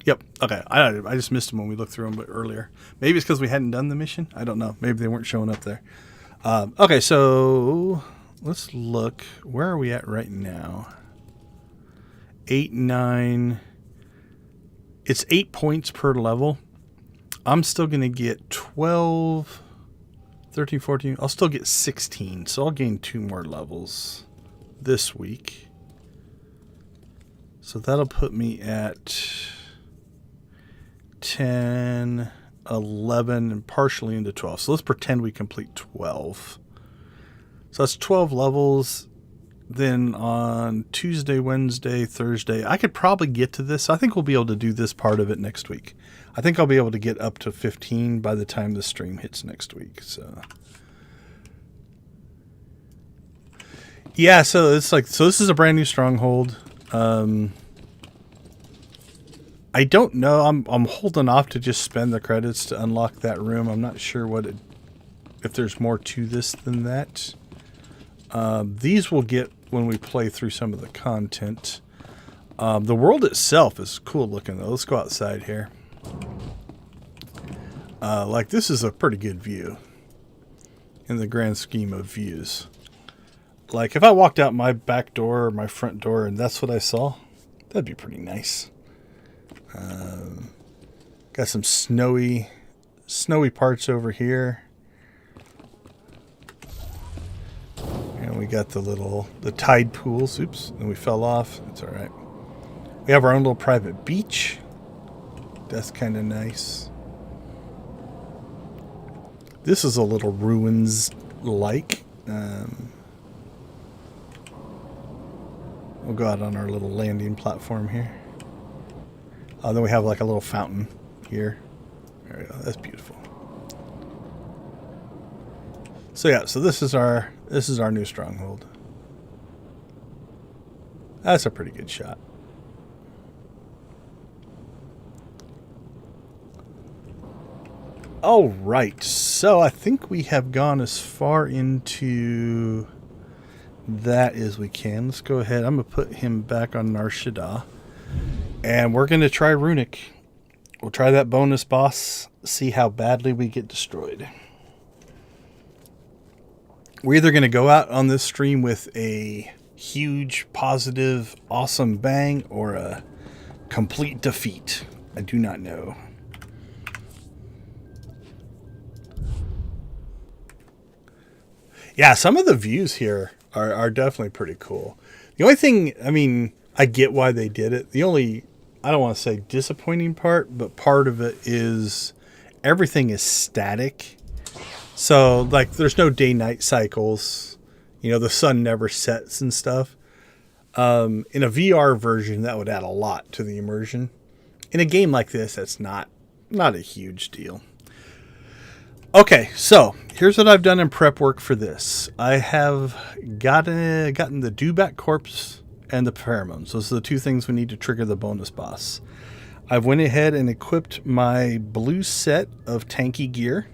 Yep. Okay. I just missed them when we looked through them earlier. Maybe it's because we hadn't done the mission. I don't know. Maybe they weren't showing up there. Okay, so let's look. Where are we at right now? 8, 9. It's 8 points per level. I'm still going to get 12, 13, 14. I'll still get 16. So I'll gain 2 more levels this week. So that'll put me at 10, 11, and partially into 12. So let's pretend we complete 12. So that's 12 levels. Then on Tuesday, Wednesday, Thursday, I could probably get to this. I think we'll be able to do this part of it next week. I think I'll be able to get up to 15 by the time the stream hits next week. So yeah, so it's like, so this is a brand new stronghold. I don't know. I'm holding off to just spend the credits to unlock that room. I'm not sure if there's more to this than that. These we'll get when we play through some of the content. The world itself is cool looking though. Let's go outside here. Like this is a pretty good view in the grand scheme of views. Like if I walked out my back door or my front door and that's what I saw, that'd be pretty nice. Got some snowy parts over here. And we got the tide pools. Oops, and we fell off. It's all right. We have our own little private beach. That's kind of nice. This is a little ruins-like. We'll go out on our little landing platform here. Then we have like a little fountain here. There we go. That's beautiful. So yeah, so this is our new stronghold. That's a pretty good shot. All right, so I think we have gone as far into that as we can. Let's go ahead. I'm going to put him back on Nar Shaddaa. And we're going to try Ruhnuk. We'll try that bonus boss, see how badly we get destroyed. We're either going to go out on this stream with a huge, positive, awesome bang, or a complete defeat. I do not know. Yeah, some of the views here are definitely pretty cool. The only thing, I mean, I get why they did it. The only, I don't want to say disappointing part, but part of it is everything is static. So, like, there's no day-night cycles. You know, the sun never sets and stuff. In a VR version, that would add a lot to the immersion. In a game like this, that's not a huge deal. Okay, so here's what I've done in prep work for this. I have gotten the dewback corpse and the pheromones. Those are the two things we need to trigger the bonus boss. I've went ahead and equipped my blue set of tanky gear,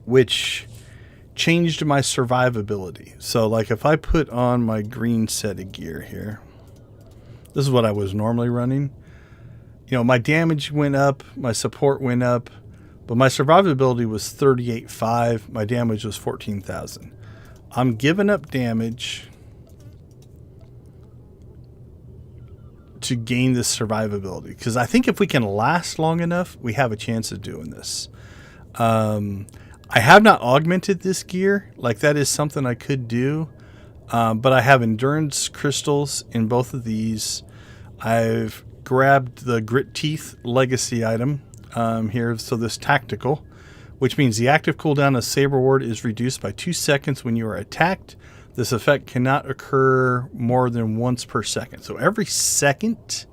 which changed my survivability. So like if I put on my green set of gear here, this is what I was normally running. You know, my damage went up, my support went up, but my survivability was 38.5. My damage was 14,000. I'm giving up damage to gain this survivability, because I think if we can last long enough, we have a chance of doing this. I have not augmented this gear. Like, that is something I could do. But I have endurance crystals in both of these. I've grabbed the Grit Teeth legacy item here. So this tactical, which means the active cooldown of Saber Ward is reduced by 2 seconds when you are attacked. This effect cannot occur more than once per second. So every second,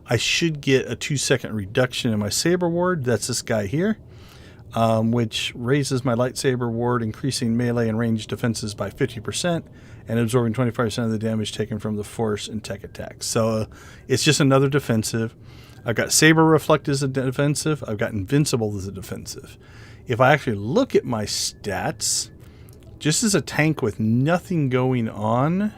I should get a 2-second reduction in my Saber Ward. That's this guy here. Which raises my lightsaber ward, increasing melee and range defenses by 50% and absorbing 25% of the damage taken from the force and tech attacks. So it's just another defensive. I've got Saber Reflect as a defensive. I've got Invincible as a defensive. If I actually look at my stats, just as a tank with nothing going on,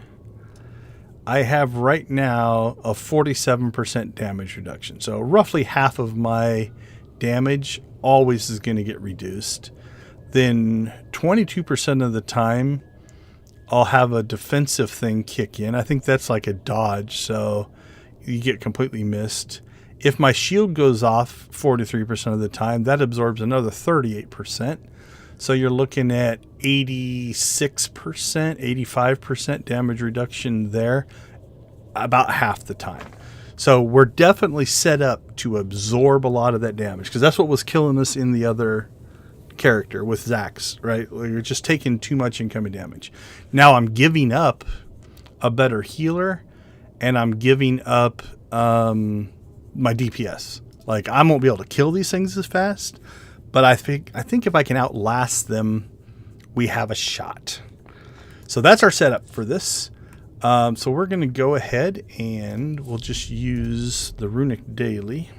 I have right now a 47% damage reduction. So roughly half of my damage always is going to get reduced. Then 22% of the time I'll have a defensive thing kick in. I think that's like a dodge, so you get completely missed. If my shield goes off 43% of the time, that absorbs another 38%. So you're looking at 86%, 85% damage reduction there, about half the time. So we're definitely set up to absorb a lot of that damage, because that's what was killing us in the other character with Zax, right? You're just taking too much incoming damage. Now I'm giving up a better healer, and I'm giving up my DPS. Like, I won't be able to kill these things as fast, but I think if I can outlast them, we have a shot. So that's our setup for this. So we're going to go ahead and we'll just use the Ruhnuk daily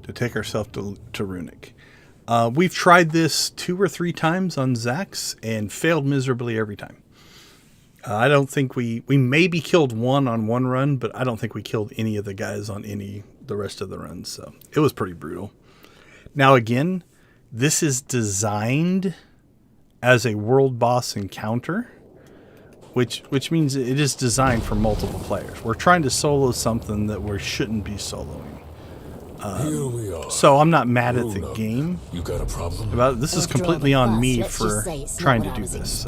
to take ourselves to Ruhnuk. We've tried this 2 or 3 times on Zax and failed miserably every time. I don't think we maybe killed one on one run, but I don't think we killed any of the guys on the rest of the runs. So it was pretty brutal. Now again, this is designed as a world boss encounter, which means it is designed for multiple players. We're trying to solo something that we shouldn't be soloing. Here we are. So I'm not mad at the game. You got a problem? About this is completely on me for trying to do this.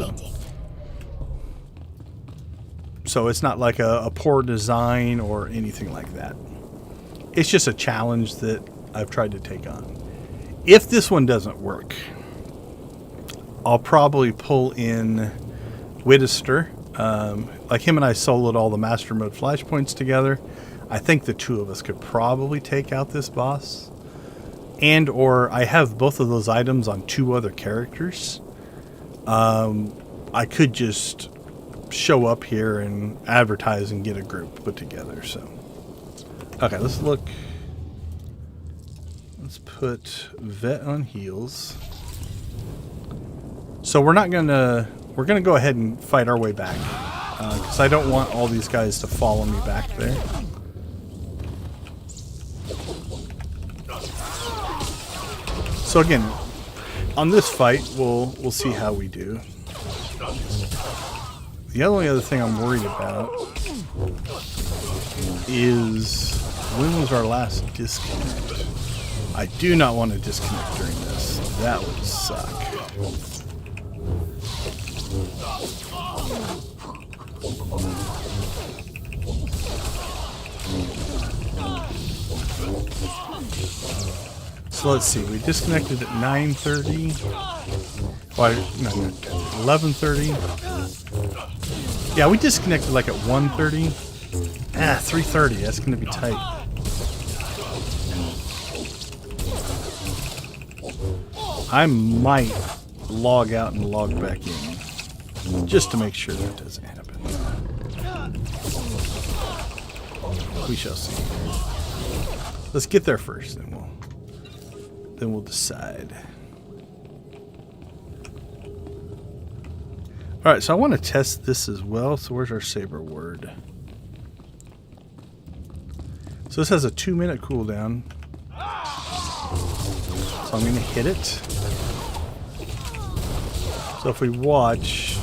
So it's not like a poor design or anything like that. It's just a challenge that I've tried to take on. If this one doesn't work, I'll probably pull in Whittister. Like him and I soloed all the Master Mode flashpoints together. I think the two of us could probably take out this boss. And or I have both of those items on 2 other characters. I could just show up here and advertise and get a group put together. So, okay, let's look. Let's put Vet on heals. So we're gonna go ahead and fight our way back because I don't want all these guys to follow me back there. So again, on this fight, we'll see how we do. The only other thing I'm worried about is when was our last disconnect? I do not want to disconnect during this. That would suck. So let's see, we disconnected at 9:30. Why, no, 11:30. Yeah, we disconnected like at 1:30. 3:30, that's going to be tight. I might log out and log back in, just to make sure that doesn't happen. We shall see. Let's get there first, then we'll decide. Alright, so I want to test this as well. So where's our saber word? So this has a 2-minute cooldown. So I'm going to hit it. So if we watch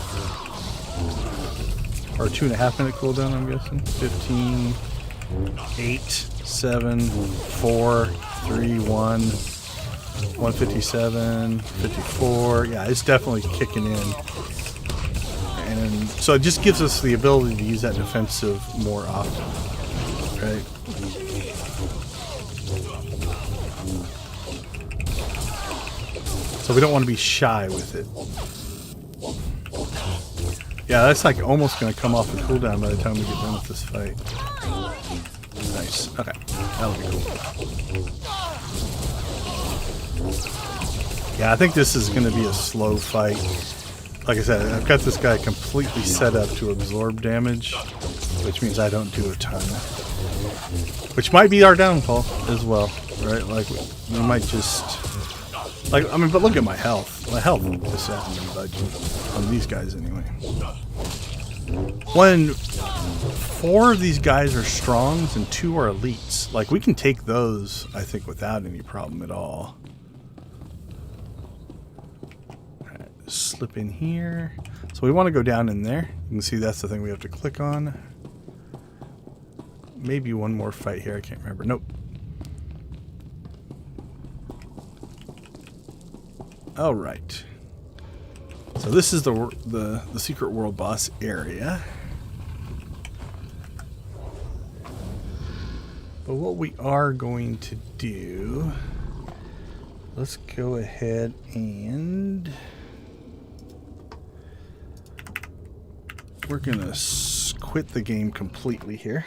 our 2.5-minute cooldown, I'm guessing. 15, 8, 7, 4, 3, 1, 157, 54. Yeah, it's definitely kicking in. And so it just gives us the ability to use that defensive more often, right? So we don't want to be shy with it. Yeah, that's like almost going to come off the cooldown by the time we get done with this fight. Nice. Okay, that'll be cool. Yeah, I think this is going to be a slow fight. Like I said, I've got this guy completely set up to absorb damage, which means I don't do a ton. Which might be our downfall as well, right? Like, we might just... Like, I mean, but look at my health. My health just hasn't been budging on these guys anyway. When 4 of these guys are strongs and 2 are elites, like, we can take those, I think, without any problem at all. Slip in here. So we want to go down in there. You can see that's the thing we have to click on. Maybe one more fight here. I can't remember. Nope. All right. So this is the secret world boss area. But what we are going to do, let's go ahead and we're gonna quit the game completely here.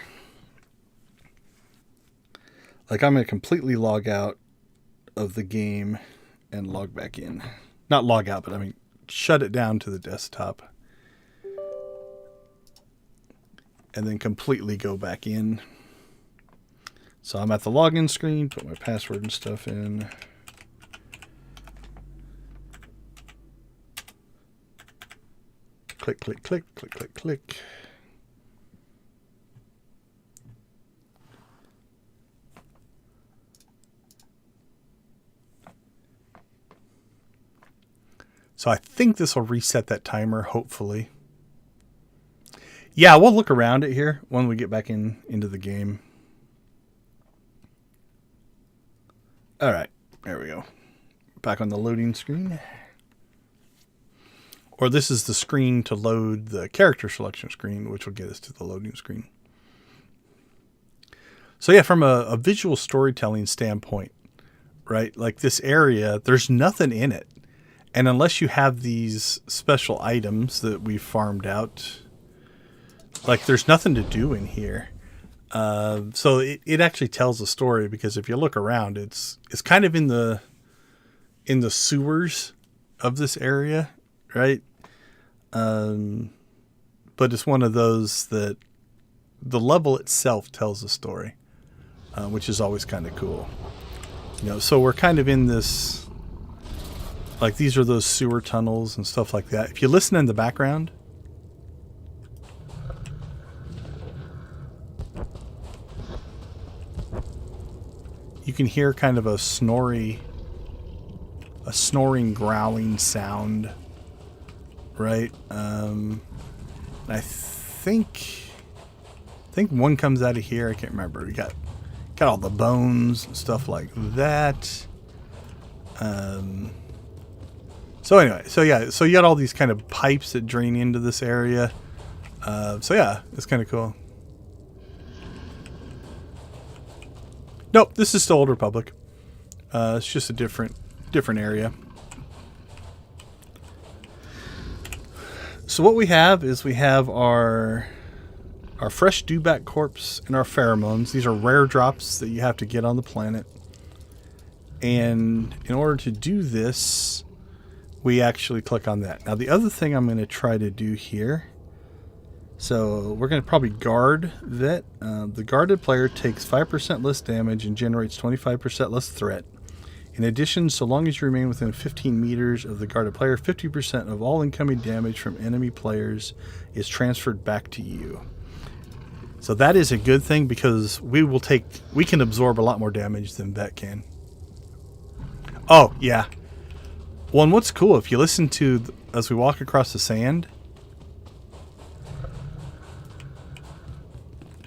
Like, I'm gonna completely log out of the game and log back in. Not log out, but I mean shut it down to the desktop. And then completely go back in. So I'm at the login screen, put my password and stuff in. Click, click, click, click, click, click. So I think this will reset that timer, hopefully. Yeah, we'll look around it here when we get back into the game. All right, there we go. Back on the loading screen. Or this is the screen to load the character selection screen, which will get us to the loading screen. So yeah, from a visual storytelling standpoint, right? Like this area, there's nothing in it. And unless you have these special items that we farmed out, like there's nothing to do in here. So it actually tells a story, because if you look around, it's kind of in the sewers of this area, right? But it's one of those that the level itself tells a story, which is always kind of cool. You know, so we're kind of in this, like, these are those sewer tunnels and stuff like that. If you listen in the background, you can hear kind of a snoring, growling sound, right? I think one comes out of here. I can't remember. We got all the bones and stuff like that. So anyway, so yeah, so you got all these kind of pipes that drain into this area. So yeah, it's kind of cool. Nope, this is still Old Republic. It's just a different area. So what we have is our fresh dewback corpse and our pheromones. These are rare drops that you have to get on the planet. And in order to do this, we actually click on that. Now the other thing I'm going to try to do here, so we're going to probably guard Vet. The guarded player takes 5% less damage and generates 25% less threat. In addition, so long as you remain within 15 meters of the guarded player, 50% of all incoming damage from enemy players is transferred back to you. So that is a good thing, because we can absorb a lot more damage than Vet can. Oh, yeah. Well, and what's cool, if you listen to, as we walk across the sand,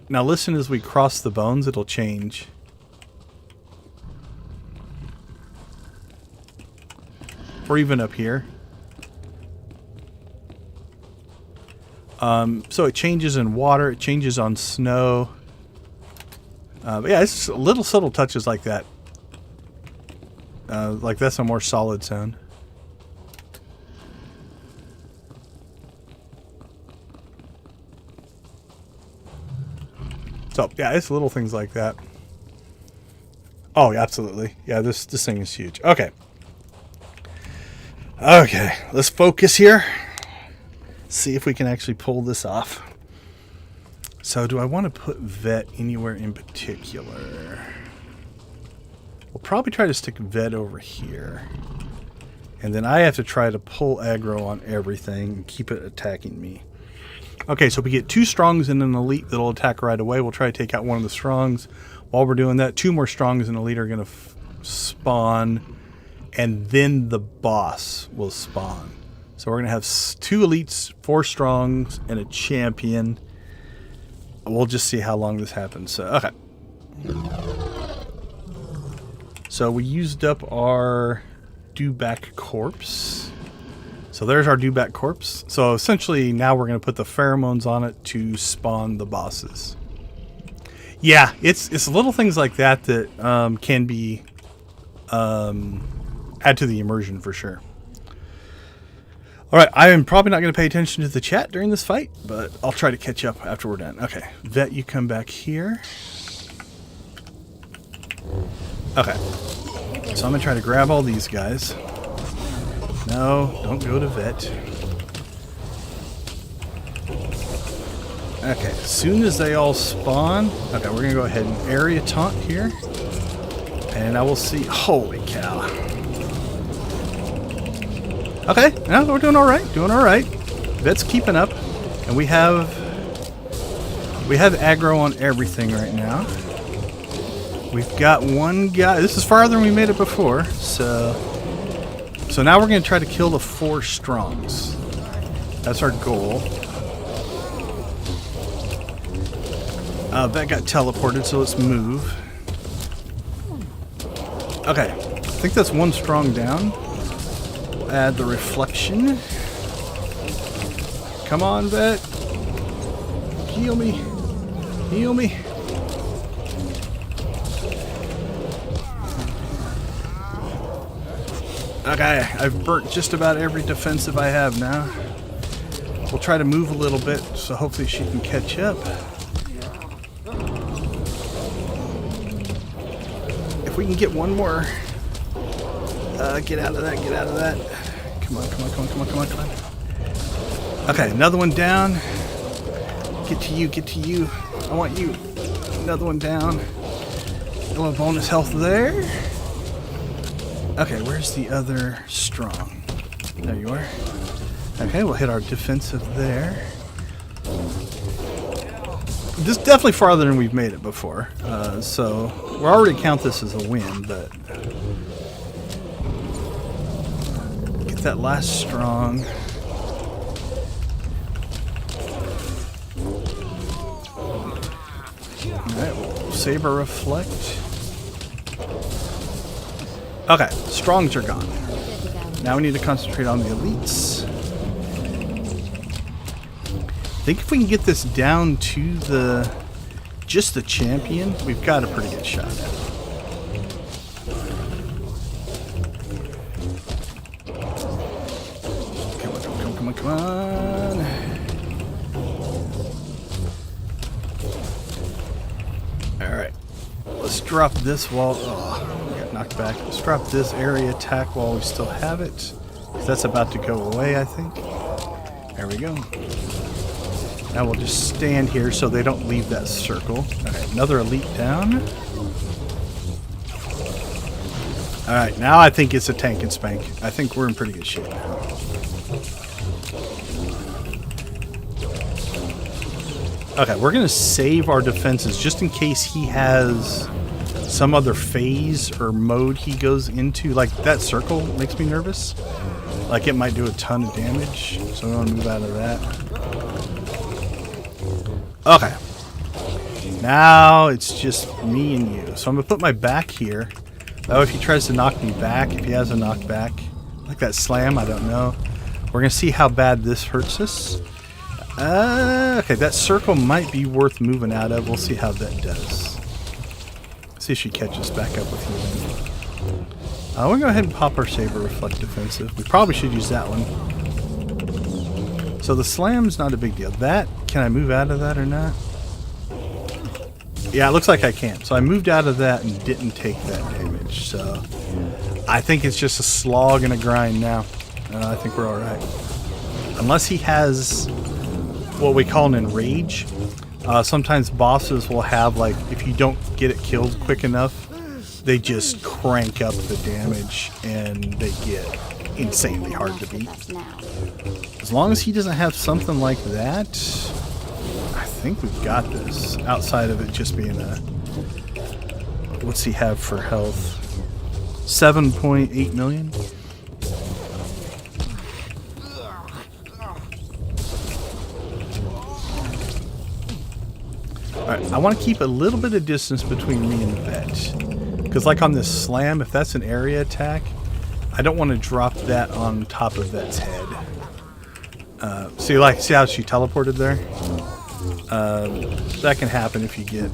now listen as we cross the bones, it'll change. Or even up here. So it changes in water, it changes on snow. But yeah, it's little subtle touches like that. Like that's a more solid sound. So yeah, it's little things like that. Oh, yeah, absolutely. Yeah, this thing is huge. Okay. Okay, let's focus here. See if we can actually pull this off. So do I want to put Vet anywhere in particular? We'll probably try to stick Vet over here. And then I have to try to pull aggro on everything and keep it attacking me. Okay, so we get 2 strongs and an elite that'll attack right away. We'll try to take out one of the strongs. While we're doing that, 2 more strongs and elite are going to spawn. And then the boss will spawn. So we're going to have 2 elites, 4 strongs, and a champion. We'll just see how long this happens. So, okay. So we used up our dewback corpse. So there's our dewback corpse. So essentially now we're going to put the pheromones on it to spawn the bosses. Yeah, it's little things like that that can be... add to the immersion for sure. Alright, I am probably not going to pay attention to the chat during this fight, but I'll try to catch up after we're done. Okay, Vet, you come back here. Okay, so I'm going to try to grab all these guys. No, don't go to Vet. Okay, as soon as they all spawn, okay, we're going to go ahead and area taunt here. And I will see, holy cow. Okay, no, we're doing alright, Vet's keeping up. And we have aggro on everything right now. We've got one guy, this is farther than we made it before, so now we're going to try to kill the 4 strongs. That's our goal. Vet got teleported, so let's move. Okay, I think that's 1 strong down. We'll add the reflection. Come on, Vet. Heal me. Heal me. Okay, I've burnt just about every defensive I have now. We'll try to move a little bit, so hopefully she can catch up. if we can get one more. Get out of that, get out of that. Come on, come on, come on, come on, come on, come on. Okay, another one down. Get to you, get to you. I want you. Another one down. A little bonus health there. Okay, where's the other strong? There you are. Okay, we'll hit our defensive there. This is definitely farther than we've made it before. So we'll already count this as a win, but get that last strong. Alright, we'll Saber Reflect. Okay, strongs are gone. Now we need to concentrate on the elites. I think if we can get this down to just the champion, we've got a pretty good shot at it. Come on, come on, come on, come on. Alright. Let's drop this wall. Oh, we got knocked back. Let's drop this area attack while we still have it. That's about to go away, I think. There we go. Now we'll just stand here so they don't leave that circle. Alright, another elite down. Alright, now I think it's a tank and spank. I think we're in pretty good shape now. Okay, we're going to save our defenses just in case he has some other phase or mode he goes into. Like, that circle makes me nervous. Like, it might do a ton of damage. So we want to move out of that. Okay. Now it's just me and you. So I'm going to put my back here. Oh, if he tries to knock me back, if he has a knockback. Like that slam, I don't know. We're going to see how bad this hurts us. Okay, that circle might be worth moving out of. We'll see how that does. See if she catches back up with you. We'll go ahead and pop our Saber Reflect defensive. We probably should use that one. So the slam's not a big deal. That, can I move out of that or not? Yeah, it looks like I can. So I moved out of that and didn't take that damage. So I think it's just a slog and a grind now. I think we're alright. Unless he has what we call an enrage. Sometimes bosses will have, like, if you don't get it killed quick enough, they just crank up the damage and they get insanely hard to beat. As long as he doesn't have something like that, I think we've got this. Outside of it just being a... What's he have for health? 7.8 million? Alright, I want to keep a little bit of distance between me and the vet. Because like on this slam, if that's an area attack, I don't want to drop that on top of Vet's head. See how she teleported there? That can happen if you get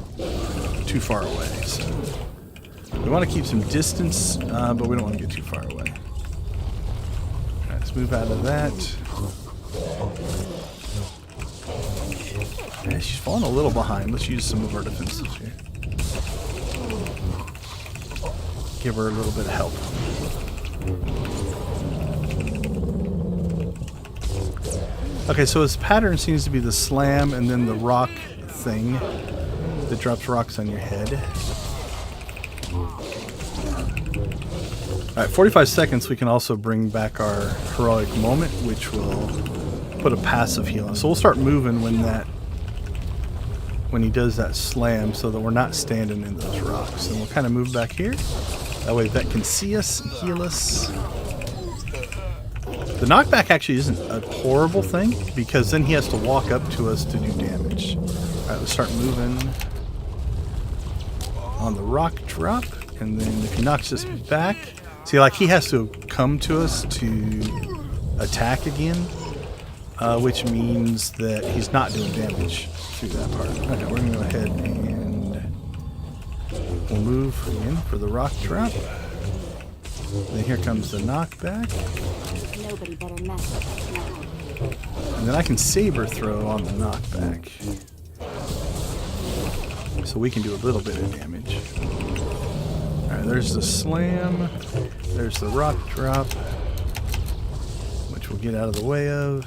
too far away. So we want to keep some distance, but we don't want to get too far away. Alright, let's move out of that. Yeah, she's falling a little behind. Let's use some of our defenses here. Give her a little bit of help. Okay, so his pattern seems to be the slam and then the rock thing that drops rocks on your head. Alright, 45 seconds we can also bring back our heroic moment, which will put a passive heal on. So we'll start moving when he does that slam so that we're not standing in those rocks. And we'll kind of move back here. That way Vet can see us and heal us. The knockback actually isn't a horrible thing because then he has to walk up to us to do damage. Alright, let's start moving on the rock drop. And then if he knocks us back, see, like, he has to come to us to attack again, which means that he's not doing damage through that part. Okay, we're going to go ahead and we'll move again for the rock drop. Then here comes the knockback. Nobody better mess with us now. And then I can saber throw on the knockback. So we can do a little bit of damage. Alright, Alright, there's the slam. There's the rock drop, which we'll get out of the way of.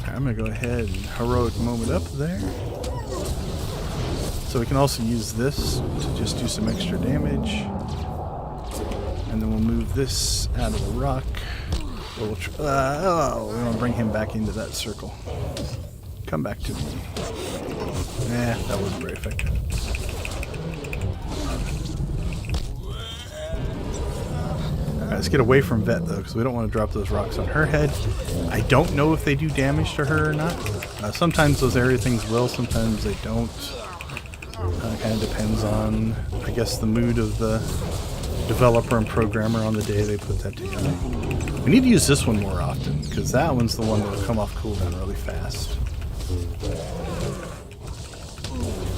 I'm going to go ahead and heroic moment up there. So we can also use this to just do some extra damage. And then we'll move this out of the rock. We want to bring him back into that circle. Come back to me. Nah, that wasn't very effective. Alright, let's get away from Vet though, because we don't want to drop those rocks on her head. I don't know if they do damage to her or not. Sometimes those area things will, sometimes they don't. Kind of depends on, I guess, the mood of the developer and programmer on the day they put that together. We need to use this one more often, because that one's the one that will come off cooldown really fast.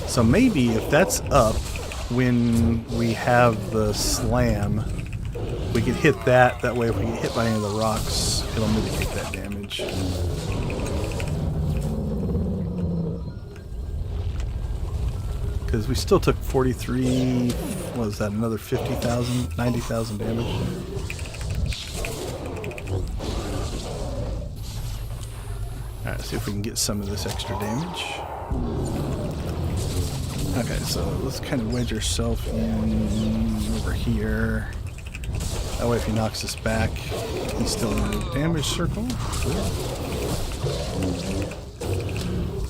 So maybe if that's up when we have the slam, we could hit that. That way if we get hit by any of the rocks, it'll mitigate that damage. Because we still took 43, what was that, another 50,000, 90,000 damage. Alright, see if we can get some of this extra damage. Okay, so let's kind of wedge ourselves in over here. That way if he knocks us back, he's still in the damage circle.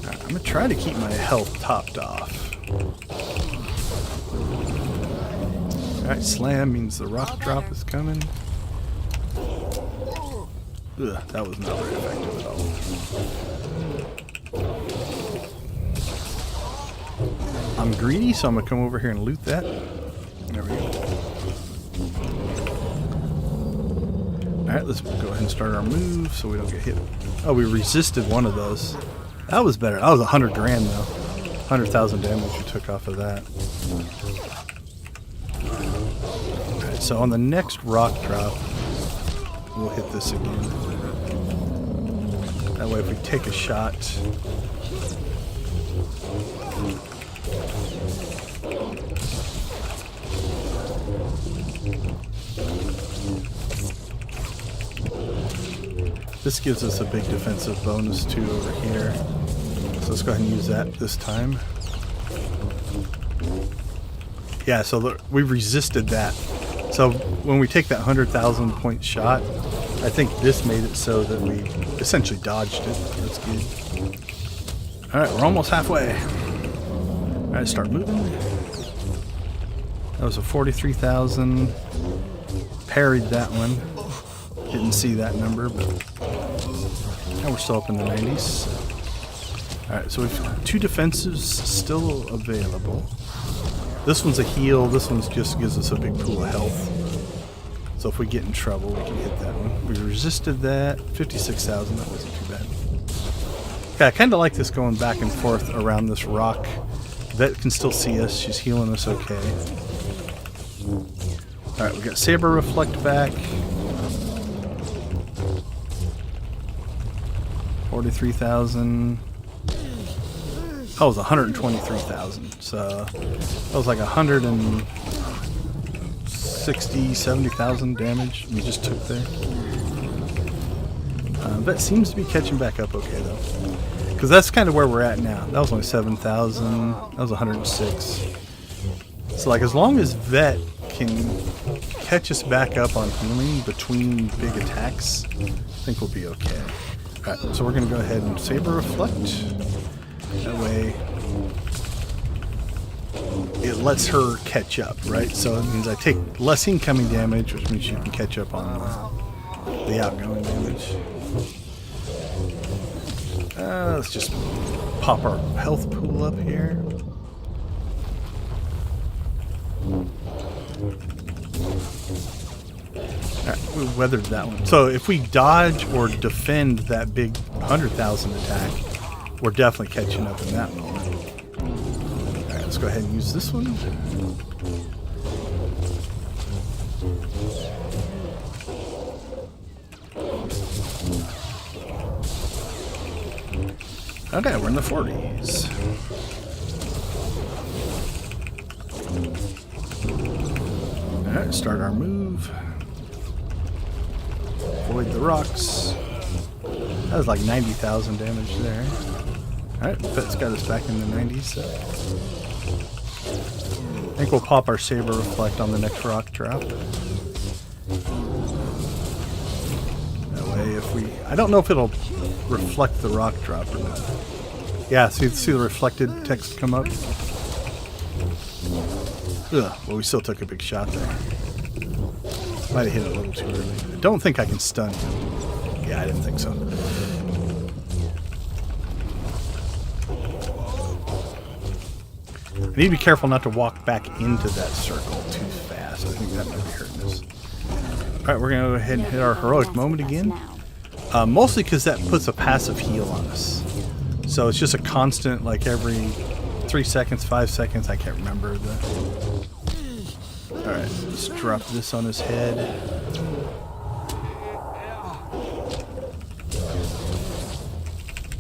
Alright, I'm going to try to keep my health topped off. Alright, slam means the rock drop is coming. Ugh, that was not very effective at all. I'm greedy, so I'm going to come over here and loot that. There we go. Alright, let's go ahead and start our move so we don't get hit. Oh, we resisted one of those. That was better. That was 100 grand though. 100,000 damage we took off of that. Alright, so on the next rock drop, we'll hit this again. That way if we take a shot, this gives us a big defensive bonus too over here. So let's go ahead and use that this time. Yeah, so we resisted that. So when we take that 100,000 point shot, I think this made it so that we essentially dodged it. That's good. Alright, we're almost halfway. Alright, start moving. That was a 43,000. Parried that one. Didn't see that number, but now we're still up in the 90s. Alright, so we've got 2 defensives still available. This one's a heal, this one just gives us a big pool of health. So if we get in trouble, we can hit that one. We resisted that. 56,000, that wasn't too bad. Okay, I kind of like this going back and forth around this rock. Vet can still see us, she's healing us okay. Alright, we got Saber Reflect back. 43,000. That was 123,000. So that was like 160, 70,000 damage we just took there. That seems to be catching back up okay though, because that's kind of where we're at now. That was only 7,000. That was 106. So like as long as Vet can catch us back up on healing between big attacks, I think we'll be okay. Alright, so we're going to go ahead and Saber Reflect. That way it lets her catch up, right? So it means I take less incoming damage, which means she can catch up on the outgoing damage. Let's just pop our health pool up here. Alright, we weathered that one. So if we dodge or defend that big 100,000 attack, we're definitely catching up in that moment. Alright, let's go ahead and use this one. Okay, we're in the 40s. Alright, start our move. Avoid the rocks. That was like 90,000 damage there. Alright, Vet's got us back in the 90s. So. I think we'll pop our Saber Reflect on the next rock drop. That way if we... I don't know if it'll reflect the rock drop or not. Yeah, see the reflected text come up? Ugh, well, we still took a big shot there. Might have hit it a little too early. I don't think I can stun him. Yeah, I didn't think so. I need to be careful not to walk back into that circle too fast. I think that might be hurting us. Alright, we're going to go ahead and hit our heroic moment again. Mostly because that puts a passive heal on us. So it's just a constant, like every 3 seconds, 5 seconds, I can't remember the... Alright, let's drop this on his head.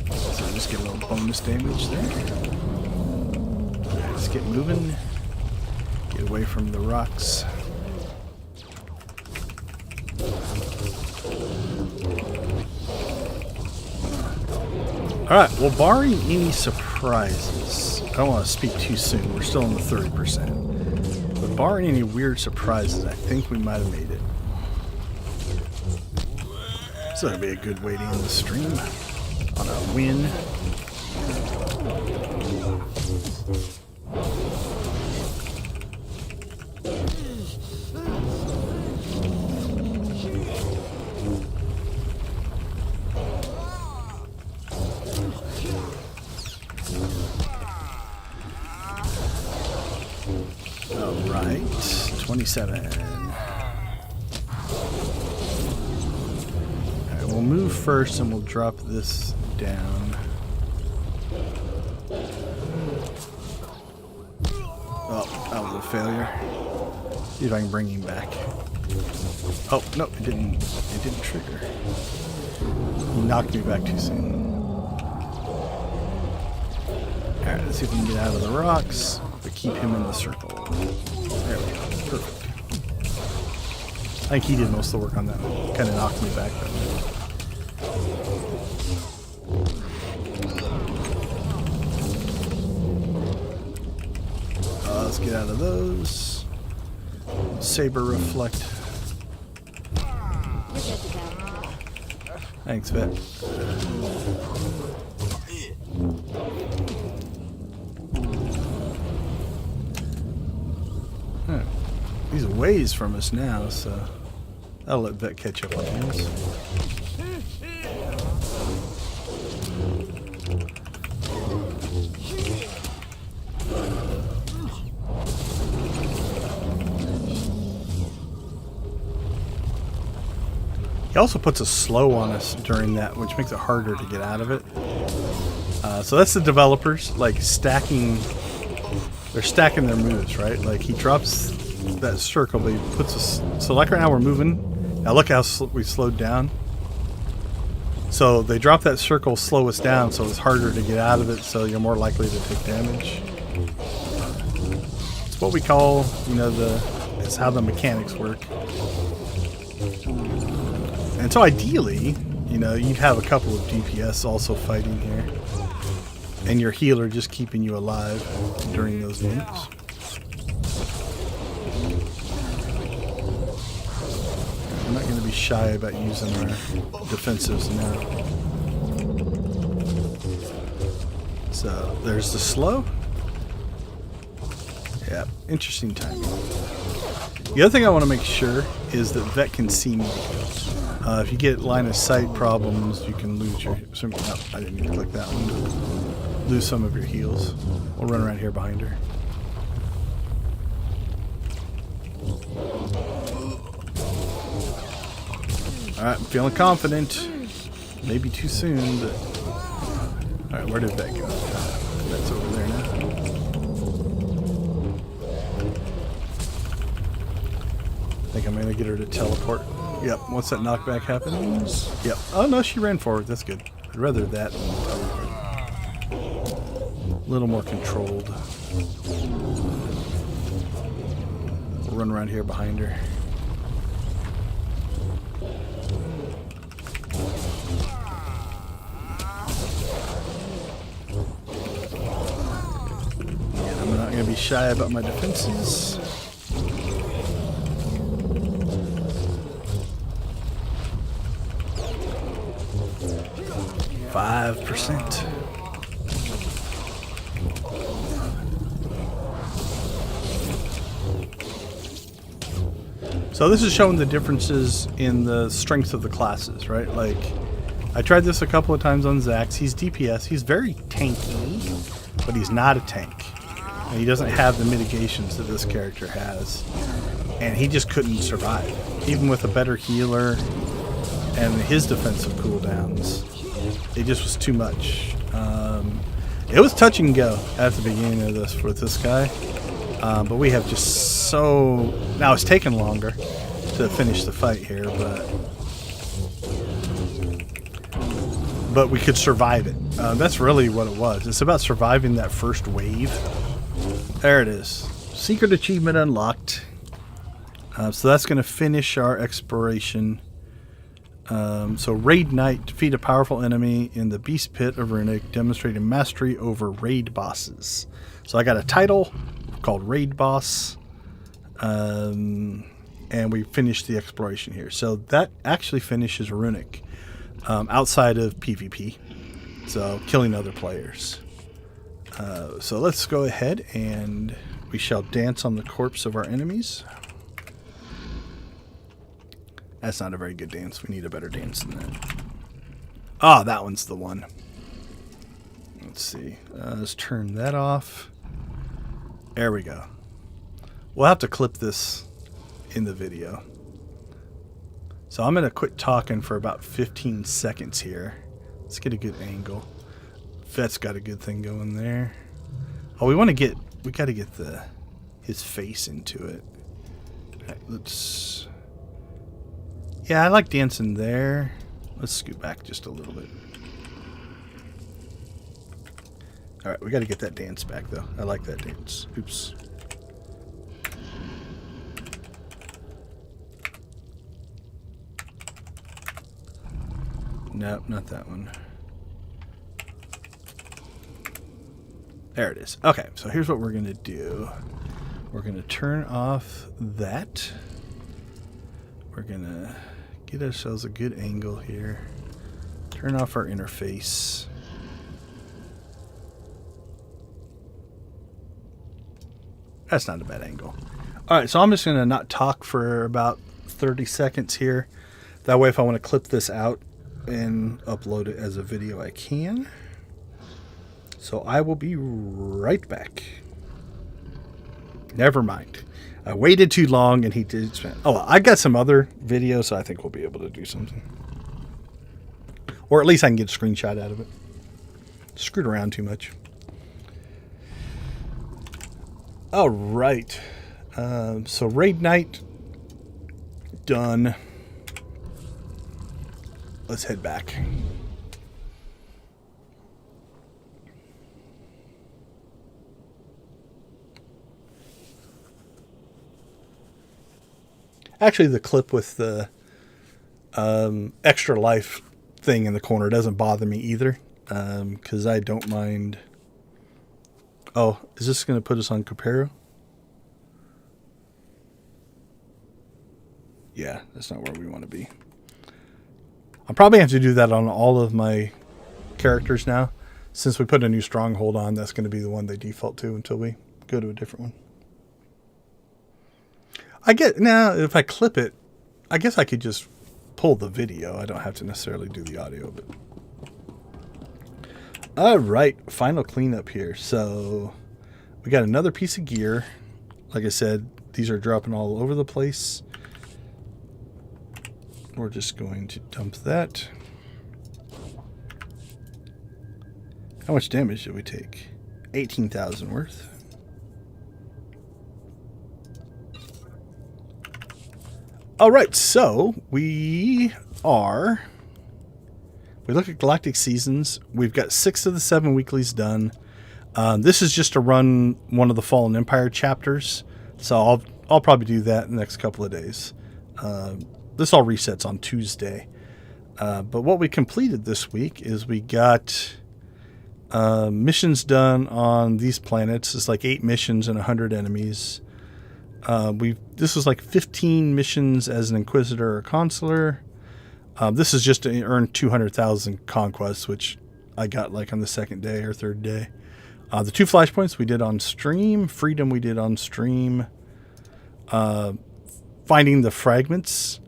So just get a little bonus damage there. Alright, let's get moving. Get away from the rocks. Alright, well, barring any surprises, I don't want to speak too soon, we're still in the 30%. But barring any weird surprises, I think we might have made it. So that'll be a good way to end the stream on a win. Alright, 27. Alright, we'll move first and we'll drop this down. Oh, that was a failure. See if I can bring him back. Oh, no, it didn't trigger. He knocked me back too soon. Alright, let's see if we can get out of the rocks. But keep him in the circle. There we go. Perfect. I think he did most of the work on that one. Kind of knocked me back that way. Let's get out of those. Saber Reflect. Thanks, Vet. He's a ways from us now, so I'll let Vet catch up on his. He also puts a slow on us during that, which makes it harder to get out of it. So that's the developers, like, stacking. They're stacking their moves, right? Like, he drops that circle, but he puts us. So, like right now, we're moving. Now, look how we slowed down. So, they drop that circle, slow us down, so it's harder to get out of it, so you're more likely to take damage. It's what we call, you know, it's how the mechanics work. And so ideally, you know, you'd have a couple of DPS also fighting here. And your healer just keeping you alive during those moves. I'm not going to be shy about using our defensives now. So, there's the slow. Yeah, interesting timing. The other thing I want to make sure is that Vet can see me. If you get line of sight problems, you can lose your... No, I didn't need to click that one. Lose some of your heals. We'll run around here behind her. Alright, I'm feeling confident. Maybe too soon, but... Alright, where did Vet go? Vet's over there now. I think I'm going to get her to teleport. Yep, once that knockback happens. Yep. Oh no, she ran forward. That's good. I'd rather that than teleport. A little more controlled. We'll run around here behind her. And I'm not going to be shy about my defenses. %. So this is showing the differences in the strength of the classes, right? Like, I tried this a couple of times on Zax. He's DPS. He's very tanky, but he's not a tank. And he doesn't have the mitigations that this character has. And he just couldn't survive. Even with a better healer and his defensive cooldowns, it just was too much. It was touch and go at the beginning of this with this guy. But we have just so... Now, it's taken longer to finish the fight here, but we could survive it. That's really what it was. It's about surviving that first wave. There it is. Secret achievement unlocked. So that's going to finish our exploration. So Raid Knight, defeat a powerful enemy in the Beast Pit of Ruhnuk, demonstrating mastery over raid bosses. So I got a title called Raid Boss, and we finished the exploration here. So that actually finishes Ruhnuk, outside of PvP, so killing other players. So let's go ahead and we shall dance on the corpse of our enemies. That's not a very good dance. We need a better dance than that. Ah, that one's the one. Let's see. Let's turn that off. There we go. We'll have to clip this in the video. So I'm going to quit talking for about 15 seconds here. Let's get a good angle. Vet's got a good thing going there. Oh, we got to get his face into it. All right, let's... Yeah, I like dancing there. Let's scoot back just a little bit. Alright, we got to get that dance back, though. I like that dance. Oops. Nope, not that one. There it is. Okay, so here's what we're going to do. We're going to turn off that. We're going to get ourselves a good angle here. Turn off our interface. That's not a bad angle. Alright, so I'm just going to not talk for about 30 seconds here. That way if I want to clip this out and upload it as a video, I can. So I will be right back. Never mind. I waited too long and he did spend... Oh, well, I got some other videos, so I think we'll be able to do something. Or at least I can get a screenshot out of it. Screwed around too much. All right. So Raid Knight done. Let's head back. Actually, the clip with the Extra Life thing in the corner doesn't bother me either, because I don't mind. Oh, is this going to put us on Capero? Yeah, that's not where we want to be. I'll probably have to do that on all of my characters now. Since we put a new stronghold on, that's going to be the one they default to until we go to a different one. Now, if I clip it, I guess I could just pull the video. I don't have to necessarily do the audio of it. All right, final cleanup here. So we got another piece of gear. Like I said, these are dropping all over the place. We're just going to dump that. How much damage did we take? 18,000 worth. All right, so we look at Galactic Seasons. We've got 6 of the 7 weeklies done. This is just to run one of the Fallen Empire chapters. So I'll probably do that in the next couple of days. This all resets on Tuesday. But what we completed this week is we got missions done on these planets. It's like 8 missions and 100 enemies. This was like 15 missions as an Inquisitor or Consular. This is just to earn 200,000 conquests, which I got like on the second day or third day. The 2 flashpoints we did on stream. Freedom we did on stream. Finding the fragments.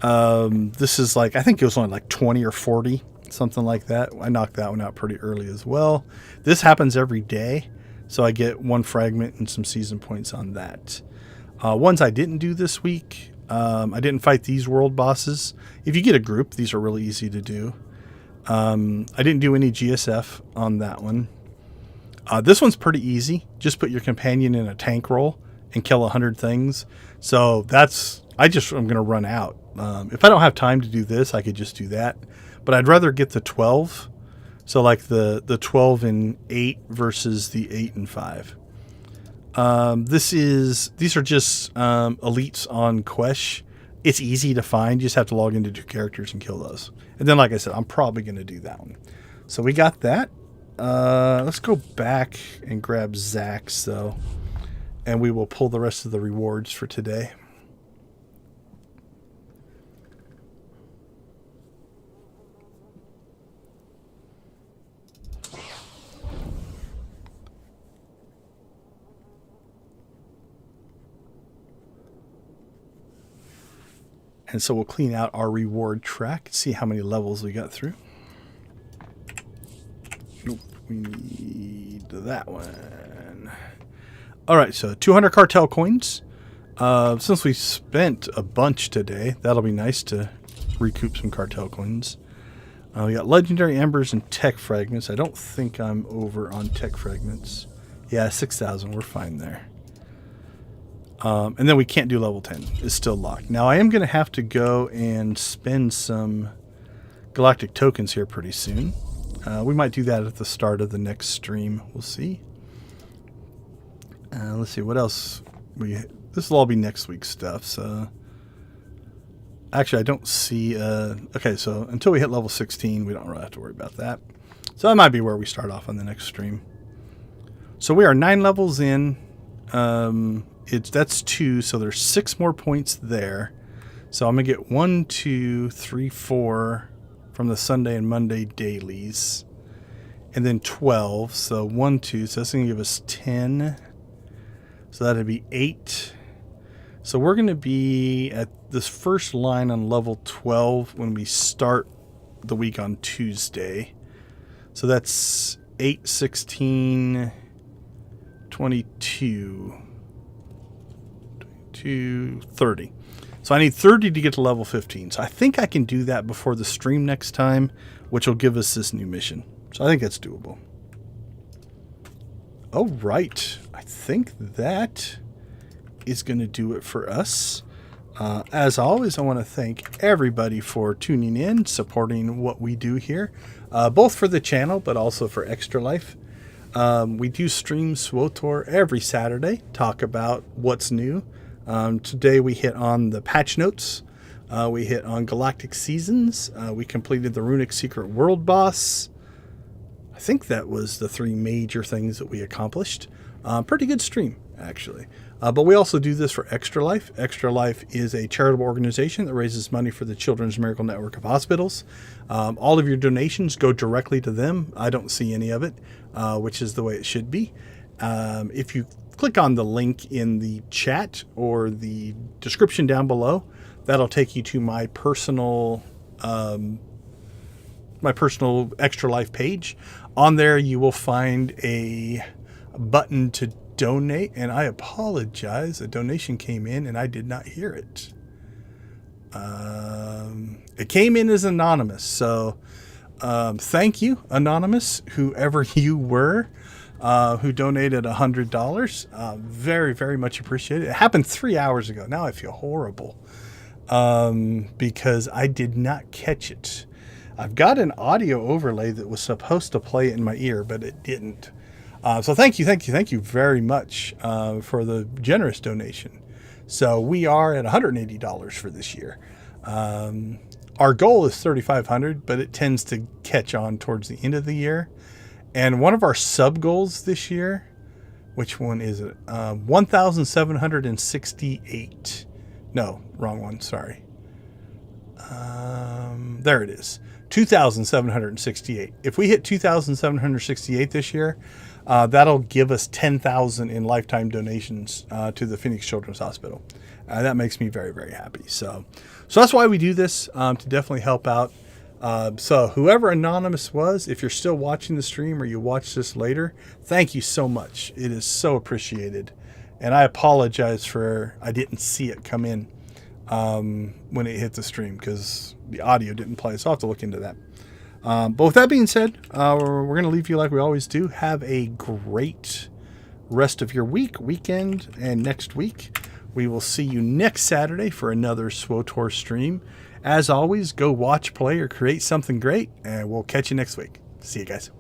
This is like, I think it was only like 20 or 40, something like that. I knocked that one out pretty early as well. This happens every day, so I get 1 fragment and some season points on that. Ones I didn't do this week, I didn't fight these world bosses. If you get a group, these are really easy to do. I didn't do any GSF on that one. This one's pretty easy. Just put your companion in a tank roll and kill 100 things. So I'm going to run out. If I don't have time to do this, I could just do that. But I'd rather get the 12. So like the 12 and 8 versus the 8 and 5. These are just elites on Quesh. It's easy to find. You just have to log into 2 characters and kill those. And then, like I said, I'm probably going to do that one. So we got that. Let's go back and grab Zach's, though. And we will pull the rest of the rewards for today. And so we'll clean out our reward track, see how many levels we got through. Nope, we need that one. All right, so 200 cartel coins. Since we spent a bunch today, that'll be nice to recoup some cartel coins. We got legendary embers and tech fragments. I don't think I'm over on tech fragments. Yeah, 6,000. We're fine there. And then we can't do level 10. It's still locked. Now, I am going to have to go and spend some Galactic tokens here pretty soon. We might do that at the start of the next stream. We'll see. Let's see what else. This will all be next week's stuff. So, actually, I don't see. Okay, so until we hit level 16, we don't really have to worry about that. So that might be where we start off on the next stream. So we are 9 levels in. That's 2, so there's 6 more points there. So I'm gonna get 1, 2, 3, 4 from the Sunday and Monday dailies, and then 12. So 1, 2. So that's gonna give us 10. So that'd be 8. So we're gonna be at this first line on level 12 when we start the week on Tuesday. So that's 8, 16, 22. 30. So I need 30 to get to level 15. So I think I can do that before the stream next time, which will give us this new mission. So I think that's doable. All right. I think that is going to do it for us. As always, I want to thank everybody for tuning in, supporting what we do here, both for the channel, but also for Extra Life. We do stream SWTOR every Saturday, talk about what's new. Today we hit on the patch notes. We hit on Galactic Seasons. We completed the Ruhnuk Secret World Boss. I think that was the 3 major things that we accomplished. Pretty good stream, actually. But we also do this for Extra Life. Extra Life is a charitable organization that raises money for the Children's Miracle Network of Hospitals. All of your donations go directly to them. I don't see any of it, which is the way it should be. If you click on the link in the chat or the description down below, that'll take you to my personal Extra Life page. On there, you will find a button to donate, and I apologize. A donation came in, and I did not hear it. It came in as anonymous, so thank you, anonymous, whoever you were. Who donated $100. Very, very much appreciated. It happened 3 hours ago. Now I feel horrible because I did not catch it. I've got an audio overlay that was supposed to play it in my ear, but it didn't. So thank you very much for the generous donation. So we are at $180 for this year. Our goal is $3,500, but it tends to catch on towards the end of the year. And one of our sub goals this year, which one is it? 1,768. No, wrong one. Sorry. There it is. 2,768. If we hit 2,768 this year, that'll give us 10,000 in lifetime donations to the Phoenix Children's Hospital. That makes me very, very happy. So that's why we do this, to definitely help out. So whoever Anonymous was, if you're still watching the stream or you watch this later, thank you so much. It is so appreciated. And I apologize for I didn't see it come in when it hit the stream because the audio didn't play. So I'll have to look into that. But with that being said, we're going to leave you like we always do. Have a great rest of your weekend, and next week we will see you next Saturday for another SWTOR stream. As always, go watch, play, or create something great, and we'll catch you next week. See you guys.